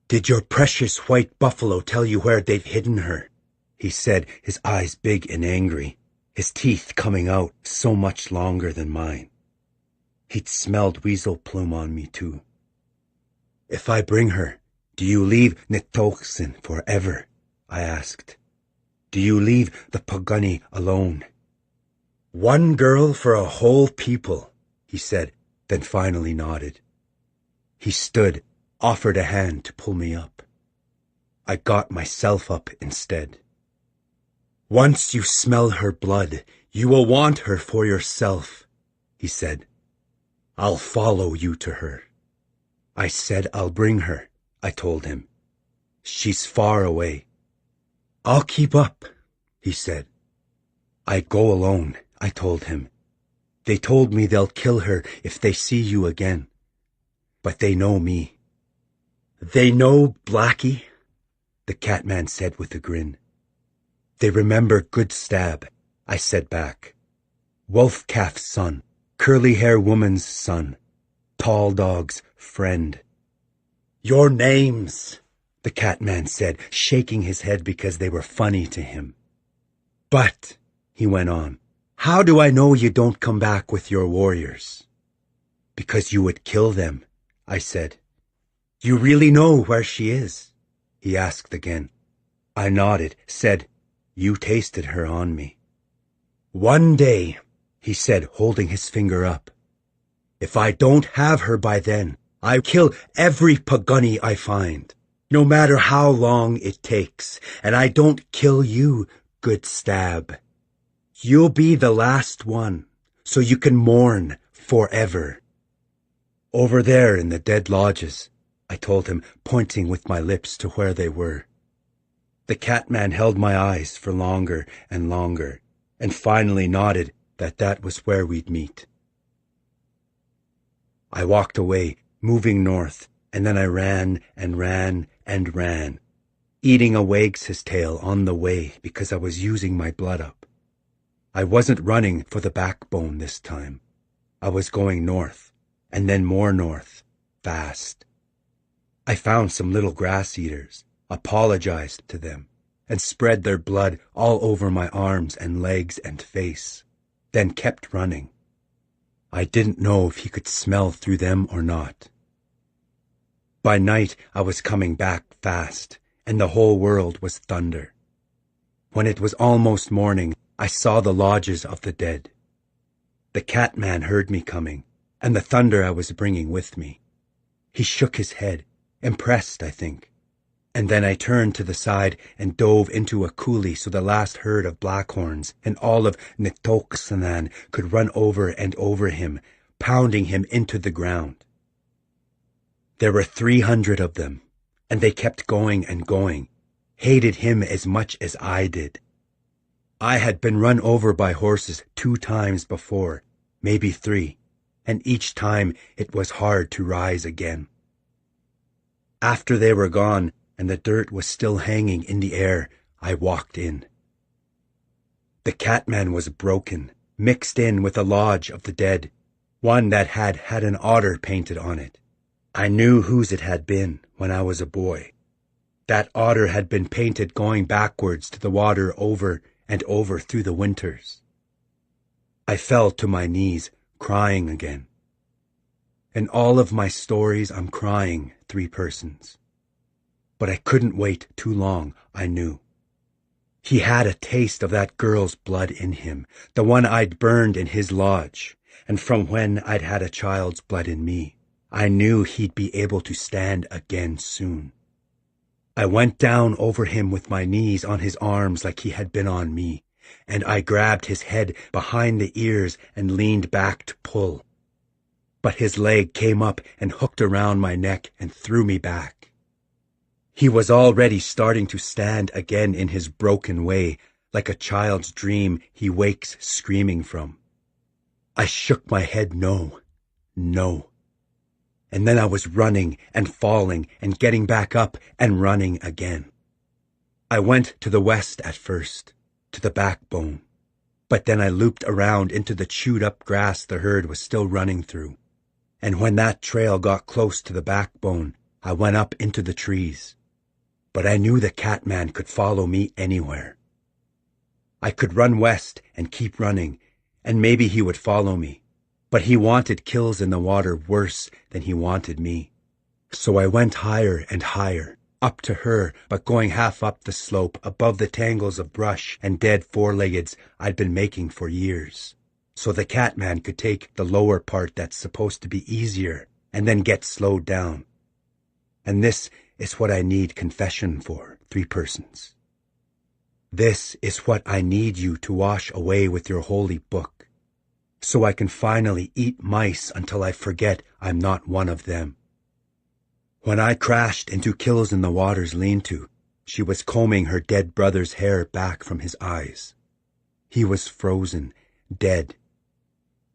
"Did your precious white buffalo tell you where they've hidden her?" he said, his eyes big and angry, his teeth coming out so much longer than mine. He'd smelled weasel plume on me too. "If I bring her, do you leave Nitoksen forever?" I asked. "Do you leave the Pagani alone?" "One girl for a whole people," he said, then finally nodded. He stood, offered a hand to pull me up. I got myself up instead. Once you smell her blood, you will want her for yourself, he said. I'll follow you to her. I said I'll bring her, I told him. She's far away. I'll keep up, he said. I go alone, I told him. They told me they'll kill her if they see you again. But they know me. They know Blackie, the Catman said with a grin. They remember Good Stab, I said back. Wolf Calf's son, curly hair woman's son, tall dog's friend. Your names, the Catman said, shaking his head because they were funny to him. But, he went on, how do I know you don't come back with your warriors? Because you would kill them, I said. You really know where she is? He asked again. I nodded, said, you tasted her on me. One day, he said, holding his finger up. If I don't have her by then, I'll kill every Pagunny I find, no matter how long it takes, and I don't kill you, Good Stab. You'll be the last one, so you can mourn forever. Over there in the dead lodges, I told him, pointing with my lips to where they were. The Catman held my eyes for longer and longer, and finally nodded that was where we'd meet. I walked away, moving north, and then I ran and ran and ran, eating a wag's tail on the way because I was using my blood up. I wasn't running for the backbone this time. I was going north, and then more north, fast. I found some little grass eaters, apologized to them, and spread their blood all over my arms and legs and face, then kept running. I didn't know if he could smell through them or not. By night, I was coming back fast, and the whole world was thunder. When it was almost morning, I saw the lodges of the dead. The Catman heard me coming, and the thunder I was bringing with me. He shook his head, impressed, I think. And then I turned to the side and dove into a coulee so the last herd of blackhorns and all of Nitoksanan could run over and over him, pounding him into the ground. There were 300 of them, and they kept going and going, hated him as much as I did. I had been run over by horses 2 times before, maybe 3, and each time it was hard to rise again. After they were gone, and the dirt was still hanging in the air, I walked in. The Catman was broken, mixed in with a lodge of the dead, one that had an otter painted on it. I knew whose it had been when I was a boy. That otter had been painted going backwards to the water over and over through the winters. I fell to my knees, crying again. In all of my stories, I'm crying 3 persons. But I couldn't wait too long, I knew. He had a taste of that girl's blood in him, the one I'd burned in his lodge, and from when I'd had a child's blood in me, I knew he'd be able to stand again soon. I went down over him with my knees on his arms like he had been on me, and I grabbed his head behind the ears and leaned back to pull. But his leg came up and hooked around my neck and threw me back. He was already starting to stand again in his broken way, like a child's dream he wakes screaming from. I shook my head no, no. And then I was running and falling and getting back up and running again. I went to the west at first, to the backbone, but then I looped around into the chewed-up grass the herd was still running through. And when that trail got close to the backbone, I went up into the trees. But I knew the Catman could follow me anywhere. I could run west and keep running, and maybe he would follow me. But he wanted kills in the water worse than he wanted me. So I went higher and higher, up to her, but going half up the slope, above the tangles of brush and dead four-leggeds I'd been making for years. So the Catman could take the lower part that's supposed to be easier, and then get slowed down. And this is what I need confession for, 3 persons. This is what I need you to wash away with your holy book, so I can finally eat mice until I forget I'm not one of them. When I crashed into Kills in the Water's lean-to, she was combing her dead brother's hair back from his eyes. He was frozen, dead.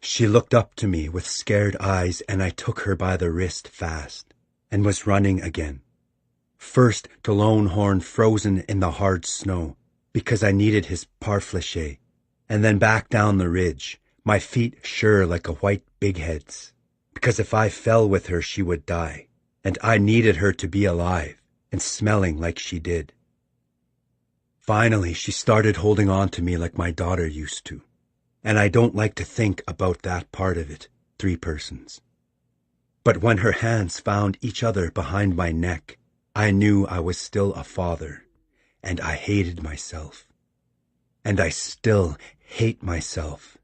She looked up to me with scared eyes, and I took her by the wrist fast, and was running again. First to Lonehorn frozen in the hard snow, because I needed his parfleche, and then back down the ridge, my feet sure like a white bighead's, because if I fell with her she would die, and I needed her to be alive, and smelling like she did. Finally, she started holding on to me like my daughter used to, and I don't like to think about that part of it, 3 persons. But when her hands found each other behind my neck, I knew I was still a father, and I hated myself. And I still hate myself,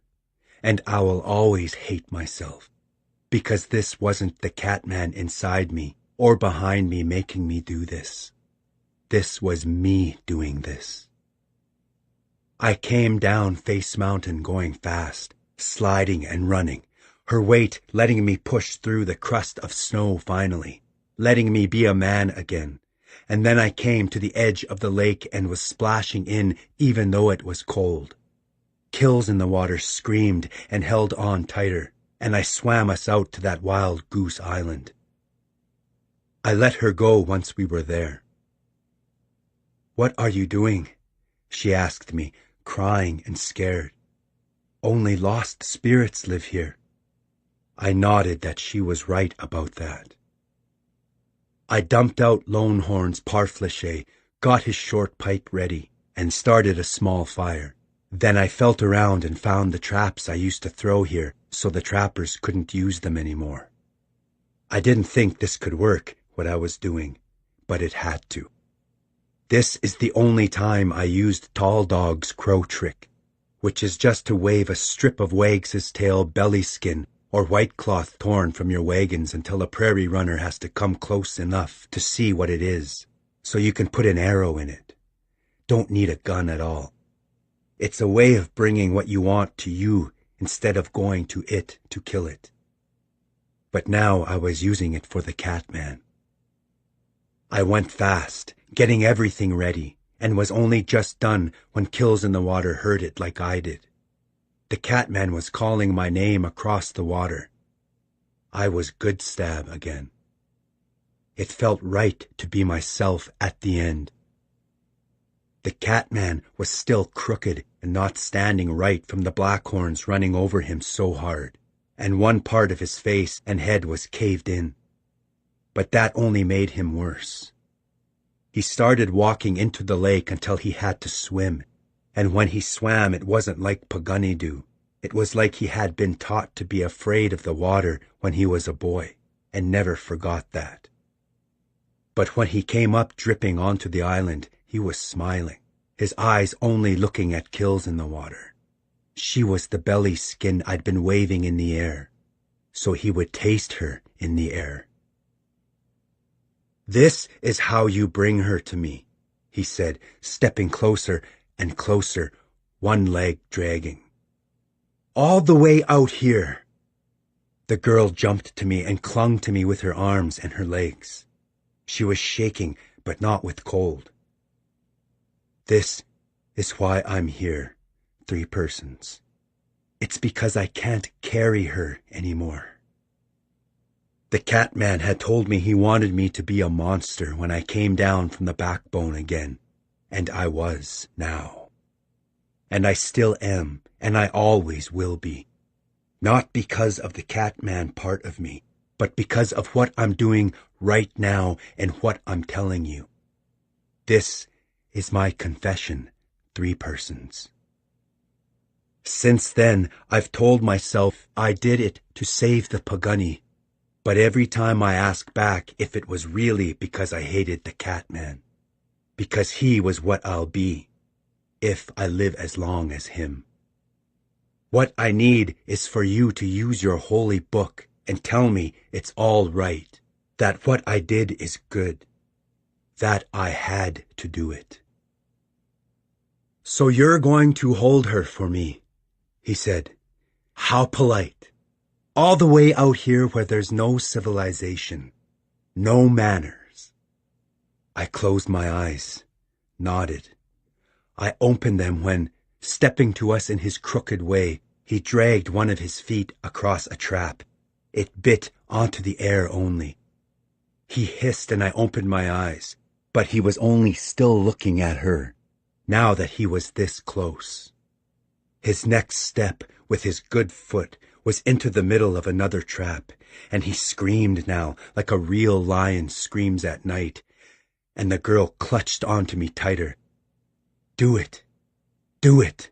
and I will always hate myself, because this wasn't the Catman inside me or behind me making me do this. This was me doing this. I came down Face Mountain going fast, sliding and running, her weight letting me push through the crust of snow finally, letting me be a man again. And then I came to the edge of the lake and was splashing in even though it was cold. Kills in the Water screamed and held on tighter, and I swam us out to that wild goose island. I let her go once we were there. "What are you doing?" she asked me, crying and scared. "Only lost spirits live here." I nodded that she was right about that. I dumped out Lonehorn's parfleche, got his short pipe ready, and started a small fire. Then I felt around and found the traps I used to throw here so the trappers couldn't use them anymore. I didn't think this could work, what I was doing, but it had to. This is the only time I used Tall Dog's crow trick, which is just to wave a strip of Wags's tail belly skin or white cloth torn from your wagons until a prairie runner has to come close enough to see what it is, so you can put an arrow in it. Don't need a gun at all. It's a way of bringing what you want to you instead of going to it to kill it. But now I was using it for the Catman. I went fast, getting everything ready, and was only just done when Kills in the Water heard it like I did. The Catman was calling my name across the water. I was Good Stab again. It felt right to be myself at the end. The Catman was still crooked and not standing right from the blackhorns running over him so hard, and one part of his face and head was caved in. But that only made him worse. He started walking into the lake until he had to swim, and when he swam it wasn't like Pagani do. It was like he had been taught to be afraid of the water when he was a boy, and never forgot that. But when he came up dripping onto the island, he was smiling, his eyes only looking at Kills in the Water. She was the belly skin I'd been waving in the air, so he would taste her in the air. "This is how you bring her to me," he said, stepping closer and closer, one leg dragging. "All the way out here." The girl jumped to me and clung to me with her arms and her legs. She was shaking, but not with cold. "This is why I'm here, 3 persons. It's because I can't carry her anymore." The Catman had told me he wanted me to be a monster when I came down from the backbone again, and I was now. And I still am, and I always will be. Not because of the Catman part of me, but because of what I'm doing right now and what I'm telling you. This is my confession, 3 persons. Since then, I've told myself I did it to save the Pagani, but every time I ask back if it was really because I hated the Catman, because he was what I'll be, if I live as long as him. What I need is for you to use your holy book and tell me it's all right, that what I did is good, that I had to do it. "So you're going to hold her for me," he said. "How polite. All the way out here where there's no civilization, no manners." I closed my eyes, nodded. I opened them when, stepping to us in his crooked way, he dragged one of his feet across a trap. It bit onto the air only. He hissed and I opened my eyes, but he was only still looking at her, now that he was this close. His next step, with his good foot, was into the middle of another trap, and he screamed now like a real lion screams at night, and the girl clutched onto me tighter. "Do it. Do it,"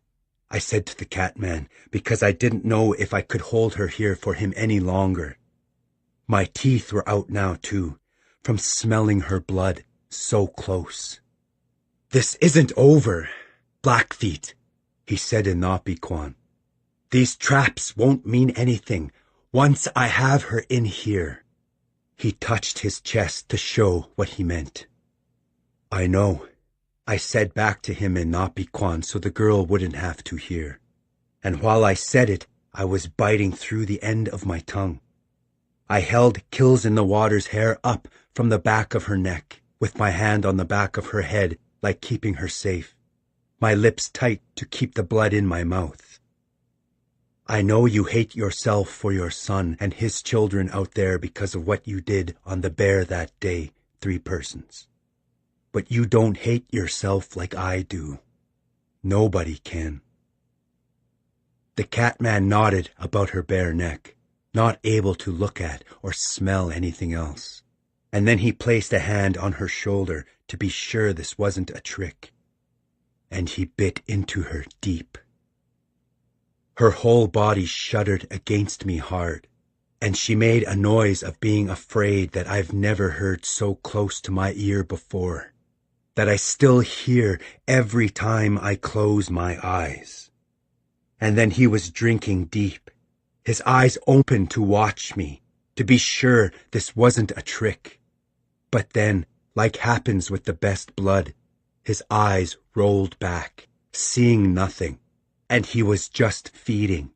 I said to the Catman, because I didn't know if I could hold her here for him any longer. My teeth were out now, too, from smelling her blood so close. "This isn't over, Blackfeet," he said in Napiquan. "These traps won't mean anything once I have her in here." He touched his chest to show what he meant. "I know," I said back to him in Napiquan so the girl wouldn't have to hear. And while I said it, I was biting through the end of my tongue. I held Kills in the Water's hair up from the back of her neck, with my hand on the back of her head like keeping her safe, my lips tight to keep the blood in my mouth. "I know you hate yourself for your son and his children out there because of what you did on the bear that day, 3 persons. But you don't hate yourself like I do. Nobody can." The Catman nodded about her bare neck, not able to look at or smell anything else. And then he placed a hand on her shoulder to be sure this wasn't a trick. And he bit into her deep. Her whole body shuddered against me hard, and she made a noise of being afraid that I've never heard so close to my ear before, that I still hear every time I close my eyes. And then he was drinking deep, his eyes open to watch me, to be sure this wasn't a trick. But then, like happens with the best blood, his eyes rolled back, seeing nothing, and he was just feeding.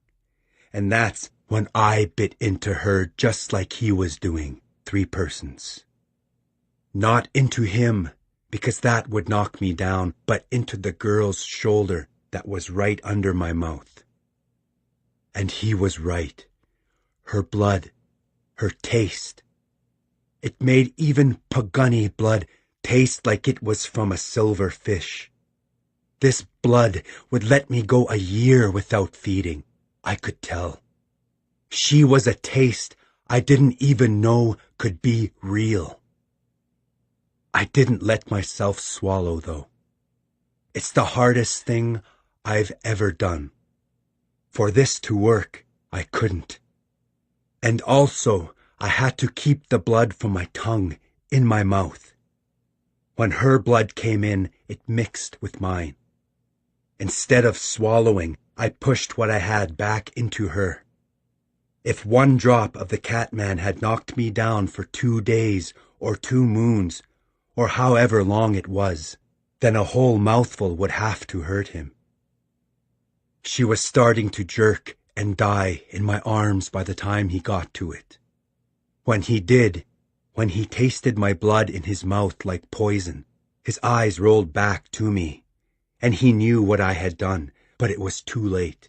And that's when I bit into her just like he was doing, 3 persons. Not into him, because that would knock me down, but into the girl's shoulder that was right under my mouth. And he was right. Her blood, her taste. It made even Pagunny blood taste like it was from a silver fish. This blood would let me go a year without feeding, I could tell. She was a taste I didn't even know could be real. I didn't let myself swallow, though. It's the hardest thing I've ever done. For this to work, I couldn't. And also, I had to keep the blood from my tongue in my mouth. When her blood came in, it mixed with mine. Instead of swallowing, I pushed what I had back into her. If 1 drop of the Catman had knocked me down for 2 days or 2 moons, or however long it was, then a whole mouthful would have to hurt him. She was starting to jerk and die in my arms by the time he got to it. When he did, when he tasted my blood in his mouth like poison, his eyes rolled back to me, and he knew what I had done, but it was too late.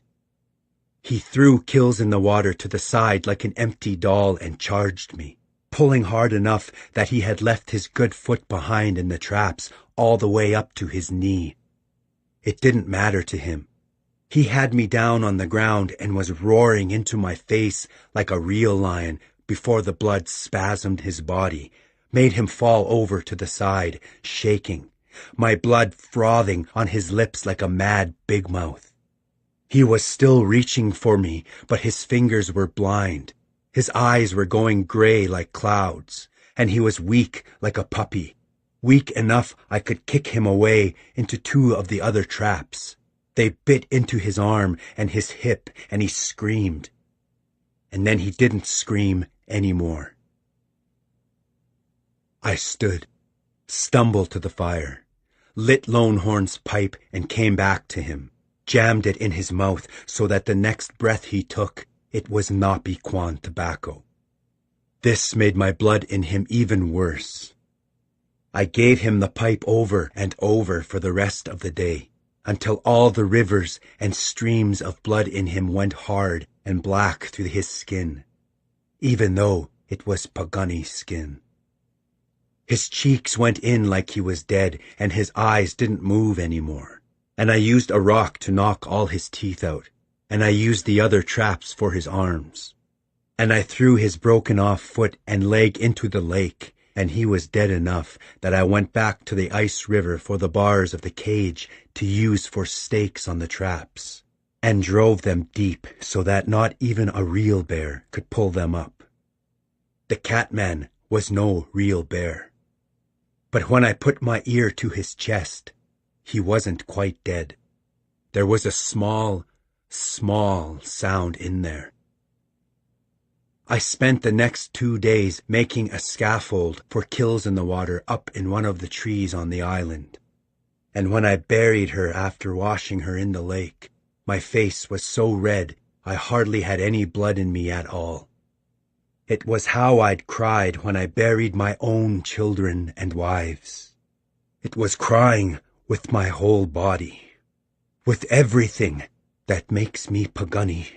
He threw Kills in the Water to the side like an empty doll and charged me, pulling hard enough that he had left his good foot behind in the traps all the way up to his knee. It didn't matter to him. He had me down on the ground and was roaring into my face like a real lion before the blood spasmed his body, made him fall over to the side, shaking, my blood frothing on his lips like a mad big mouth. He was still reaching for me, but his fingers were blind. His eyes were going gray like clouds, and he was weak like a puppy, weak enough I could kick him away into 2 of the other traps. They bit into his arm and his hip, and he screamed. And then he didn't scream anymore. I stood, stumbled to the fire, lit Lonehorn's pipe and came back to him, jammed it in his mouth so that the next breath he took, it was Napi-Kwan tobacco. This made my blood in him even worse. I gave him the pipe over and over for the rest of the day, until all the rivers and streams of blood in him went hard and black through his skin, even though it was Pagani's skin. His cheeks went in like he was dead, and his eyes didn't move anymore. And I used a rock to knock all his teeth out, and I used the other traps for his arms. And I threw his broken-off foot and leg into the lake, and he was dead enough that I went back to the ice river for the bars of the cage to use for stakes on the traps, and drove them deep so that not even a real bear could pull them up. The Catman was no real bear. But when I put my ear to his chest, he wasn't quite dead. There was a small, small sound in there. I spent the next 2 days making a scaffold for kills in the water up in one of the trees on the island. And when I buried her after washing her in the lake, my face was so red I hardly had any blood in me at all. It was how I'd cried when I buried my own children and wives. It was crying with my whole body, with everything that makes me Pagani.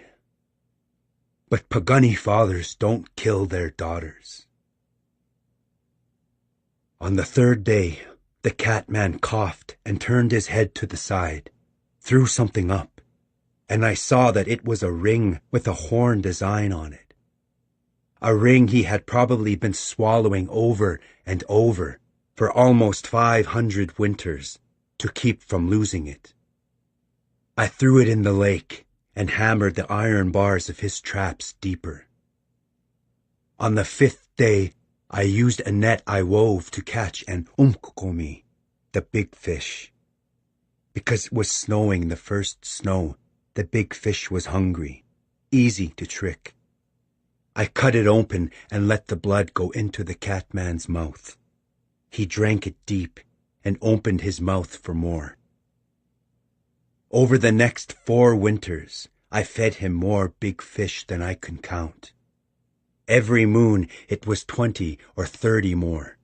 But Pagani fathers don't kill their daughters. On the 3rd day, the Catman coughed and turned his head to the side, threw something up, and I saw that it was a ring with a horn design on it. A ring he had probably been swallowing over and over for almost 500 winters to keep from losing it. I threw it in the lake and hammered the iron bars of his traps deeper. On the 5th day, I used a net I wove to catch an umkokomi, the big fish. Because it was snowing the first snow, the big fish was hungry, easy to trick. I cut it open and let the blood go into the Catman's mouth. He drank it deep and opened his mouth for more. Over the next 4 winters, I fed him more big fish than I could count. Every moon it was 20 or 30 more.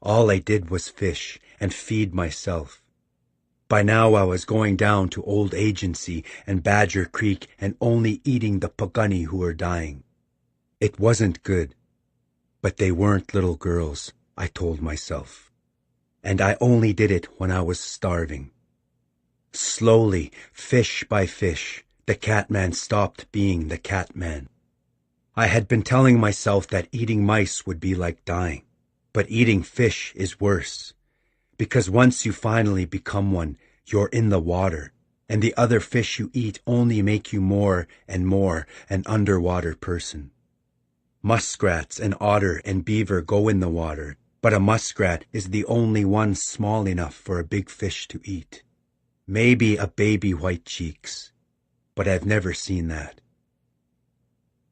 All I did was fish and feed myself. By now I was going down to Old Agency and Badger Creek and only eating the Pagani who were dying. It wasn't good, but they weren't little girls, I told myself. And I only did it when I was starving. Slowly, fish by fish, the Catman stopped being the Catman. I had been telling myself that eating mice would be like dying, but eating fish is worse, because once you finally become one, you're in the water, and the other fish you eat only make you more and more an underwater person. Muskrats and otter and beaver go in the water, but a muskrat is the only one small enough for a big fish to eat. Maybe a baby white cheeks, but I've never seen that.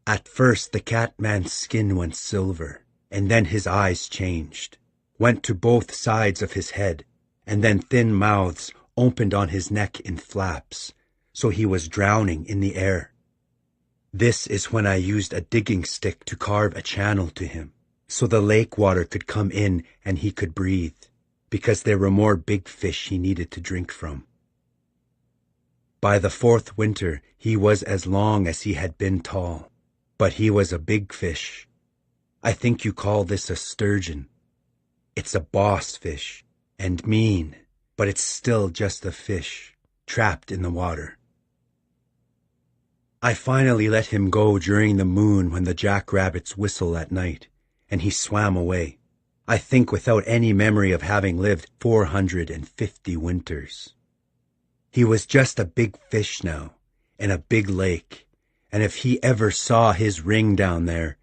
At first the Catman's skin went silver, and then his eyes changed, went to both sides of his head, and then thin mouths opened on his neck in flaps, so he was drowning in the air. This is when I used a digging stick to carve a channel to him, so the lake water could come in and he could breathe, because there were more big fish he needed to drink from. By the 4th winter, he was as long as he had been tall, but he was a big fish. I think you call this a sturgeon. It's a boss fish, and mean, but it's still just a fish, trapped in the water. I finally let him go during the moon when the jackrabbits whistle at night, and he swam away, I think without any memory of having lived 450 winters. He was just a big fish now, in a big lake, and if he ever saw his ring down there,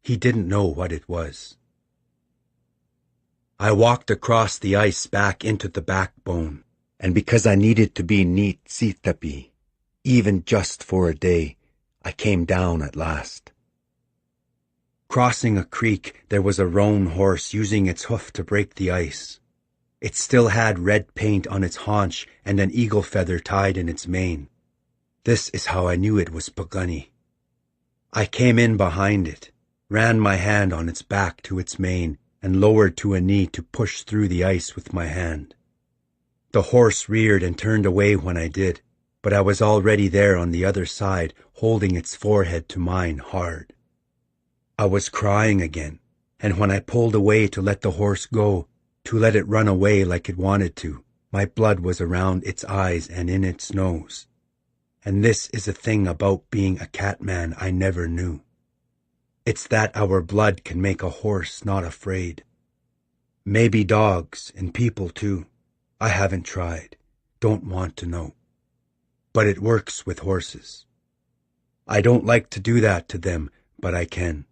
he didn't know what it was. I walked across the ice back into the backbone, and because I needed to be neat sitapi, even just for a day, I came down at last. Crossing a creek, there was a roan horse using its hoof to break the ice. It still had red paint on its haunch and an eagle feather tied in its mane. This is how I knew it was Pagani. I came in behind it, ran my hand on its back to its mane, and lowered to a knee to push through the ice with my hand. The horse reared and turned away when I did, but I was already there on the other side, holding its forehead to mine hard. I was crying again, and when I pulled away to let the horse go, to let it run away like it wanted to, my blood was around its eyes and in its nose. And this is a thing about being a catman I never knew. It's that our blood can make a horse not afraid. Maybe dogs and people too. I haven't tried, don't want to know. But it works with horses. I don't like to do that to them, but I can.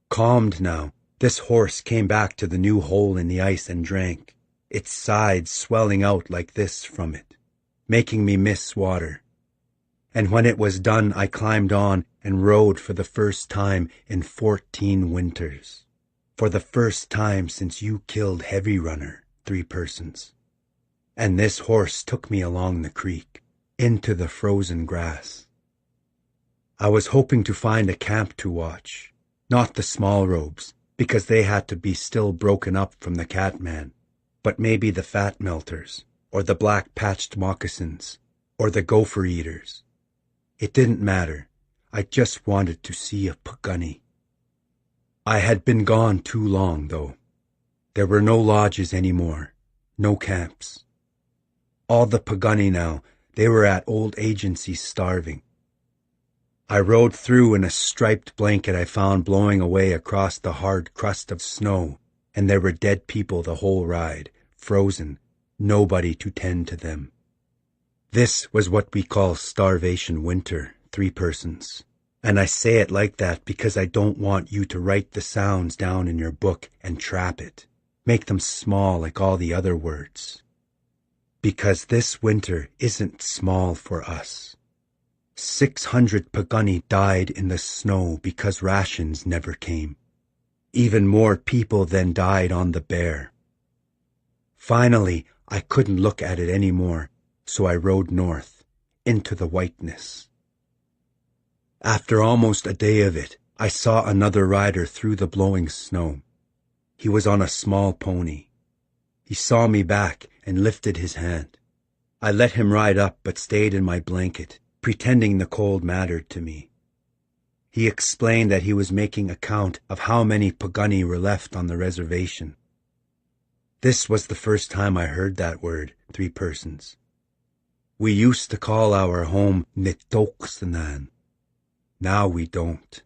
Calmed now, this horse came back to the new hole in the ice and drank, its sides swelling out like this from it, making me miss water. And when it was done, I climbed on and rode for the first time in 14 winters. For the first time since you killed Heavy Runner, 3 persons. And this horse took me along the creek, into the frozen grass. I was hoping to find a camp to watch, not the small robes, because they had to be still broken up from the catman, but maybe the fat melters, or the black patched moccasins, or the gopher eaters. It didn't matter. I just wanted to see a Pagani. I had been gone too long, though. There were no lodges anymore, no camps. All the Pagani now, they were at old agencies starving. I rode through in a striped blanket I found blowing away across the hard crust of snow, and there were dead people the whole ride, frozen, nobody to tend to them. This was what we call starvation winter, 3 persons. And I say it like that because I don't want you to write the sounds down in your book and trap it. Make them small like all the other words. Because this winter isn't small for us. 600 Pagani died in the snow because rations never came. Even more people than died on the bear. Finally, I couldn't look at it anymore, so I rode north, into the whiteness. After almost a day of it, I saw another rider through the blowing snow. He was on a small pony. He saw me back and lifted his hand. I let him ride up but stayed in my blanket, pretending the cold mattered to me. He explained that he was making a count of how many Pagani were left on the reservation. This was the first time I heard that word, 3 persons. We used to call our home Nitoksanan. Now we don't.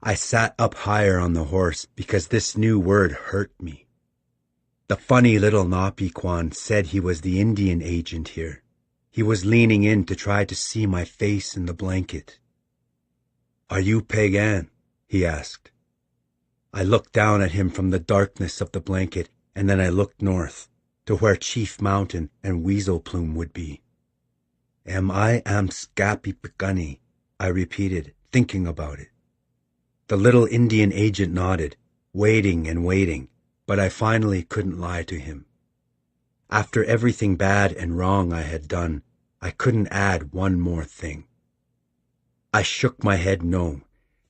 I sat up higher on the horse because this new word hurt me. The funny little Napiquan said he was the Indian agent here. He was leaning in to try to see my face in the blanket. "Are you Pagan?" he asked. I looked down at him from the darkness of the blanket, and then I looked north, to where Chief Mountain and Weasel Plume would be. "Am Scapipagani?" I repeated, thinking about it. The little Indian agent nodded, waiting and waiting, but I finally couldn't lie to him. After everything bad and wrong I had done, I couldn't add one more thing. I shook my head no,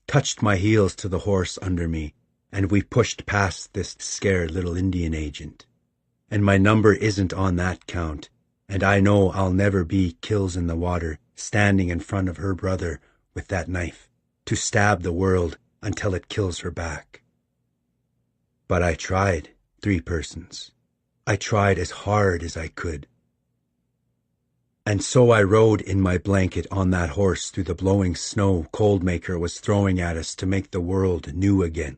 touched my heels to the horse under me, and we pushed past this scared little Indian agent. And my number isn't on that count, and I know I'll never be Kills in the Water, standing in front of her brother with that knife, to stab the world until it kills her back. But I tried, 3 persons. I tried as hard as I could. And so I rode in my blanket on that horse through the blowing snow Coldmaker was throwing at us to make the world new again.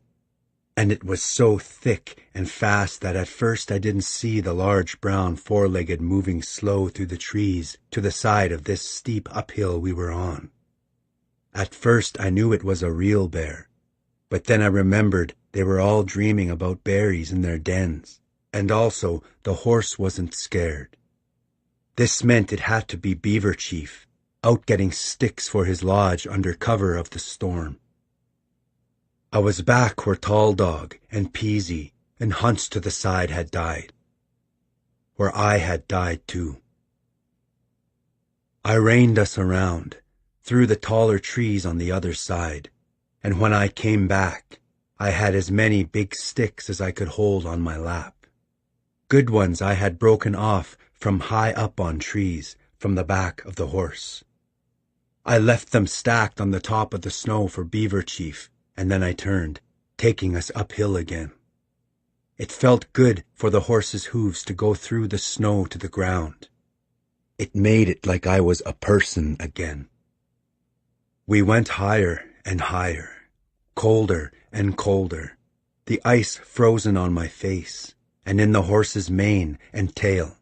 And it was so thick and fast that at first I didn't see the large brown 4-legged moving slow through the trees to the side of this steep uphill we were on. At first I knew it was a real bear, but then I remembered they were all dreaming about berries in their dens, and also the horse wasn't scared. This meant it had to be Beaver Chief, out getting sticks for his lodge under cover of the storm. I was back where Tall Dog and Peasy and Hunts to the side had died, where I had died too. I reined us around, through the taller trees on the other side, and when I came back, I had as many big sticks as I could hold on my lap. Good ones I had broken off from high up on trees, from the back of the horse. I left them stacked on the top of the snow for Beaver Chief, and then I turned, taking us uphill again. It felt good for the horse's hooves to go through the snow to the ground. It made it like I was a person again. We went higher and higher, colder and colder, the ice frozen on my face and in the horse's mane and tail.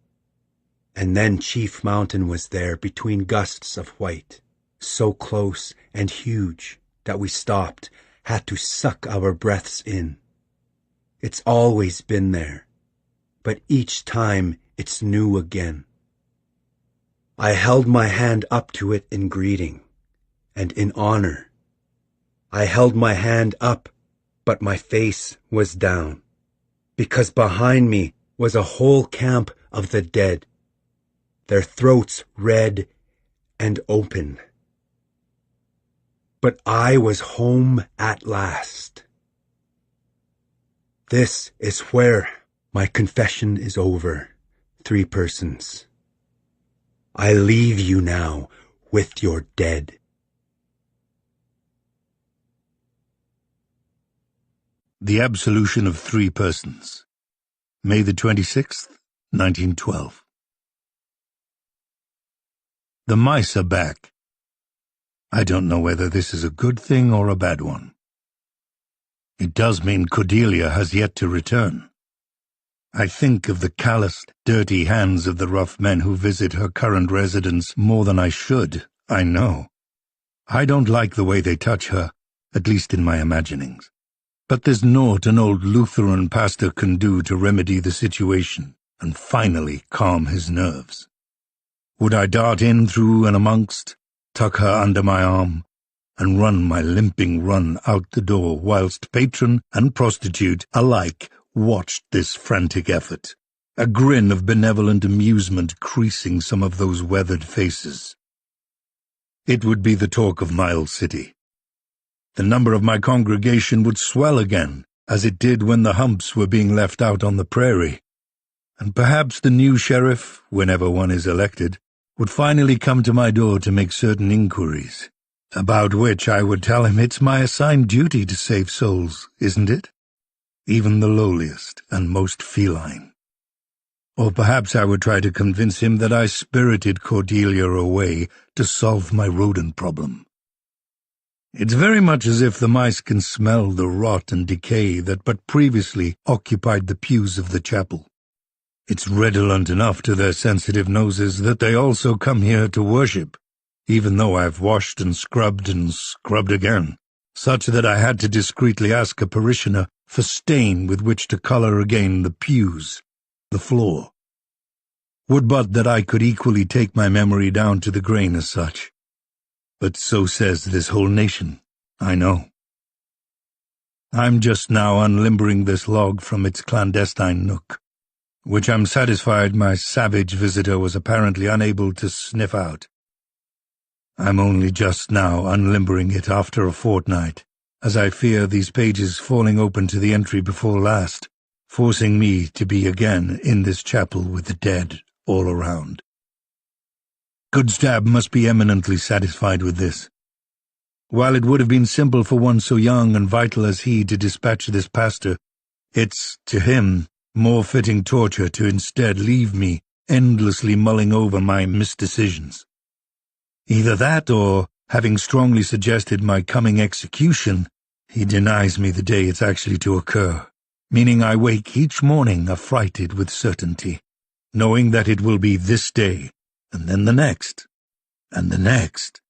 And then Chief Mountain was there between gusts of white, so close and huge that we stopped, had to suck our breaths in. It's always been there, but each time it's new again. I held my hand up to it in greeting and in honor. I held my hand up, but my face was down, because behind me was a whole camp of the dead, their throats red and open. But I was home at last. This is where my confession is over, 3 persons. I leave you now with your dead. The Absolution of 3 Persons. May the 26th, 1912. The mice are back. I don't know whether this is a good thing or a bad one. It does mean Cordelia has yet to return. I think of the calloused, dirty hands of the rough men who visit her current residence more than I should, I know. I don't like the way they touch her, at least in my imaginings. But there's naught an old Lutheran pastor can do to remedy the situation and finally calm his nerves. Would I dart in through and amongst, tuck her under my arm, and run my limping run out the door whilst patron and prostitute alike watched this frantic effort, a grin of benevolent amusement creasing some of those weathered faces? It would be the talk of Miles City. The number of my congregation would swell again, as it did when the humps were being left out on the prairie, and perhaps the new sheriff, whenever one is elected, would finally come to my door to make certain inquiries, about which I would tell him it's my assigned duty to save souls, isn't it? Even the lowliest and most feline. Or perhaps I would try to convince him that I spirited Cordelia away to solve my rodent problem. It's very much as if the mice can smell the rot and decay that but previously occupied the pews of the chapel. It's redolent enough to their sensitive noses that they also come here to worship, even though I've washed and scrubbed again, such that I had to discreetly ask a parishioner for stain with which to colour again the pews, the floor. Would but that I could equally take my memory down to the grain as such. But so says this whole nation, I know. I'm just now unlimbering this log from its clandestine nook, which I'm satisfied my savage visitor was apparently unable to sniff out. I'm only just now unlimbering it after a fortnight, as I fear these pages falling open to the entry before last, forcing me to be again in this chapel with the dead all around. Goodstab must be eminently satisfied with this. While it would have been simple for one so young and vital as he to dispatch this pastor, it's, to him, more fitting torture to instead leave me endlessly mulling over my misdecisions. Either that or, having strongly suggested my coming execution, he denies me the day it's actually to occur, meaning I wake each morning affrighted with certainty, knowing that it will be this day, and then the next, and the next.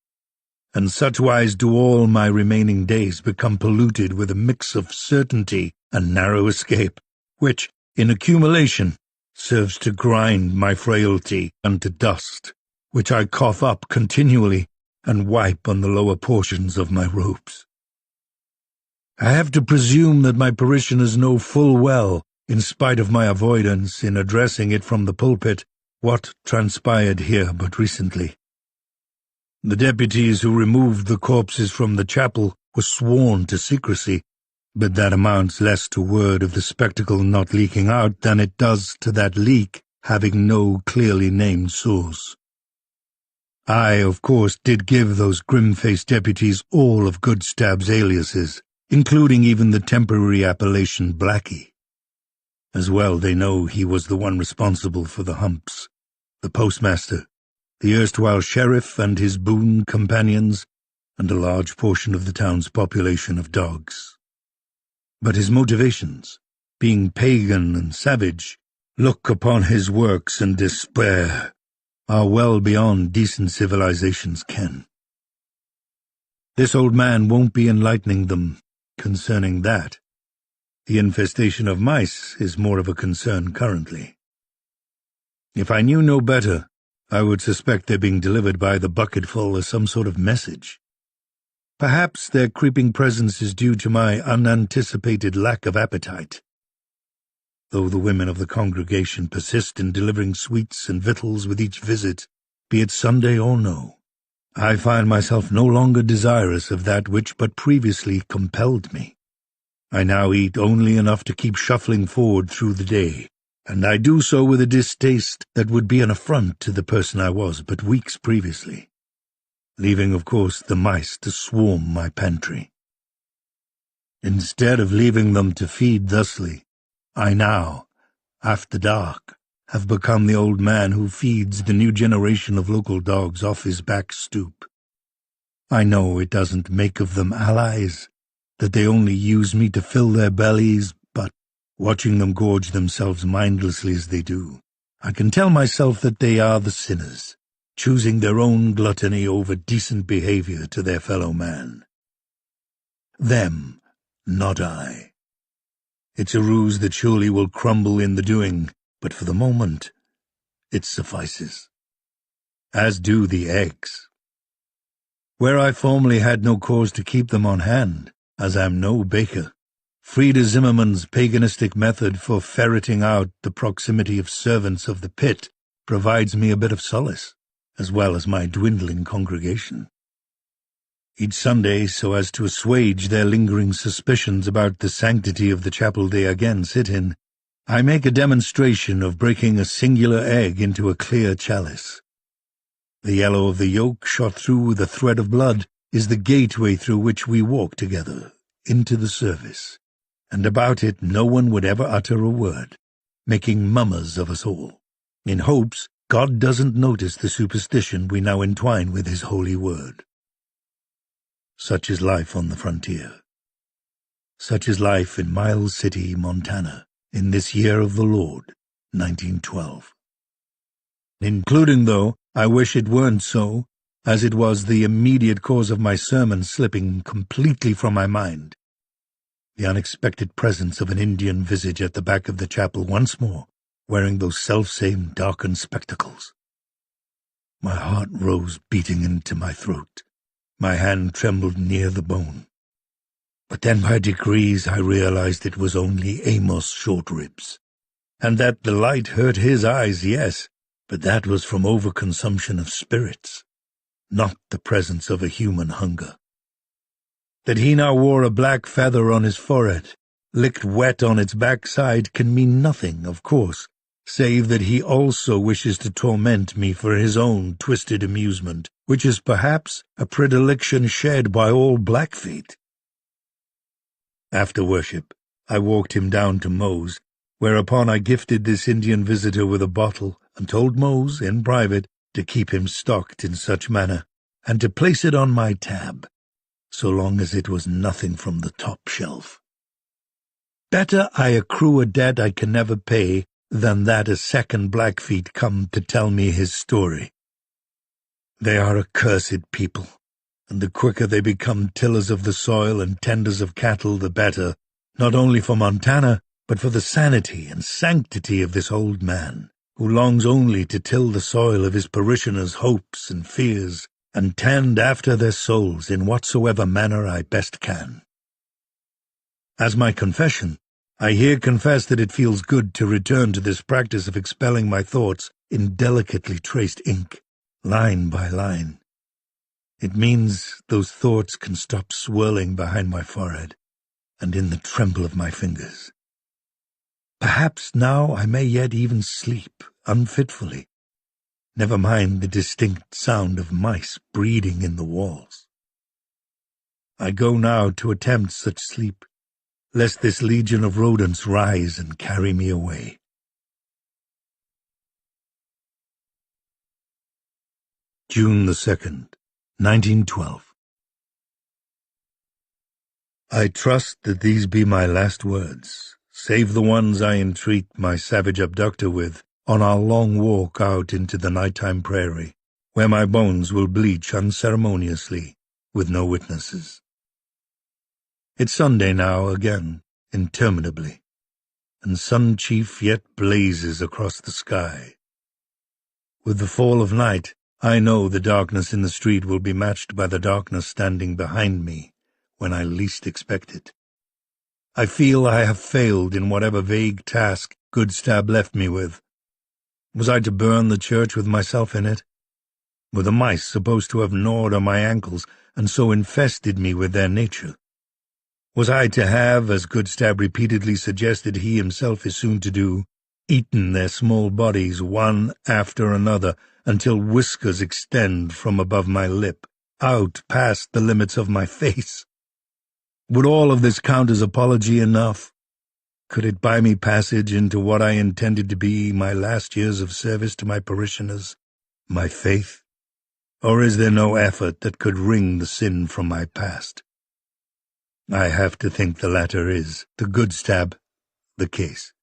And suchwise do all my remaining days become polluted with a mix of certainty and narrow escape, which, in accumulation, serves to grind my frailty unto dust, which I cough up continually and wipe on the lower portions of my robes. I have to presume that my parishioners know full well in spite of my avoidance in addressing it from the pulpit, what transpired here but recently. The deputies who removed the corpses from the chapel were sworn to secrecy, but that amounts less to word of the spectacle not leaking out than it does to that leak having no clearly named source. I, of course, did give those grim-faced deputies all of Goodstab's aliases, including even the temporary appellation Blackie. As well they know he was the one responsible for the humps, the postmaster, the erstwhile sheriff and his boon companions, and a large portion of the town's population of dogs. But his motivations, being pagan and savage, look upon his works and despair, are well beyond decent civilization's ken. This old man won't be enlightening them concerning that. The infestation of mice is more of a concern currently. If I knew no better, I would suspect they're being delivered by the bucketful as some sort of message. Perhaps their creeping presence is due to my unanticipated lack of appetite. Though the women of the congregation persist in delivering sweets and victuals with each visit, be it Sunday or no, I find myself no longer desirous of that which but previously compelled me. I now eat only enough to keep shuffling forward through the day, and I do so with a distaste that would be an affront to the person I was but weeks previously, leaving, of course, the mice to swarm my pantry. Instead of leaving them to feed thusly, I now, after dark, have become the old man who feeds the new generation of local dogs off his back stoop. I know it doesn't make of them allies, that they only use me to fill their bellies, but, watching them gorge themselves mindlessly as they do, I can tell myself that they are the sinners, choosing their own gluttony over decent behavior to their fellow man. Them, not I. It's a ruse that surely will crumble in the doing, but for the moment, it suffices. As do the eggs. Where I formerly had no cause to keep them on hand, as I'm no baker, Frieda Zimmerman's paganistic method for ferreting out the proximity of servants of the pit provides me a bit of solace, as well as my dwindling congregation. Each Sunday, so as to assuage their lingering suspicions about the sanctity of the chapel they again sit in, I make a demonstration of breaking a singular egg into a clear chalice. The yellow of the yolk, shot through with a thread of blood, is the gateway through which we walk together, into the service, and about it no one would ever utter a word, making mummers of us all, in hopes God doesn't notice the superstition we now entwine with his holy word. Such is life on the frontier. Such is life in Miles City, Montana, in this year of the Lord, 1912. Including, though, I wish it weren't so, as it was the immediate cause of my sermon slipping completely from my mind, the unexpected presence of an Indian visage at the back of the chapel once more, wearing those selfsame darkened spectacles. My heart rose beating into my throat. My hand trembled near the bone. But then by degrees I realized it was only Amos Shortribs, and that the light hurt his eyes, yes, but that was from overconsumption of spirits, not the presence of a human hunger. That he now wore a black feather on his forehead, licked wet on its backside, can mean nothing, of course, save that he also wishes to torment me for his own twisted amusement, which is perhaps a predilection shared by all Blackfeet. After worship, I walked him down to Mose, whereupon I gifted this Indian visitor with a bottle and told Mose, in private, to keep him stocked in such manner, and to place it on my tab, so long as it was nothing from the top shelf. Better I accrue a debt I can never pay than that a second Blackfeet come to tell me his story. They are a cursed people, and the quicker they become tillers of the soil and tenders of cattle, the better, not only for Montana, but for the sanity and sanctity of this old man, who longs only to till the soil of his parishioners' hopes and fears, and tend after their souls in whatsoever manner I best can. As my confession, I here confess that it feels good to return to this practice of expelling my thoughts in delicately traced ink, line by line. It means those thoughts can stop swirling behind my forehead and in the tremble of my fingers. Perhaps now I may yet even sleep unfitfully. Never mind the distinct sound of mice breeding in the walls. I go now to attempt such sleep, lest this legion of rodents rise and carry me away. June the 2nd, 1912. I trust that these be my last words, save the ones I entreat my savage abductor with on our long walk out into the nighttime prairie, where my bones will bleach unceremoniously, with no witnesses. It's Sunday now again, interminably, and Sun Chief yet blazes across the sky. With the fall of night, I know the darkness in the street will be matched by the darkness standing behind me when I least expect it. I feel I have failed in whatever vague task Goodstab left me with. Was I to burn the church with myself in it? Were the mice supposed to have gnawed on my ankles and so infested me with their nature? Was I to have, as Goodstab repeatedly suggested he himself is soon to do, eaten their small bodies one after another until whiskers extend from above my lip, out past the limits of my face? Would all of this count as apology enough? Could it buy me passage into what I intended to be my last years of service to my parishioners, my faith? Or is there no effort that could wring the sin from my past? I have to think the latter is, to Goodstab, the case,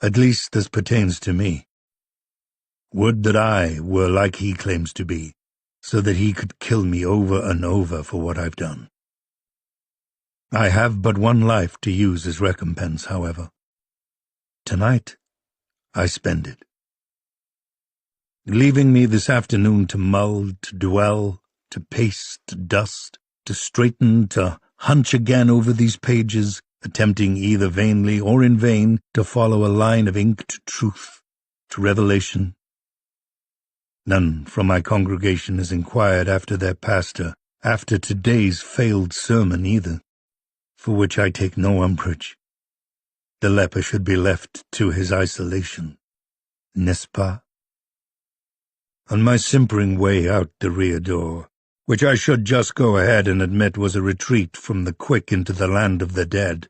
at least as pertains to me. Would that I were like he claims to be, so that he could kill me over and over for what I've done. I have but one life to use as recompense, however. Tonight, I spend it. Leaving me this afternoon to mull, to dwell, to pace, to dust, to straighten, to hunch again over these pages, attempting either vainly or in vain to follow a line of ink to truth, to revelation. None from my congregation has inquired after their pastor, after today's failed sermon either, for which I take no umbrage. The leper should be left to his isolation, n'est-ce pas? On my simpering way out the rear door, which I should just go ahead and admit was a retreat from the quick into the land of the dead,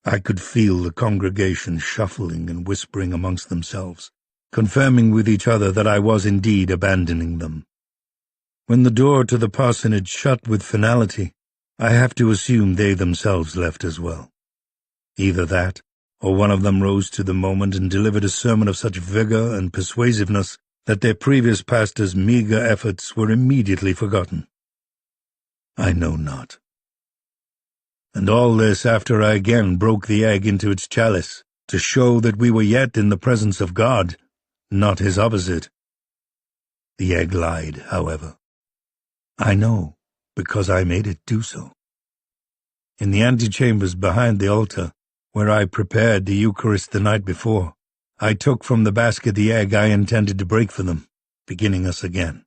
I could feel the congregation shuffling and whispering amongst themselves, confirming with each other that I was indeed abandoning them. When the door to the parsonage shut with finality, I have to assume they themselves left as well. Either that, or one of them rose to the moment and delivered a sermon of such vigor and persuasiveness that their previous pastor's meager efforts were immediately forgotten. I know not. And all this after I again broke the egg into its chalice, to show that we were yet in the presence of God, not his opposite. The egg lied, however. I know, because I made it do so. In the antechambers behind the altar, where I prepared the Eucharist the night before, I took from the basket the egg I intended to break for them, beginning us again.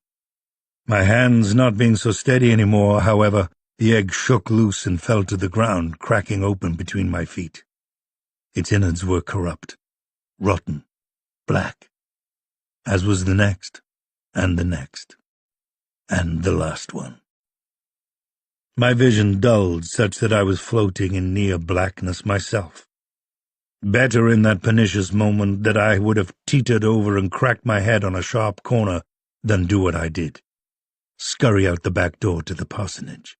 My hands not being so steady any more, however, the egg shook loose and fell to the ground, cracking open between my feet. Its innards were corrupt, rotten, black, as was the next, and the next, and the last one. My vision dulled such that I was floating in near blackness myself. Better in that pernicious moment that I would have teetered over and cracked my head on a sharp corner than do what I did, scurry out the back door to the parsonage.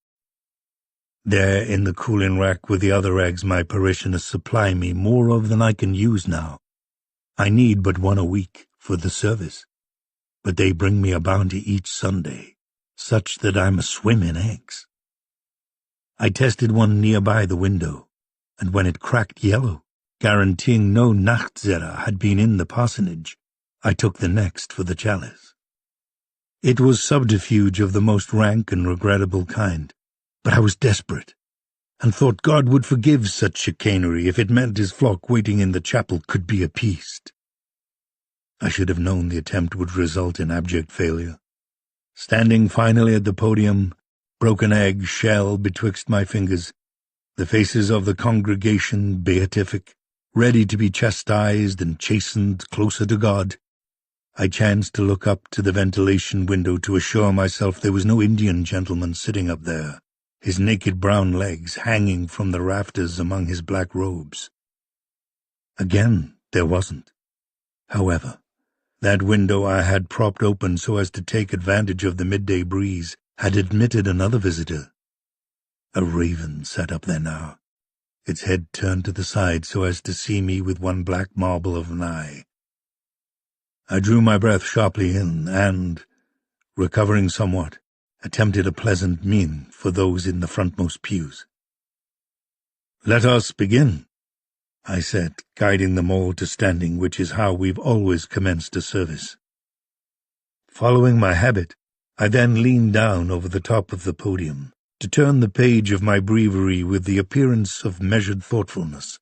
There in the cooling rack with the other eggs my parishioners supply me more of than I can use now. I need but one a week for the service, but they bring me a bounty each Sunday, such that I'm aswim in eggs. I tested one nearby the window, and when it cracked yellow, guaranteeing no Nachtzehrer had been in the parsonage, I took the next for the chalice. It was subterfuge of the most rank and regrettable kind, but I was desperate. and thought God would forgive such chicanery if it meant his flock waiting in the chapel could be appeased. I should have known the attempt would result in abject failure. Standing finally at the podium, broken egg shell betwixt my fingers, the faces of the congregation beatific, ready to be chastised and chastened closer to God, I chanced to look up to the ventilation window to assure myself there was no Indian gentleman sitting up there, his naked brown legs hanging from the rafters among his black robes. Again, there wasn't. However, that window I had propped open so as to take advantage of the midday breeze had admitted another visitor. A raven sat up there now, its head turned to the side so as to see me with one black marble of an eye. I drew my breath sharply in and, recovering somewhat, attempted a pleasant mien for those in the frontmost pews. "Let us begin," I said, guiding them all to standing, which is how we've always commenced a service. Following my habit, I then leaned down over the top of the podium to turn the page of my breviary with the appearance of measured thoughtfulness.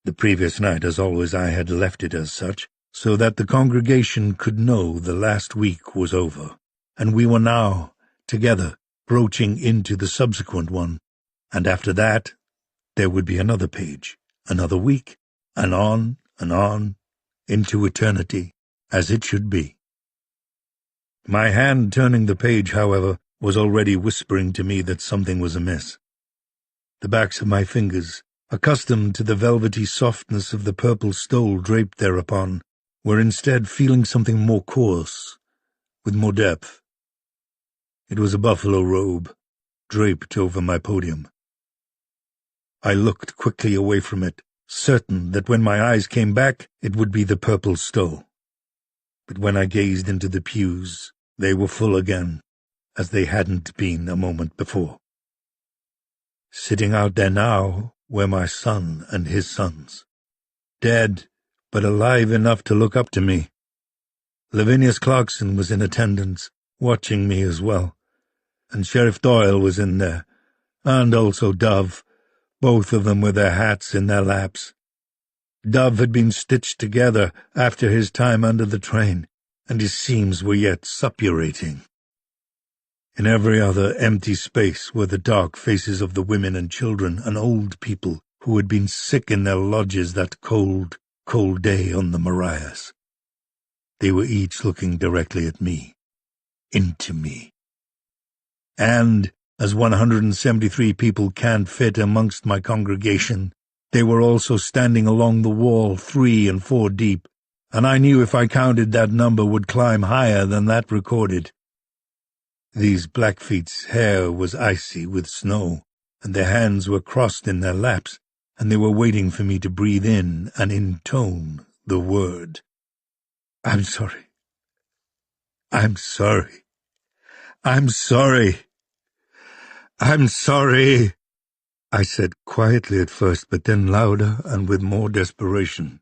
The previous night, as always, I had left it as such, so that the congregation could know the last week was over, and we were now, together, broaching into the subsequent one, and after that there would be another page, another week, and on, into eternity, as it should be. My hand turning the page, however, was already whispering to me that something was amiss. The backs of my fingers, accustomed to the velvety softness of the purple stole draped thereupon, were instead feeling something more coarse, with more depth. It was a buffalo robe, draped over my podium. I looked quickly away from it, certain that when my eyes came back it would be the purple stole. But when I gazed into the pews, they were full again, as they hadn't been a moment before. Sitting out there now were my son and his sons, dead but alive enough to look up to me. Lavinius Clarkson was in attendance, watching me as well, and Sheriff Doyle was in there, and also Dove, both of them with their hats in their laps. Dove had been stitched together after his time under the train, and his seams were yet suppurating. In every other empty space were the dark faces of the women and children and old people who had been sick in their lodges that cold, cold day on the Marias. They were each looking directly at me, into me. And, as 173 people can't fit amongst my congregation, they were also standing along the wall 3 and 4 deep, and I knew if I counted that number would climb higher than that recorded. These Blackfeet's hair was icy with snow, and their hands were crossed in their laps, and they were waiting for me to breathe in and intone the word. "I'm sorry. I'm sorry. I'm sorry. I'm sorry," I said quietly at first, but then louder and with more desperation,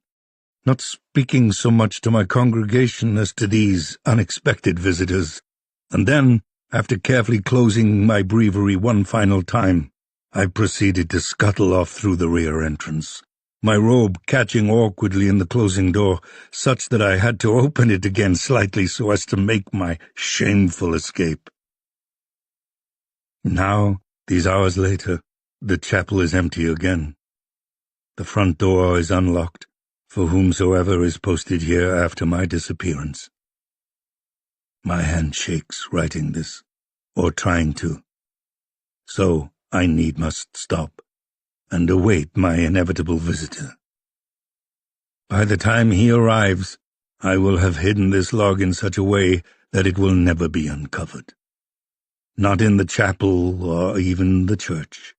not speaking so much to my congregation as to these unexpected visitors. And then, after carefully closing my breviary one final time, I proceeded to scuttle off through the rear entrance, my robe catching awkwardly in the closing door, such that I had to open it again slightly so as to make my shameful escape. Now, these hours later, the chapel is empty again. The front door is unlocked, for whomsoever is posted here after my disappearance. My hand shakes writing this, or trying to. So I must stop, and await my inevitable visitor. By the time he arrives, I will have hidden this log in such a way that it will never be uncovered. Not in the chapel or even the church,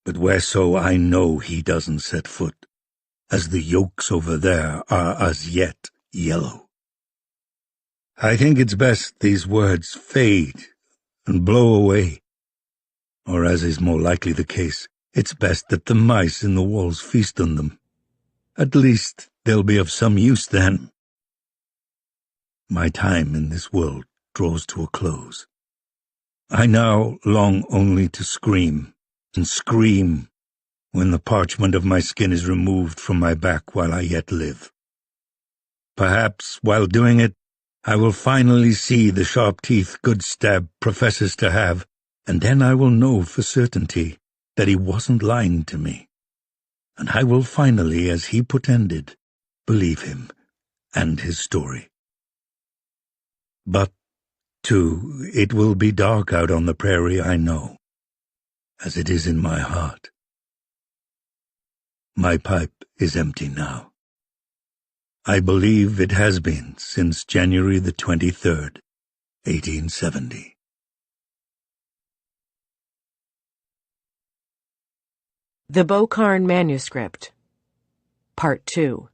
but whereso I know he doesn't set foot, as the yolks over there are as yet yellow. I think it's best these words fade and blow away, or as is more likely the case, it's best that the mice in the walls feast on them. At least they'll be of some use then. My time in this world draws to a close. I now long only to scream, and scream when the parchment of my skin is removed from my back while I yet live. Perhaps, while doing it, I will finally see the sharp teeth Goodstab professes to have, and then I will know for certainty that he wasn't lying to me. And I will finally, as he pretended, believe him and his story. But, too, it will be dark out on the prairie, I know, as it is in my heart. My pipe is empty now. I believe it has been since January the 23rd, 1870. The Beaucarn Manuscript, Part 2.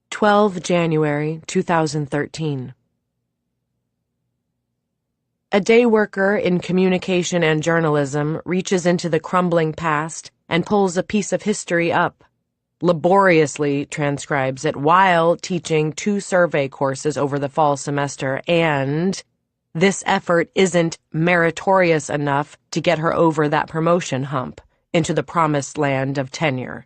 12 January 2013. A day worker in communication and journalism reaches into the crumbling past and pulls a piece of history up, laboriously transcribes it while teaching 2 survey courses over the fall semester, and this effort isn't meritorious enough to get her over that promotion hump into the promised land of tenure.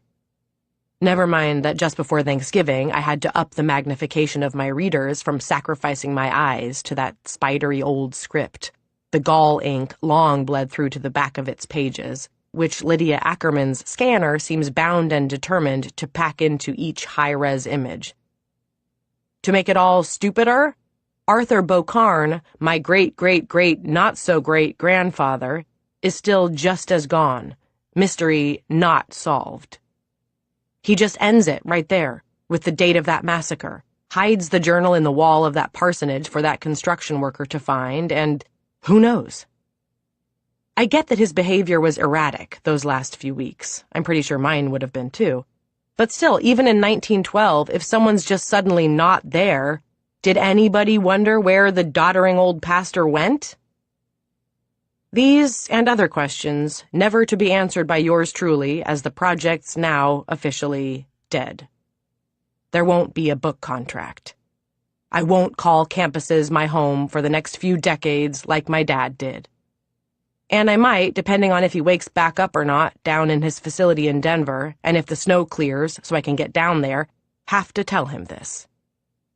Never mind that just before Thanksgiving I had to up the magnification of my readers from sacrificing my eyes to that spidery old script. The gall ink long bled through to the back of its pages, which Lydia Ackerman's scanner seems bound and determined to pack into each high-res image. To make it all stupider, Arthur Beaucarn, my great-great-great not-so-great-grandfather, is still just as gone. Mystery not solved. He just ends it right there, with the date of that massacre, hides the journal in the wall of that parsonage for that construction worker to find, and who knows? I get that his behavior was erratic those last few weeks. I'm pretty sure mine would have been too. But still, even in 1912, if someone's just suddenly not there, did anybody wonder where the doddering old pastor went? These and other questions, never to be answered by yours truly, as the project's now officially dead. There won't be a book contract. I won't call campuses my home for the next few decades like my dad did. And I might, depending on if he wakes back up or not, down in his facility in Denver, and if the snow clears so I can get down there, have to tell him this.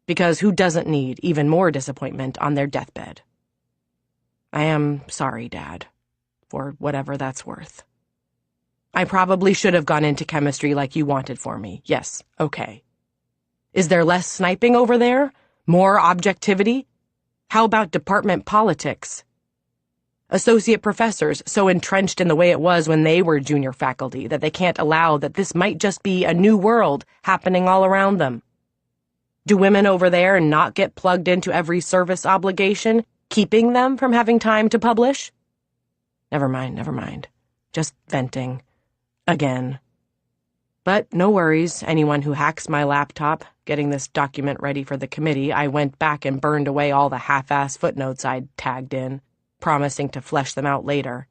Because who doesn't need even more disappointment on their deathbed? I am sorry, Dad, for whatever that's worth. I probably should have gone into chemistry like you wanted for me. Yes, okay. Is there less sniping over there? More objectivity? How about department politics? Associate professors so entrenched in the way it was when they were junior faculty that they can't allow that this might just be a new world happening all around them. Do women over there not get plugged into every service obligation, keeping them from having time to publish? Never mind. Just venting. Again. But no worries, anyone who hacks my laptop. Getting this document ready for the committee, I went back and burned away all the half-ass footnotes I'd tagged in, promising to flesh them out later.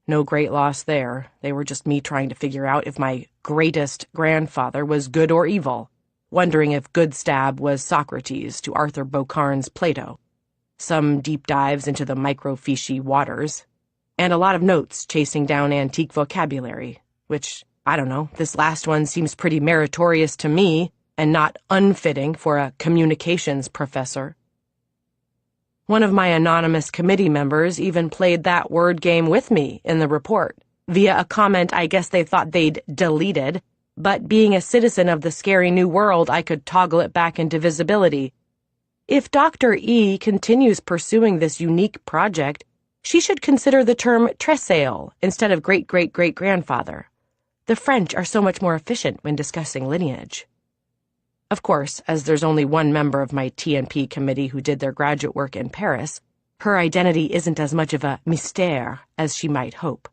No great loss there. They were just me trying to figure out if my greatest grandfather was good or evil, wondering if Goodstab was Socrates to Arthur Beaucarn's Plato. Some deep dives into the microfiche waters, and a lot of notes chasing down antique vocabulary, which, I don't know, this last one seems pretty meritorious to me and not unfitting for a communications professor. One of my anonymous committee members even played that word game with me in the report, via a comment I guess they thought they'd deleted, but being a citizen of the scary new world, I could toggle it back into visibility. If Dr. E continues pursuing this unique project, she should consider the term tresail instead of great-great-great-grandfather. The French are so much more efficient when discussing lineage. Of course, as there's only one member of my T&P committee who did their graduate work in Paris, her identity isn't as much of a mystère as she might hope.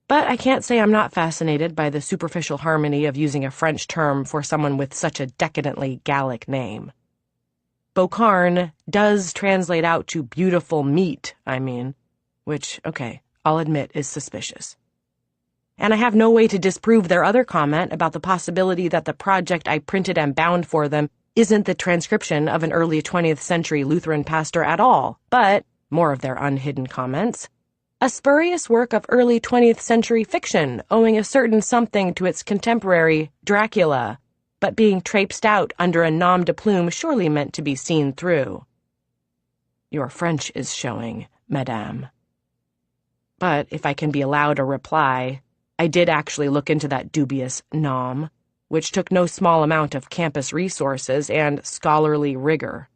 But I can't say I'm not fascinated by the superficial harmony of using a French term for someone with such a decadently Gallic name. Beaucarn does translate out to beautiful meat, which, okay, I'll admit is suspicious. And I have no way to disprove their other comment about the possibility that the project I printed and bound for them isn't the transcription of an early 20th century Lutheran pastor at all, but, more of their unhidden comments, A spurious work of early 20th century fiction, owing a certain something to its contemporary Dracula, but being traipsed out under a nom de plume surely meant to be seen through. Your French is showing, madame. But if I can be allowed a reply, I did actually look into that dubious nom, which took no small amount of campus resources and scholarly rigor.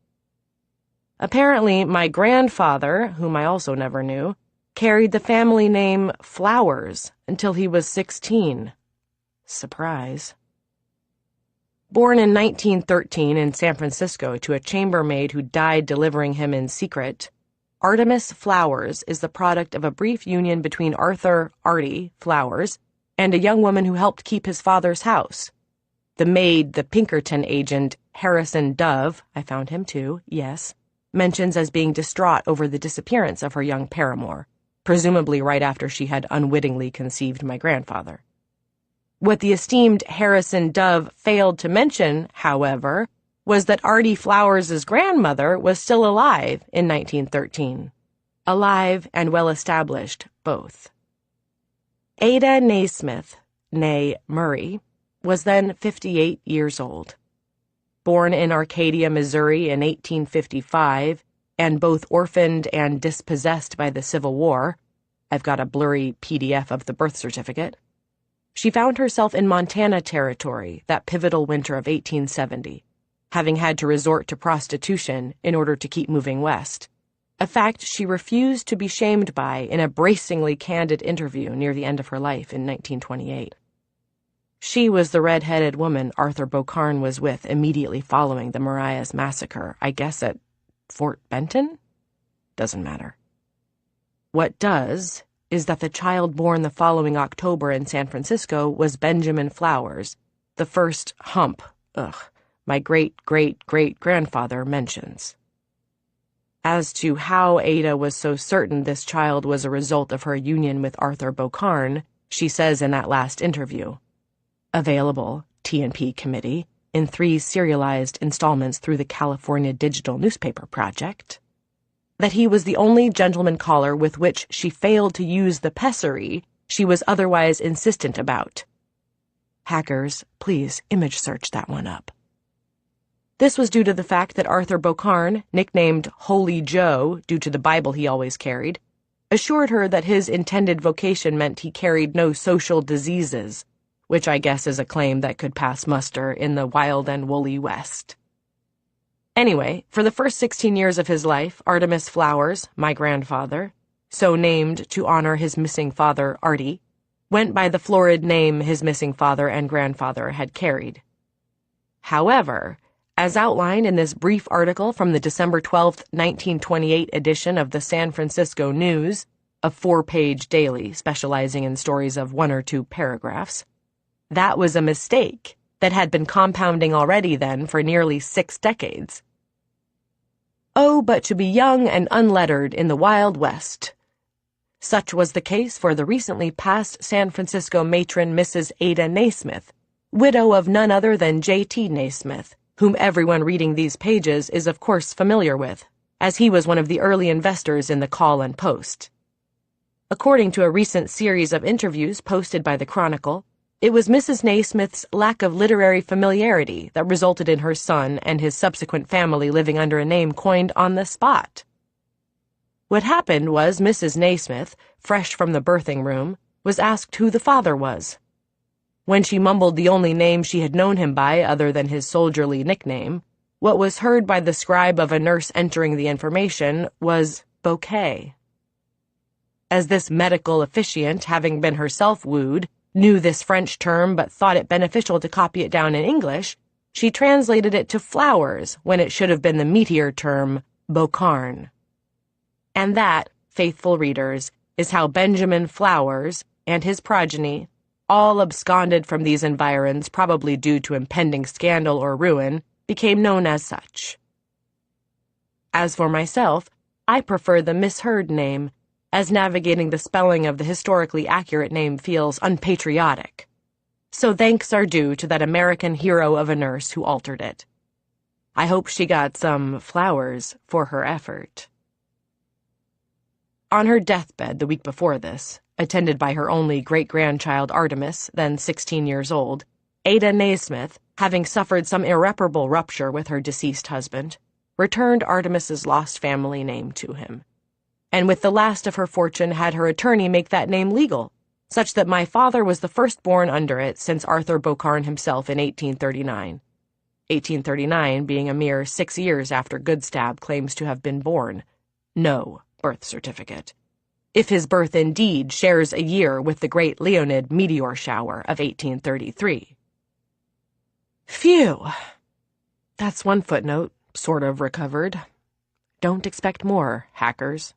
Apparently, my grandfather, whom I also never knew, carried the family name Flowers until he was 16. Surprise. Born in 1913 in San Francisco to a chambermaid who died delivering him in secret, Artemis Flowers is the product of a brief union between Arthur Artie Flowers and a young woman who helped keep his father's house. The maid, the Pinkerton agent, Harrison Dove, I found him too, yes, mentions as being distraught over the disappearance of her young paramour, presumably right after she had unwittingly conceived my grandfather. What the esteemed Harrison Dove failed to mention, however, was that Artie Flowers' grandmother was still alive in 1913. Alive and well-established, both. Ada Naismith, née Murray, was then 58 years old. Born in Arcadia, Missouri in 1855, and both orphaned and dispossessed by the Civil War, I've got a blurry PDF of the birth certificate, she found herself in Montana Territory that pivotal winter of 1870, having had to resort to prostitution in order to keep moving west, a fact she refused to be shamed by in a bracingly candid interview near the end of her life in 1928. She was the red-headed woman Arthur Beaucarn was with immediately following the Marias massacre, I guess at Fort Benton? Doesn't matter. What does is that the child born the following October in San Francisco was Benjamin Flowers, the first hump, my great-great-great-grandfather mentions. As to how Ada was so certain this child was a result of her union with Arthur Beaucarn, she says in that last interview, available, T&P Committee, in 3 serialized installments through the California Digital Newspaper Project, that he was the only gentleman caller with which she failed to use the pessary she was otherwise insistent about. Hackers, please image search that one up. This was due to the fact that Arthur Beaucarn, nicknamed Holy Joe due to the Bible he always carried, assured her that his intended vocation meant he carried no social diseases, which I guess is a claim that could pass muster in the wild and woolly West. Anyway, for the first 16 years of his life, Artemis Flowers, my grandfather, so named to honor his missing father, Artie, went by the florid name his missing father and grandfather had carried. However, as outlined in this brief article from the December 12, 1928 edition of the San Francisco News, a 4-page daily specializing in stories of 1 or 2 paragraphs, that was a mistake that had been compounding already then for nearly 6 decades. Oh, but to be young and unlettered in the Wild West. Such was the case for the recently passed San Francisco matron Mrs. Ada Naismith, widow of none other than J.T. Naismith, whom everyone reading these pages is of course familiar with, as he was one of the early investors in the Call and Post. According to a recent series of interviews posted by the Chronicle, it was Mrs. Naismith's lack of literary familiarity that resulted in her son and his subsequent family living under a name coined on the spot. What happened was Mrs. Naismith, fresh from the birthing room, was asked who the father was. When she mumbled the only name she had known him by other than his soldierly nickname, what was heard by the scribe of a nurse entering the information was bouquet. As this medical officiant, having been herself wooed, knew this French term but thought it beneficial to copy it down in English, she translated it to flowers when it should have been the meatier term Beaucarn. And that, faithful readers, is how Benjamin Flowers and his progeny, all absconded from these environs probably due to impending scandal or ruin, became known as such. As for myself, I prefer the misheard name, as navigating the spelling of the historically accurate name feels unpatriotic. So thanks are due to that American hero of a nurse who altered it. I hope she got some flowers for her effort. On her deathbed the week before this, attended by her only great-grandchild Artemis, then 16 years old, Ada Naismith, having suffered some irreparable rupture with her deceased husband, returned Artemis's lost family name to him. And with the last of her fortune had her attorney make that name legal, such that my father was the firstborn under it since Arthur Beaucarn himself in 1839. 1839 being a mere 6 years after Goodstab claims to have been born. No birth certificate. If his birth indeed shares a year with the great Leonid meteor shower of 1833. Phew. That's one footnote, sort of recovered. Don't expect more, hackers.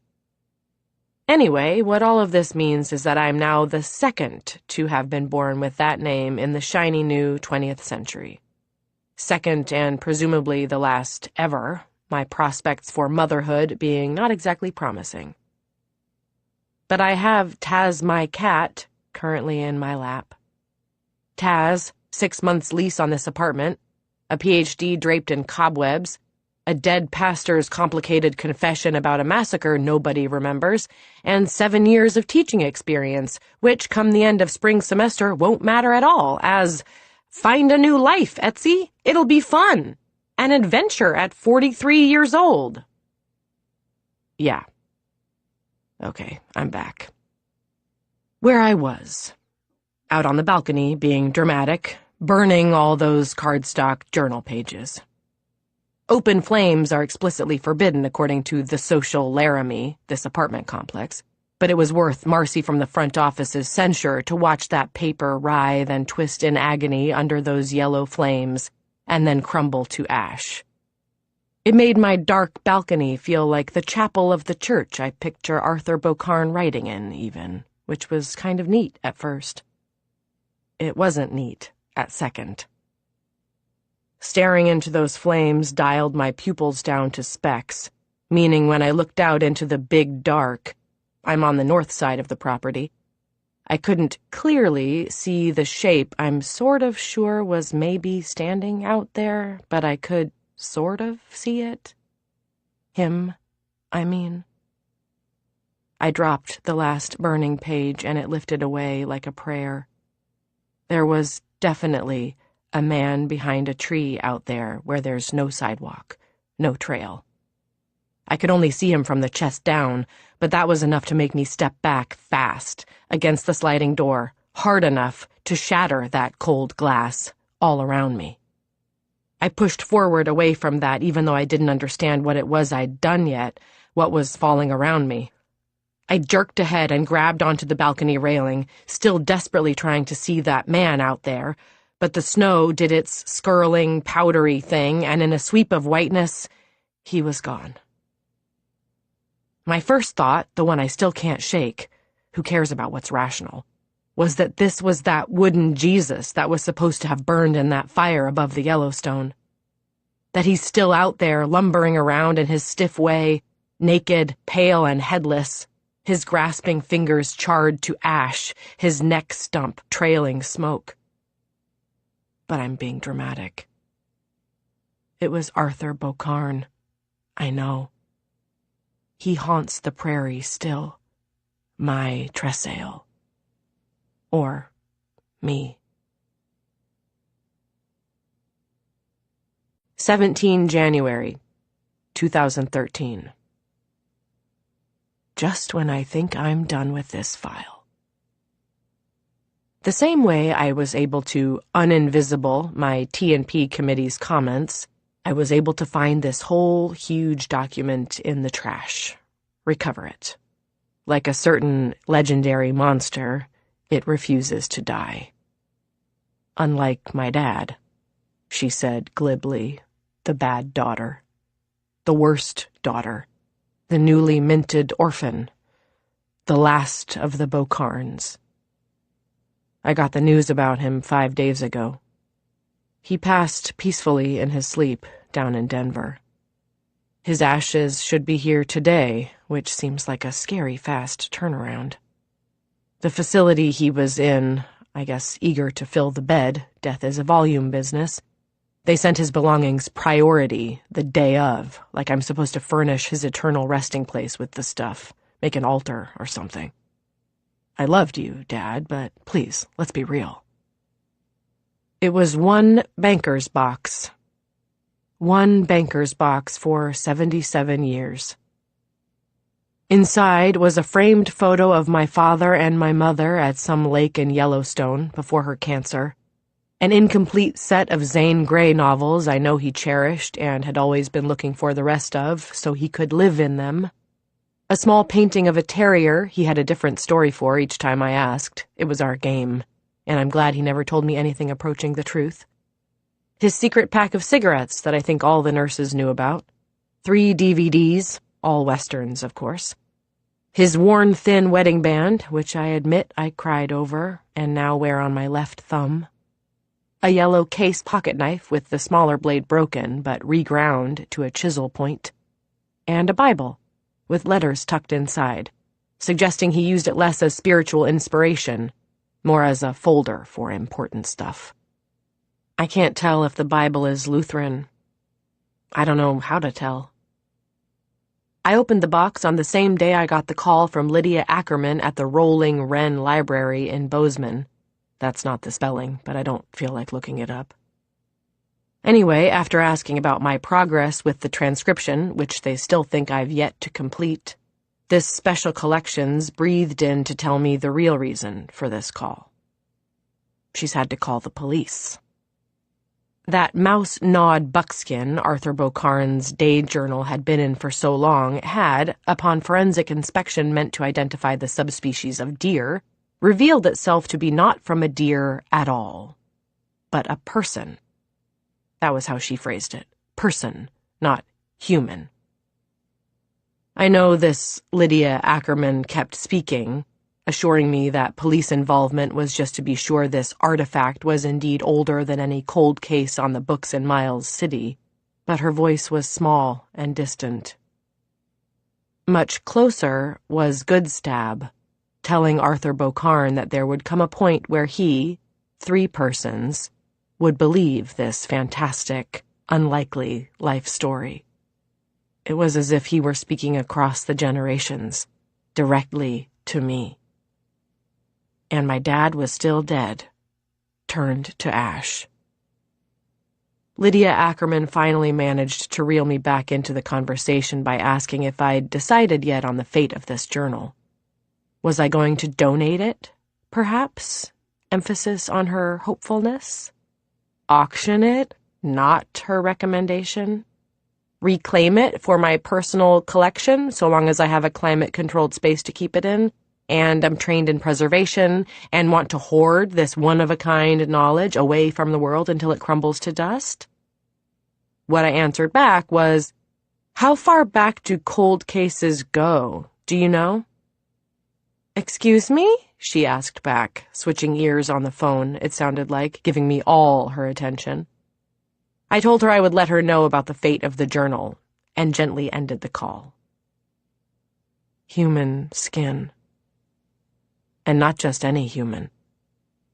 Anyway, what all of this means is that I'm now the second to have been born with that name in the shiny new 20th century. Second and presumably the last ever, my prospects for motherhood being not exactly promising. But I have Taz my cat currently in my lap. Taz, 6 months lease on this apartment, a PhD draped in cobwebs, a dead pastor's complicated confession about a massacre nobody remembers, and 7 years of teaching experience, which, come the end of spring semester, won't matter at all, as find a new life, Etsy. It'll be fun. An adventure at 43 years old. Yeah. Okay, I'm back. Where I was. Out on the balcony, being dramatic, burning all those cardstock journal pages. Open flames are explicitly forbidden according to the social Laramie, this apartment complex, but it was worth Marcy from the front office's censure to watch that paper writhe and twist in agony under those yellow flames, and then crumble to ash. It made my dark balcony feel like the chapel of the church I picture Arthur Beaucarn writing in, even, which was kind of neat at first. It wasn't neat at second. Staring into those flames dialed my pupils down to specks, meaning when I looked out into the big dark, I'm on the north side of the property, I couldn't clearly see the shape I'm sort of sure was maybe standing out there, but I could sort of see it. Him, I mean. I dropped the last burning page and it lifted away like a prayer. There was definitely a man behind a tree out there where there's no sidewalk, no trail. I could only see him from the chest down, but that was enough to make me step back fast against the sliding door, hard enough to shatter that cold glass all around me. I pushed forward away from that even though I didn't understand what it was I'd done yet, what was falling around me. I jerked ahead and grabbed onto the balcony railing, still desperately trying to see that man out there, but the snow did its skirling, powdery thing, and in a sweep of whiteness, he was gone. My first thought, the one I still can't shake, who cares about what's rational, was that this was that wooden Jesus that was supposed to have burned in that fire above the Yellowstone. That he's still out there lumbering around in his stiff way, naked, pale, and headless, his grasping fingers charred to ash, his neck stump trailing smoke. But I'm being dramatic. It was Arthur Beaucarn. I know. He haunts the prairie still. My Tressail. Or me. 17 January, 2013. Just when I think I'm done with this file. The same way I was able to uninvisible my T&P committee's comments, I was able to find this whole huge document in the trash. Recover it. Like a certain legendary monster, it refuses to die. Unlike my dad, she said glibly, the bad daughter. The worst daughter. The newly minted orphan. The last of the Beaucarns. I got the news about him 5 days ago. He passed peacefully in his sleep down in Denver. His ashes should be here today, which seems like a scary fast turnaround. The facility he was in, I guess eager to fill the bed, death is a volume business, they sent his belongings priority the day of, like I'm supposed to furnish his eternal resting place with the stuff, make an altar or something. I loved you, Dad, but please, let's be real. It was one banker's box. One banker's box for 77 years. Inside was a framed photo of my father and my mother at some lake in Yellowstone before her cancer. An incomplete set of Zane Grey novels I know he cherished and had always been looking for the rest of so he could live in them. A small painting of a terrier he had a different story for each time I asked. It was our game, and I'm glad he never told me anything approaching the truth. His secret pack of cigarettes that I think all the nurses knew about. 3 DVDs, all westerns, of course. His worn thin wedding band, which I admit I cried over and now wear on my left thumb. A yellow case pocket knife with the smaller blade broken but reground to a chisel point. And a Bible, with letters tucked inside, suggesting he used it less as spiritual inspiration, more as a folder for important stuff. I can't tell if the Bible is Lutheran. I don't know how to tell. I opened the box on the same day I got the call from Lydia Ackerman at the Rolling Wren Library in Bozeman. That's not the spelling, but I don't feel like looking it up. Anyway, after asking about my progress with the transcription, which they still think I've yet to complete, this special collections breathed in to tell me the real reason for this call. She's had to call the police. That mouse-gnawed buckskin Arthur Bocarn's day journal had been in for so long had, upon forensic inspection meant to identify the subspecies of deer, revealed itself to be not from a deer at all, but a person. That was how she phrased it. Person, not human. I know this Lydia Ackerman kept speaking, assuring me that police involvement was just to be sure this artifact was indeed older than any cold case on the books in Miles City, but her voice was small and distant. Much closer was Goodstab, telling Arthur Bocarn that there would come a point where he, 3 persons, would believe this fantastic, unlikely life story. It was as if he were speaking across the generations, directly to me. And my dad was still dead, turned to ash. Lydia Ackerman finally managed to reel me back into the conversation by asking if I'd decided yet on the fate of this journal. Was I going to donate it, perhaps? Emphasis on her hopefulness. Auction it, not her recommendation. Reclaim it for my personal collection, so long as I have a climate-controlled space to keep it in, and I'm trained in preservation, and want to hoard this one-of-a-kind knowledge away from the world until it crumbles to dust? What I answered back was, how far back do cold cases go? Do you know? Excuse me? She asked back, switching ears on the phone, it sounded like, giving me all her attention. I told her I would let her know about the fate of the journal, and gently ended the call. Human skin. And not just any human.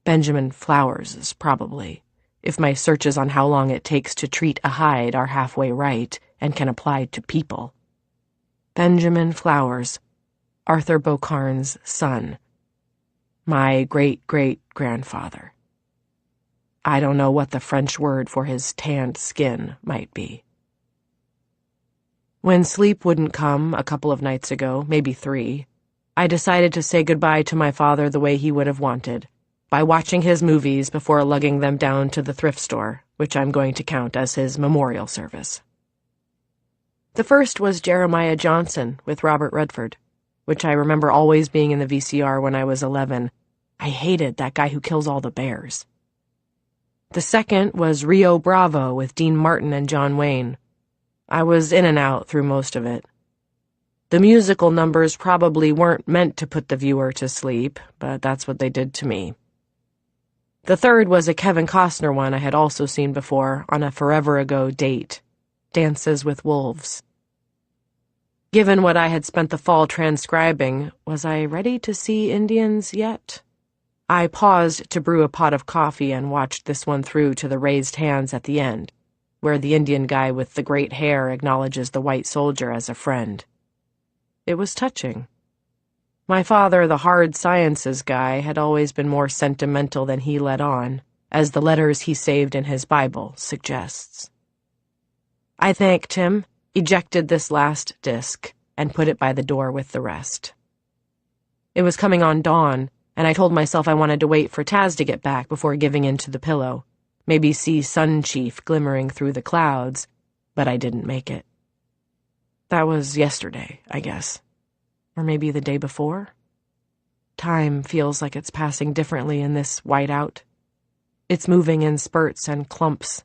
Benjamin Flowers's, probably, if my searches on how long it takes to treat a hide are halfway right and can apply to people. Benjamin Flowers, Arthur Bocarn's son. My great-great-grandfather. I don't know what the French word for his tanned skin might be. When sleep wouldn't come a couple of nights ago, maybe 3, I decided to say goodbye to my father the way he would have wanted, by watching his movies before lugging them down to the thrift store, which I'm going to count as his memorial service. The first was Jeremiah Johnson with Robert Redford, which I remember always being in the VCR when I was 11. I hated that guy who kills all the bears. The second was Rio Bravo with Dean Martin and John Wayne. I was in and out through most of it. The musical numbers probably weren't meant to put the viewer to sleep, but that's what they did to me. The third was a Kevin Costner one I had also seen before on a forever ago date, Dances with Wolves. Given what I had spent the fall transcribing, was I ready to see Indians yet? I paused to brew a pot of coffee and watched this one through to the raised hands at the end, where the Indian guy with the great hair acknowledges the white soldier as a friend. It was touching. My father, the hard sciences guy, had always been more sentimental than he let on, as the letters he saved in his Bible suggests. I thanked him, ejected this last disc, and put it by the door with the rest. It was coming on dawn, and I told myself I wanted to wait for Taz to get back before giving in to the pillow, maybe see Sun Chief glimmering through the clouds, but I didn't make it. That was yesterday, I guess. Or maybe the day before? Time feels like it's passing differently in this whiteout. It's moving in spurts and clumps.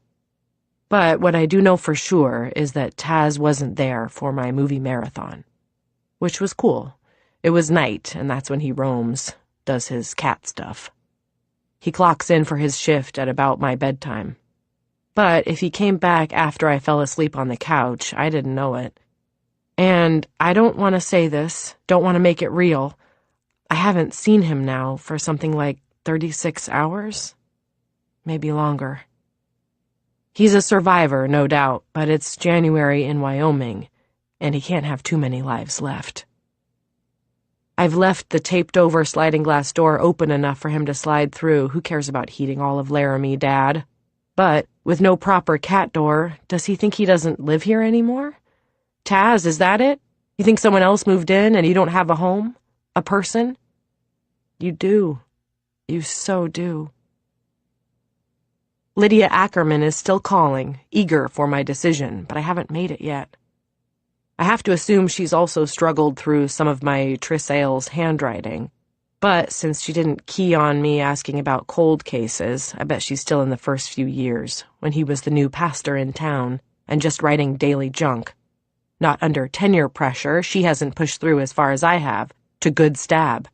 But what I do know for sure is that Taz wasn't there for my movie marathon. Which was cool. It was night, and that's when he roams, does his cat stuff. He clocks in for his shift at about my bedtime. But if he came back after I fell asleep on the couch, I didn't know it. And I don't want to say this, don't want to make it real. I haven't seen him now for something like 36 hours? Maybe longer. He's a survivor, no doubt, but it's January in Wyoming, and he can't have too many lives left. I've left the taped-over sliding glass door open enough for him to slide through. Who cares about heating all of Laramie, Dad? But with no proper cat door, does he think he doesn't live here anymore? Taz, is that it? You think someone else moved in and you don't have a home? A person? You do. You so do. Lydia Ackerman is still calling, eager for my decision, but I haven't made it yet. I have to assume she's also struggled through some of my Trisale's handwriting, but since she didn't key on me asking about cold cases, I bet she's still in the first few years, when he was the new pastor in town, and just writing daily junk. Not under tenure pressure, she hasn't pushed through as far as I have, to good stab.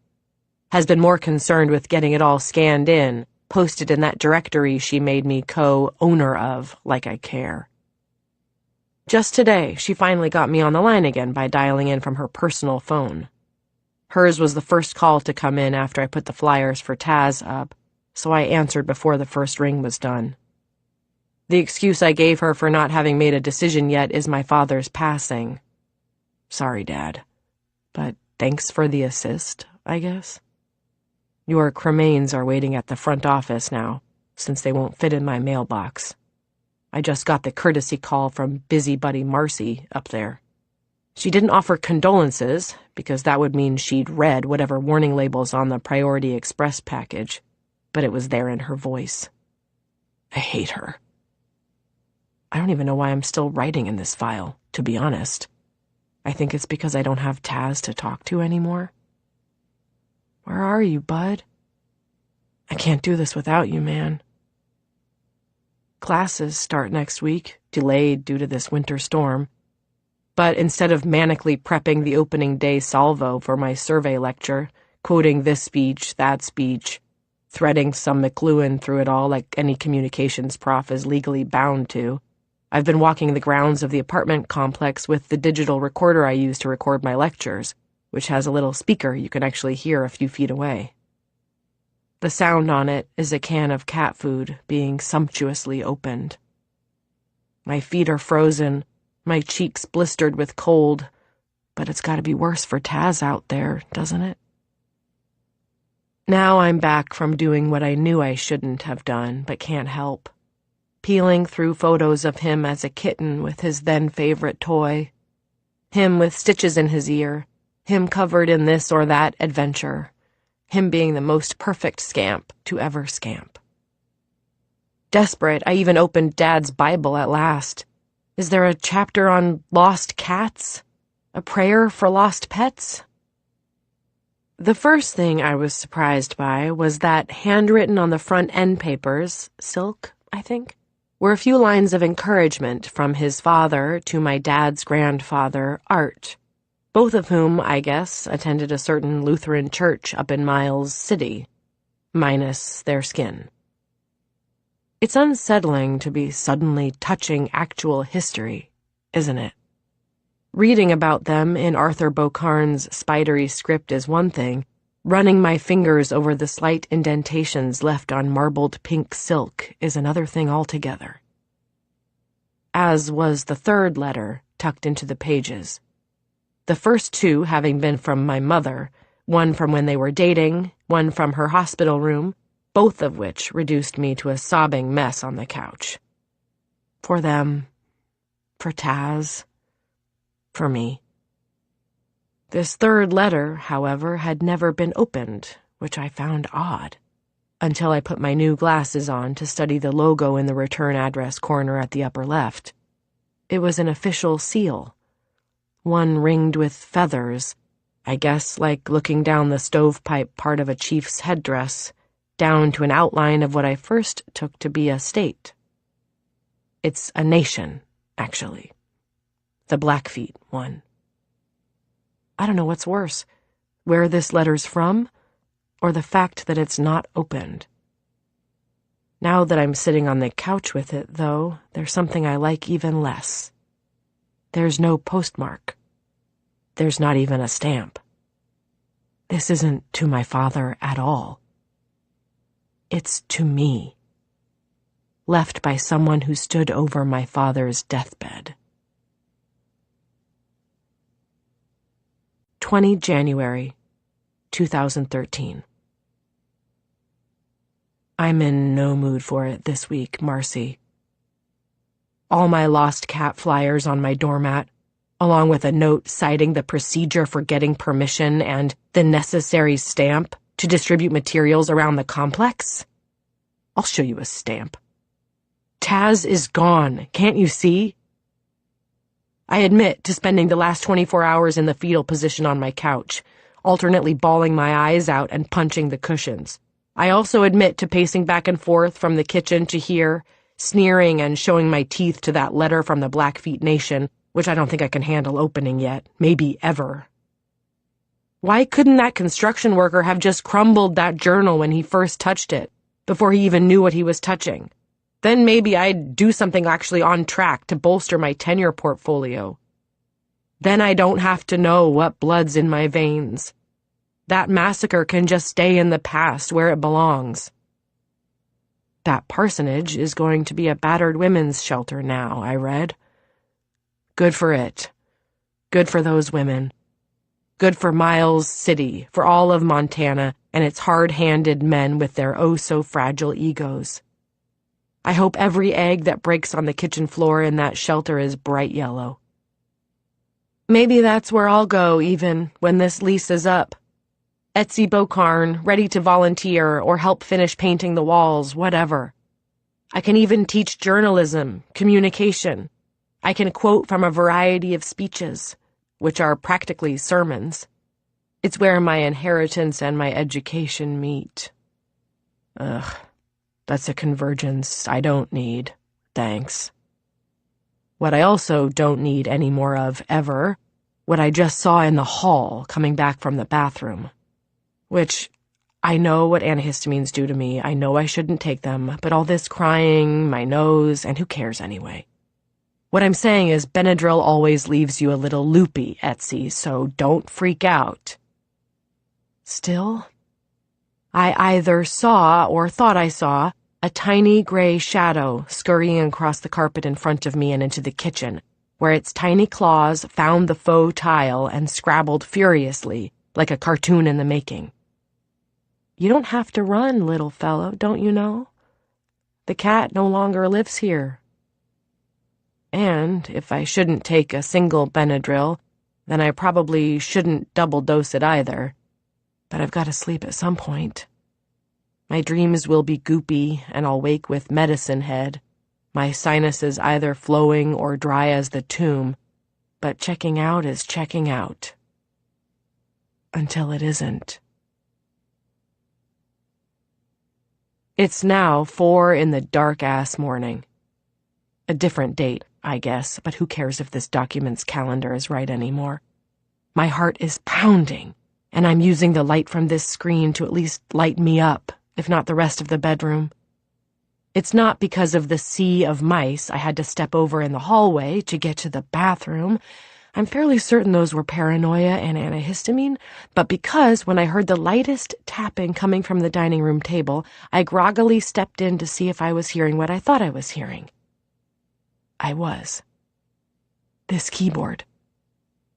Has been more concerned with getting it all scanned in, posted in that directory she made me co-owner of, like I care. Just today, she finally got me on the line again by dialing in from her personal phone. Hers was the first call to come in after I put the flyers for Taz up, so I answered before the first ring was done. The excuse I gave her for not having made a decision yet is my father's passing. Sorry, Dad, but thanks for the assist, I guess. Your cremains are waiting at the front office now, since they won't fit in my mailbox. I just got the courtesy call from busybody Marcy up there. She didn't offer condolences, because that would mean she'd read whatever warning labels on the Priority Express package, but it was there in her voice. I hate her. I don't even know why I'm still writing in this file, to be honest. I think it's because I don't have Taz to talk to anymore. Where are you, bud? I can't do this without you, man. Classes start next week, delayed due to this winter storm. But instead of manically prepping the opening day salvo for my survey lecture, quoting this speech, that speech, threading some McLuhan through it all like any communications prof is legally bound to, I've been walking the grounds of the apartment complex with the digital recorder I use to record my lectures, which has a little speaker you can actually hear a few feet away. The sound on it is a can of cat food being sumptuously opened. My feet are frozen, my cheeks blistered with cold, but it's got to be worse for Taz out there, doesn't it? Now I'm back from doing what I knew I shouldn't have done, but can't help. Peeling through photos of him as a kitten with his then-favorite toy. Him with stitches in his ear. Him covered in this or that adventure. Him being the most perfect scamp to ever scamp. Desperate, I even opened Dad's Bible at last. Is there a chapter on lost cats? A prayer for lost pets? The first thing I was surprised by was that handwritten on the front end papers, silk, I think, were a few lines of encouragement from his father to my dad's grandfather, Art, both of whom, I guess, attended a certain Lutheran church up in Miles City, minus their skin. It's unsettling to be suddenly touching actual history, isn't it? Reading about them in Arthur Bocarn's spidery script is one thing, running my fingers over the slight indentations left on marbled pink silk is another thing altogether. As was the third letter tucked into the pages. The first two having been from my mother, one from when they were dating, one from her hospital room, both of which reduced me to a sobbing mess on the couch. For them, for Taz, for me. This third letter, however, had never been opened, which I found odd, until I put my new glasses on to study the logo in the return address corner at the upper left. It was an official seal, one ringed with feathers, I guess like looking down the stovepipe part of a chief's headdress, down to an outline of what I first took to be a state. It's a nation, actually. The Blackfeet one. I don't know what's worse, where this letter's from, or the fact that it's not opened. Now that I'm sitting on the couch with it, though, there's something I like even less. There's no postmark. There's not even a stamp. This isn't to my father at all. It's to me. Left by someone who stood over my father's deathbed. 20 January, 2013. I'm in no mood for it this week, Marcy. All my lost cat flyers on my doormat, along with a note citing the procedure for getting permission and the necessary stamp to distribute materials around the complex. I'll show you a stamp. Taz is gone, can't you see? I admit to spending the last 24 hours in the fetal position on my couch, alternately bawling my eyes out and punching the cushions. I also admit to pacing back and forth from the kitchen to here, sneering and showing my teeth to that letter from the Blackfeet Nation, which I don't think I can handle opening yet, maybe ever. Why couldn't that construction worker have just crumbled that journal when he first touched it, before he even knew what he was touching? Then maybe I'd do something actually on track to bolster my tenure portfolio. Then I don't have to know what blood's in my veins. That massacre can just stay in the past where it belongs. That parsonage is going to be a battered women's shelter now, I read. Good for it. Good for those women. Good for Miles City, for all of Montana, and its hard-handed men with their oh-so-fragile egos. I hope every egg that breaks on the kitchen floor in that shelter is bright yellow. Maybe that's where I'll go, even, when this lease is up. Etsy Bocarn, ready to volunteer or help finish painting the walls, whatever. I can even teach journalism, communication. I can quote from a variety of speeches, which are practically sermons. It's where my inheritance and my education meet. Ugh. That's a convergence I don't need, thanks. What I also don't need any more of, ever, what I just saw in the hall coming back from the bathroom. Which, I know what antihistamines do to me, I know I shouldn't take them, but all this crying, my nose, and who cares anyway? What I'm saying is Benadryl always leaves you a little loopy, Etsy, so don't freak out. Still, I either saw or thought I saw a tiny gray shadow scurrying across the carpet in front of me and into the kitchen, where its tiny claws found the faux tile and scrabbled furiously, like a cartoon in the making. You don't have to run, little fellow, don't you know? The cat no longer lives here. And if I shouldn't take a single Benadryl, then I probably shouldn't double dose it either. But I've got to sleep at some point. My dreams will be goopy, and I'll wake with medicine head, my sinuses either flowing or dry as the tomb, but checking out is checking out. Until it isn't. It's now 4 in the dark-ass morning. A different date, I guess, but who cares if this document's calendar is right anymore? My heart is pounding, and I'm using the light from this screen to at least light me up, if not the rest of the bedroom. It's not because of the sea of mice I had to step over in the hallway to get to the bathroom. I'm fairly certain those were paranoia and antihistamine, but because when I heard the lightest tapping coming from the dining room table, I groggily stepped in to see if I was hearing what I thought I was hearing. I was. This keyboard.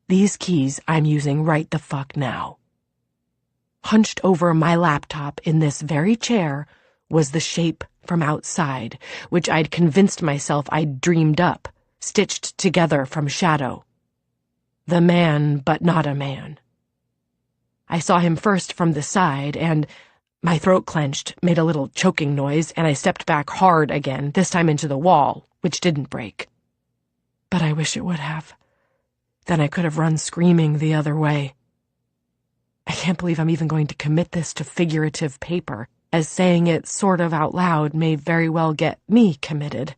These keys I'm using right the fuck now. hunched over my laptop in this very chair, was the shape from outside, which I'd convinced myself I'd dreamed up, stitched together from shadow. The man, but not a man. I saw him first from the side, and my throat clenched, made a little choking noise, and I stepped back hard again, this time into the wall, which didn't break. But I wish it would have. Then I could have run screaming the other way. I can't believe I'm even going to commit this to figurative paper, as saying it sort of out loud may very well get me committed.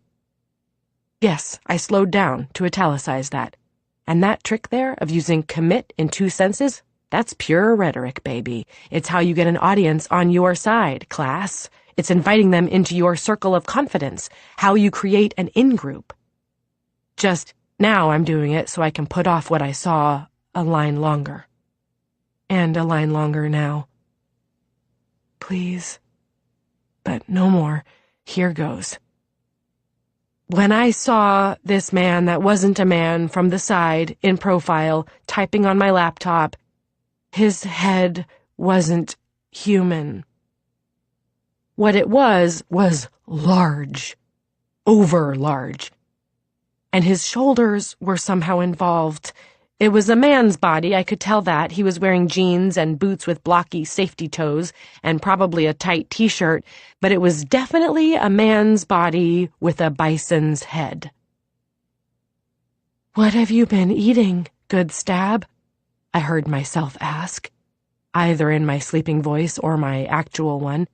Yes, I slowed down to italicize that. And that trick there of using commit in two senses, that's pure rhetoric, baby. It's how you get an audience on your side, class. It's inviting them into your circle of confidence, how you create an in-group. Just now I'm doing it so I can put off what I saw a line longer. And a line longer now. Please. But no more. Here goes. When I saw this man that wasn't a man from the side, in profile, typing on my laptop, his head wasn't human. What it was large. Over-large. And his shoulders were somehow involved. It was a man's body, I could tell that. He was wearing jeans and boots with blocky safety toes and probably a tight t-shirt, but it was definitely a man's body with a bison's head. "What have you been eating, good stab?" I heard myself ask, either in my sleeping voice or my actual one.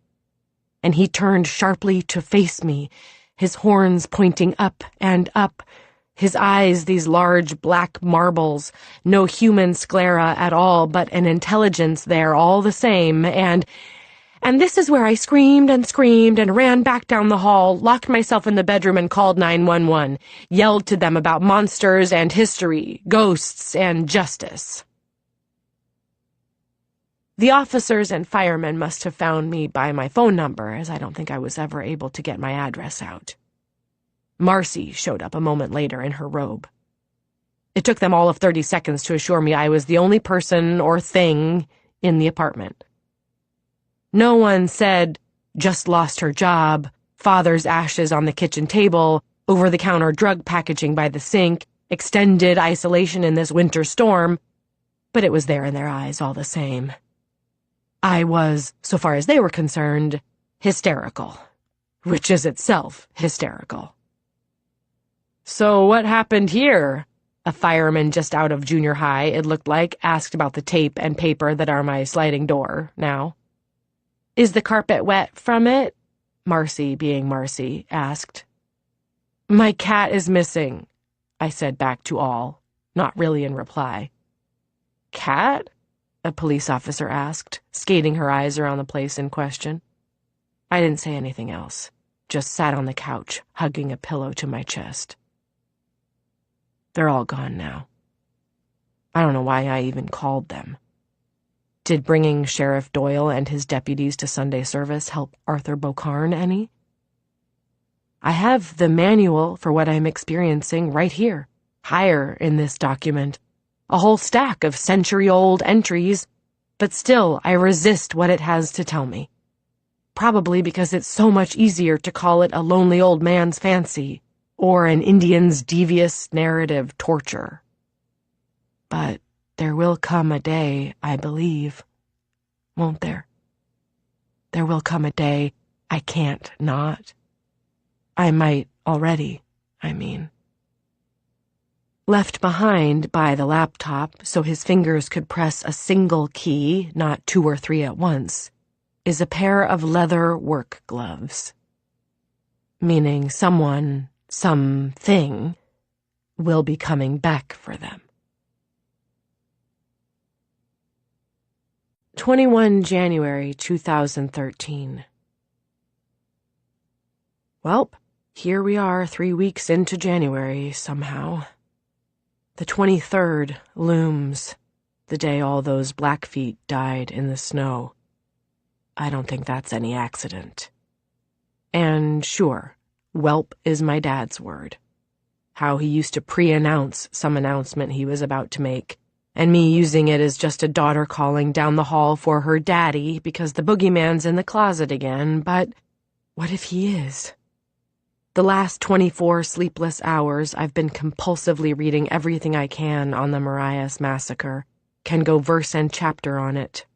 And he turned sharply to face me, his horns pointing up and up, his eyes these large black marbles, no human sclera at all, but an intelligence there all the same, and this is where I screamed and ran back down the hall, locked myself in the bedroom and called 911, yelled to them about monsters and history, ghosts and justice. The officers and firemen must have found me by my phone number, as I don't think I was ever able to get my address out. Marcy showed up a moment later in her robe. It took them all of 30 seconds to assure me I was the only person or thing in the apartment. No one said, "Just lost her job," "Father's ashes on the kitchen table," "Over-the-counter drug packaging by the sink," "Extended isolation in this winter storm," but it was there in their eyes all the same. I was, so far as they were concerned, hysterical, which is itself hysterical. "So what happened here?" A fireman just out of junior high, it looked like, asked about the tape and paper that are my sliding door now. "Is the carpet wet from it?" Marcy, being Marcy, asked. "My cat is missing," I said back to all, not really in reply. "Cat?" a police officer asked, skating her eyes around the place in question. I didn't say anything else, just sat on the couch, hugging a pillow to my chest. They're all gone now. I don't know why I even called them. Did bringing Sheriff Doyle and his deputies to Sunday service help Arthur Bocarn any? I have the manual for what I'm experiencing right here, higher in this document, a whole stack of century-old entries, but still I resist what it has to tell me. Probably because it's so much easier to call it a lonely old man's fancy, or an Indian's devious narrative torture. But there will come a day, I believe, won't there? There will come a day I can't not. I might already, I mean. Left behind by the laptop so his fingers could press a single key, not 2 or 3 at once, is a pair of leather work gloves. Meaning someone, something, will be coming back for them. 21 January 2013. Welp, here we are 3 weeks into January, somehow. The 23rd looms, the day all those Blackfeet died in the snow. I don't think that's any accident. And sure, whelp is my dad's word. How he used to pre-announce some announcement he was about to make, and me using it as just a daughter calling down the hall for her daddy because the boogeyman's in the closet again, but what if he is? The last 24 sleepless hours, I've been compulsively reading everything I can on the Marias massacre, can go verse and chapter on it.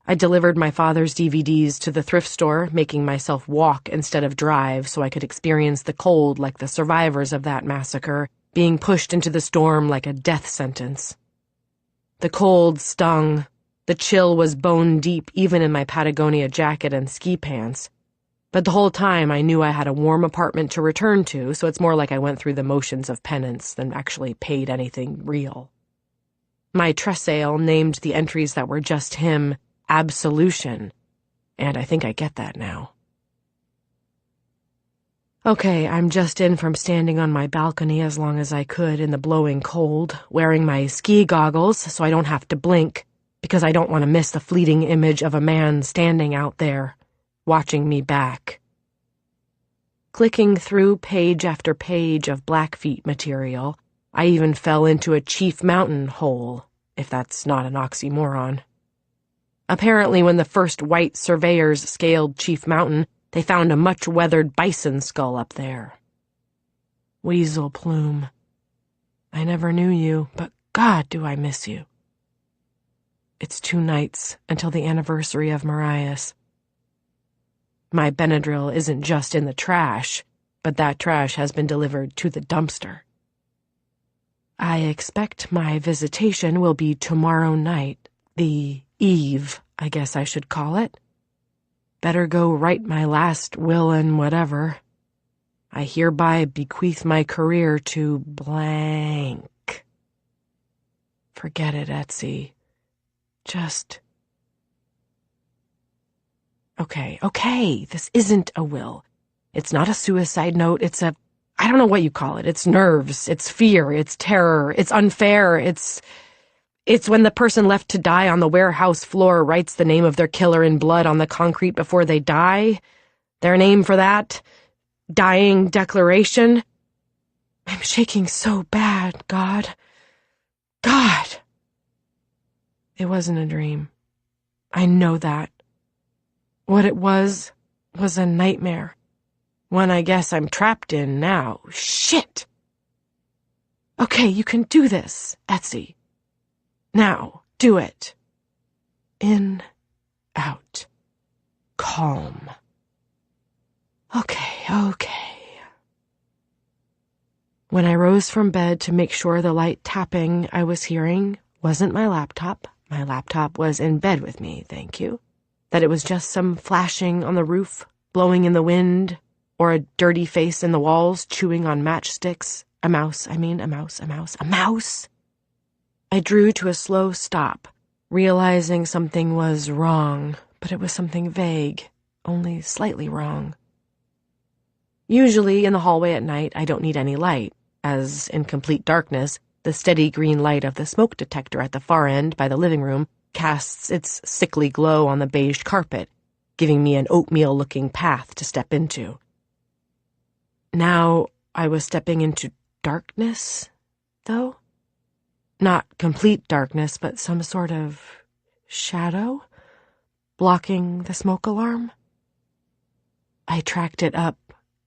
I delivered my father's DVDs to the thrift store, making myself walk instead of drive so I could experience the cold like the survivors of that massacre, being pushed into the storm like a death sentence. The cold stung. The chill was bone deep even in my Patagonia jacket and ski pants. But the whole time I knew I had a warm apartment to return to, so it's more like I went through the motions of penance than actually paid anything real. My Tresale named the entries that were just him Absolution, and I think I get that now. Okay, I'm just in from standing on my balcony as long as I could in the blowing cold, wearing my ski goggles so I don't have to blink, because I don't want to miss the fleeting image of a man standing out there, watching me back. Clicking through page after page of Blackfeet material, I even fell into a Chief Mountain hole, if that's not an oxymoron. Apparently, when the first white surveyors scaled Chief Mountain, they found a much-weathered bison skull up there. Weasel Plume. I never knew you, but God, do I miss you. It's 2 nights until the anniversary of Marias. My Benadryl isn't just in the trash, but that trash has been delivered to the dumpster. I expect my visitation will be tomorrow night, the eve, I guess I should call it. Better go write my last will and whatever. I hereby bequeath my career to blank. Forget it, Etsy. Just... Okay, this isn't a will. It's not a suicide note, it's a... I don't know what you call it. It's nerves, it's fear, it's terror, it's unfair, It's when the person left to die on the warehouse floor writes the name of their killer in blood on the concrete before they die. Their name for that? Dying declaration? I'm shaking so bad, God. God! It wasn't a dream. I know that. What it was a nightmare. One I guess I'm trapped in now. Shit! Okay, you can do this, Etsy. Now, do it. In, out, calm. Okay. When I rose from bed to make sure the light tapping I was hearing wasn't my laptop was in bed with me, thank you, that it was just some flashing on the roof, blowing in the wind, or a dirty face in the walls chewing on matchsticks, a mouse. I drew to a slow stop, realizing something was wrong, but it was something vague, only slightly wrong. Usually in the hallway at night, I don't need any light, as in complete darkness, the steady green light of the smoke detector at the far end by the living room casts its sickly glow on the beige carpet, giving me an oatmeal-looking path to step into. Now I was stepping into darkness, though? Not complete darkness, but some sort of shadow blocking the smoke alarm. I tracked it up,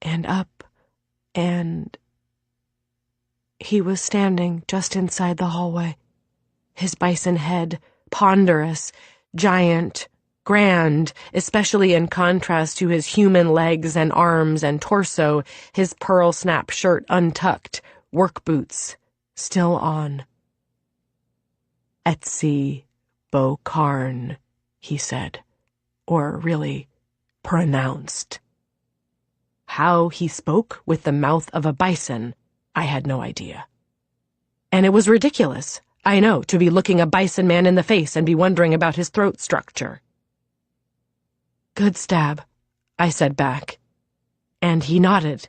and he was standing just inside the hallway, his bison head, ponderous, giant, grand, especially in contrast to his human legs and arms and torso, his pearl snap shirt untucked, work boots still on. Etsy Beaucarn, he said, or really, pronounced. How he spoke with the mouth of a bison, I had no idea. And it was ridiculous, I know, to be looking a bison man in the face and be wondering about his throat structure. Good stab, I said back, and he nodded,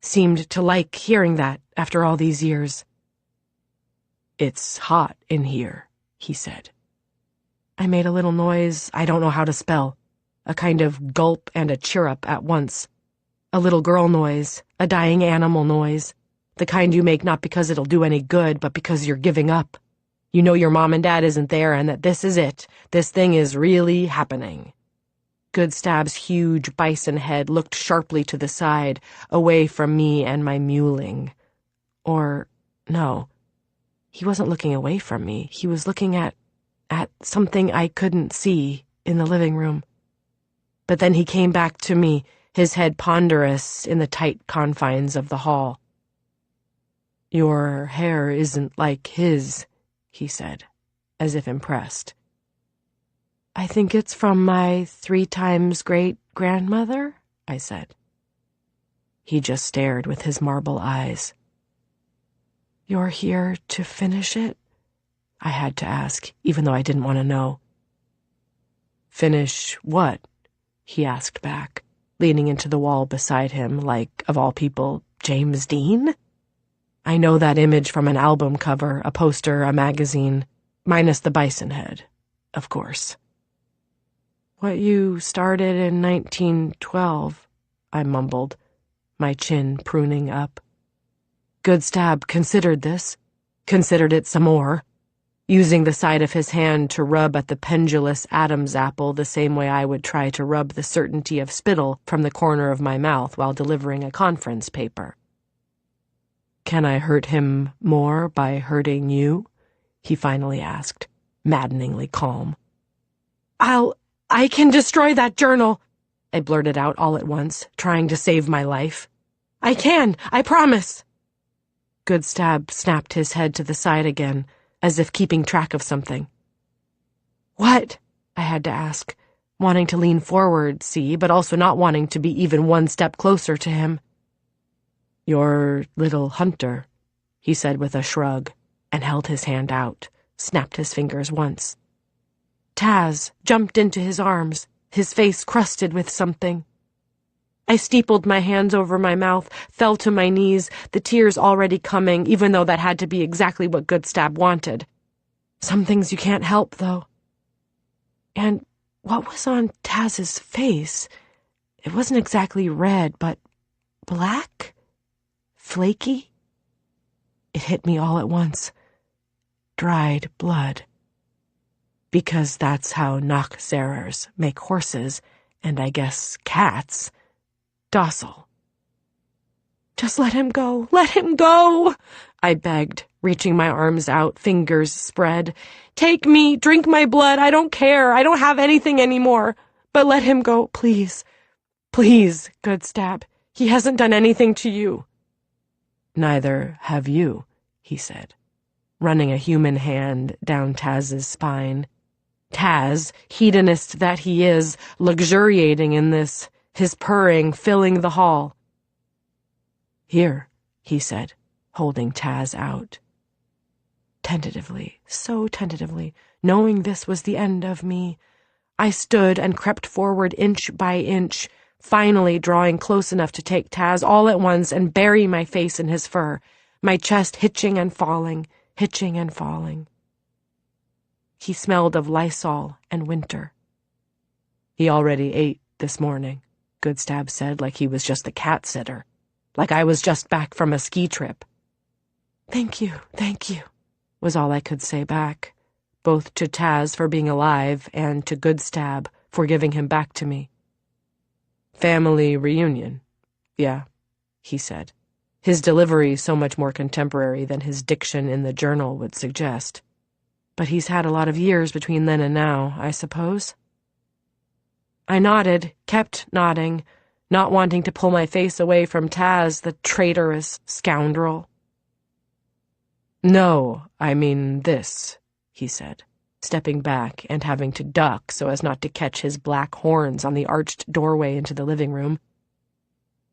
seemed to like hearing that after all these years. It's hot in here, he said. I made a little noise I don't know how to spell, a kind of gulp and a chirrup at once. A little girl noise, a dying animal noise, the kind you make not because it'll do any good, but because you're giving up. You know your mom and dad isn't there and that this is it. This thing is really happening. Goodstab's huge bison head looked sharply to the side, away from me and my mewling. Or, no, he wasn't looking away from me. He was looking at something I couldn't see in the living room. But then he came back to me, his head ponderous in the tight confines of the hall. Your hair isn't like his, he said, as if impressed. I think it's from my 3 times great-grandmother, I said. He just stared with his marble eyes. You're here to finish it? I had to ask, even though I didn't want to know. Finish what? He asked back, leaning into the wall beside him like, of all people, James Dean? I know that image from an album cover, a poster, a magazine, minus the bison head, of course. What you started in 1912, I mumbled, my chin pruning up. Goodstab considered this, considered it some more, using the side of his hand to rub at the pendulous Adam's apple the same way I would try to rub the certainty of spittle from the corner of my mouth while delivering a conference paper. Can I hurt him more by hurting you? He finally asked, maddeningly calm. I can destroy that journal, I blurted out all at once, trying to save my life. I can, I promise. Goodstab snapped his head to the side again, as if keeping track of something. What? I had to ask, wanting to lean forward, see, but also not wanting to be even one step closer to him. Your little hunter, he said with a shrug, and held his hand out, snapped his fingers once. Taz jumped into his arms, his face crusted with something. I steepled my hands over my mouth, fell to my knees, the tears already coming, even though that had to be exactly what Goodstab wanted. Some things you can't help, though. And what was on Taz's face? It wasn't exactly red, but black? Flaky? It hit me all at once. Dried blood. Because that's how Nachzerers make horses, and I guess cats, docile. Just let him go, let him go, I begged, reaching my arms out, fingers spread. Take me, drink my blood, I don't care, I don't have anything anymore. But let him go, please. Please, Goodstab, he hasn't done anything to you. Neither have you, he said, running a human hand down Taz's spine. Taz, hedonist that he is, luxuriating in this, his purring filling the hall. Here, he said, holding Taz out. Tentatively, so tentatively, knowing this was the end of me, I stood and crept forward inch by inch, finally drawing close enough to take Taz all at once and bury my face in his fur, my chest hitching and falling, hitching and falling. He smelled of Lysol and winter. He already ate this morning, Goodstab said, like he was just the cat sitter, like I was just back from a ski trip. Thank you, was all I could say back, both to Taz for being alive and to Goodstab for giving him back to me. Family reunion, yeah, he said, his delivery so much more contemporary than his diction in the journal would suggest. But he's had a lot of years between then and now, I suppose. I nodded, kept nodding, not wanting to pull my face away from Taz, the traitorous scoundrel. No, I mean this, he said, stepping back and having to duck so as not to catch his black horns on the arched doorway into the living room.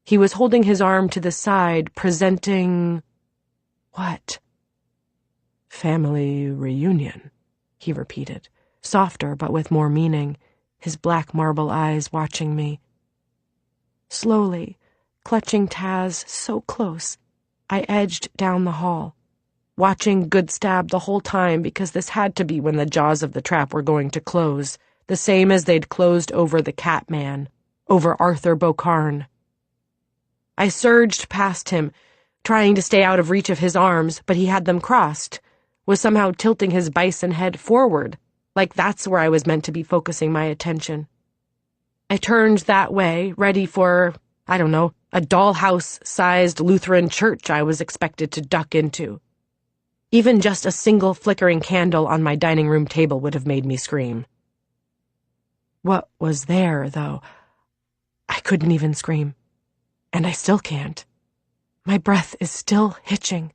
He was holding his arm to the side, presenting... what? Family reunion, he repeated, softer but with more meaning, his black marble eyes watching me. Slowly, clutching Taz so close, I edged down the hall, watching Goodstab the whole time because this had to be when the jaws of the trap were going to close, the same as they'd closed over the Catman, over Arthur Beaucarn. I surged past him, trying to stay out of reach of his arms, but he had them crossed, was somehow tilting his bison head forward, like that's where I was meant to be focusing my attention. I turned that way, ready for, I don't know, a dollhouse-sized Lutheran church I was expected to duck into. Even just a single flickering candle on my dining room table would have made me scream. What was there, though? I couldn't even scream. And I still can't. My breath is still hitching.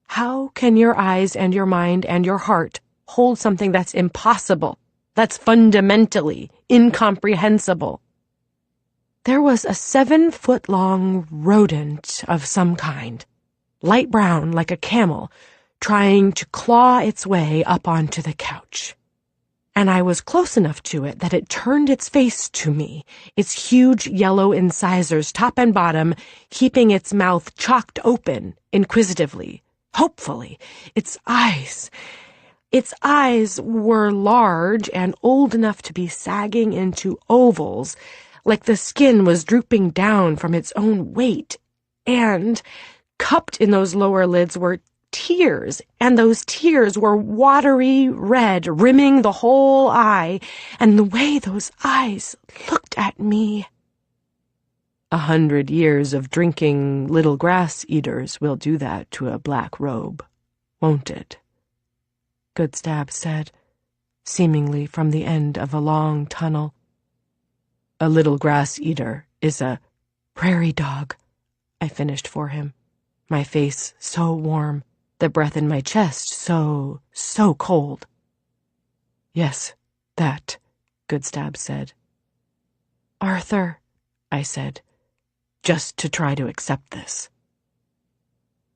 How can your eyes and your mind and your heart hold something that's impossible, that's fundamentally incomprehensible? There was a 7-foot-long rodent of some kind, light brown like a camel, trying to claw its way up onto the couch. And I was close enough to it that it turned its face to me, its huge yellow incisors, top and bottom, keeping its mouth chalked open, inquisitively, hopefully. Its eyes were large and old enough to be sagging into ovals, like the skin was drooping down from its own weight, and cupped in those lower lids were tears, and those tears were watery red, rimming the whole eye, and the way those eyes looked at me. 100 years of drinking little grass-eaters will do that to a black robe, won't it? Goodstab said, seemingly from the end of a long tunnel. A little grass-eater is a prairie dog, I finished for him, my face so warm, the breath in my chest so cold. Yes, that, Goodstab said. Arthur, I said, just to try to accept this.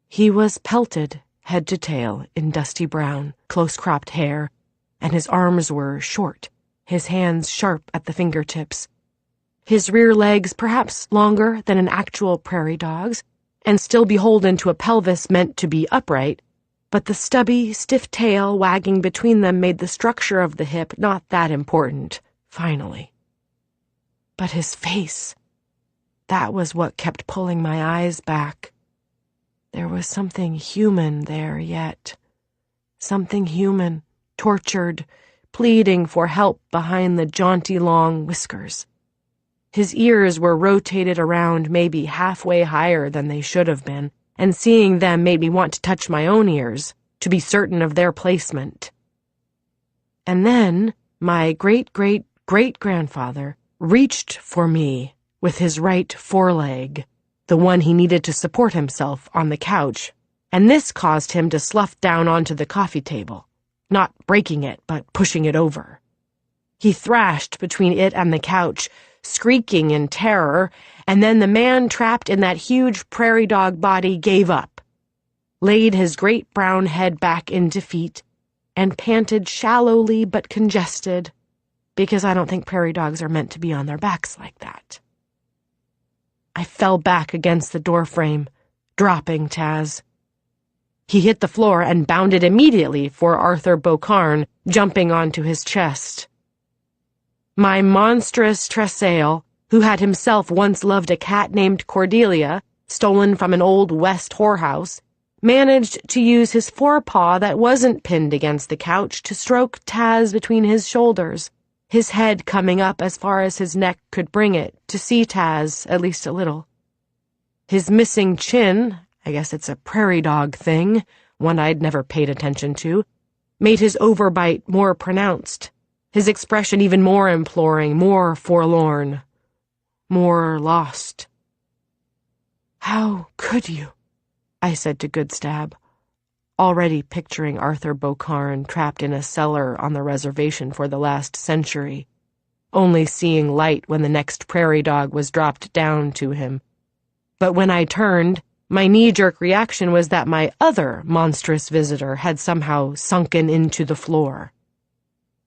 He was pelted, head to tail, in dusty brown, close-cropped hair, and his arms were short, his hands sharp at the fingertips. His rear legs perhaps longer than an actual prairie dog's, and still beholden to a pelvis meant to be upright, but the stubby, stiff tail wagging between them made the structure of the hip not that important, finally. But his face, that was what kept pulling my eyes back. There was something human there yet. Something human, tortured, pleading for help behind the jaunty long whiskers. His ears were rotated around maybe halfway higher than they should have been, and seeing them made me want to touch my own ears, to be certain of their placement. And then my great-great-great-grandfather reached for me with his right foreleg, the one he needed to support himself on the couch, and this caused him to slough down onto the coffee table, not breaking it, but pushing it over. He thrashed between it and the couch, shrieking in terror, and then the man trapped in that huge prairie dog body gave up, laid his great brown head back in defeat, and panted shallowly but congested, because I don't think prairie dogs are meant to be on their backs like that. I fell back against the doorframe, dropping Taz. He hit the floor and bounded immediately for Arthur Beaucarn, jumping onto his chest. My monstrous Tressail, who had himself once loved a cat named Cordelia, stolen from an old West whorehouse, managed to use his forepaw that wasn't pinned against the couch to stroke Taz between his shoulders, his head coming up as far as his neck could bring it, to see Taz at least a little. His missing chin, I guess it's a prairie dog thing, one I'd never paid attention to, made his overbite more pronounced, his expression even more imploring, more forlorn, more lost. "How could you?" I said to Goodstab, already picturing Arthur Beaucarn trapped in a cellar on the reservation for the last century, only seeing light when the next prairie dog was dropped down to him. But when I turned, my knee-jerk reaction was that my other monstrous visitor had somehow sunken into the floor.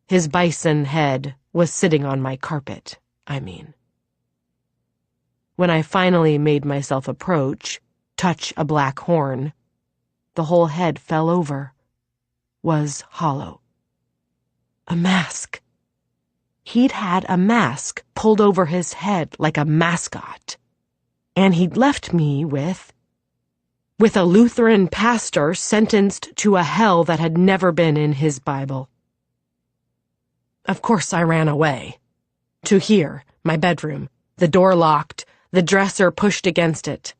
His bison head was sitting on my carpet, I mean. When I finally made myself approach, touch a black horn, the whole head fell over, was hollow. A mask. He'd had a mask pulled over his head like a mascot, and he'd left me with with a Lutheran pastor sentenced to a hell that had never been in his Bible. Of course I ran away. To here, my bedroom, the door locked, the dresser pushed against it.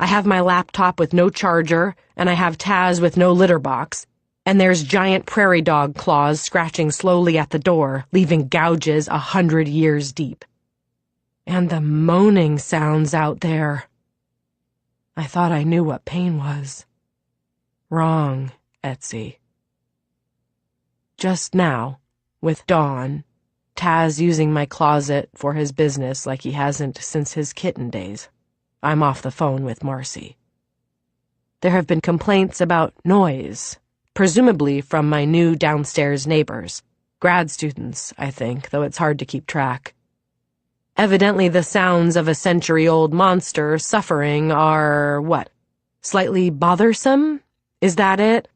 I have my laptop with no charger, and I have Taz with no litter box, and there's giant prairie dog claws scratching slowly at the door, leaving gouges 100 years deep. And the moaning sounds out there. I thought I knew what pain was. Wrong, Etsy. Just now, with Dawn, Taz using my closet for his business like he hasn't since his kitten days, I'm off the phone with Marcy. There have been complaints about noise, presumably from my new downstairs neighbors. Grad students, I think, though it's hard to keep track. Evidently the sounds of a century-old monster suffering are, what, slightly bothersome? Is that it?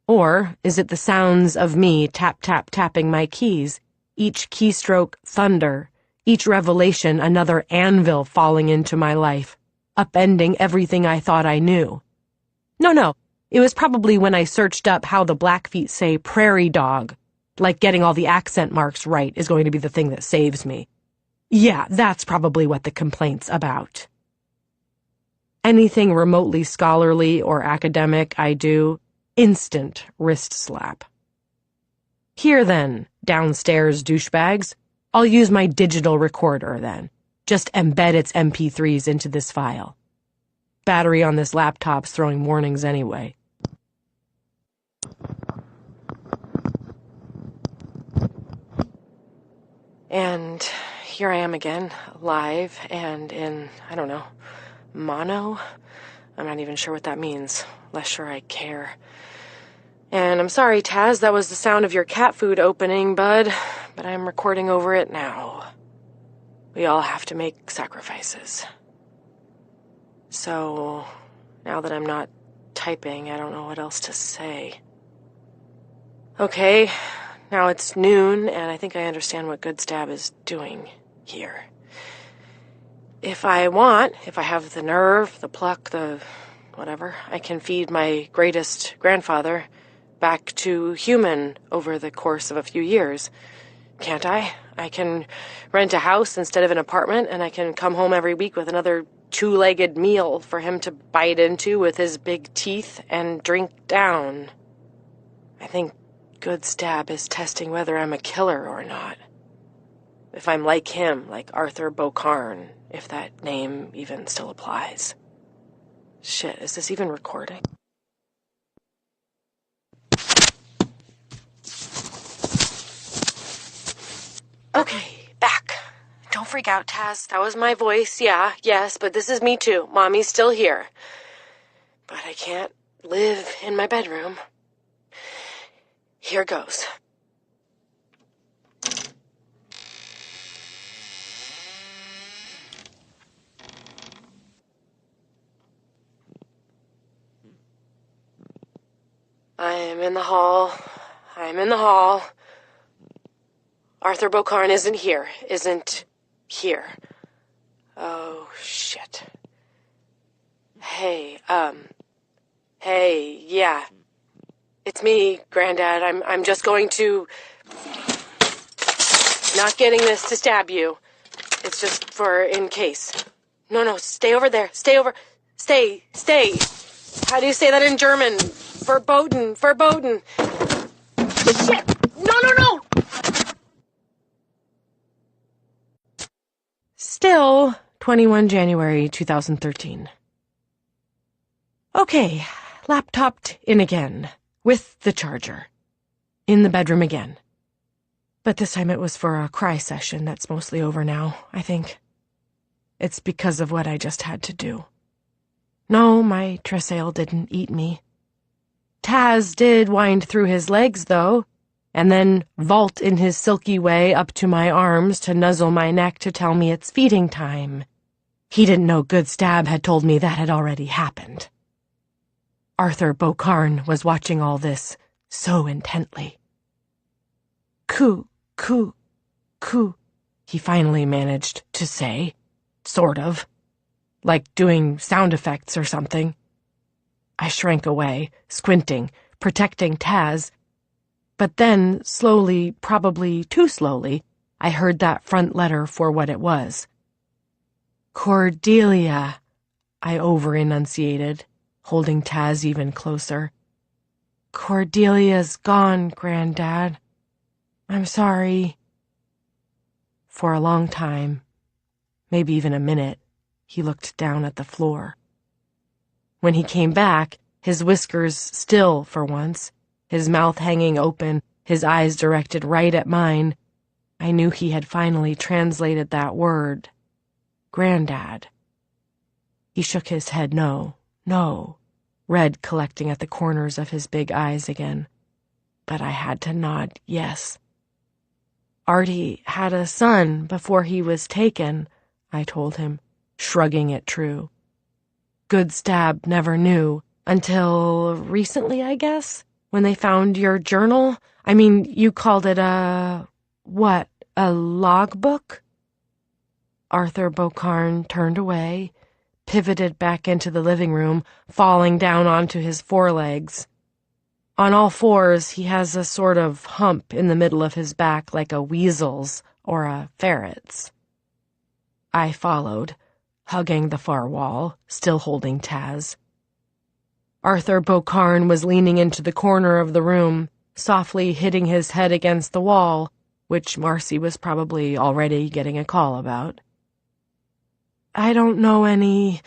Or is it the sounds of me tap-tap-tapping my keys, each keystroke thunder, each revelation another anvil falling into my life, upending everything I thought I knew? No, it was probably when I searched up how the Blackfeet say prairie dog, like getting all the accent marks right is going to be the thing that saves me. Yeah, that's probably what the complaint's about. Anything remotely scholarly or academic I do, instant wrist slap. Here then, downstairs douchebags, I'll use my digital recorder then. Just embed its MP3s into this file. Battery on this laptop's throwing warnings anyway. And here I am again, live and in, I don't know, mono? I'm not even sure what that means, less sure I care. And I'm sorry, Taz, that was the sound of your cat food opening, bud, but I'm recording over it now. We all have to make sacrifices. So, now that I'm not typing, I don't know what else to say. Okay, now it's noon, and I think I understand what Good Stab is doing here. If I have the nerve, the pluck, the whatever, I can feed my greatest grandfather back to human over the course of a few years. Can't I? I can rent a house instead of an apartment, and I can come home every week with another two-legged meal for him to bite into with his big teeth and drink down. I think Good Stab is testing whether I'm a killer or not. If I'm like him, like Arthur Beaucarn, if that name even still applies. Shit, is this even recording? Okay, back. Don't freak out, Taz. That was my voice, yeah, yes, but this is me too. Mommy's still here. But I can't live in my bedroom. Here goes. I'm in the hall. Arthur Beaucarn isn't here. Oh, shit. Hey, yeah. It's me, Granddad. I'm just going to... Not getting this to stab you. It's just for in case. No, stay over there. Stay. How do you say that in German? Verboten. Shit! No! Still, 21 January 2013. Okay, laptoped in again, with the charger. In the bedroom again. But this time it was for a cry session that's mostly over now, I think. It's because of what I just had to do. No, my Tresale didn't eat me. Taz did wind through his legs, though, and then vault in his silky way up to my arms to nuzzle my neck to tell me it's feeding time. He didn't know Good Stab had told me that had already happened. Arthur Beaucarn was watching all this so intently. Coo, he finally managed to say, sort of, like doing sound effects or something. I shrank away, squinting, protecting Taz. But then, slowly, probably too slowly, I heard that front letter for what it was. Cordelia, I over-enunciated, holding Taz even closer. Cordelia's gone, Granddad. I'm sorry. For a long time, maybe even a minute, he looked down at the floor. When he came back, his whiskers still for once, his mouth hanging open, his eyes directed right at mine, I knew he had finally translated that word. Granddad. He shook his head no, red collecting at the corners of his big eyes again. But I had to nod yes. Artie had a son before he was taken, I told him, shrugging it true. Goodstab never knew, until recently, I guess, when they found your journal. I mean, you called it a logbook? Arthur Beaucarn turned away, pivoted back into the living room, falling down onto his forelegs. On all fours, he has a sort of hump in the middle of his back like a weasel's or a ferret's. I followed, hugging the far wall, still holding Taz. Arthur Beaucarn was leaning into the corner of the room, softly hitting his head against the wall, which Marcy was probably already getting a call about. I don't know any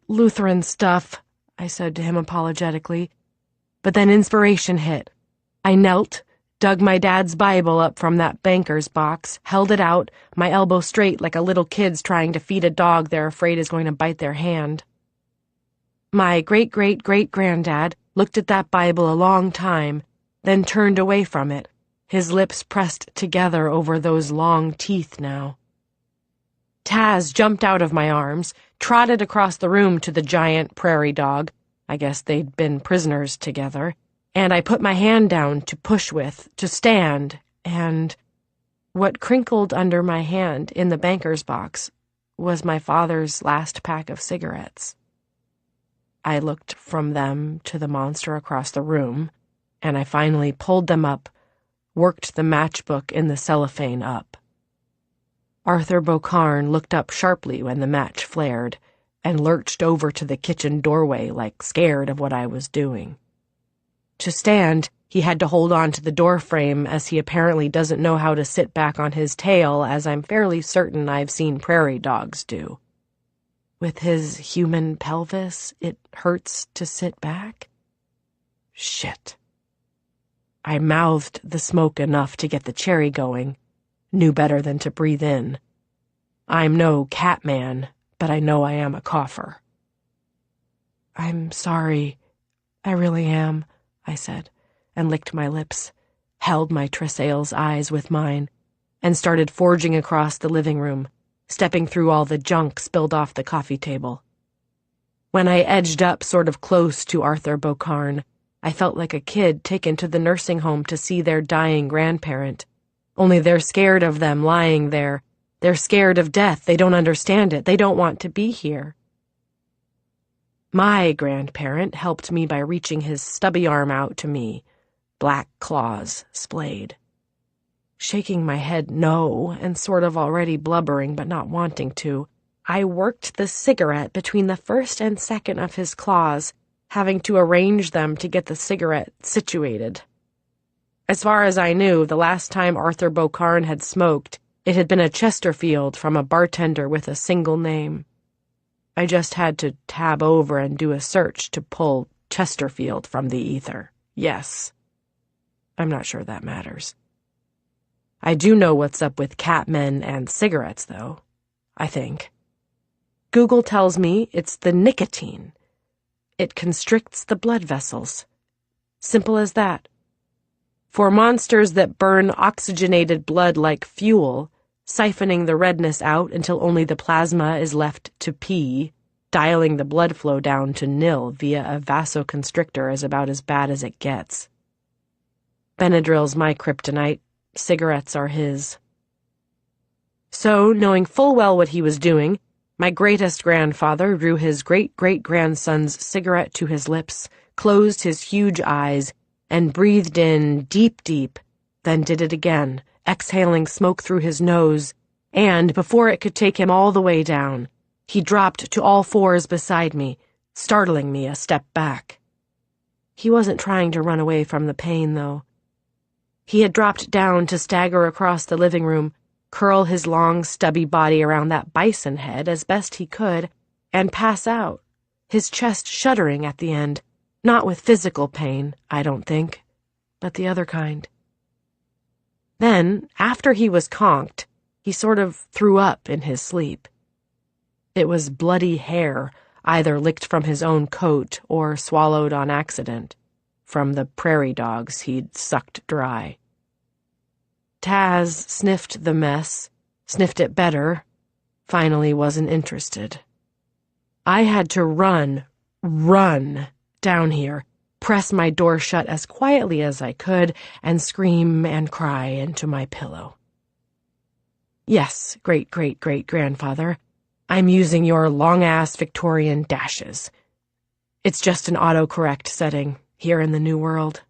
Lutheran stuff, I said to him apologetically. But then inspiration hit. I knelt, dug my dad's Bible up from that banker's box, held it out, my elbow straight like a little kid's trying to feed a dog they're afraid is going to bite their hand. My great-great-great-granddad looked at that Bible a long time, then turned away from it, his lips pressed together over those long teeth now. Taz jumped out of my arms, trotted across the room to the giant prairie dog, I guess they'd been prisoners together, and I put my hand down to push with, to stand, and what crinkled under my hand in the banker's box was my father's last pack of cigarettes. I looked from them to the monster across the room, and I finally pulled them up, worked the matchbook in the cellophane up. Arthur Beaucarn looked up sharply when the match flared, and lurched over to the kitchen doorway like scared of what I was doing. To stand, he had to hold on to the doorframe as he apparently doesn't know how to sit back on his tail, as I'm fairly certain I've seen prairie dogs do. With his human pelvis, it hurts to sit back? Shit. I mouthed the smoke enough to get the cherry going, knew better than to breathe in. I'm no Catman, but I know I am a cougher. I'm sorry. I really am, I said, and licked my lips, held my Tressail's eyes with mine, and started forging across the living room, stepping through all the junk spilled off the coffee table. When I edged up sort of close to Arthur Beaucarn, I felt like a kid taken to the nursing home to see their dying grandparent. Only they're scared of them lying there. They're scared of death. They don't understand it. They don't want to be here. My grandparent helped me by reaching his stubby arm out to me, black claws splayed. Shaking my head no, and sort of already blubbering but not wanting to, I worked the cigarette between the first and second of his claws, having to arrange them to get the cigarette situated. As far as I knew, the last time Arthur Beaucarn had smoked, it had been a Chesterfield from a bartender with a single name. I just had to tab over and do a search to pull Chesterfield from the ether. Yes. I'm not sure that matters. I do know what's up with catmen and cigarettes, though, I think. Google tells me it's the nicotine. It constricts the blood vessels. Simple as that. For monsters that burn oxygenated blood like fuel, siphoning the redness out until only the plasma is left to pee, dialing the blood flow down to nil via a vasoconstrictor is about as bad as it gets. Benadryl's my kryptonite, cigarettes are his. So, knowing full well what he was doing, My greatest grandfather drew his great-great-grandson's cigarette to his lips, closed his huge eyes, and breathed in deep, deep, then did it again, exhaling smoke through his nose, and, before it could take him all the way down, he dropped to all fours beside me, startling me a step back. He wasn't trying to run away from the pain, though. He had dropped down to stagger across the living room, curl his long, stubby body around that bison head as best he could, and pass out, his chest shuddering at the end, not with physical pain, I don't think, but the other kind. Then, after he was conked, he sort of threw up in his sleep. It was bloody hair, either licked from his own coat or swallowed on accident, from the prairie dogs he'd sucked dry. Taz sniffed the mess, sniffed it better, finally wasn't interested. I had to run down here, press my door shut as quietly as I could, and scream and cry into my pillow. Yes, great-great-great-grandfather, I'm using your long-ass Victorian dashes. It's just an autocorrect setting here in the New World.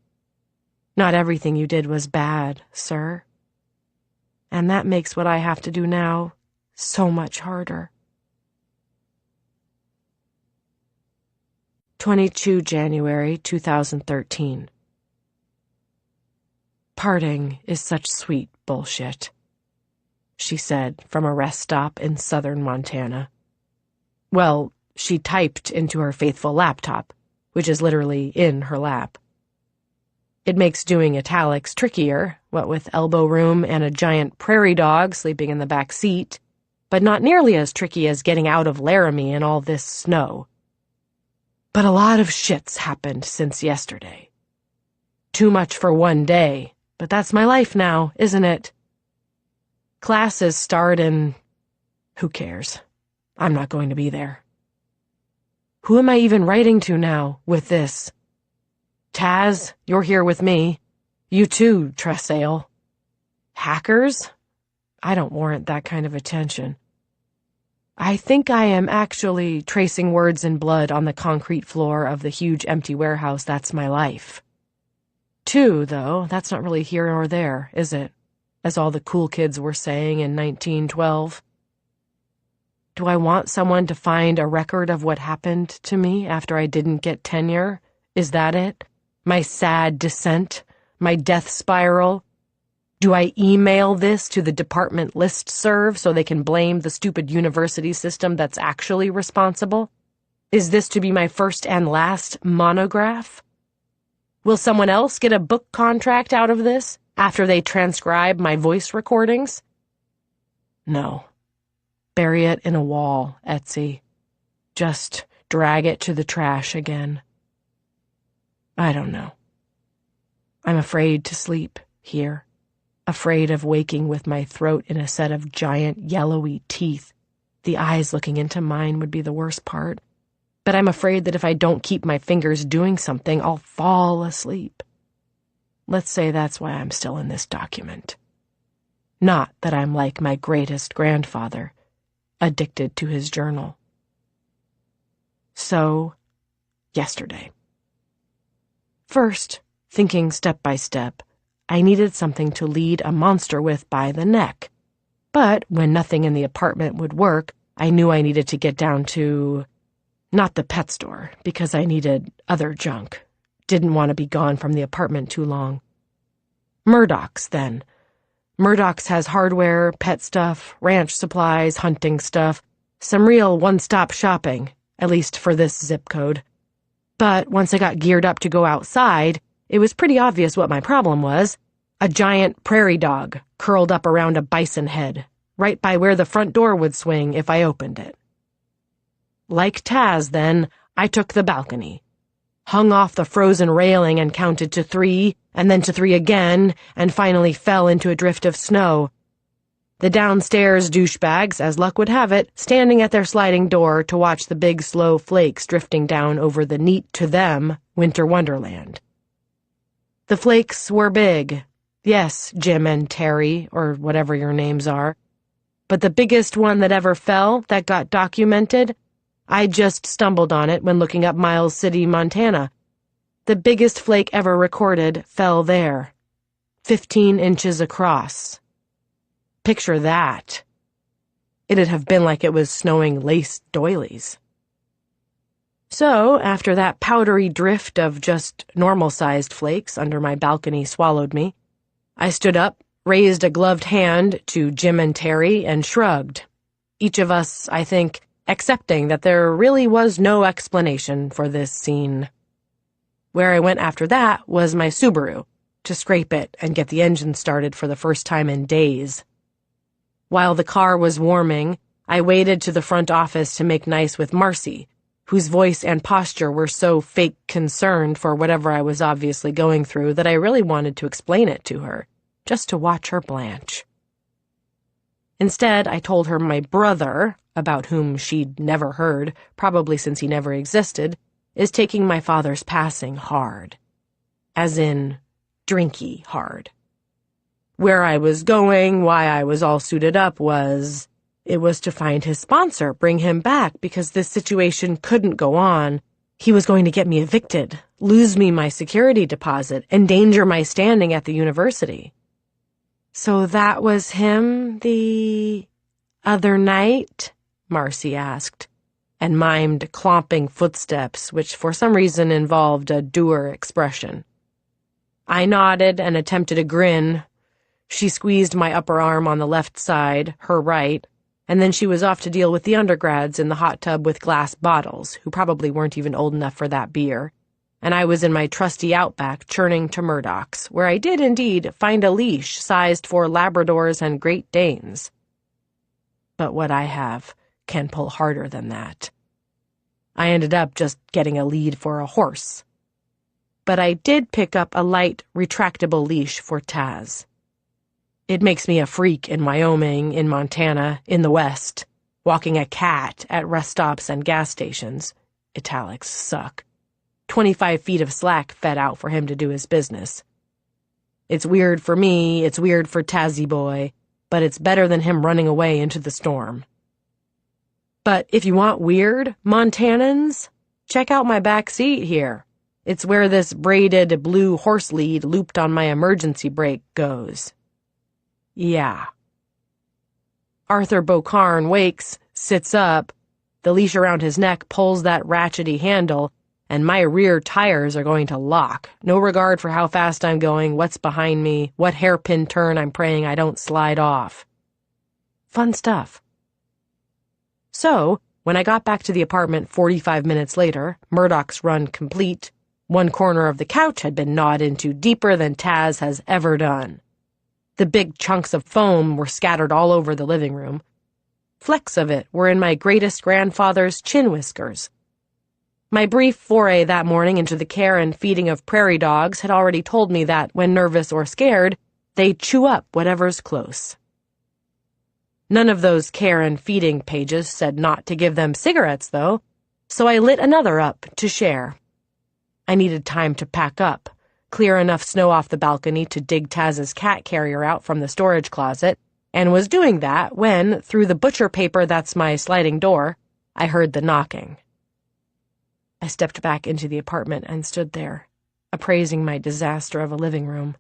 Not everything you did was bad, sir. And that makes what I have to do now so much harder. 22 January 2013. Parting is such sweet bullshit, she said from a rest stop in southern Montana. Well, she typed into her faithful laptop, which is literally in her lap. It makes doing italics trickier, what with elbow room and a giant prairie dog sleeping in the back seat, but not nearly as tricky as getting out of Laramie in all this snow. But a lot of shit's happened since yesterday. Too much for one day, but that's my life now, isn't it? Classes start in... who cares? I'm not going to be there. Who am I even writing to now with this? Taz, you're here with me. You too, Tressail. Hackers? I don't warrant that kind of attention. I think I am actually tracing words in blood on the concrete floor of the huge empty warehouse that's my life. Two, though, that's not really here or there, is it? As all the cool kids were saying in 1912. Do I want someone to find a record of what happened to me after I didn't get tenure? Is that it? My sad descent? My death spiral? Do I email this to the department listserv so they can blame the stupid university system that's actually responsible? Is this to be my first and last monograph? Will someone else get a book contract out of this after they transcribe my voice recordings? No. Bury it in a wall, Etsy. Just drag it to the trash again. I don't know. I'm afraid to sleep here, afraid of waking with my throat in a set of giant yellowy teeth. The eyes looking into mine would be the worst part, but I'm afraid that if I don't keep my fingers doing something, I'll fall asleep. Let's say that's why I'm still in this document. Not that I'm like my greatest grandfather, addicted to his journal. So, yesterday. First, thinking step by step, I needed something to lead a monster with by the neck. But when nothing in the apartment would work, I knew I needed to get down to... not the pet store, because I needed other junk. Didn't want to be gone from the apartment too long. Murdoch's, then. Murdoch's has hardware, pet stuff, ranch supplies, hunting stuff, some real one-stop shopping, at least for this zip code. But once I got geared up to go outside, it was pretty obvious what my problem was. A giant prairie dog curled up around a bison head, right by where the front door would swing if I opened it. Like Taz, then, I took the balcony, hung off the frozen railing and counted to 3, and then to 3 again, and finally fell into a drift of snow. The downstairs douchebags, as luck would have it, standing at their sliding door to watch the big, slow flakes drifting down over the neat, to them, winter wonderland. The flakes were big. Yes, Jim and Terry, or whatever your names are. But the biggest one that ever fell, that got documented, I just stumbled on it when looking up Miles City, Montana. The biggest flake ever recorded fell there, 15 inches across. Picture that. It'd have been like it was snowing lace doilies. So, after that powdery drift of just normal-sized flakes under my balcony swallowed me, I stood up, raised a gloved hand to Jim and Terry, and shrugged. Each of us, I think, accepting that there really was no explanation for this scene. Where I went after that was my Subaru, to scrape it and get the engine started for the first time in days. While the car was warming, I waded to the front office to make nice with Marcy, whose voice and posture were so fake concerned for whatever I was obviously going through that I really wanted to explain it to her, just to watch her blanch. Instead, I told her my brother, about whom she'd never heard, probably since he never existed, is taking my father's passing hard. As in, drinky hard. Where I was going, why I was all suited up it was to find his sponsor, bring him back, because this situation couldn't go on. He was going to get me evicted, lose me my security deposit, endanger my standing at the university. So that was him the other night? Marcy asked, and mimed clomping footsteps, which for some reason involved a dour expression. I nodded and attempted a grin. She squeezed my upper arm on the left side, her right, and then she was off to deal with the undergrads in the hot tub with glass bottles, who probably weren't even old enough for that beer, and I was in my trusty Outback churning to Murdoch's, where I did indeed find a leash sized for Labradors and Great Danes. But what I have can pull harder than that. I ended up just getting a lead for a horse. But I did pick up a light, retractable leash for Taz. It makes me a freak in Wyoming, in Montana, in the West, walking a cat at rest stops and gas stations. Italics suck. 25 feet of slack fed out for him to do his business. It's weird for me, it's weird for Tazzy Boy, but it's better than him running away into the storm. But if you want weird, Montanans, check out my back seat here. It's where this braided blue horse lead looped on my emergency brake goes. Yeah. Arthur Bocarn wakes, sits up, the leash around his neck pulls that ratchety handle, and my rear tires are going to lock. No regard for how fast I'm going, what's behind me, what hairpin turn I'm praying I don't slide off. Fun stuff. So, when I got back to the apartment 45 minutes later, Murdoch's run complete, one corner of the couch had been gnawed into deeper than Taz has ever done. The big chunks of foam were scattered all over the living room. Flecks of it were in my greatest grandfather's chin whiskers. My brief foray that morning into the care and feeding of prairie dogs had already told me that, when nervous or scared, they chew up whatever's close. None of those care and feeding pages said not to give them cigarettes, though, so I lit another up to share. I needed time to pack up, clear enough snow off the balcony to dig Taz's cat carrier out from the storage closet, and was doing that when, through the butcher paper that's my sliding door, I heard the knocking. I stepped back into the apartment and stood there, appraising my disaster of a living room.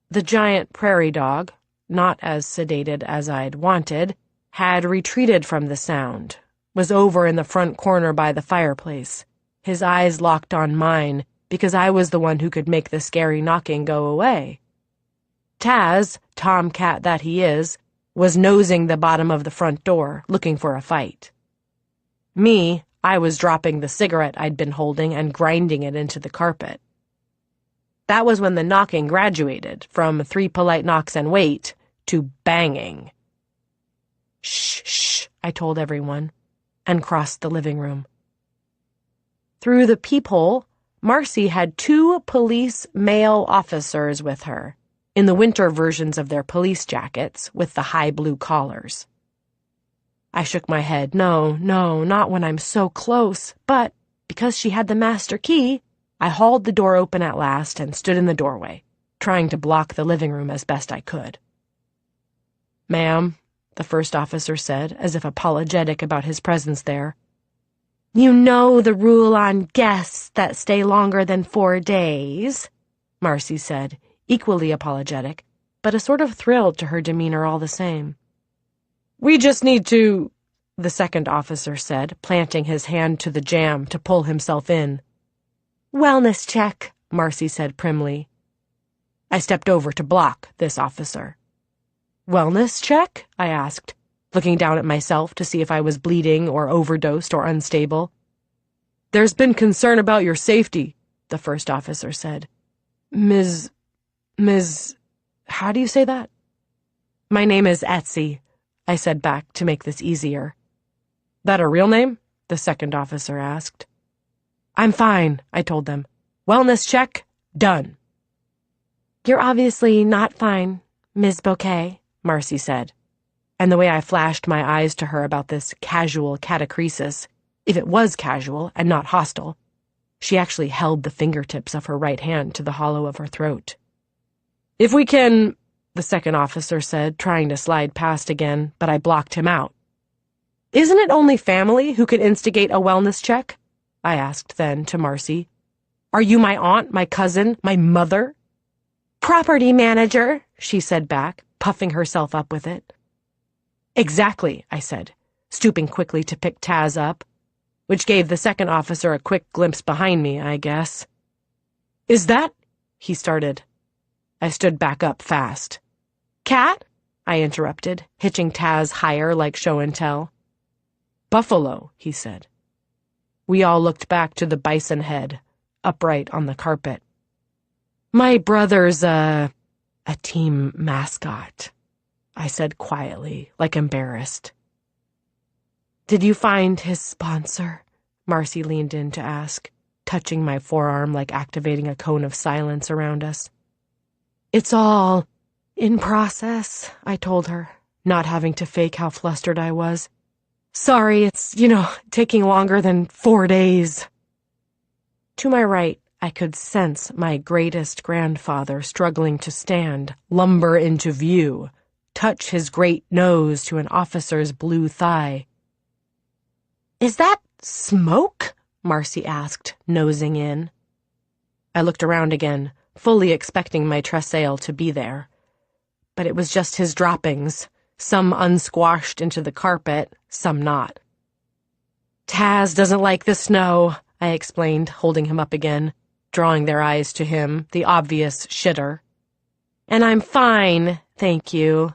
The giant prairie dog, not as sedated as I'd wanted, had retreated from the sound, was over in the front corner by the fireplace, his eyes locked on mine, because I was the one who could make the scary knocking go away. Taz, tomcat that he is, was nosing the bottom of the front door, looking for a fight. Me, I was dropping the cigarette I'd been holding and grinding it into the carpet. That was when the knocking graduated from 3 polite knocks and wait to banging. Shh, shh, I told everyone, and crossed the living room. Through the peephole, Marcy had 2 police male officers with her, in the winter versions of their police jackets with the high blue collars. I shook my head. No, not when I'm so close, but because she had the master key, I hauled the door open at last and stood in the doorway, trying to block the living room as best I could. "Ma'am," the first officer said, as if apologetic about his presence there. You know the rule on guests that stay longer than 4 days, Marcy said, equally apologetic, but a sort of thrill to her demeanor all the same. We just need to, the second officer said, planting his hand to the jamb to pull himself in. Wellness check, Marcy said primly. I stepped over to block this officer. Wellness check? I asked, looking down at myself to see if I was bleeding or overdosed or unstable. There's been concern about your safety, the first officer said. Ms. How do you say that? My name is Etsy, I said back to make this easier. That a real name? The second officer asked. I'm fine, I told them. Wellness check, done. You're obviously not fine, Ms. Bouquet, Marcy said. And the way I flashed my eyes to her about this casual catachresis, if it was casual and not hostile, she actually held the fingertips of her right hand to the hollow of her throat. If we can, the second officer said, trying to slide past again, but I blocked him out. Isn't it only family who can instigate a wellness check? I asked then to Marcy. Are you my aunt, my cousin, my mother? Property manager, she said back, puffing herself up with it. Exactly, I said, stooping quickly to pick Taz up, which gave the second officer a quick glimpse behind me, I guess. Is that? He started. I stood back up fast. Cat? I interrupted, hitching Taz higher like show and tell. Buffalo, he said. We all looked back to the bison head, upright on the carpet. My brother's a team mascot, I said quietly, like embarrassed. Did you find his sponsor? Marcy leaned in to ask, touching my forearm like activating a cone of silence around us. It's all in process, I told her, not having to fake how flustered I was. Sorry, it's, taking longer than 4 days. To my right, I could sense my greatest grandfather struggling to stand, lumber into view, touch his great nose to an officer's blue thigh. Is that smoke? Marcy asked, nosing in. I looked around again, fully expecting my Tressail to be there. But it was just his droppings, some unsquashed into the carpet, some not. Taz doesn't like the snow, I explained, holding him up again, drawing their eyes to him, the obvious shitter. And I'm fine, thank you,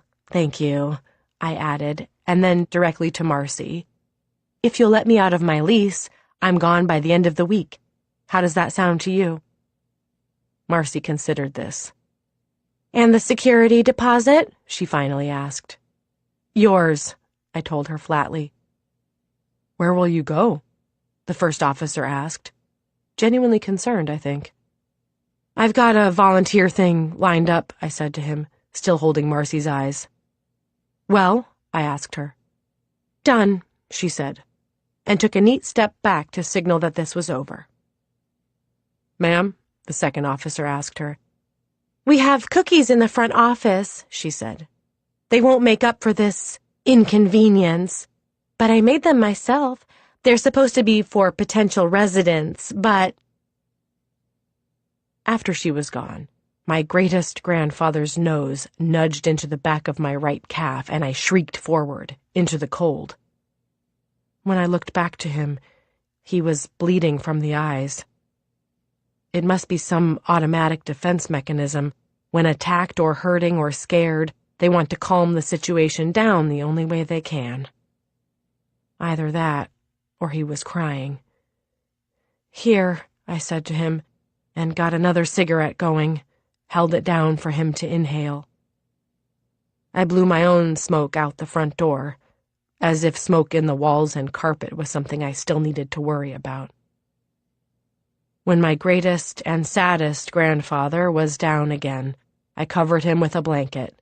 I added, and then directly to Marcy. If you'll let me out of my lease, I'm gone by the end of the week. How does that sound to you? Marcy considered this. And the security deposit? She finally asked. Yours, I told her flatly. Where will you go? The first officer asked. Genuinely concerned, I think. I've got a volunteer thing lined up, I said to him, still holding Marcy's eyes. Well, I asked her. Done, she said, and took a neat step back to signal that this was over. Ma'am, the second officer asked her. We have cookies in the front office, she said. They won't make up for this inconvenience, but I made them myself. They're supposed to be for potential residents, but... After she was gone, my greatest grandfather's nose nudged into the back of my right calf, and I shrieked forward, into the cold. When I looked back to him, he was bleeding from the eyes. It must be some automatic defense mechanism. When attacked or hurting or scared, they want to calm the situation down the only way they can. Either that, or he was crying. Here, I said to him, and got another cigarette going, held it down for him to inhale. I blew my own smoke out the front door, as if smoke in the walls and carpet was something I still needed to worry about. When my greatest and saddest grandfather was down again, I covered him with a blanket.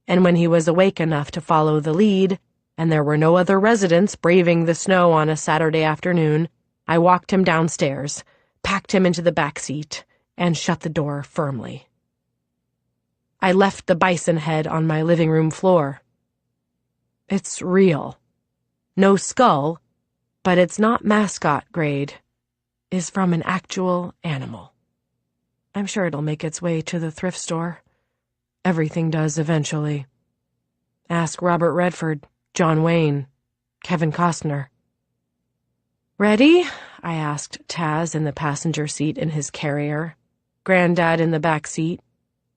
And when he was awake enough to follow the lead, and there were no other residents braving the snow on a Saturday afternoon, I walked him downstairs, packed him into the back seat, and shut the door firmly. I left the bison head on my living room floor. It's real. No skull, but it's not mascot grade. Is from an actual animal. I'm sure it'll make its way to the thrift store. Everything does eventually. Ask Robert Redford, John Wayne, Kevin Costner. Ready? I asked Taz in the passenger seat in his carrier, Granddad in the back seat,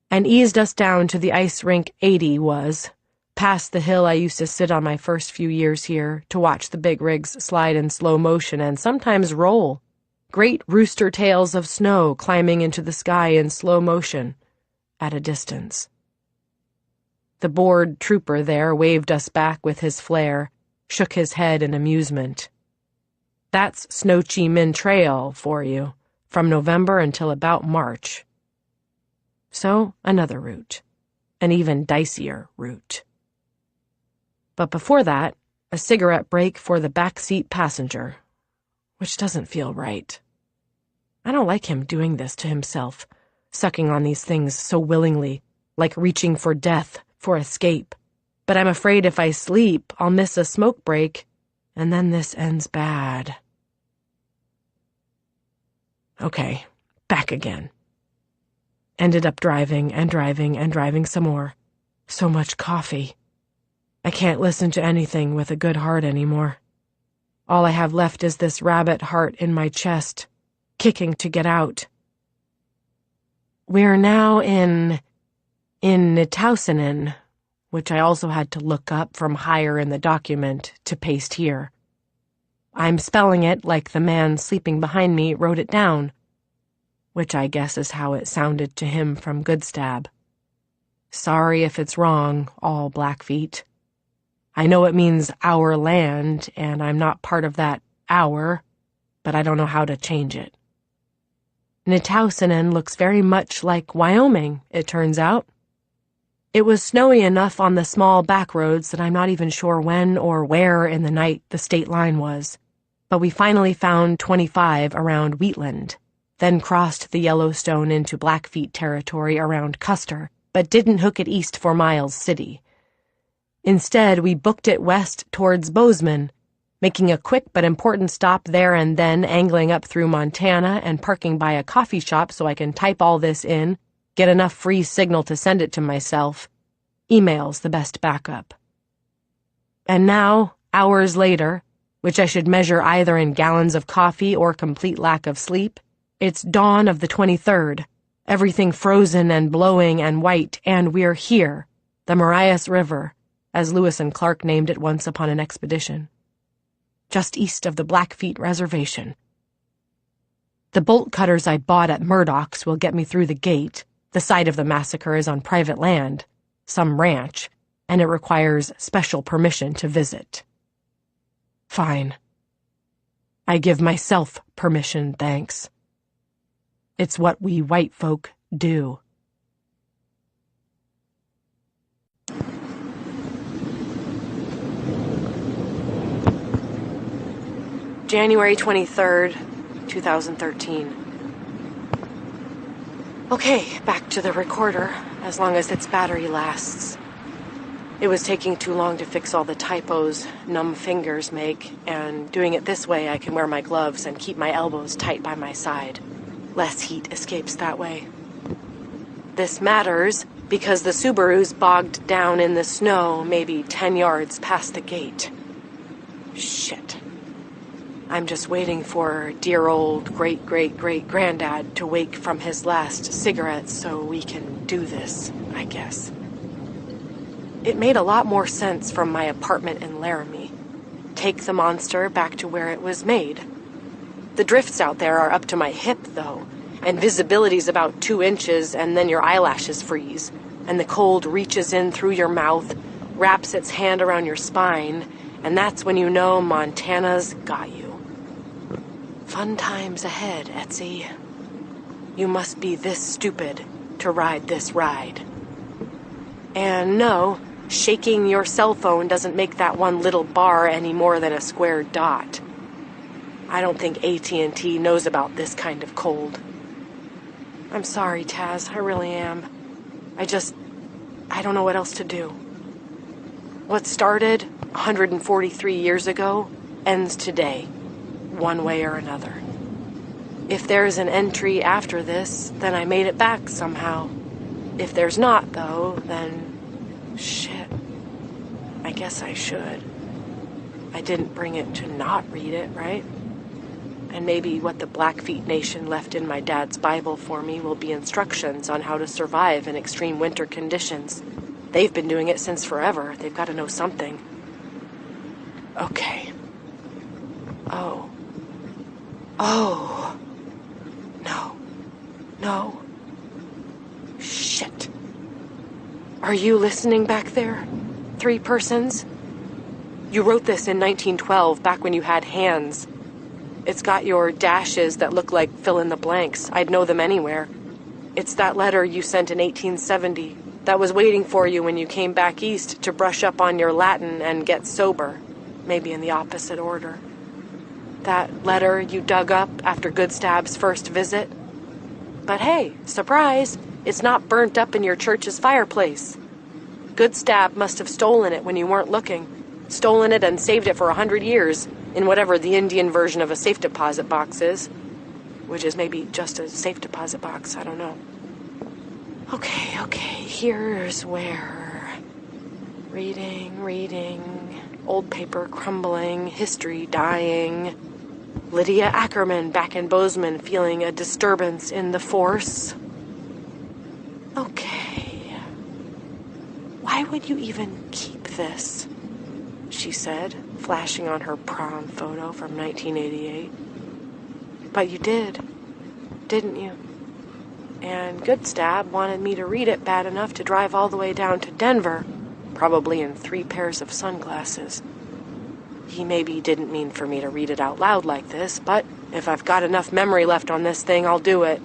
and eased us down to the ice rink 80 was, past the hill I used to sit on my first few years here to watch the big rigs slide in slow motion and sometimes roll. Great rooster tails of snow climbing into the sky in slow motion, at a distance. The bored trooper there waved us back with his flare, shook his head in amusement. That's Snow Chi Minh Trail for you, from November until about March. So, another route, an even dicier route. But before that, a cigarette break for the backseat passenger, which doesn't feel right. I don't like him doing this to himself, sucking on these things so willingly, like reaching for death, for escape. But I'm afraid if I sleep, I'll miss a smoke break, and then this ends bad. Okay, back again. Ended up driving and driving and driving some more. So much coffee. I can't listen to anything with a good heart anymore. All I have left is this rabbit heart in my chest, kicking to get out. We're now in Nitausinen, which I also had to look up from higher in the document to paste here. I'm spelling it like the man sleeping behind me wrote it down, which I guess is how it sounded to him from Goodstab. Sorry if it's wrong, all Blackfeet. I know it means our land, and I'm not part of that our, but I don't know how to change it. Nitausinen looks very much like Wyoming, it turns out. It was snowy enough on the small back roads that I'm not even sure when or where in the night the state line was. But we finally found 25 around Wheatland, then crossed the Yellowstone into Blackfeet territory around Custer, but didn't hook it east for Miles City. Instead, we booked it west towards Bozeman, making a quick but important stop there and then angling up through Montana and parking by a coffee shop so I can type all this in, get enough free signal to send it to myself. Email's the best backup. And now, hours later, which I should measure either in gallons of coffee or complete lack of sleep, it's dawn of the 23rd, everything frozen and blowing and white, and we're here, the Marias River, as Lewis and Clark named it once upon an expedition. Just east of the Blackfeet Reservation. The bolt cutters I bought at Murdoch's will get me through the gate. The site of the massacre is on private land, some ranch, and it requires special permission to visit. Fine. I give myself permission, thanks. It's what we white folk do. January 23rd, 2013. Okay, back to the recorder, as long as its battery lasts. It was taking too long to fix all the typos numb fingers make, and doing it this way I can wear my gloves and keep my elbows tight by my side. Less heat escapes that way. This matters because the Subaru's bogged down in the snow maybe 10 yards past the gate. Shit. I'm just waiting for dear old great-great-great-granddad to wake from his last cigarette so we can do this, I guess. It made a lot more sense from my apartment in Laramie. Take the monster back to where it was made. The drifts out there are up to my hip, though, and visibility's about 2 inches, and then your eyelashes freeze, and the cold reaches in through your mouth, wraps its hand around your spine, and that's when you know Montana's got you. Fun times ahead, Etsy. You must be this stupid to ride this ride. And no, shaking your cell phone doesn't make that one little bar any more than a square dot. I don't think AT&T knows about this kind of cold. I'm sorry, Taz, I really am. I don't know what else to do. What started 143 years ago ends today, one way or another. If there's an entry after this, then I made it back somehow. If there's not, though, then shit. I guess I should. I didn't bring it to not read it, right? And maybe what the Blackfeet Nation left in my dad's Bible for me will be instructions on how to survive in extreme winter conditions. They've been doing it since forever. They've got to know something. Okay. Oh. No. Shit. Are you listening back there? 3 persons? You wrote this in 1912, back when you had hands. It's got your dashes that look like fill-in-the-blanks. I'd know them anywhere. It's that letter you sent in 1870 that was waiting for you when you came back east to brush up on your Latin and get sober. Maybe in the opposite order. That letter you dug up after Goodstab's first visit. But hey, surprise, it's not burnt up in your church's fireplace. Goodstab must have stolen it when you weren't looking. Stolen it and saved it for 100 years, in whatever the Indian version of a safe deposit box is. Which is maybe just a safe deposit box, I don't know. Okay, here's where. Reading, old paper crumbling, history dying. Lydia Ackerman back in Bozeman feeling a disturbance in the force. Okay. Why would you even keep this? She said, flashing on her prom photo from 1988. But you did, didn't you? And Goodstab wanted me to read it bad enough to drive all the way down to Denver, probably in 3 pairs of sunglasses. He maybe didn't mean for me to read it out loud like this, but if I've got enough memory left on this thing, I'll do it.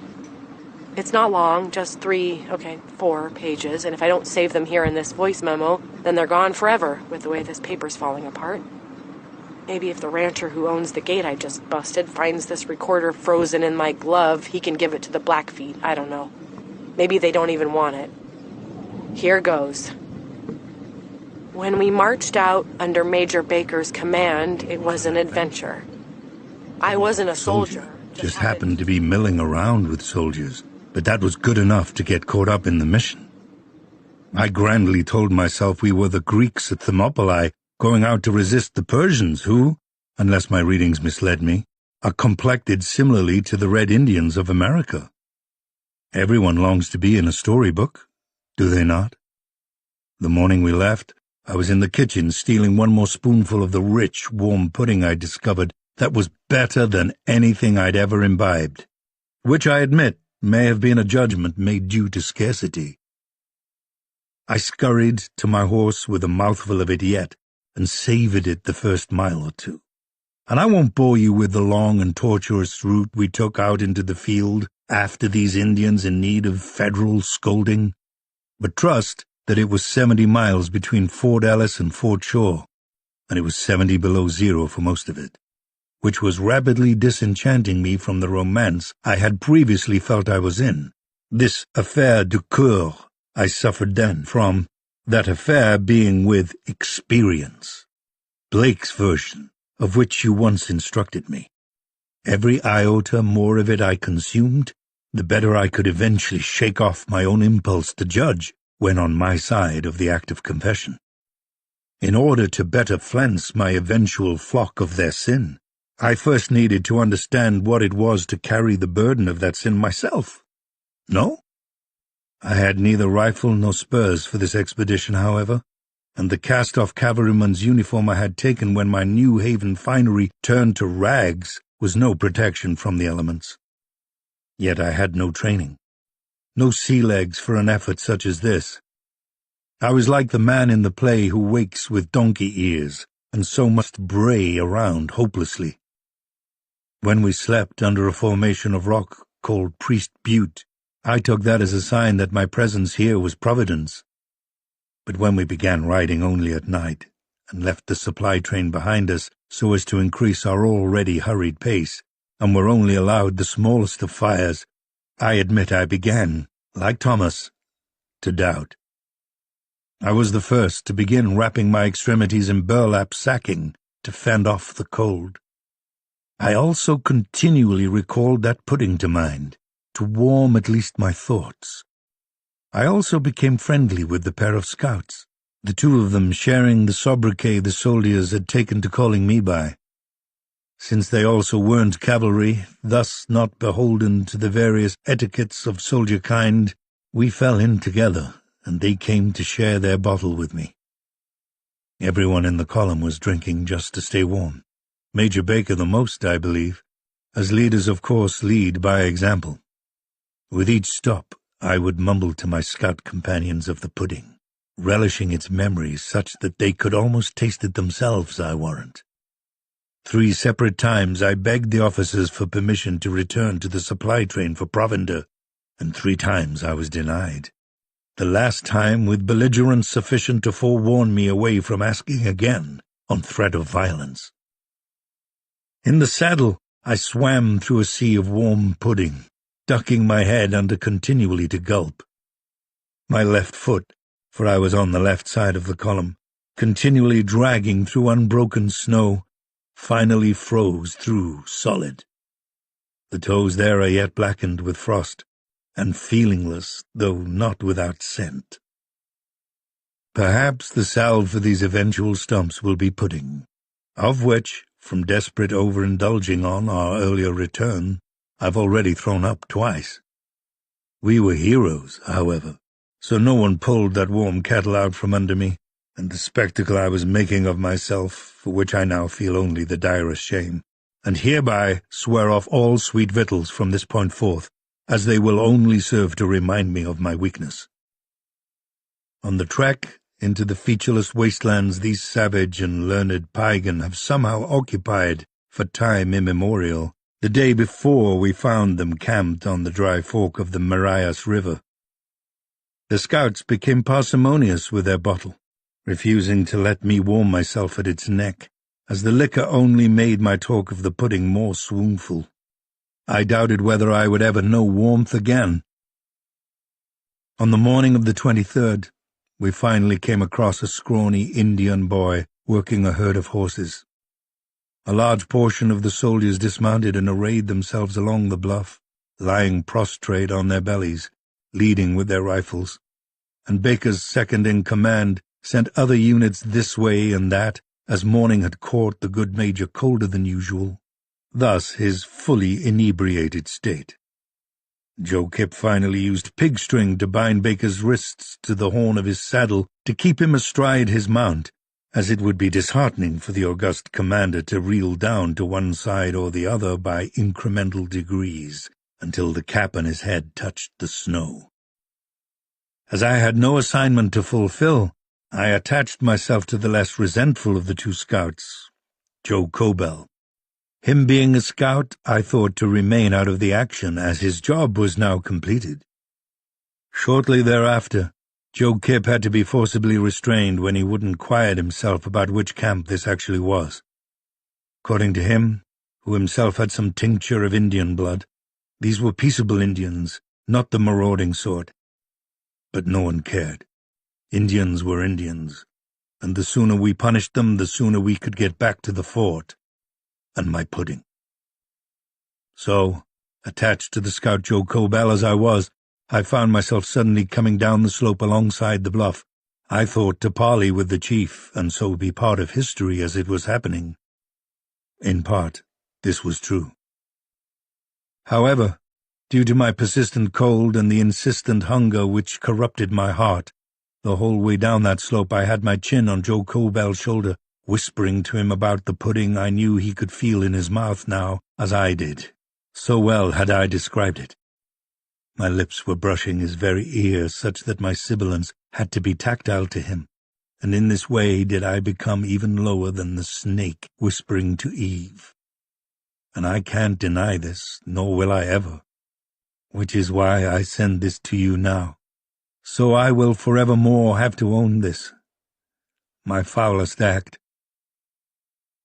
It's not long, just 4 pages, and if I don't save them here in this voice memo, then they're gone forever with the way this paper's falling apart. Maybe if the rancher who owns the gate I just busted finds this recorder frozen in my glove, he can give it to the Blackfeet. I don't know. Maybe they don't even want it. Here goes. When we marched out under Major Baker's command, it was an adventure. I wasn't a soldier. Just happened to be milling around with soldiers, but that was good enough to get caught up in the mission. I grandly told myself we were the Greeks at Thermopylae, going out to resist the Persians who, unless my readings misled me, are complected similarly to the Red Indians of America. Everyone longs to be in a storybook, do they not? The morning we left, I was in the kitchen stealing one more spoonful of the rich, warm pudding I discovered that was better than anything I'd ever imbibed, which I admit may have been a judgment made due to scarcity. I scurried to my horse with a mouthful of it yet, and savored it the first mile or two. And I won't bore you with the long and tortuous route we took out into the field after these Indians in need of federal scolding, but trust that it was 70 miles between Fort Ellis and Fort Shaw, and it was 70 below zero for most of it, which was rapidly disenchanting me from the romance I had previously felt I was in, this affaire du coeur I suffered then from, that affair being with experience, Blake's version, of which you once instructed me. Every iota more of it I consumed, the better I could eventually shake off my own impulse to judge when on my side of the act of confession. In order to better flance my eventual flock of their sin, I first needed to understand what it was to carry the burden of that sin myself. No? I had neither rifle nor spurs for this expedition, however, and the cast-off cavalryman's uniform I had taken when my New Haven finery turned to rags was no protection from the elements. Yet I had no training, no sea legs for an effort such as this. I was like the man in the play who wakes with donkey ears, and so must bray around hopelessly. When we slept under a formation of rock called Priest Butte, I took that as a sign that my presence here was providence. But when we began riding only at night, and left the supply train behind us so as to increase our already hurried pace, and were only allowed the smallest of fires, I admit I began, like Thomas, to doubt. I was the first to begin wrapping my extremities in burlap sacking to fend off the cold. I also continually recalled that pudding to mind, to warm at least my thoughts. I also became friendly with the pair of scouts, the two of them sharing the sobriquet the soldiers had taken to calling me by. Since they also weren't cavalry, thus not beholden to the various etiquettes of soldier kind, we fell in together, and they came to share their bottle with me. Everyone in the column was drinking just to stay warm. Major Baker the most, I believe, as leaders of course lead by example. With each stop, I would mumble to my scout companions of the pudding, relishing its memories such that they could almost taste it themselves, I warrant. 3 separate times I begged the officers for permission to return to the supply train for provender, and 3 times I was denied. The last time with belligerence sufficient to forewarn me away from asking again on threat of violence. In the saddle, I swam through a sea of warm pudding, ducking my head under continually to gulp. My left foot, for I was on the left side of the column, continually dragging through unbroken snow, finally froze through solid. The toes there are yet blackened with frost, and feelingless, though not without scent. Perhaps the salve for these eventual stumps will be pudding, of which, from desperate overindulging on our earlier return, I've already thrown up twice. We were heroes, however, so no one pulled that warm kettle out from under me, and the spectacle I was making of myself, for which I now feel only the direst shame, and hereby swear off all sweet victuals from this point forth, as they will only serve to remind me of my weakness. On the trek into the featureless wastelands these savage and learned pagan have somehow occupied for time immemorial, the day before we found them camped on the dry fork of the Marias River. The scouts became parsimonious with their bottle, refusing to let me warm myself at its neck, as the liquor only made my talk of the pudding more swoonful. I doubted whether I would ever know warmth again. On the morning of the 23rd, we finally came across a scrawny Indian boy working a herd of horses. A large portion of the soldiers dismounted and arrayed themselves along the bluff, lying prostrate on their bellies, leading with their rifles, and Baker's second-in-command sent other units this way and that, as morning had caught the good major colder than usual, thus his fully inebriated state. Joe Kip finally used pig string to bind Baker's wrists to the horn of his saddle to keep him astride his mount, as it would be disheartening for the august commander to reel down to one side or the other by incremental degrees until the cap on his head touched the snow. As I had no assignment to fulfill, I attached myself to the less resentful of the 2 scouts, Joe Cobell. Him being a scout, I thought to remain out of the action, as his job was now completed. Shortly thereafter, Joe Kip had to be forcibly restrained when he wouldn't quiet himself about which camp this actually was. According to him, who himself had some tincture of Indian blood, these were peaceable Indians, not the marauding sort. But no one cared. Indians were Indians, and the sooner we punished them, the sooner we could get back to the fort and my pudding. So, attached to the scout Joe Cobell as I was, I found myself suddenly coming down the slope alongside the bluff. I thought to parley with the chief, and so be part of history as it was happening. In part, this was true. However, due to my persistent cold and the insistent hunger which corrupted my heart, the whole way down that slope I had my chin on Joe Cobell's shoulder, whispering to him about the pudding I knew he could feel in his mouth now, as I did. So well had I described it. My lips were brushing his very ear such that my sibilance had to be tactile to him, and in this way did I become even lower than the snake whispering to Eve. And I can't deny this, nor will I ever, which is why I send this to you now. So I will forevermore have to own this, my foulest act.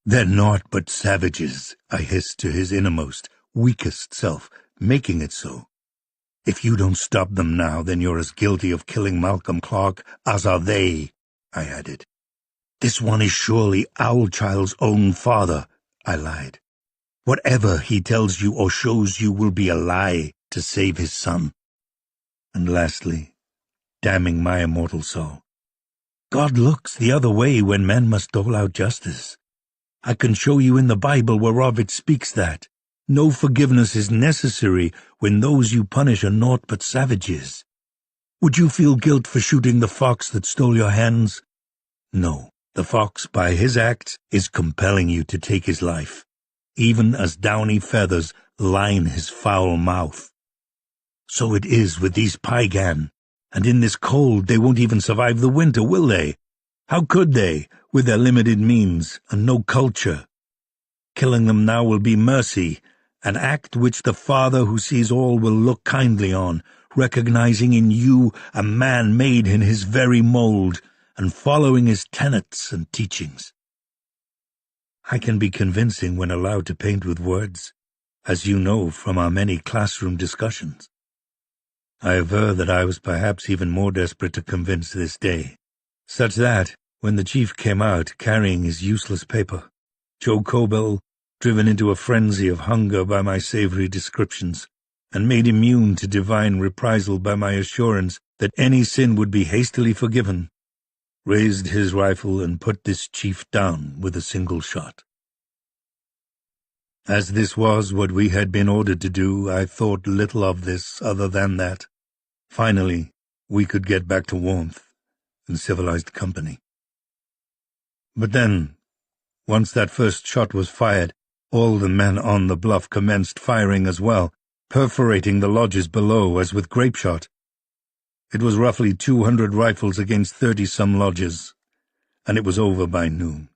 "They're naught but savages," I hissed to his innermost, weakest self, making it so. If you don't stop them now, then you're as guilty of killing Malcolm Clark as are they, I added. This one is surely Owlchild's own father, I lied. Whatever he tells you or shows you will be a lie to save his son. And lastly, damning my immortal soul, God looks the other way when men must dole out justice. I can show you in the Bible whereof it speaks that no forgiveness is necessary when those you punish are naught but savages. Would you feel guilt for shooting the fox that stole your hens? No, the fox by his acts is compelling you to take his life, even as downy feathers line his foul mouth. So it is with these Piegan, and in this cold they won't even survive the winter, will they? How could they, with their limited means and no culture? Killing them now will be mercy, an act which the Father who sees all will look kindly on, recognizing in you a man made in his very mold, and following his tenets and teachings. I can be convincing when allowed to paint with words, as you know from our many classroom discussions. I aver that I was perhaps even more desperate to convince this day, such that, when the chief came out carrying his useless paper, Joe Cobell, driven into a frenzy of hunger by my savory descriptions, and made immune to divine reprisal by my assurance that any sin would be hastily forgiven, raised his rifle and put this chief down with a single shot. As this was what we had been ordered to do, I thought little of this other than that, finally, we could get back to warmth and civilized company. But then, once that first shot was fired, all the men on the bluff commenced firing as well, perforating the lodges below as with grape shot. It was roughly 200 rifles against 30-some lodges, and it was over by noon.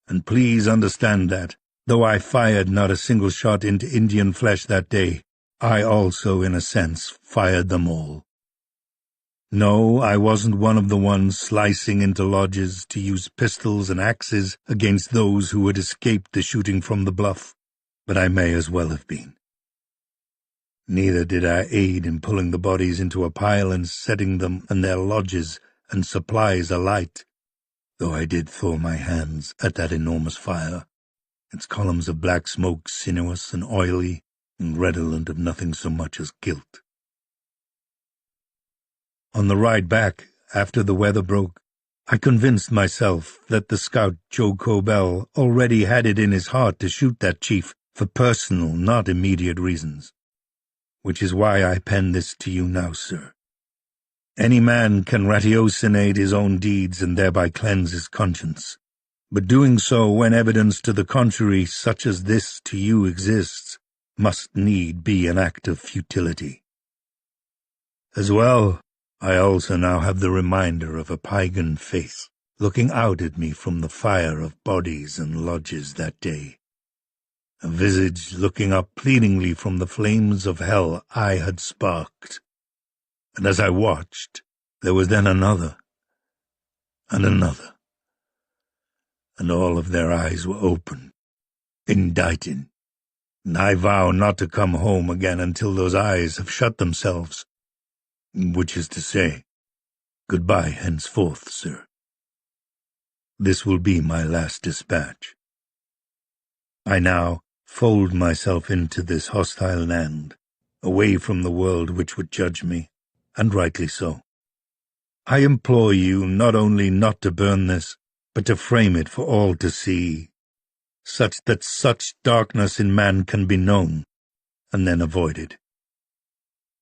And please understand that, though I fired not a single shot into Indian flesh that day, I also, in a sense, fired them all. No, I wasn't one of the ones slicing into lodges to use pistols and axes against those who had escaped the shooting from the bluff, but I may as well have been. Neither did I aid in pulling the bodies into a pile and setting them and their lodges and supplies alight, though I did thaw my hands at that enormous fire, its columns of black smoke sinuous and oily and redolent of nothing so much as guilt. On the ride back, after the weather broke, I convinced myself that the scout Joe Cobell already had it in his heart to shoot that chief for personal, not immediate reasons. Which is why I pen this to you now, sir. Any man can ratiocinate his own deeds and thereby cleanse his conscience, but doing so when evidence to the contrary such as this to you exists must need be an act of futility. As well, I also now have the reminder of a pagan face looking out at me from the fire of bodies and lodges that day. A visage looking up pleadingly from the flames of hell I had sparked. And as I watched, there was then another, and another. And all of their eyes were open, inditing, and I vow not to come home again until those eyes have shut themselves, which is to say, goodbye henceforth, sir. This will be my last dispatch. I now fold myself into this hostile land, away from the world which would judge me, and rightly so. I implore you not only not to burn this, but to frame it for all to see, such that such darkness in man can be known, and then avoided.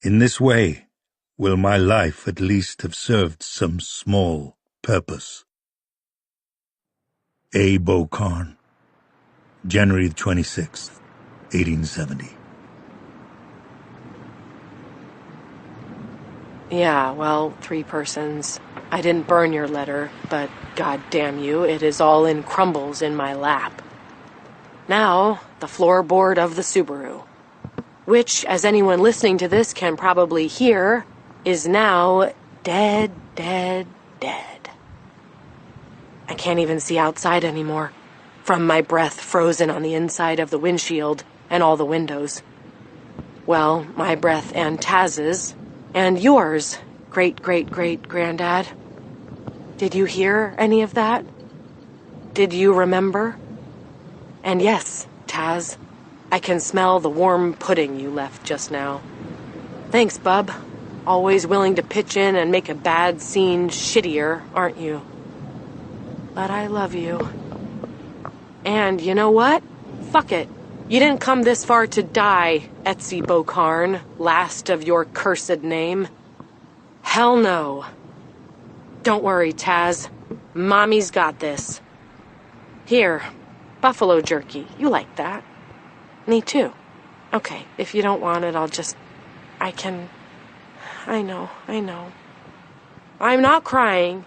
In this way will my life at least have served some small purpose. A. Beaucarn, January 26th, 1870. Yeah, well, 3 persons. I didn't burn your letter, but god damn you, it is all in crumbles in my lap. Now, the floorboard of the Subaru, which, as anyone listening to this can probably hear, is now dead, dead, dead. I can't even see outside anymore, from my breath frozen on the inside of the windshield and all the windows. Well, my breath and Taz's, and yours, great-great-great-granddad. Did you hear any of that? Did you remember? And yes, Taz, I can smell the warm pudding you left just now. Thanks, bub. Always willing to pitch in and make a bad scene shittier, aren't you? But I love you. And you know what? Fuck it. You didn't come this far to die, Etsy Bocarn, last of your cursed name. Hell no. Don't worry, Taz. Mommy's got this. Here, buffalo jerky. You like that? Me too. Okay, if you don't want it, I know. I'm not crying.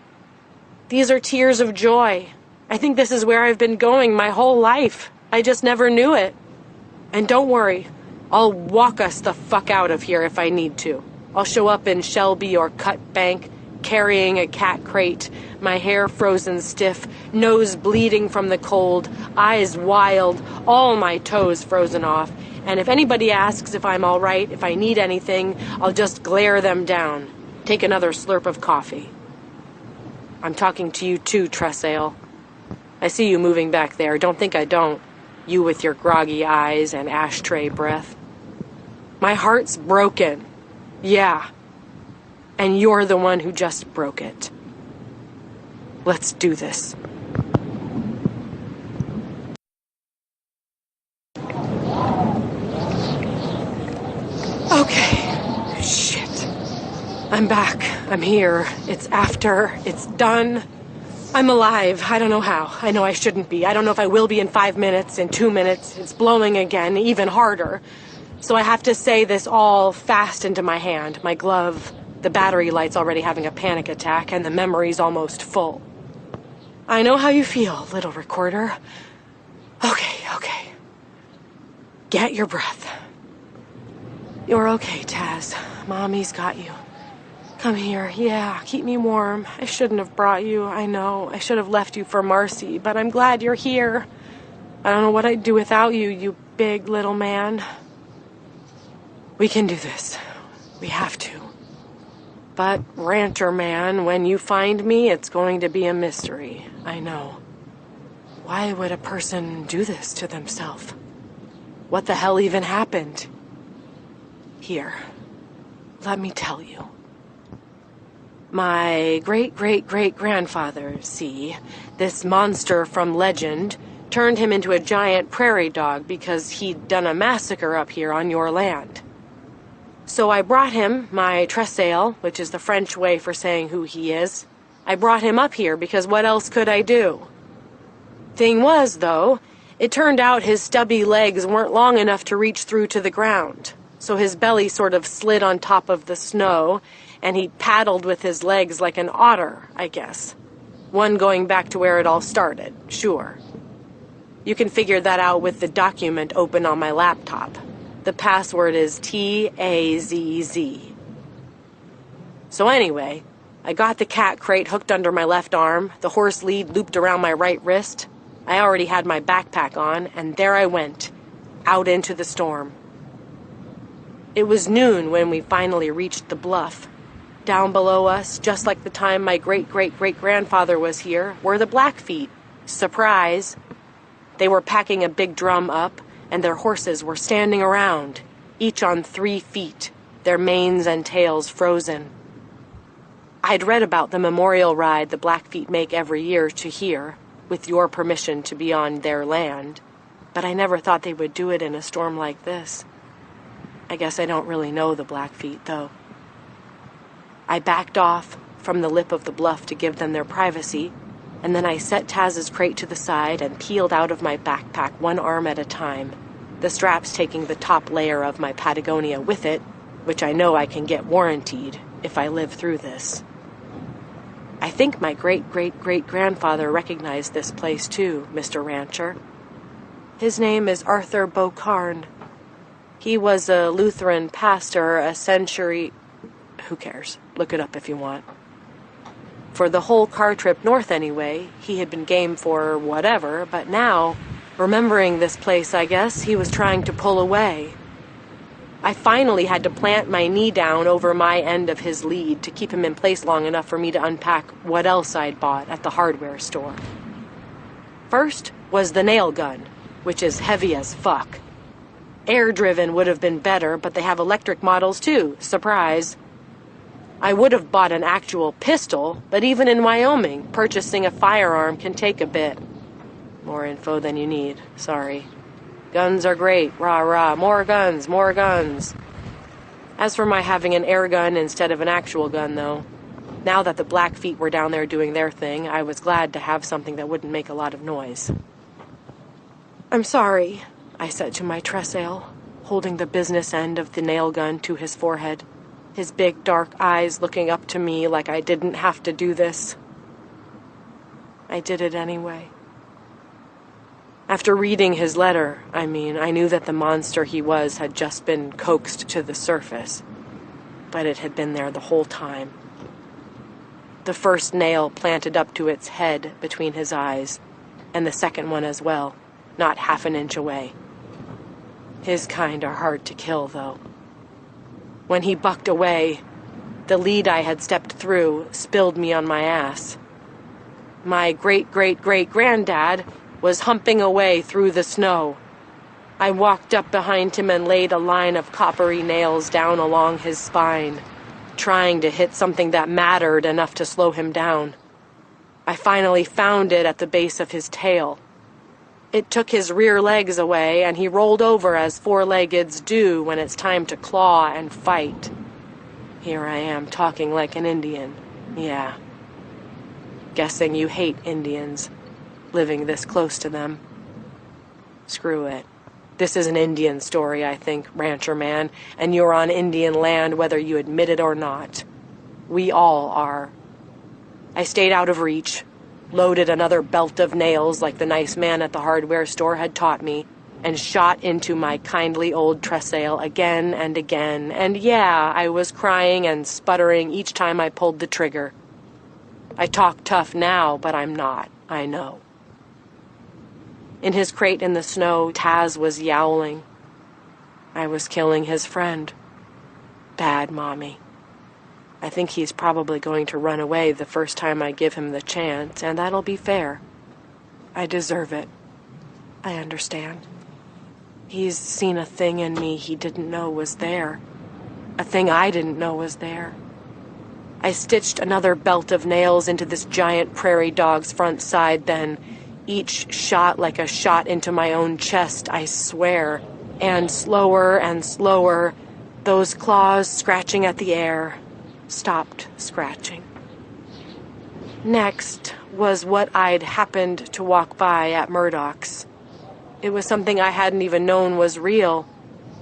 These are tears of joy. I think this is where I've been going my whole life. I just never knew it. And don't worry, I'll walk us the fuck out of here if I need to. I'll show up in Shelby or Cut Bank, carrying a cat crate, my hair frozen stiff, nose bleeding from the cold, eyes wild, all my toes frozen off. And if anybody asks if I'm all right, if I need anything, I'll just glare them down. Take another slurp of coffee. I'm talking to you too, Tressail. I see you moving back there. Don't think I don't. You with your groggy eyes and ashtray breath. My heart's broken. Yeah. And you're the one who just broke it. Let's do this. Okay. Shit. I'm back. I'm here. It's after. It's done. I'm alive. I don't know how. I know I shouldn't be. I don't know if I will be in 5 minutes, in 2 minutes. It's blowing again, even harder. So I have to say this all fast into my hand, my glove. The battery light's already having a panic attack, and the memory's almost full. I know how you feel, little recorder. Okay. Get your breath. You're okay, Taz. Mommy's got you. Come here. Yeah, keep me warm. I shouldn't have brought you. I know. I should have left you for Marcy, but I'm glad you're here. I don't know what I'd do without you, you big little man. We can do this. We have to. But, rancher man, when you find me, it's going to be a mystery. I know. Why would a person do this to themselves? What the hell even happened? Here, let me tell you. My great-great-great-grandfather, see, this monster from legend, turned him into a giant prairie dog because he'd done a massacre up here on your land. So I brought him, my Tressail, which is the French way for saying who he is. I brought him up here because what else could I do? Thing was, though, it turned out his stubby legs weren't long enough to reach through to the ground. So his belly sort of slid on top of the snow, and he paddled with his legs like an otter, I guess. One going back to where it all started, sure. You can figure that out with the document open on my laptop. The password is TAZZ. So anyway, I got the cat crate hooked under my left arm, the horse lead looped around my right wrist. I already had my backpack on, and there I went, out into the storm. It was noon when we finally reached the bluff. Down below us, just like the time my great-great-great-grandfather was here, were the Blackfeet. Surprise. They were packing a big drum up, and their horses were standing around, each on 3 feet, their manes and tails frozen. I'd read about the memorial ride the Blackfeet make every year to here, with your permission to be on their land, but I never thought they would do it in a storm like this. I guess I don't really know the Blackfeet, though. I backed off from the lip of the bluff to give them their privacy, and then I set Taz's crate to the side and peeled out of my backpack one arm at a time, the straps taking the top layer of my Patagonia with it, which I know I can get warrantied if I live through this. I think my great-great-great-grandfather recognized this place too, Mr. Rancher. His name is Arthur Bocarn. He was a Lutheran pastor a century... Who cares? Look it up if you want. For the whole car trip north anyway, he had been game for whatever, but now, remembering this place, I guess, he was trying to pull away. I finally had to plant my knee down over my end of his lead to keep him in place long enough for me to unpack what else I'd bought at the hardware store. First was the nail gun, which is heavy as fuck. Air-driven would have been better, but they have electric models too. Surprise. I would have bought an actual pistol, but even in Wyoming, purchasing a firearm can take a bit. More info than you need, sorry. Guns are great, rah rah, more guns, more guns. As for my having an air gun instead of an actual gun, though, now that the Blackfeet were down there doing their thing, I was glad to have something that wouldn't make a lot of noise. "I'm sorry," I said to my Tressail, holding the business end of the nail gun to his forehead, his big dark eyes looking up to me like I didn't have to do this. I did it anyway. After reading his letter, I knew that the monster he was had just been coaxed to the surface, but it had been there the whole time. The first nail planted up to its head between his eyes, and the second one as well, not half an inch away. His kind are hard to kill, though. When he bucked away, the lead I had stepped through spilled me on my ass. My great-great-great-granddad was humping away through the snow. I walked up behind him and laid a line of coppery nails down along his spine, trying to hit something that mattered enough to slow him down. I finally found it at the base of his tail. It took his rear legs away, and he rolled over as four-leggeds do when it's time to claw and fight. Here I am talking like an Indian. Yeah. Guessing you hate Indians, living this close to them. Screw it. This is an Indian story, I think, rancher man, and you're on Indian land whether you admit it or not. We all are. I stayed out of reach, loaded another belt of nails like the nice man at the hardware store had taught me, and shot into my kindly old Tressail again and again, and yeah, I was crying and sputtering each time I pulled the trigger. I talk tough now, but I'm not, I know. In his crate in the snow, Taz was yowling. I was killing his friend. Bad mommy. I think he's probably going to run away the first time I give him the chance, and that'll be fair. I deserve it. I understand. He's seen a thing in me he didn't know was there. A thing I didn't know was there. I stitched another belt of nails into this giant prairie dog's front side then, each shot like a shot into my own chest, I swear. And slower, those claws scratching at the air stopped scratching. Next was what I'd happened to walk by at Murdoch's. It was something I hadn't even known was real.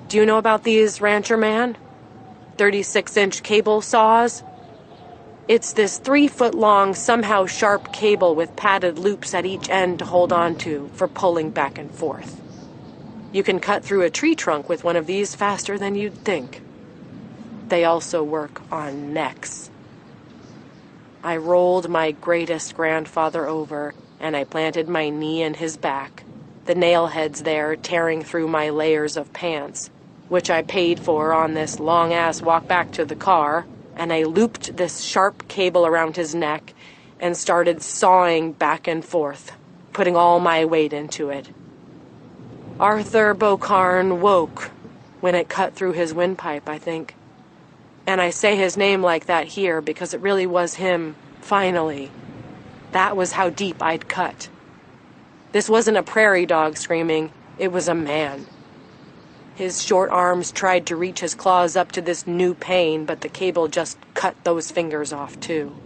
Do you know about these, rancher man? 36-inch cable saws? It's this 3-foot-long, somehow sharp cable with padded loops at each end to hold on to for pulling back and forth. You can cut through a tree trunk with one of these faster than you'd think. They also work on necks. I rolled my greatest grandfather over, and I planted my knee in his back, the nail heads there tearing through my layers of pants, which I paid for on this long-ass walk back to the car, and I looped this sharp cable around his neck and started sawing back and forth, putting all my weight into it. Arthur Bocarn woke when it cut through his windpipe, I think. And I say his name like that here because it really was him, finally. That was how deep I'd cut. This wasn't a prairie dog screaming, it was a man. His short arms tried to reach his claws up to this new pain, but the cable just cut those fingers off, too.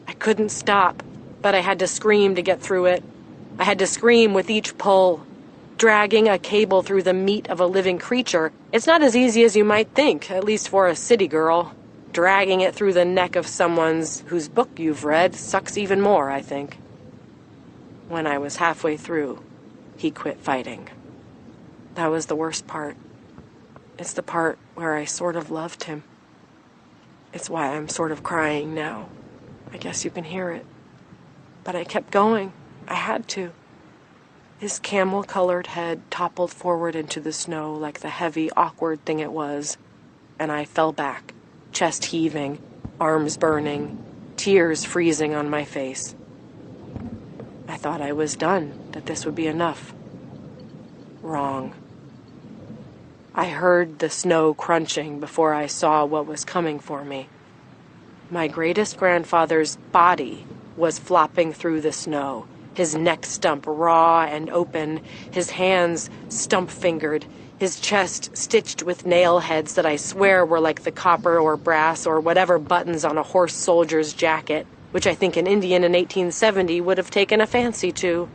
I couldn't stop, but I had to scream to get through it. I had to scream with each pull. Dragging a cable through the meat of a living creature, it's not as easy as you might think, at least for a city girl. Dragging it through the neck of someone's whose book you've read sucks even more, I think. When I was halfway through, he quit fighting. That was the worst part. It's the part where I sort of loved him. It's why I'm sort of crying now. I guess you can hear it. But I kept going. I had to. His camel-colored head toppled forward into the snow like the heavy, awkward thing it was, and I fell back, chest heaving, arms burning, tears freezing on my face. I thought I was done, that this would be enough. Wrong. I heard the snow crunching before I saw what was coming for me. My greatest grandfather's body was flopping through the snow, his neck stump raw and open, his hands stump-fingered, his chest stitched with nail heads that I swear were like the copper or brass or whatever buttons on a horse soldier's jacket, which I think an Indian in 1870 would have taken a fancy to.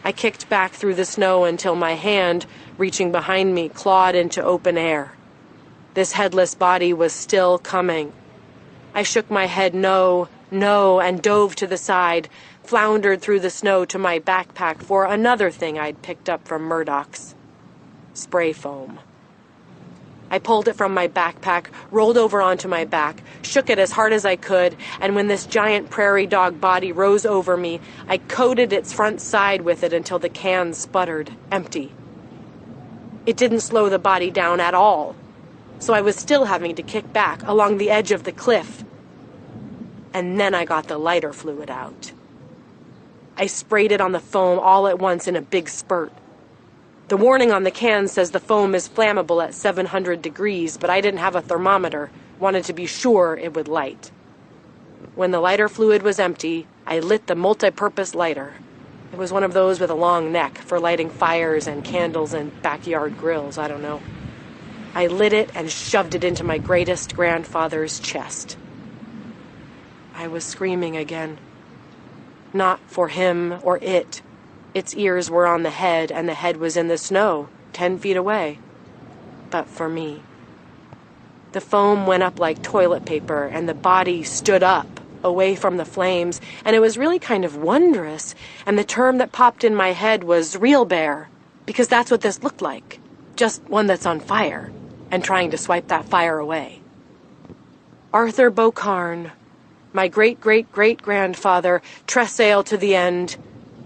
I kicked back through the snow until my hand, reaching behind me, clawed into open air. This headless body was still coming. I shook my head no, and dove to the side, floundered through the snow to my backpack for another thing I'd picked up from Murdoch's. Spray foam. I pulled it from my backpack, rolled over onto my back, shook it as hard as I could, and when this giant prairie dog body rose over me, I coated its front side with it until the can sputtered, empty. It didn't slow the body down at all, so I was still having to kick back along the edge of the cliff. And then I got the lighter fluid out. I sprayed it on the foam all at once in a big spurt. The warning on the can says the foam is flammable at 700 degrees, but I didn't have a thermometer, wanted to be sure it would light. When the lighter fluid was empty, I lit the multi-purpose lighter. It was one of those with a long neck for lighting fires and candles and backyard grills, I don't know. I lit it and shoved it into my greatest grandfather's chest. I was screaming again. Not for him or it. Its ears were on the head, and the head was in the snow, 10 feet away. But for me. The foam went up like toilet paper, and the body stood up, away from the flames, and it was really kind of wondrous, and the term that popped in my head was real bear, because that's what this looked like. Just one that's on fire, and trying to swipe that fire away. Arthur Beaucarn, my great-great-great-grandfather, Tressail to the end,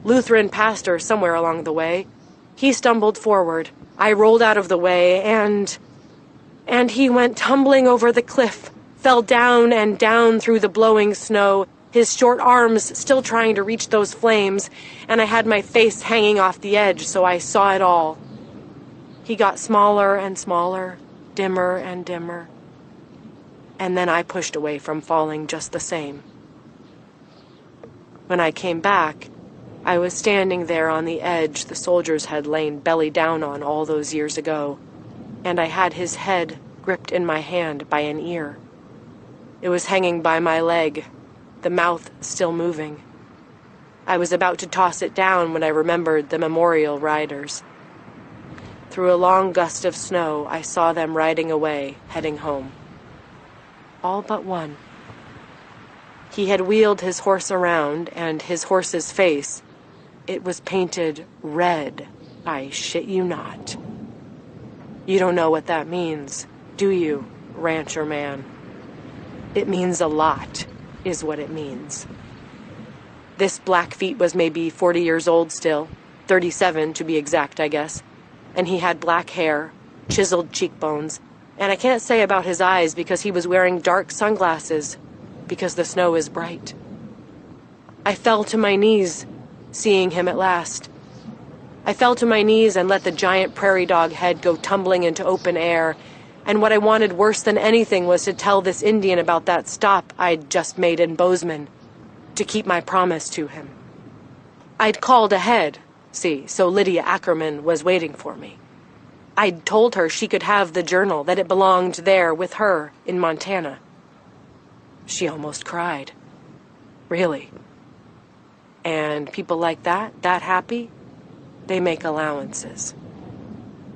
Lutheran pastor somewhere along the way. He stumbled forward. I rolled out of the way, and he went tumbling over the cliff, fell down and down through the blowing snow, his short arms still trying to reach those flames, and I had my face hanging off the edge, so I saw it all. He got smaller and smaller, dimmer and dimmer. And then I pushed away from falling just the same. When I came back, I was standing there on the edge the soldiers had lain belly down on all those years ago, and I had his head gripped in my hand by an ear. It was hanging by my leg, the mouth still moving. I was about to toss it down when I remembered the memorial riders. Through a long gust of snow, I saw them riding away, heading home. All but one. He had wheeled his horse around, and his horse's face, it was painted red. I shit you not. You don't know what that means, do you, rancher man? It means a lot, is what it means. This Blackfeet was maybe 40 years old still, 37 to be exact, I guess, and he had black hair, chiseled cheekbones, and I can't say about his eyes because he was wearing dark sunglasses, because the snow is bright. I fell to my knees, seeing him at last. I fell to my knees and let the giant prairie dog head go tumbling into open air, and what I wanted worse than anything was to tell this Indian about that stop I'd just made in Bozeman, to keep my promise to him. I'd called ahead, see, so Lydia Ackerman was waiting for me. I'd told her she could have the journal, that it belonged there with her in Montana. She almost cried. Really. And people like that happy, they make allowances.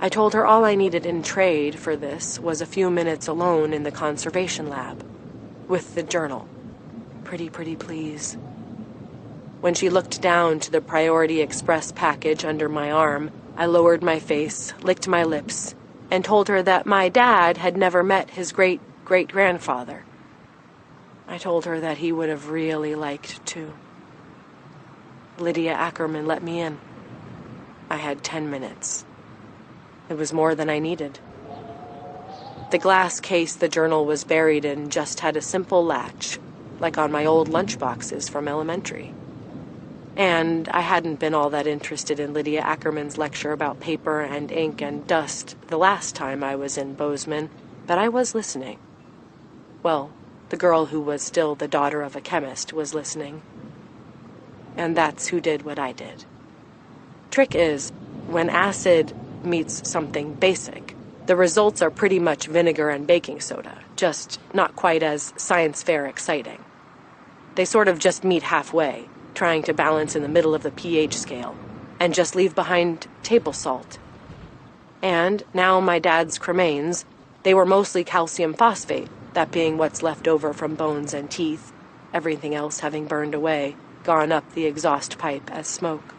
I told her all I needed in trade for this was a few minutes alone in the conservation lab, with the journal. Pretty please. When she looked down to the Priority Express package under my arm, I lowered my face, licked my lips, and told her that my dad had never met his great-great-grandfather. I told her that he would have really liked to. Lydia Ackerman let me in. I had 10 minutes. It was more than I needed. The glass case the journal was buried in just had a simple latch, like on my old lunchboxes from elementary. And I hadn't been all that interested in Lydia Ackerman's lecture about paper and ink and dust the last time I was in Bozeman, but I was listening. Well, the girl who was still the daughter of a chemist was listening. And that's who did what I did. Trick is, when acid meets something basic, the results are pretty much vinegar and baking soda, just not quite as science fair exciting. They sort of just meet halfway, trying to balance in the middle of the pH scale, and just leave behind table salt. And now my dad's cremains, they were mostly calcium phosphate, that being what's left over from bones and teeth, everything else having burned away, gone up the exhaust pipe as smoke.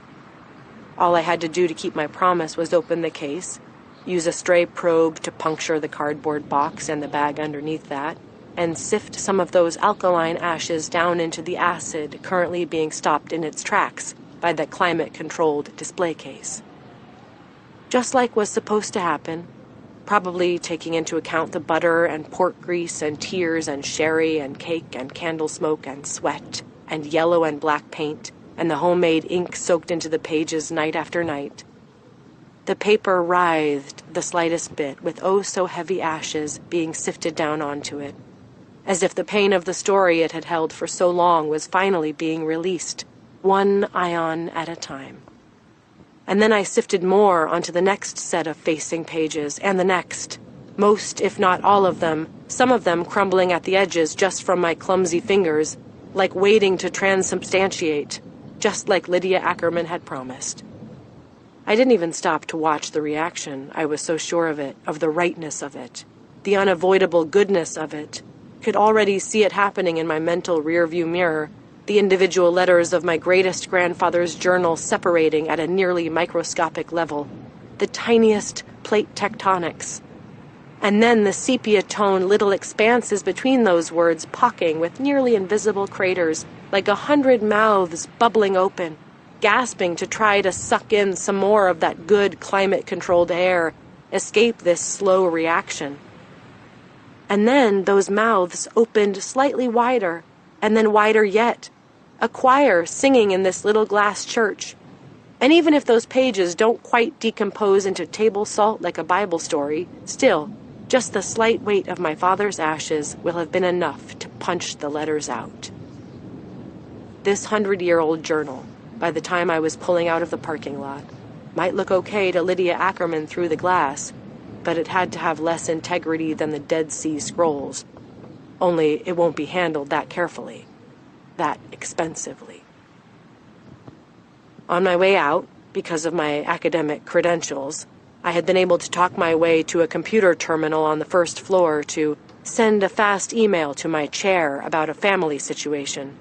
All I had to do to keep my promise was open the case, use a stray probe to puncture the cardboard box and the bag underneath that, and sift some of those alkaline ashes down into the acid currently being stopped in its tracks by the climate-controlled display case. Just like was supposed to happen, probably taking into account the butter and pork grease and tears and sherry and cake and candle smoke and sweat and yellow and black paint and the homemade ink soaked into the pages night after night. The paper writhed the slightest bit with oh-so-heavy ashes being sifted down onto it, as if the pain of the story it had held for so long was finally being released, one ion at a time. And then I sifted more onto the next set of facing pages, and the next, most, if not all of them, some of them crumbling at the edges just from my clumsy fingers, like waiting to transubstantiate, just like Lydia Ackerman had promised. I didn't even stop to watch the reaction. I was so sure of it, of the rightness of it, the unavoidable goodness of it. Could already see it happening in my mental rearview mirror, the individual letters of my greatest grandfather's journal separating at a nearly microscopic level, the tiniest plate tectonics. And then the sepia-tone little expanses between those words pocking with nearly invisible craters, like 100 mouths bubbling open, gasping to try to suck in some more of that good climate-controlled air, escape this slow reaction. And then those mouths opened slightly wider, and then wider yet, a choir singing in this little glass church. And even if those pages don't quite decompose into table salt like a Bible story, still, just the slight weight of my father's ashes will have been enough to punch the letters out. This 100-year-old journal, by the time I was pulling out of the parking lot, might look okay to Lydia Ackerman through the glass, but it had to have less integrity than the Dead Sea Scrolls. Only it won't be handled that carefully, that expensively. On my way out, because of my academic credentials, I had been able to talk my way to a computer terminal on the first floor to send a fast email to my chair about a family situation.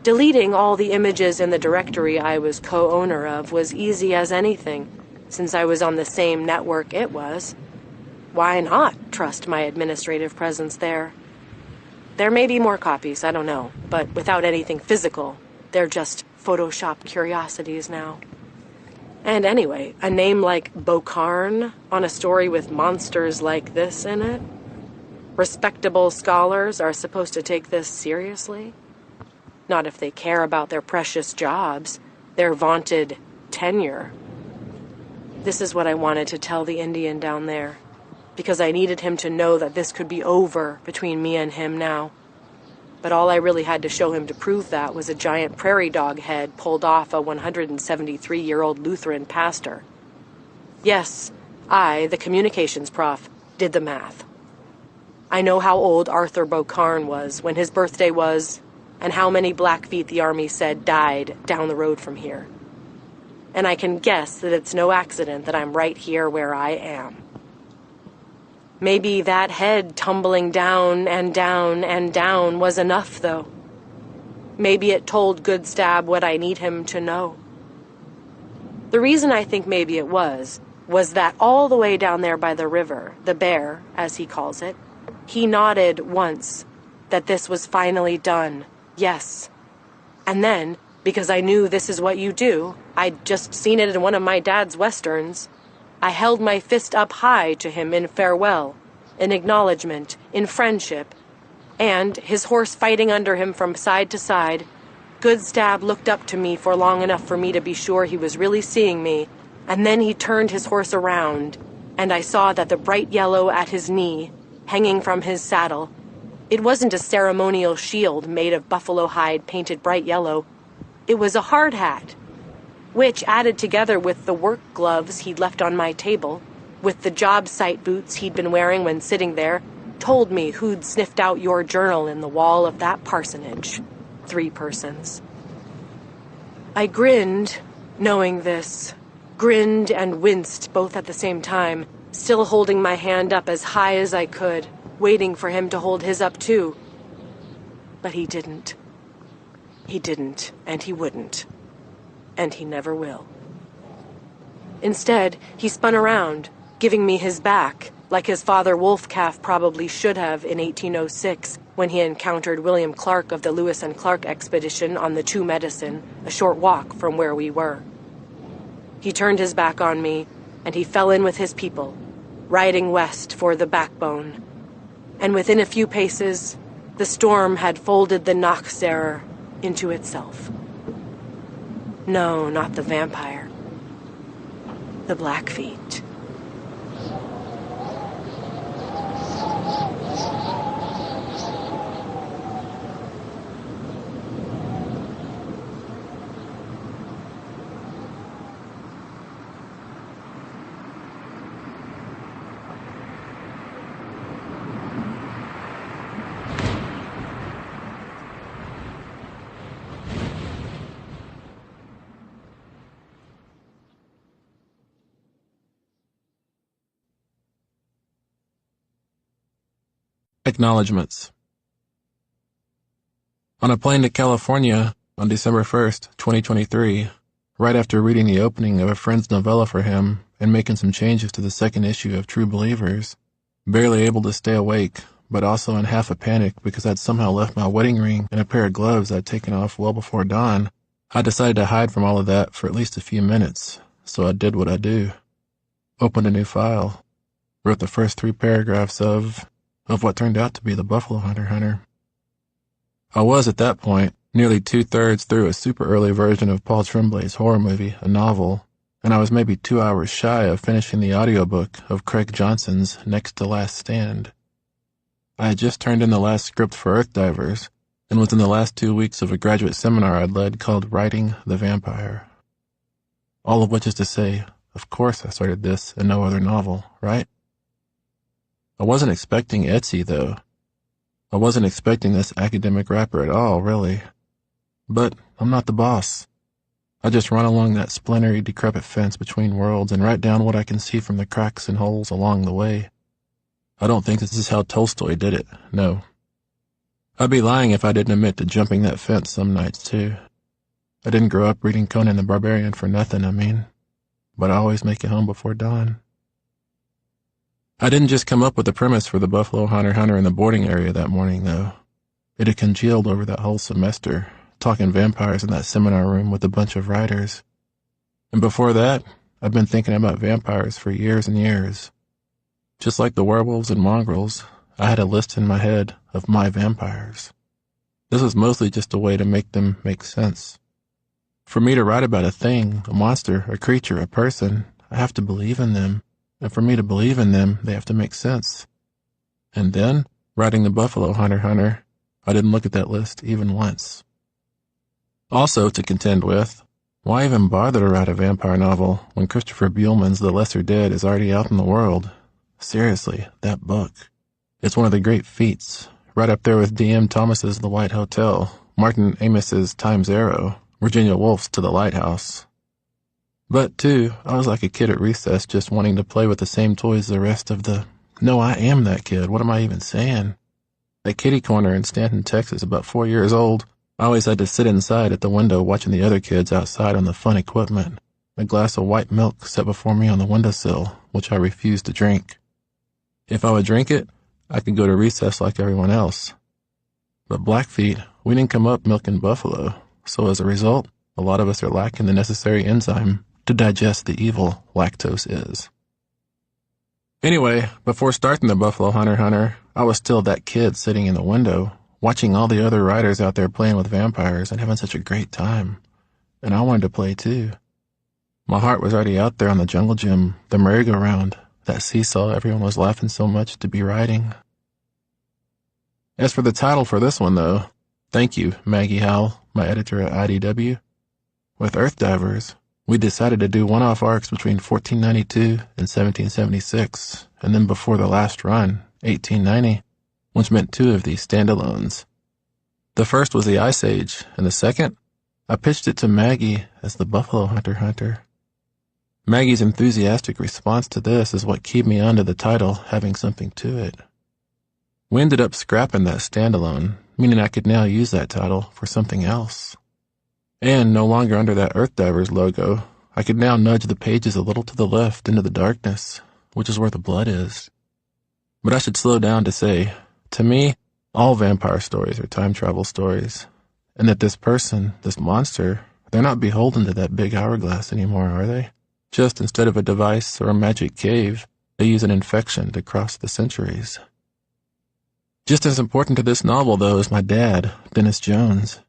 Deleting all the images in the directory I was co-owner of was easy as anything, since I was on the same network it was. Why not trust my administrative presence there? There may be more copies, I don't know, but without anything physical, they're just Photoshop curiosities now. And anyway, a name like Bocarn on a story with monsters like this in it? Respectable scholars are supposed to take this seriously? Not if they care about their precious jobs, their vaunted tenure. This is what I wanted to tell the Indian down there, because I needed him to know that this could be over between me and him now. But all I really had to show him to prove that was a giant prairie dog head pulled off a 173-year-old Lutheran pastor. Yes, I, the communications prof, did the math. I know how old Arthur Bocarn was when his birthday was, and how many Blackfeet the Army said died down the road from here. And I can guess that it's no accident that I'm right here where I am. Maybe that head tumbling down and down and down was enough, though. Maybe it told Goodstab what I need him to know. The reason I think maybe it was that all the way down there by the river, the bear, as he calls it, he nodded once, that this was finally done, yes. And then, because I knew this is what you do. I'd just seen it in one of my dad's westerns. I held my fist up high to him in farewell, in acknowledgement, in friendship, and, his horse fighting under him from side to side, Goodstab looked up to me for long enough for me to be sure he was really seeing me, and then he turned his horse around, and I saw that the bright yellow at his knee, hanging from his saddle, it wasn't a ceremonial shield made of buffalo hide painted bright yellow. It was a hard hat, which, added together with the work gloves he'd left on my table, with the job site boots he'd been wearing when sitting there, told me who'd sniffed out your journal in the wall of that parsonage. 3 persons. I grinned, knowing this. Grinned and winced both at the same time, still holding my hand up as high as I could, waiting for him to hold his up too. But he didn't. He didn't, and he wouldn't. And he never will. Instead, he spun around, giving me his back, like his father Wolfcalf probably should have in 1806, when he encountered William Clark of the Lewis and Clark expedition on the Two Medicine, a short walk from where we were. He turned his back on me, and he fell in with his people, riding west for the Backbone. And within a few paces, the storm had folded the Nachzehrer into itself. No, not the vampire. The Blackfeet. Acknowledgements. On a plane to California on December 1st, 2023, right after reading the opening of a friend's novella for him and making some changes to the second issue of True Believers, barely able to stay awake, but also in half a panic because I'd somehow left my wedding ring and a pair of gloves I'd taken off well before dawn, I decided to hide from all of that for at least a few minutes, so I did what I do. Opened a new file, wrote the first 3 paragraphs of what turned out to be the Buffalo Hunter. I was, at that point, nearly 2/3 through a super early version of Paul Tremblay's horror movie, a novel, and I was maybe 2 hours shy of finishing the audiobook of Craig Johnson's Next to Last Stand. I had just turned in the last script for Earth Divers, and was in the last 2 weeks of a graduate seminar I'd led called Writing the Vampire. All of which is to say, of course I started this and no other novel, right? I wasn't expecting Etsy, though. I wasn't expecting this academic rapper at all, really. But I'm not the boss. I just run along that splintery, decrepit fence between worlds and write down what I can see from the cracks and holes along the way. I don't think this is how Tolstoy did it, no. I'd be lying if I didn't admit to jumping that fence some nights, too. I didn't grow up reading Conan the Barbarian for nothing, I mean. But I always make it home before dawn. I didn't just come up with the premise for the Buffalo Hunter in the boarding area that morning, though. It had congealed over that whole semester, talking vampires in that seminar room with a bunch of writers. And before that, I'd been thinking about vampires for years and years. Just like the werewolves and mongrels, I had a list in my head of my vampires. This was mostly just a way to make them make sense. For me to write about a thing, a monster, a creature, a person, I have to believe in them. And for me to believe in them, they have to make sense. And then, writing the Buffalo Hunter, I didn't look at that list even once. Also, to contend with, why even bother to write a vampire novel when Christopher Buehlman's The Lesser Dead is already out in the world? Seriously, that book. It's one of the great feats, right up there with D.M. Thomas's The White Hotel, Martin Amis's Time's Arrow, Virginia Woolf's To the Lighthouse. But, too, I was like a kid at recess just wanting to play with the same toys the rest of the... No, I am that kid. What am I even saying? At kitty corner in Stanton, Texas, about 4 years old, I always had to sit inside at the window watching the other kids outside on the fun equipment. A glass of white milk set before me on the windowsill, which I refused to drink. If I would drink it, I could go to recess like everyone else. But Blackfeet, we didn't come up milking buffalo, so as a result, a lot of us are lacking the necessary enzyme to digest the evil lactose is. Anyway, before starting the Buffalo Hunter, I was still that kid sitting in the window, watching all the other writers out there playing with vampires and having such a great time. And I wanted to play too. My heart was already out there on the jungle gym, the merry-go-round, that seesaw everyone was laughing so much to be riding. As for the title for this one, though, thank you, Maggie Howell, my editor at IDW. With Earth Divers, we decided to do one-off arcs between 1492 and 1776, and then before the last run, 1890, which meant 2 of these standalones. The first was the Ice Age, and the second, I pitched it to Maggie as the Buffalo Hunter. Maggie's enthusiastic response to this is what keyed me onto the title having something to it. We ended up scrapping that standalone, meaning I could now use that title for something else. And no longer under that Earth Divers logo, I could now nudge the pages a little to the left into the darkness, which is where the blood is. But I should slow down to say, to me, all vampire stories are time travel stories, and that this person, this monster, they're not beholden to that big hourglass anymore, are they? Just instead of a device or a magic cave, they use an infection to cross the centuries. Just as important to this novel, though, is my dad, Dennis Jones.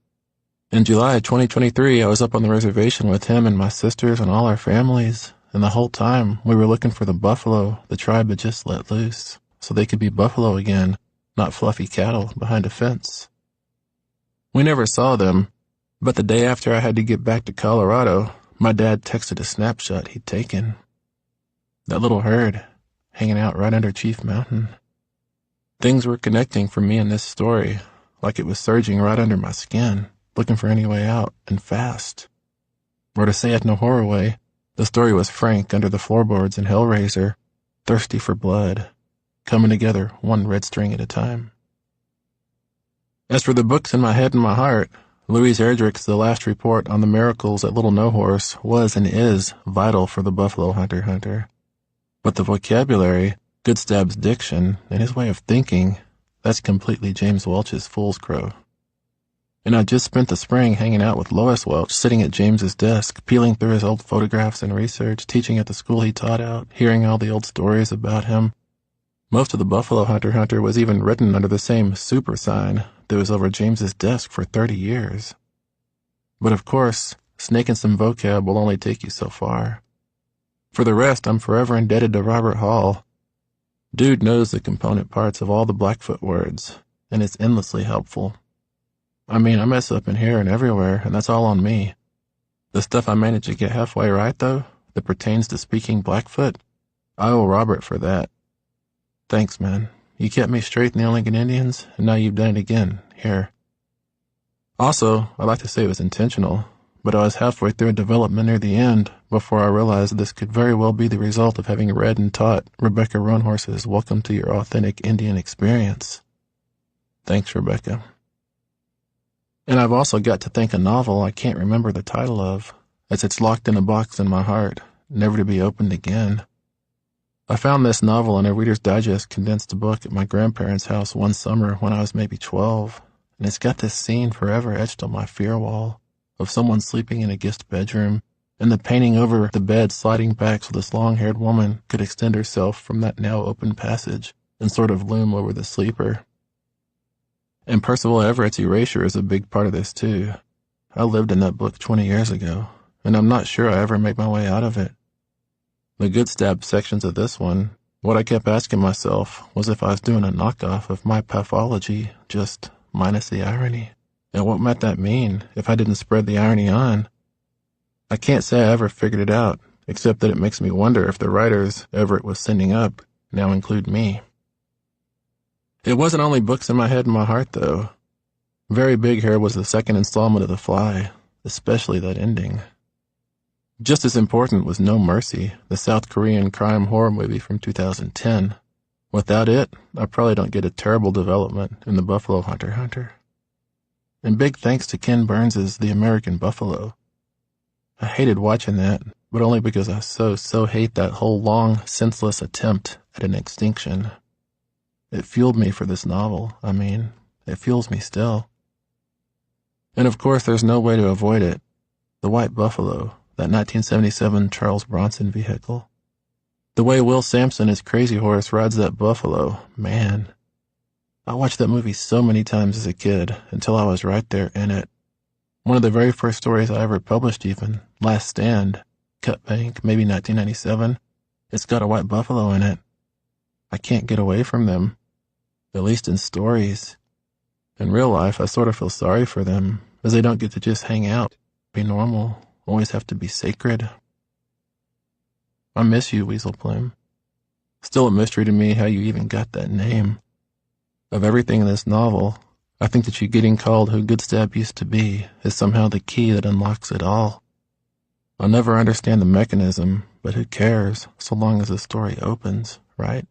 In July 2023, I was up on the reservation with him and my sisters and all our families, and the whole time we were looking for the buffalo the tribe had just let loose, so they could be buffalo again, not fluffy cattle behind a fence. We never saw them, but the day after I had to get back to Colorado, my dad texted a snapshot he'd taken. That little herd, hanging out right under Chief Mountain. Things were connecting for me in this story, like it was surging right under my skin, looking for any way out, and fast. Or to say it in a horror way, the story was Frank under the floorboards in Hellraiser, thirsty for blood, coming together one red string at a time. As for the books in my head and my heart, Louise Erdrich's The Last Report on the Miracles at Little No Horse was and is vital for the Buffalo Hunter. But the vocabulary, Goodstab's diction, and his way of thinking, that's completely James Welch's Fool's Crow. And I just spent the spring hanging out with Lois Welch, sitting at James's desk, peeling through his old photographs and research, teaching at the school he taught out, hearing all the old stories about him. Most of the Buffalo Hunter was even written under the same super sign that was over James's desk for 30 years. But of course, snaking some vocab will only take you so far. For the rest, I'm forever indebted to Robert Hall. Dude knows the component parts of all the Blackfoot words, and it's endlessly helpful. I mean, I mess up in here and everywhere, and that's all on me. The stuff I managed to get halfway right, though, that pertains to speaking Blackfoot, I owe Robert for that. Thanks, man. You kept me straight in the Lincoln Indians, and now you've done it again, here. Also, I'd like to say it was intentional, but I was halfway through a development near the end before I realized this could very well be the result of having read and taught Rebecca Roanhorse's Welcome to Your Authentic Indian Experience. Thanks, Rebecca. And I've also got to thank a novel I can't remember the title of, as it's locked in a box in my heart, never to be opened again. I found this novel in a Reader's Digest condensed book at my grandparents' house one summer when I was maybe 12, and it's got this scene forever etched on my fear wall of someone sleeping in a guest bedroom, and the painting over the bed sliding back so this long-haired woman could extend herself from that now open passage and sort of loom over the sleeper. And Percival Everett's erasure is a big part of this, too. I lived in that book 20 years ago, and I'm not sure I ever made my way out of it. The Goodstab sections of this one, what I kept asking myself was if I was doing a knockoff of my pathology, just minus the irony. And what might that mean if I didn't spread the irony on? I can't say I ever figured it out, except that it makes me wonder if the writers Everett was sending up now include me. It wasn't only books in my head and my heart, though. Very big here was the second installment of The Fly, especially that ending. Just as important was No Mercy, the South Korean crime horror movie from 2010. Without it, I probably don't get a terrible development in the Buffalo Hunter. And big thanks to Ken Burns's The American Buffalo. I hated watching that, but only because I so hate that whole long, senseless attempt at an extinction. It fueled me for this novel. It fuels me still. And of course, there's no way to avoid it. The white buffalo, that 1977 Charles Bronson vehicle. The way Will Sampson as Crazy Horse rides that buffalo, man. I watched that movie so many times as a kid until I was right there in it. One of the very first stories I ever published even, Last Stand, Cut Bank, maybe 1997. It's got a white buffalo in it. I can't get away from them, at least in stories. In real life, I sort of feel sorry for them, as they don't get to just hang out, be normal, always have to be sacred. I miss you, Weasel Plume. Still a mystery to me how you even got that name. Of everything in this novel, I think that you getting called who Goodstab used to be is somehow the key that unlocks it all. I'll never understand the mechanism, but who cares, so long as the story opens, right?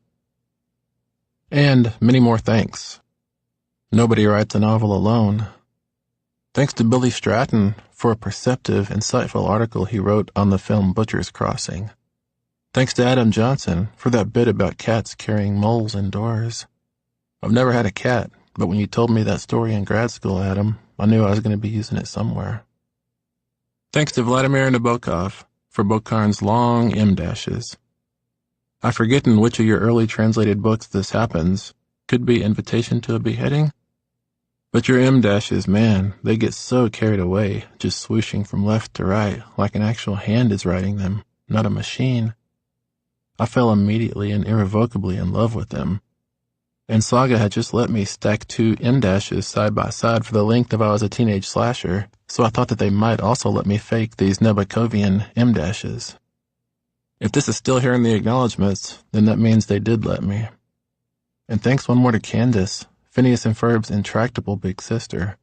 And many more thanks. Nobody writes a novel alone. Thanks to Billy Stratton for a perceptive, insightful article he wrote on the film Butcher's Crossing. Thanks to Adam Johnson for that bit about cats carrying moles indoors. I've never had a cat, but when you told me that story in grad school, Adam, I knew I was going to be using it somewhere. Thanks to Vladimir Nabokov for Bokarn's long M-dashes. I forget in which of your early translated books this happens. Could be Invitation to a Beheading. But your M-dashes, man, they get so carried away, just swooshing from left to right, like an actual hand is writing them, not a machine. I fell immediately and irrevocably in love with them. And Saga had just let me stack 2 M-dashes side by side for the length of I was a teenage slasher, so I thought that they might also let me fake these Nabokovian M-dashes. If this is still here in the acknowledgments, then that means they did let me. And thanks one more to Candace, Phineas and Ferb's intractable big sister.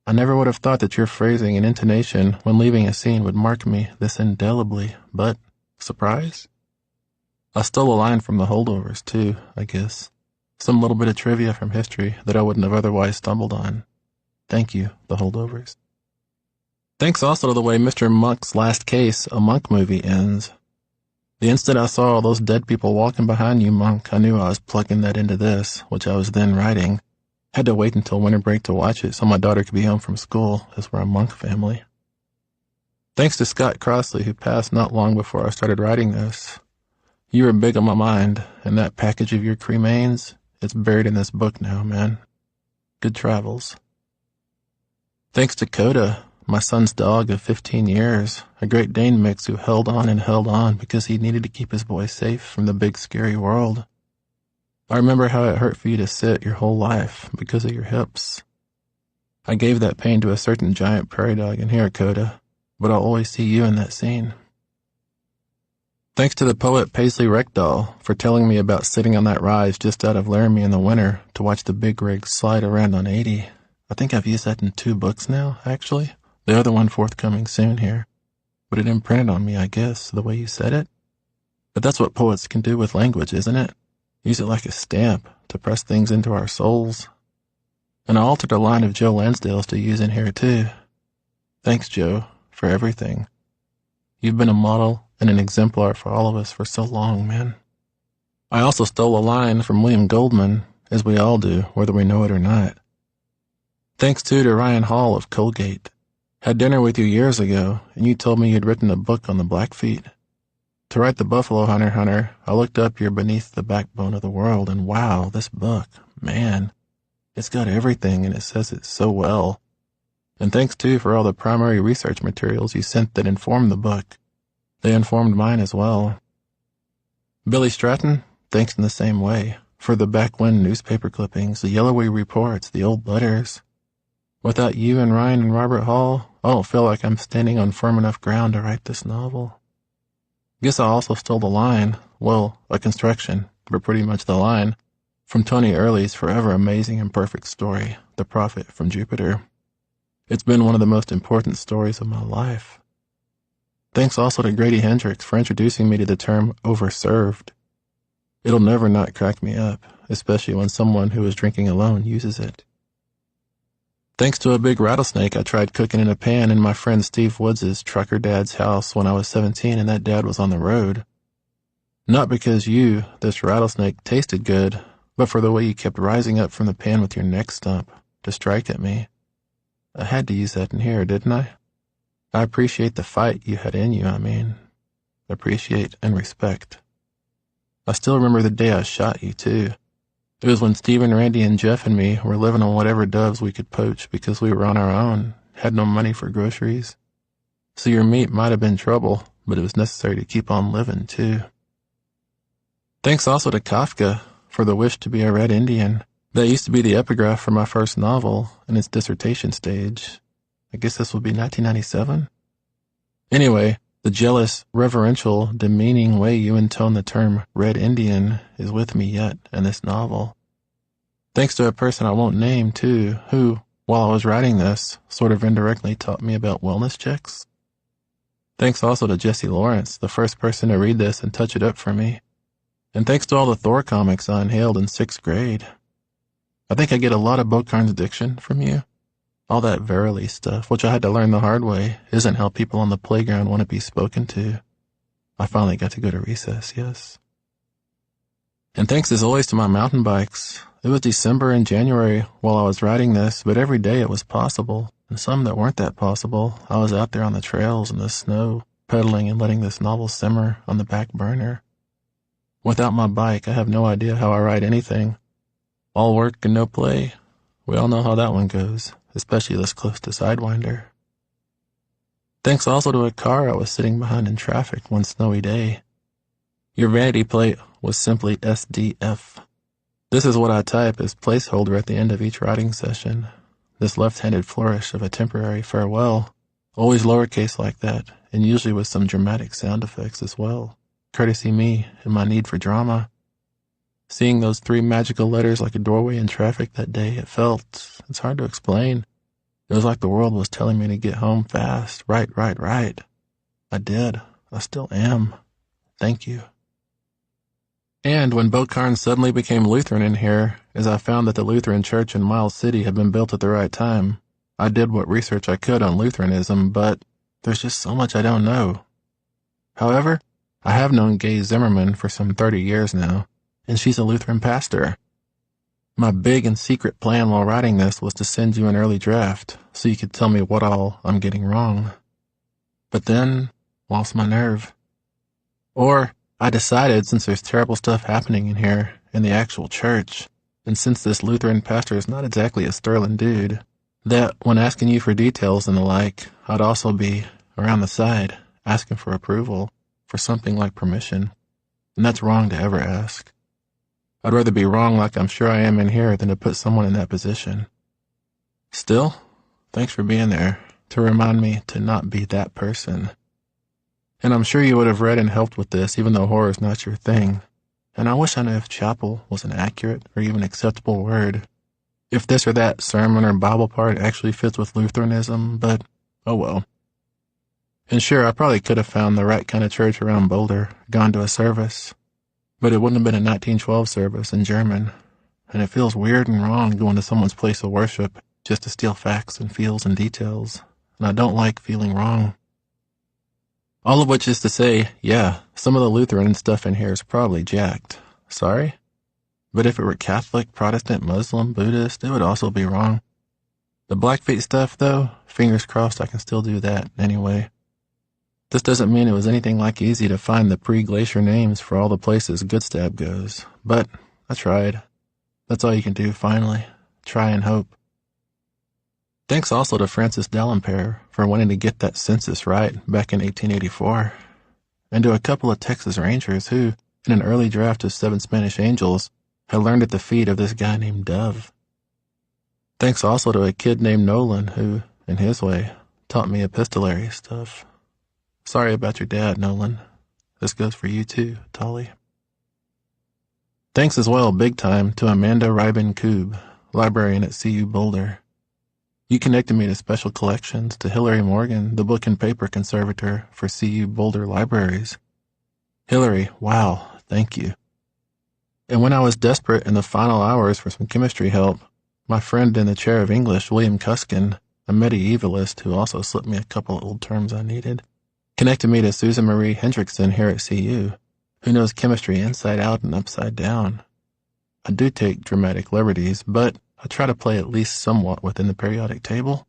I never would have thought that your phrasing and intonation when leaving a scene would mark me this indelibly, but, surprise? I stole a line from the holdovers, too, I guess. Some little bit of trivia from history that I wouldn't have otherwise stumbled on. Thank you, the holdovers. Thanks also to the way Mr. Monk's Last Case, a Monk movie, ends. The instant I saw all those dead people walking behind you, Monk, I knew I was plugging that into this, which I was then writing. Had to wait until winter break to watch it so my daughter could be home from school, as we're a Monk family. Thanks to Scott Crossley, who passed not long before I started writing this. You were big on my mind, and that package of your cremains, it's buried in this book now, man. Good travels. Thanks to Coda, my son's dog of 15 years, a Great Dane mix who held on because he needed to keep his boy safe from the big scary world. I remember how it hurt for you to sit your whole life because of your hips. I gave that pain to a certain giant prairie dog in here, Coda, but I'll always see you in that scene. Thanks to the poet Paisley Reckdahl for telling me about sitting on that rise just out of Laramie in the winter to watch the big rig slide around on 80. I think I've used that in 2 books now, actually. The other one forthcoming soon here. But it imprinted on me, I guess, the way you said it. But that's what poets can do with language, isn't it? Use it like a stamp to press things into our souls. And I altered a line of Joe Lansdale's to use in here, too. Thanks, Joe, for everything. You've been a model and an exemplar for all of us for so long, man. I also stole a line from William Goldman, as we all do, whether we know it or not. Thanks, too, to Ryan Hall of Colgate. Had dinner with you years ago, and you told me you'd written a book on the Blackfeet. To write the Buffalo Hunter, I looked up your Beneath the Backbone of the World, and wow, this book, man, it's got everything, and it says it so well. And thanks, too, for all the primary research materials you sent that informed the book. They informed mine as well. Billy Stratton, thanks in the same way, for the back-when newspaper clippings, the yellowy reports, the old letters. Without you and Ryan and Robert Hall, I don't feel like I'm standing on firm enough ground to write this novel. Guess I also stole the line, well, a construction, but pretty much the line, from Tony Early's forever amazing and perfect story, The Prophet from Jupiter. It's been one of the most important stories of my life. Thanks also to Grady Hendrix for introducing me to the term overserved. It'll never not crack me up, especially when someone who is drinking alone uses it. Thanks to a big rattlesnake I tried cooking in a pan in my friend Steve Woods' trucker dad's house when I was 17 and that dad was on the road. Not because you, this rattlesnake, tasted good, but for the way you kept rising up from the pan with your neck stump to strike at me. I had to use that in here, didn't I? I appreciate the fight you had in you, appreciate and respect. I still remember the day I shot you, too. It was when Stephen, Randy, and Jeff and me were living on whatever doves we could poach because we were on our own, had no money for groceries. So your meat might have been trouble, but it was necessary to keep on living, too. Thanks also to Kafka for the wish to be a Red Indian. That used to be the epigraph for my first novel in its dissertation stage. I guess this would be 1997? Anyway, the jealous, reverential, demeaning way you intone the term Red Indian is with me yet in this novel. Thanks to a person I won't name, too, who, while I was writing this, sort of indirectly taught me about wellness checks. Thanks also to Jesse Lawrence, the first person to read this and touch it up for me. And thanks to all the Thor comics I inhaled in 6th grade. I think I get a lot of Bokarn's addiction from you. All that verily stuff, which I had to learn the hard way, isn't how people on the playground want to be spoken to. I finally got to go to recess, yes. And thanks as always to my mountain bikes. It was December and January while I was riding this, but every day it was possible. And some that weren't that possible, I was out there on the trails in the snow, pedaling and letting this novel simmer on the back burner. Without my bike, I have no idea how I ride anything. All work and no play. We all know how that one goes, especially this close to Sidewinder. Thanks also to a car I was sitting behind in traffic one snowy day. Your vanity plate was simply SDF. This is what I type as placeholder at the end of each writing session. This left-handed flourish of a temporary farewell, always lowercase like that, and usually with some dramatic sound effects as well. Courtesy me and my need for drama. Seeing those 3 magical letters like a doorway in traffic that day, it's hard to explain. It was like the world was telling me to get home fast. Right. I did. I still am. Thank you. And when Bokarn suddenly became Lutheran in here, as I found that the Lutheran church in Miles City had been built at the right time, I did what research I could on Lutheranism, but there's just so much I don't know. However, I have known Gay Zimmerman for some 30 years now, and she's a Lutheran pastor. My big and secret plan while writing this was to send you an early draft, so you could tell me what all I'm getting wrong. But then, lost my nerve. Or, I decided since there's terrible stuff happening in here, in the actual church, and since this Lutheran pastor is not exactly a sterling dude, that when asking you for details and the like, I'd also be, around the side, asking for approval, for something like permission. And that's wrong to ever ask. I'd rather be wrong like I'm sure I am in here than to put someone in that position. Still, thanks for being there, to remind me to not be that person. And I'm sure you would have read and helped with this, even though horror's not your thing. And I wish I knew if chapel was an accurate or even acceptable word. If this or that sermon or Bible part actually fits with Lutheranism, but oh well. And sure, I probably could have found the right kind of church around Boulder, gone to a service. But it wouldn't have been a 1912 service in German, and it feels weird and wrong going to someone's place of worship just to steal facts and feels and details, and I don't like feeling wrong. All of which is to say, yeah, some of the Lutheran stuff in here is probably jacked. Sorry? But if it were Catholic, Protestant, Muslim, Buddhist, it would also be wrong. The Blackfeet stuff, though, fingers crossed I can still do that anyway. This doesn't mean it was anything like easy to find the pre-glacier names for all the places Goodstab goes, but I tried. That's all you can do, finally. Try and hope. Thanks also to Francis D'Alembert for wanting to get that census right back in 1884, and to a couple of Texas Rangers who, in an early draft of 7 Spanish Angels, had learned at the feet of this guy named Dove. Thanks also to a kid named Nolan who, in his way, taught me epistolary stuff. Sorry about your dad, Nolan. This goes for you too, Tolly. Thanks as well, big time, to Amanda Rybin-Koob, librarian at CU Boulder. You connected me to special collections, to Hillary Morgan, the book and paper conservator for CU Boulder Libraries. Hillary, wow, thank you. And when I was desperate in the final hours for some chemistry help, my friend in the chair of English, William Cuskin, a medievalist who also slipped me a couple of old terms I needed, connected me to Susan Marie Hendrickson here at CU, who knows chemistry inside out and upside down. I do take dramatic liberties, but I try to play at least somewhat within the periodic table.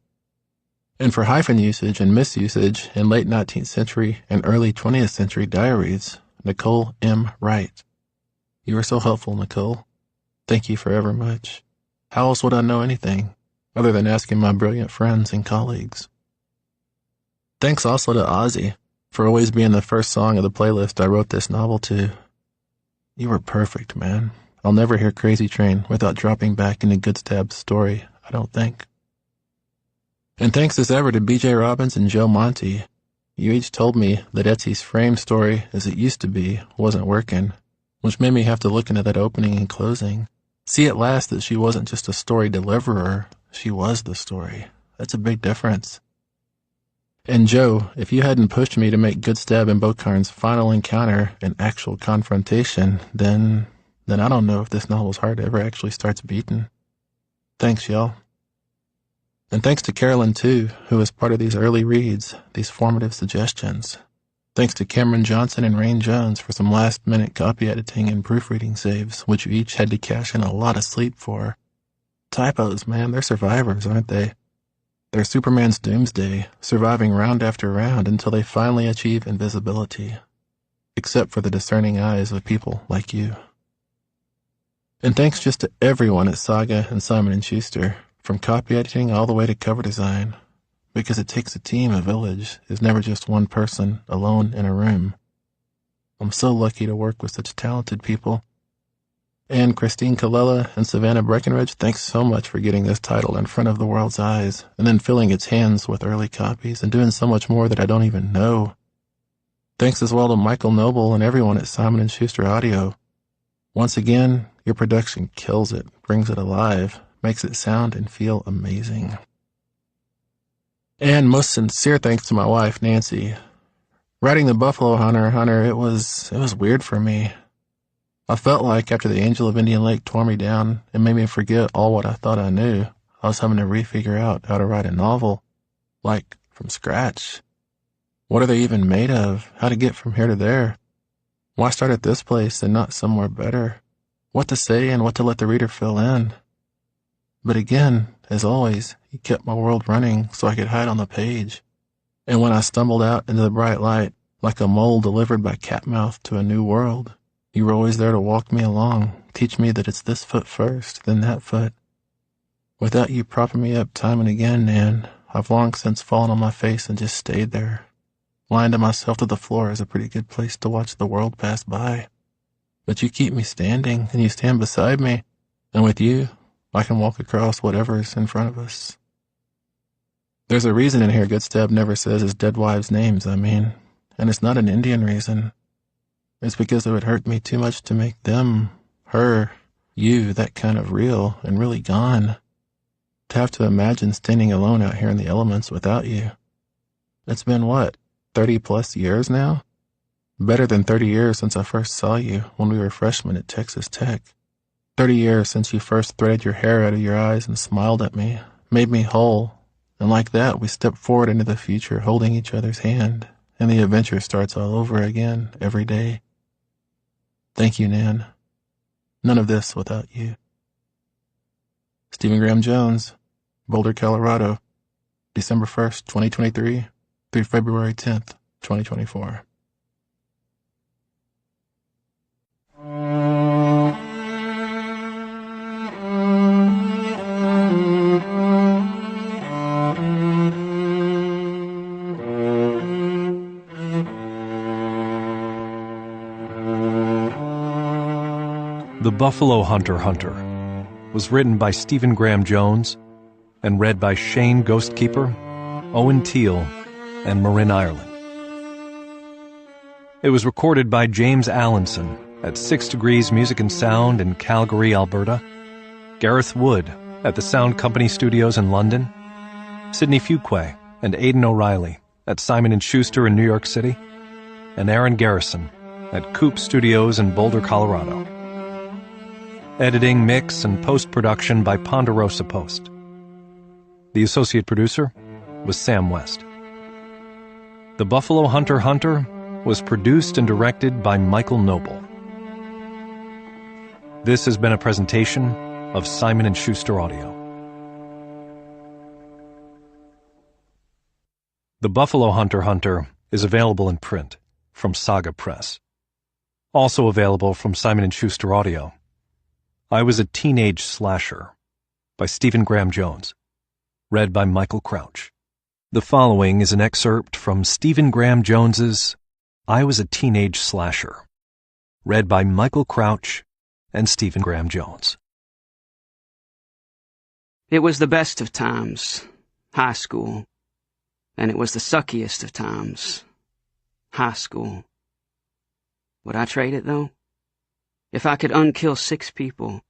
And for hyphen usage and misusage in late 19th century and early 20th century diaries, Nicole M. Wright. You were so helpful, Nicole. Thank you forever much. How else would I know anything, other than asking my brilliant friends and colleagues? Thanks also to Ozzy for always being the first song of the playlist I wrote this novel to. You were perfect, man. I'll never hear Crazy Train without dropping back into Good Stab's story, I don't think. And thanks as ever to B.J. Robbins and Joe Monty. You each told me that Etsy's frame story, as it used to be, wasn't working, which made me have to look into that opening and closing. See at last that she wasn't just a story deliverer, she was the story. That's a big difference. And Joe, if you hadn't pushed me to make Good Stab and Bokarn's final encounter an actual confrontation, then I don't know if this novel's heart ever actually starts beating. Thanks, y'all. And thanks to Carolyn, too, who was part of these early reads, these formative suggestions. Thanks to Cameron Johnson and Rain Jones for some last-minute copy editing and proofreading saves, which you each had to cash in a lot of sleep for. Typos, man, they're survivors, aren't they? They're Superman's doomsday, surviving round after round until they finally achieve invisibility. Except for the discerning eyes of people like you. And thanks just to everyone at Saga and Simon & Schuster, from copy editing all the way to cover design, because it takes a team, a village, is never just one person alone in a room. I'm so lucky to work with such talented people. And Christine Colella and Savannah Breckenridge, thanks so much for getting this title in front of the world's eyes, and then filling its hands with early copies, and doing so much more that I don't even know. Thanks as well to Michael Noble and everyone at Simon & Schuster Audio. Once again, your production kills it, brings it alive, makes it sound and feel amazing. And most sincere thanks to my wife, Nancy. Writing The Buffalo Hunter, it was weird for me. I felt like after The Angel of Indian Lake tore me down and made me forget all what I thought I knew, I was having to refigure out how to write a novel, like from scratch. What are they even made of? How to get from here to there? Why start at this place and not somewhere better? What to say and what to let the reader fill in? But again, as always, he kept my world running so I could hide on the page. And when I stumbled out into the bright light, like a mole delivered by Catmouth to a new world, you were always there to walk me along, teach me that it's this foot first, then that foot. Without you propping me up time and again, Nan, I've long since fallen on my face and just stayed there. Lying to myself to the floor is a pretty good place to watch the world pass by. But you keep me standing, and you stand beside me, and with you, I can walk across whatever's in front of us. There's a reason in here Good Stab never says his dead wives' names, and it's not an Indian reason. It's because it would hurt me too much to make them, her, you, that kind of real and really gone. To have to imagine standing alone out here in the elements without you. It's been what, 30+ years now? Better than 30 years since I first saw you when we were freshmen at Texas Tech. 30 years since you first threaded your hair out of your eyes and smiled at me, made me whole, and like that we stepped forward into the future holding each other's hand, and the adventure starts all over again every day. Thank you, Nan. None of this without you. Stephen Graham Jones, Boulder, Colorado, December 1st, 2023 through February 10th, 2024. The Buffalo Hunter was written by Stephen Graham Jones and read by Shane Ghostkeeper, Owen Teal, and Marin Ireland. It was recorded by James Allenson at 6 Degrees Music and Sound in Calgary, Alberta, Gareth Wood at the Sound Company Studios in London, Sidney Fuqua and Aidan O'Reilly at Simon & Schuster in New York City, and Aaron Garrison at Coop Studios in Boulder, Colorado. Editing, mix, and post-production by Ponderosa Post. The associate producer was Sam West. The Buffalo Hunter was produced and directed by Michael Noble. This has been a presentation of Simon & Schuster Audio. The Buffalo Hunter Hunter is available in print from Saga Press. Also available from Simon & Schuster Audio. I Was a Teenage Slasher by Stephen Graham Jones. Read by Michael Crouch. The following is an excerpt from Stephen Graham Jones's I Was a Teenage Slasher. Read by Michael Crouch and Stephen Graham Jones. It was the best of times, high school. And it was the suckiest of times, high school. Would I trade it, though? If I could unkill 6 people,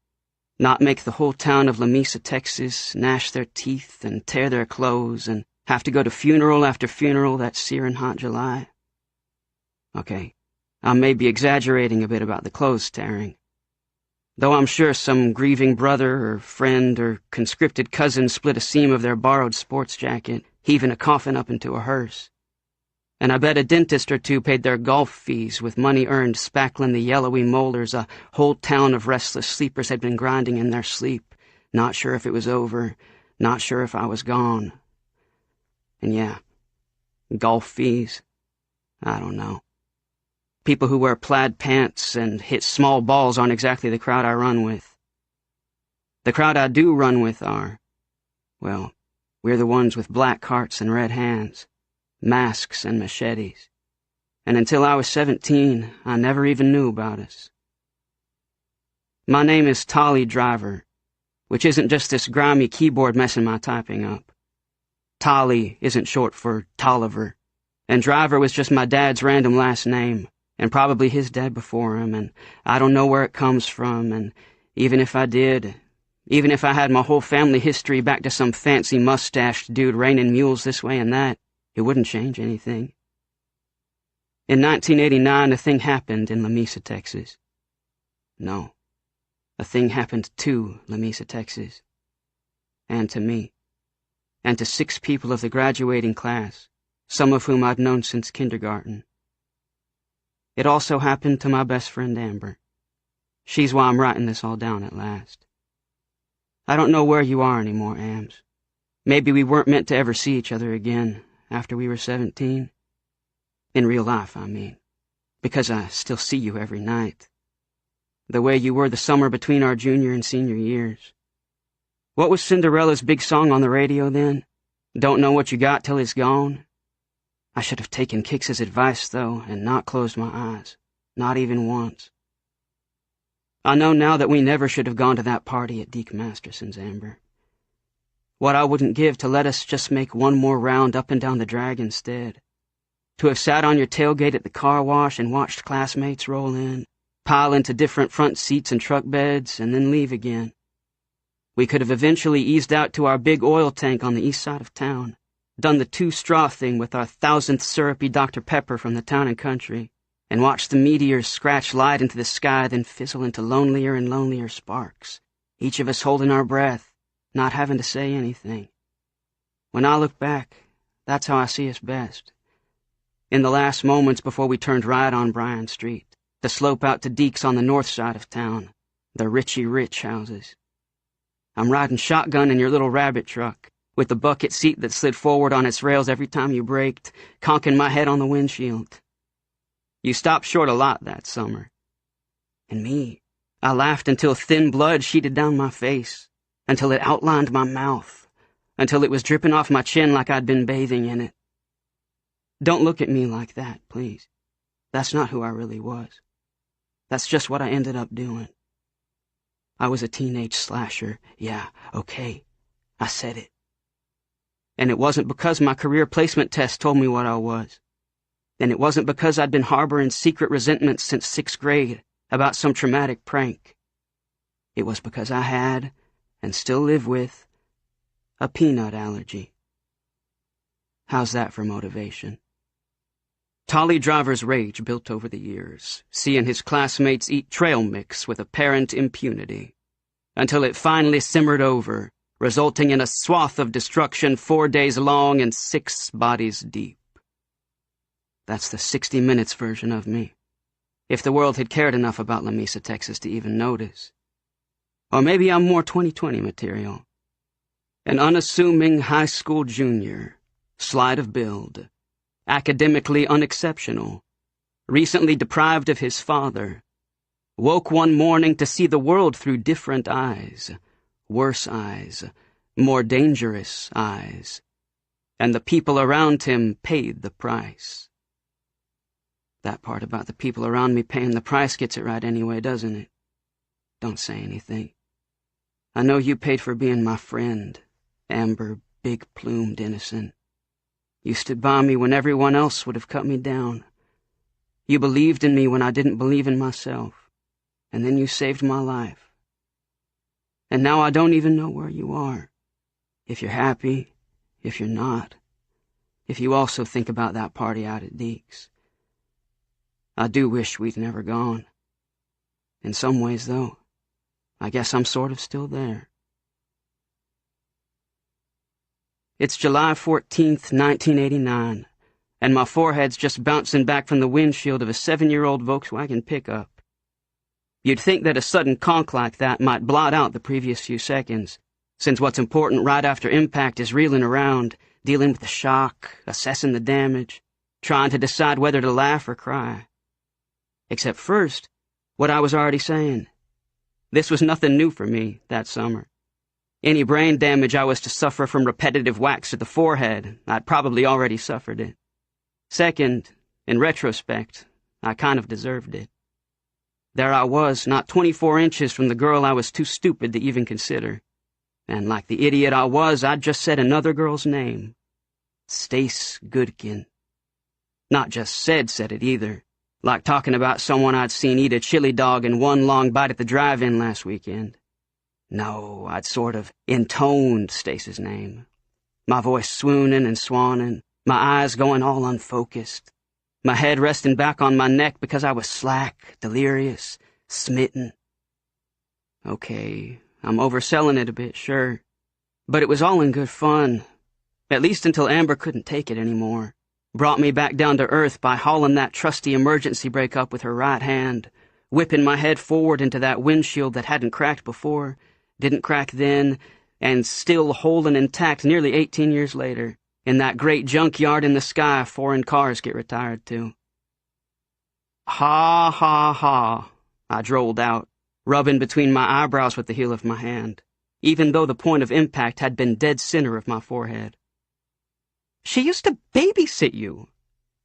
not make the whole town of Lamesa, Texas, gnash their teeth and tear their clothes and have to go to funeral after funeral that searing hot July? Okay, I may be exaggerating a bit about the clothes tearing. Though I'm sure some grieving brother or friend or conscripted cousin split a seam of their borrowed sports jacket, heaving a coffin up into a hearse. And I bet a dentist or two paid their golf fees with money earned spackling the yellowy molars a whole town of restless sleepers had been grinding in their sleep, not sure if it was over, not sure if I was gone. And yeah, golf fees, I don't know. People who wear plaid pants and hit small balls aren't exactly the crowd I run with. The crowd I do run with are, well, we're the ones with black hearts and red hands, masks and machetes. And until I was 17, I never even knew about us. My name is Tolly Driver, which isn't just this grimy keyboard messing my typing up. Tolly isn't short for Tolliver, and Driver was just my dad's random last name, and probably his dad before him, and I don't know where it comes from, and even if I did, even if I had my whole family history back to some fancy mustached dude reining mules this way and that, it wouldn't change anything. In 1989, a thing happened in Lamesa, Texas. No, a thing happened to Lamesa, Texas. And to me. And to 6 people of the graduating class, some of whom I'd known since kindergarten. It also happened to my best friend Amber. She's why I'm writing this all down at last. I don't know where you are anymore, Ams. Maybe we weren't meant to ever see each other again after we were 17. In real life, I mean. Because I still see you every night. The way you were the summer between our junior and senior years. What was Cinderella's big song on the radio then? Don't know what you got till it's gone? I should have taken Kix's advice, though, and not closed my eyes. Not even once. I know now that we never should have gone to that party at Deke Masterson's, Amber. What I wouldn't give to let us just make one more round up and down the drag instead. To have sat on your tailgate at the car wash and watched classmates roll in, pile into different front seats and truck beds, and then leave again. We could have eventually eased out to our big oil tank on the east side of town, done the 2-straw thing with our 1000th syrupy Dr. Pepper from the town and country, and watch the meteors scratch light into the sky, then fizzle into lonelier and lonelier sparks, each of us holding our breath, not having to say anything. When I look back, that's how I see us best. In the last moments before we turned right on Bryan Street, the slope out to Deke's on the north side of town, the richy rich houses. I'm riding shotgun in your little rabbit truck, with the bucket seat that slid forward on its rails every time you braked, conking my head on the windshield. You stopped short a lot that summer. And me, I laughed until thin blood sheeted down my face, until it outlined my mouth, until it was dripping off my chin like I'd been bathing in it. Don't look at me like that, please. That's not who I really was. That's just what I ended up doing. I was a teenage slasher. Yeah, okay. I said it. And it wasn't because my career placement test told me what I was. And it wasn't because I'd been harboring secret resentment since 6th grade about some traumatic prank. It was because I had, and still live with, a peanut allergy. How's that for motivation? Tolly Driver's rage built over the years, seeing his classmates eat trail mix with apparent impunity, until it finally simmered over, resulting in a swath of destruction 4 days long and 6 bodies deep. That's the 60 Minutes version of me, if the world had cared enough about Lamesa, Texas to even notice. Or maybe I'm more 2020 material. An unassuming high school junior, slight of build, academically unexceptional, recently deprived of his father, woke one morning to see the world through different eyes, worse eyes, more dangerous eyes, and the people around him paid the price. That part about the people around me paying the price gets it right anyway, doesn't it? Don't say anything. I know you paid for being my friend, Amber, big-plumed innocent. You stood by me when everyone else would have cut me down. You believed in me when I didn't believe in myself, and then you saved my life. And now I don't even know where you are. If you're happy, if you're not, if you also think about that party out at Deke's. I do wish we'd never gone. In some ways, though, I guess I'm sort of still there. It's July 14th, 1989, and my forehead's just bouncing back from the windshield of a 7-year-old Volkswagen pickup. You'd think that a sudden conk like that might blot out the previous few seconds, since what's important right after impact is reeling around, dealing with the shock, assessing the damage, trying to decide whether to laugh or cry. Except first, what I was already saying. This was nothing new for me that summer. Any brain damage I was to suffer from repetitive whacks to the forehead, I'd probably already suffered it. Second, in retrospect, I kind of deserved it. There I was, not 24 inches from the girl I was too stupid to even consider. And like the idiot I was, I'd just said another girl's name. Stace Goodkin. Not just said it either. Like talking about someone I'd seen eat a chili dog in one long bite at the drive-in last weekend. No, I'd sort of intoned Stace's name. My voice swooning and swanning, my eyes going all unfocused, my head resting back on my neck because I was slack, delirious, smitten. Okay, I'm overselling it a bit, sure, but it was all in good fun, at least until Amber couldn't take it anymore. Brought me back down to earth by hauling that trusty emergency brake up with her right hand, whipping my head forward into that windshield that hadn't cracked before, didn't crack then, and still holding intact nearly 18 years later, in that great junkyard in the sky foreign cars get retired to. Ha, ha, ha, I drawled out, rubbing between my eyebrows with the heel of my hand, even though the point of impact had been dead center of my forehead. She used to babysit you,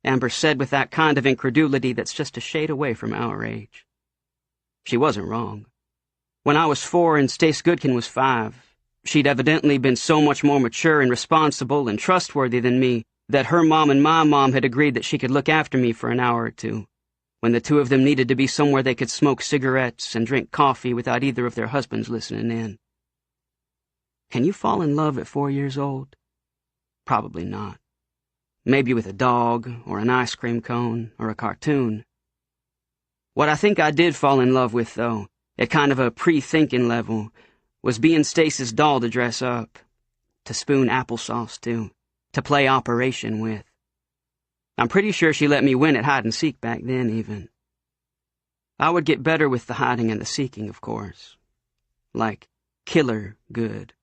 Amber said with that kind of incredulity that's just a shade away from our age. She wasn't wrong. When I was 4 and Stace Goodkin was 5, she'd evidently been so much more mature and responsible and trustworthy than me that her mom and my mom had agreed that she could look after me for an hour or two, when the two of them needed to be somewhere they could smoke cigarettes and drink coffee without either of their husbands listening in. Can you fall in love at 4 years old? Probably not. Maybe with a dog, or an ice cream cone, or a cartoon. What I think I did fall in love with, though, at kind of a pre-thinking level, was being Stace's doll to dress up, to spoon applesauce to play Operation with. I'm pretty sure she let me win at hide-and-seek back then, even. I would get better with the hiding and the seeking, of course. Like, killer good.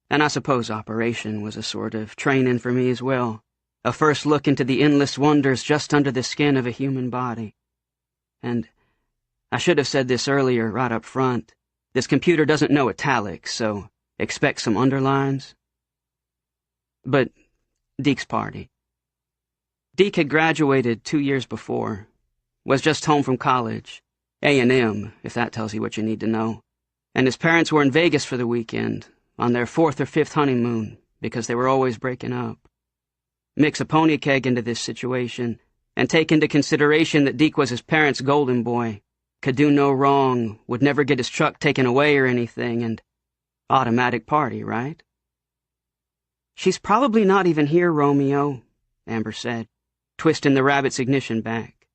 And I suppose Operation was a sort of training for me as well, a first look into the endless wonders just under the skin of a human body. And I should have said this earlier, right up front. This computer doesn't know italics, so expect some underlines. But Deke's party. Deke had graduated 2 years before, was just home from college, A&M, if that tells you what you need to know, and his parents were in Vegas for the weekend, on their 4th or 5th honeymoon, because they were always breaking up. Mix a pony keg into this situation, and take into consideration that Deke was his parents' golden boy, could do no wrong, would never get his truck taken away or anything, and automatic party, right? She's probably not even here, Romeo, Amber said, twisting the rabbit's ignition back.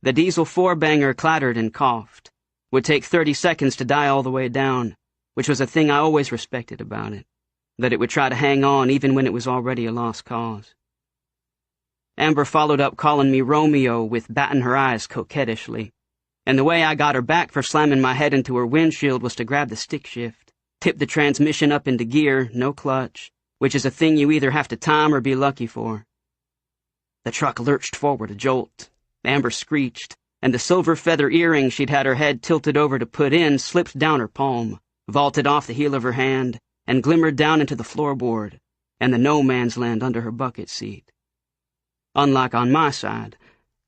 The diesel four-banger clattered and coughed. Would take 30 seconds to die all the way down, which was a thing I always respected about it, that it would try to hang on even when it was already a lost cause. Amber followed up calling me Romeo with batting her eyes coquettishly, and the way I got her back for slamming my head into her windshield was to grab the stick shift, tip the transmission up into gear, no clutch, which is a thing you either have to time or be lucky for. The truck lurched forward a jolt. Amber screeched, and the silver feather earring she'd had her head tilted over to put in slipped down her palm, vaulted off the heel of her hand, and glimmered down into the floorboard and the no-man's land under her bucket seat. Unlike on my side,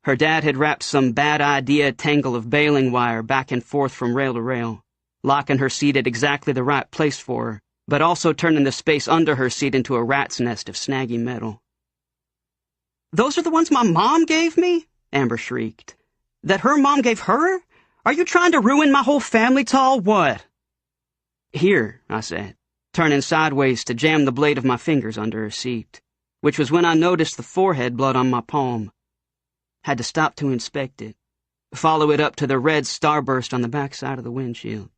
her dad had wrapped some bad idea tangle of baling wire back and forth from rail to rail, locking her seat at exactly the right place for her, but also turning the space under her seat into a rat's nest of snaggy metal. "Those are the ones my mom gave me?" Amber shrieked. "That her mom gave her? Are you trying to ruin my whole family, Tall? What?" "Here," I said, turning sideways to jam the blade of my fingers under her seat, which was when I noticed the forehead blood on my palm. Had to stop to inspect it, follow it up to the red starburst on the backside of the windshield.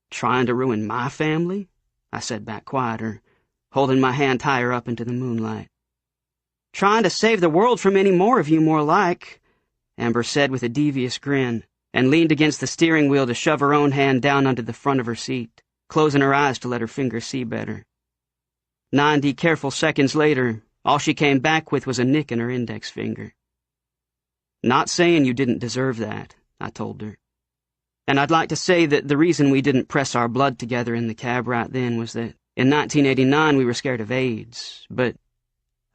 "Trying to ruin my family?" I said back quieter, holding my hand higher up into the moonlight. "Trying to save the world from any more of you, more like," Amber said with a devious grin, and leaned against the steering wheel to shove her own hand down under the front of her seat, closing her eyes to let her fingers see better. 90 careful seconds later, all she came back with was a nick in her index finger. "Not saying you didn't deserve that," I told her. "And I'd like to say that the reason we didn't press our blood together in the cab right then was that in 1989 we were scared of AIDS, but,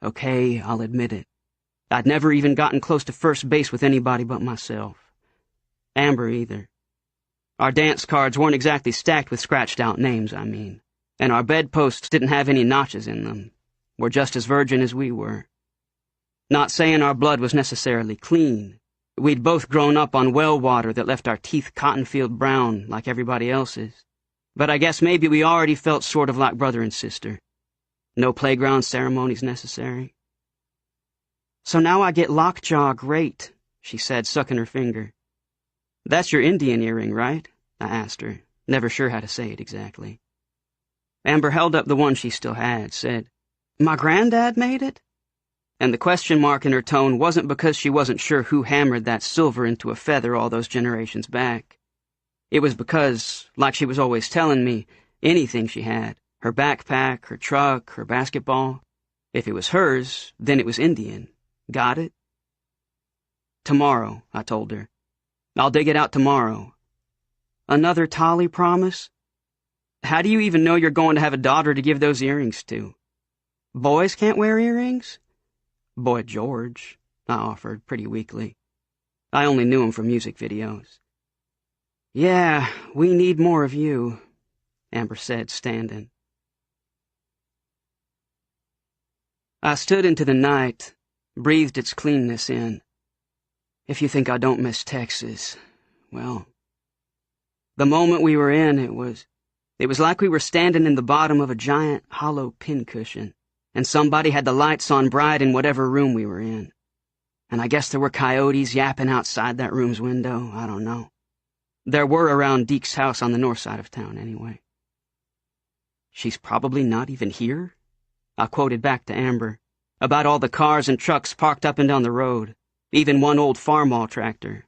okay, I'll admit it. I'd never even gotten close to first base with anybody but myself. Amber either. Our dance cards weren't exactly stacked with scratched-out names, I mean, and our bedposts didn't have any notches in them. We're just as virgin as we were. Not saying our blood was necessarily clean. We'd both grown up on well water that left our teeth cottonfield brown like everybody else's. But I guess maybe we already felt sort of like brother and sister. No playground ceremonies necessary. So now I get lockjaw great," she said, sucking her finger. "That's your Indian earring, right?" I asked her, never sure how to say it exactly. Amber held up the one she still had, said, "My granddad made it?" And the question mark in her tone wasn't because she wasn't sure who hammered that silver into a feather all those generations back. It was because, like she was always telling me, anything she had, her backpack, her truck, her basketball, if it was hers, then it was Indian. Got it? "Tomorrow," I told her. "I'll dig it out tomorrow." "Another Tolly promise?" "How do you even know you're going to have a daughter to give those earrings to?" "Boys can't wear earrings?" "Boy George," I offered pretty weakly. I only knew him from music videos. "Yeah, we need more of you," Amber said, standing. I stood into the night, breathed its cleanness in. If you think I don't miss Texas, well, the moment we were in, it was like we were standing in the bottom of a giant hollow pincushion, and somebody had the lights on bright in whatever room we were in. And I guess there were coyotes yapping outside that room's window, I don't know. There were around Deke's house on the north side of town, anyway. "She's probably not even here?" I quoted back to Amber, about all the cars and trucks parked up and down the road, even one old farmall tractor.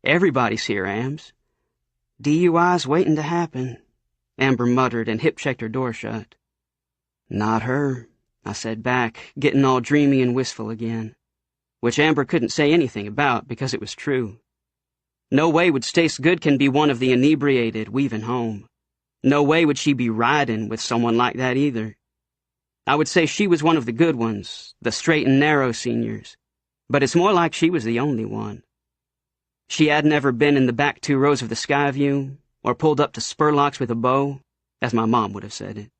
"Everybody's here, Ams." "DUI's waiting to happen," Amber muttered and hip-checked her door shut. "Not her," I said back, getting all dreamy and wistful again, which Amber couldn't say anything about because it was true. No way would Stace Goodkin be one of the inebriated weaving home. No way would she be riding with someone like that either. I would say she was one of the good ones, the straight and narrow seniors, but it's more like she was the only one. She had never been in the back 2 rows of the Skyview, or pulled up to Spurlocks with a bow, as my mom would have said it.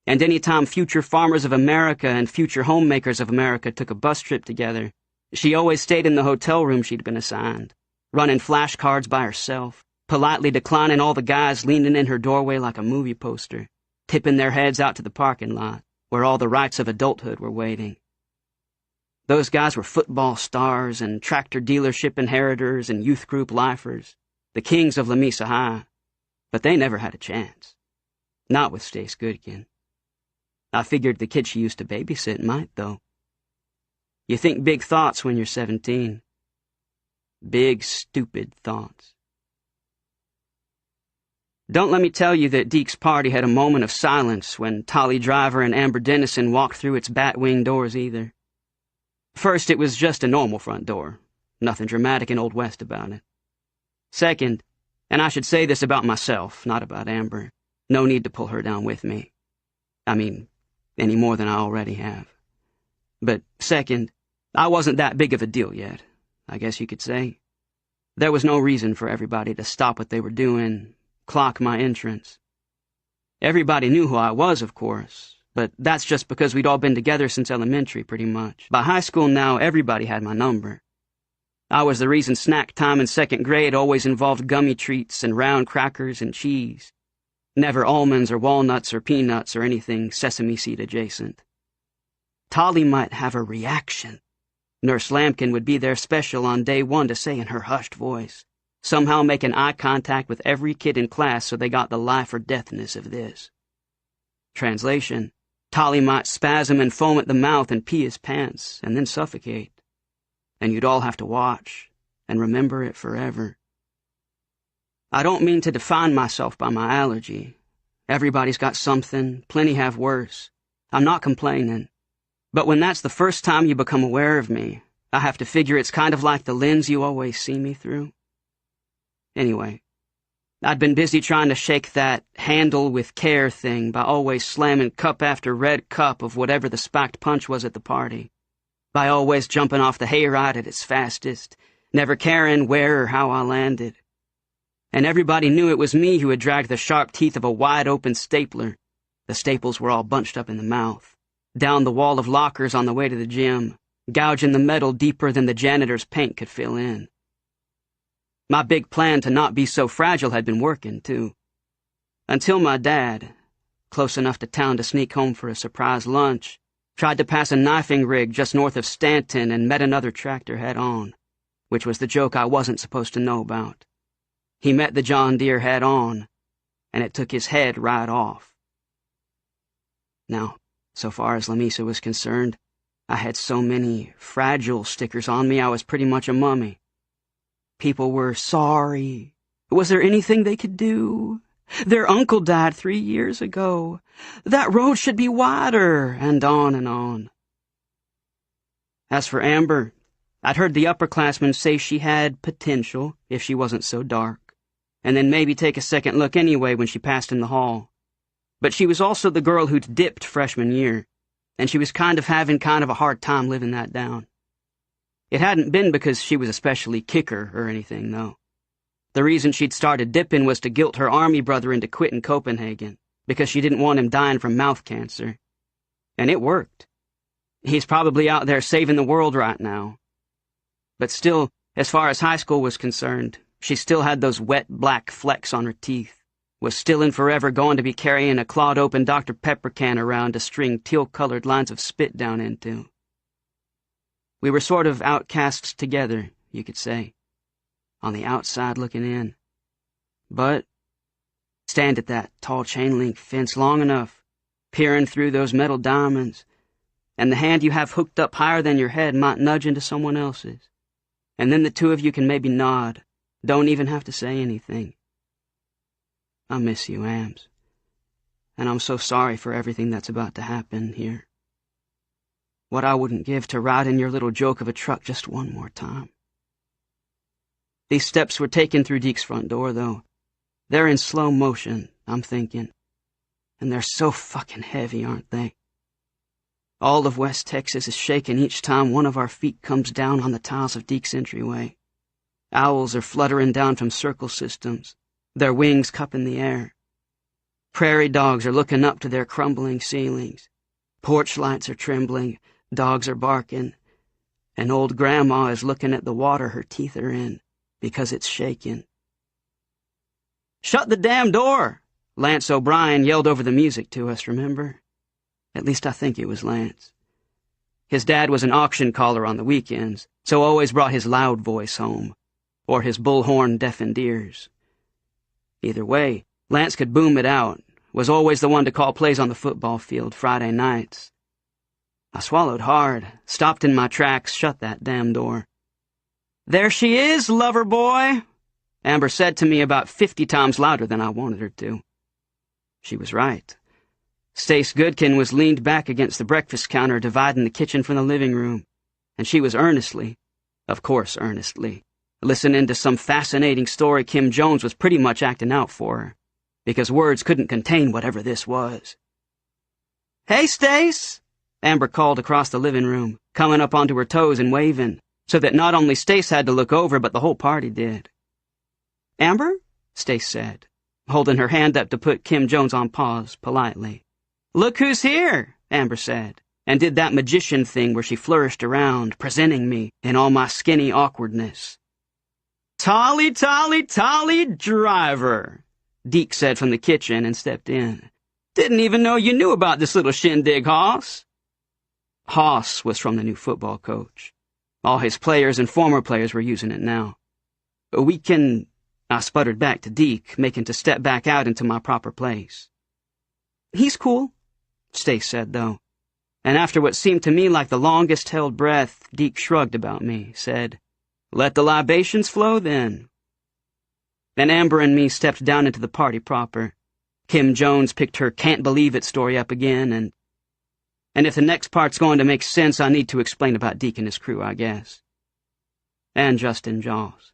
And any time future farmers of America and future homemakers of America took a bus trip together, she always stayed in the hotel room she'd been assigned, running flashcards by herself, politely declining all the guys leaning in her doorway like a movie poster, tipping their heads out to the parking lot, where all the rights of adulthood were waiting. Those guys were football stars and tractor dealership inheritors and youth group lifers, the kings of Lamesa High, but they never had a chance. Not with Stace Goodkin. I figured the kid she used to babysit might, though. You think big thoughts when you're 17. Big, stupid thoughts. Don't let me tell you that Deke's party had a moment of silence when Tolly Driver and Amber Dennison walked through its bat-wing doors either. First, it was just a normal front door. Nothing dramatic and Old West about it. Second, and I should say this about myself, not about Amber, no need to pull her down with me. I mean, any more than I already have. But second, I wasn't that big of a deal yet, I guess you could say. There was no reason for everybody to stop what they were doing, clock my entrance. Everybody knew who I was, of course, but that's just because we'd all been together since elementary, pretty much. By high school now, everybody had my number. I was the reason snack time in second grade always involved gummy treats and round crackers and cheese. Never almonds or walnuts or peanuts or anything sesame seed adjacent. Tolly might have a reaction. Nurse Lampkin would be there special on day one to say in her hushed voice, somehow making eye contact with every kid in class so they got the life or deathness of this. Translation, Tolly might spasm and foam at the mouth and pee his pants and then suffocate. And you'd all have to watch and remember it forever. I don't mean to define myself by my allergy. Everybody's got something, plenty have worse. I'm not complaining. But when that's the first time you become aware of me, I have to figure it's kind of like the lens you always see me through. Anyway, I'd been busy trying to shake that handle with care thing by always slamming cup after red cup of whatever the spiked punch was at the party, by always jumping off the hayride at its fastest, never caring where or how I landed. And everybody knew it was me who had dragged the sharp teeth of a wide-open stapler, the staples were all bunched up in the mouth, down the wall of lockers on the way to the gym, gouging the metal deeper than the janitor's paint could fill in. My big plan to not be so fragile had been working, too. Until my dad, close enough to town to sneak home for a surprise lunch, tried to pass a knifing rig just north of Stanton and met another tractor head-on, which was the joke I wasn't supposed to know about. He met the John Deere head-on, and it took his head right off. Now, so far as Lamisa was concerned, I had so many fragile stickers on me I was pretty much a mummy. People were sorry. Was there anything they could do? Their uncle died 3 years ago. That road should be wider, and on and on. As for Amber, I'd heard the upperclassmen say she had potential if she wasn't so dark, and then maybe take a second look anyway when she passed in the hall. But she was also the girl who'd dipped freshman year, and she was having a hard time living that down. It hadn't been because she was especially kicker or anything, though. The reason she'd started dipping was to guilt her army brother into quitting Copenhagen, because she didn't want him dying from mouth cancer. And it worked. He's probably out there saving the world right now. But still, as far as high school was concerned, she still had those wet black flecks on her teeth, was still and forever going to be carrying a clawed-open Dr. Pepper can around to string teal-colored lines of spit down into. We were sort of outcasts together, you could say, on the outside looking in. But stand at that tall chain-link fence long enough, peering through those metal diamonds, and the hand you have hooked up higher than your head might nudge into someone else's. And then the two of you can maybe nod, don't even have to say anything. I miss you, Ams. And I'm so sorry for everything that's about to happen here. What I wouldn't give to ride in your little joke of a truck just one more time. These steps were taken through Deke's front door, though. They're in slow motion, I'm thinking. And they're so fucking heavy, aren't they? All of West Texas is shaking each time one of our feet comes down on the tiles of Deke's entryway. Owls are fluttering down from circle systems, their wings cupping the air. Prairie dogs are looking up to their crumbling ceilings. Porch lights are trembling, dogs are barking, and old Grandma is looking at the water her teeth are in, because it's shaking. "Shut the damn door!" Lance O'Brien yelled over the music to us, remember? At least I think it was Lance. His dad was an auction caller on the weekends, so always brought his loud voice home, or his bullhorn deafened ears. Either way, Lance could boom it out, was always the one to call plays on the football field Friday nights. I swallowed hard, stopped in my tracks, shut that damn door. "There she is, lover boy!" Amber said to me about 50 times louder than I wanted her to. She was right. Stace Goodkin was leaned back against the breakfast counter dividing the kitchen from the living room, and she was earnestly, of course earnestly, listening to some fascinating story Kim Jones was pretty much acting out for her, because words couldn't contain whatever this was. "Hey, Stace!" Amber called across the living room, coming up onto her toes and waving, so that not only Stace had to look over, but the whole party did. "Amber?" Stace said, holding her hand up to put Kim Jones on pause, politely. "Look who's here," Amber said, and did that magician thing where she flourished around, presenting me in all my skinny awkwardness. "Tolly, Tolly, Tolly Driver," Deke said from the kitchen and stepped in. "Didn't even know you knew about this little shindig, Hoss." Hoss was from the new football coach. All his players and former players were using it now. "We can—" I sputtered back to Deke, making to step back out into my proper place. "He's cool," Stace said, though. And after what seemed to me like the longest-held breath, Deke shrugged about me, said, "Let the libations flow, then." Then Amber and me stepped down into the party proper. Kim Jones picked her can't-believe-it story up again, and if the next part's going to make sense, I need to explain about Deke and his crew, I guess. And Justin Jaws.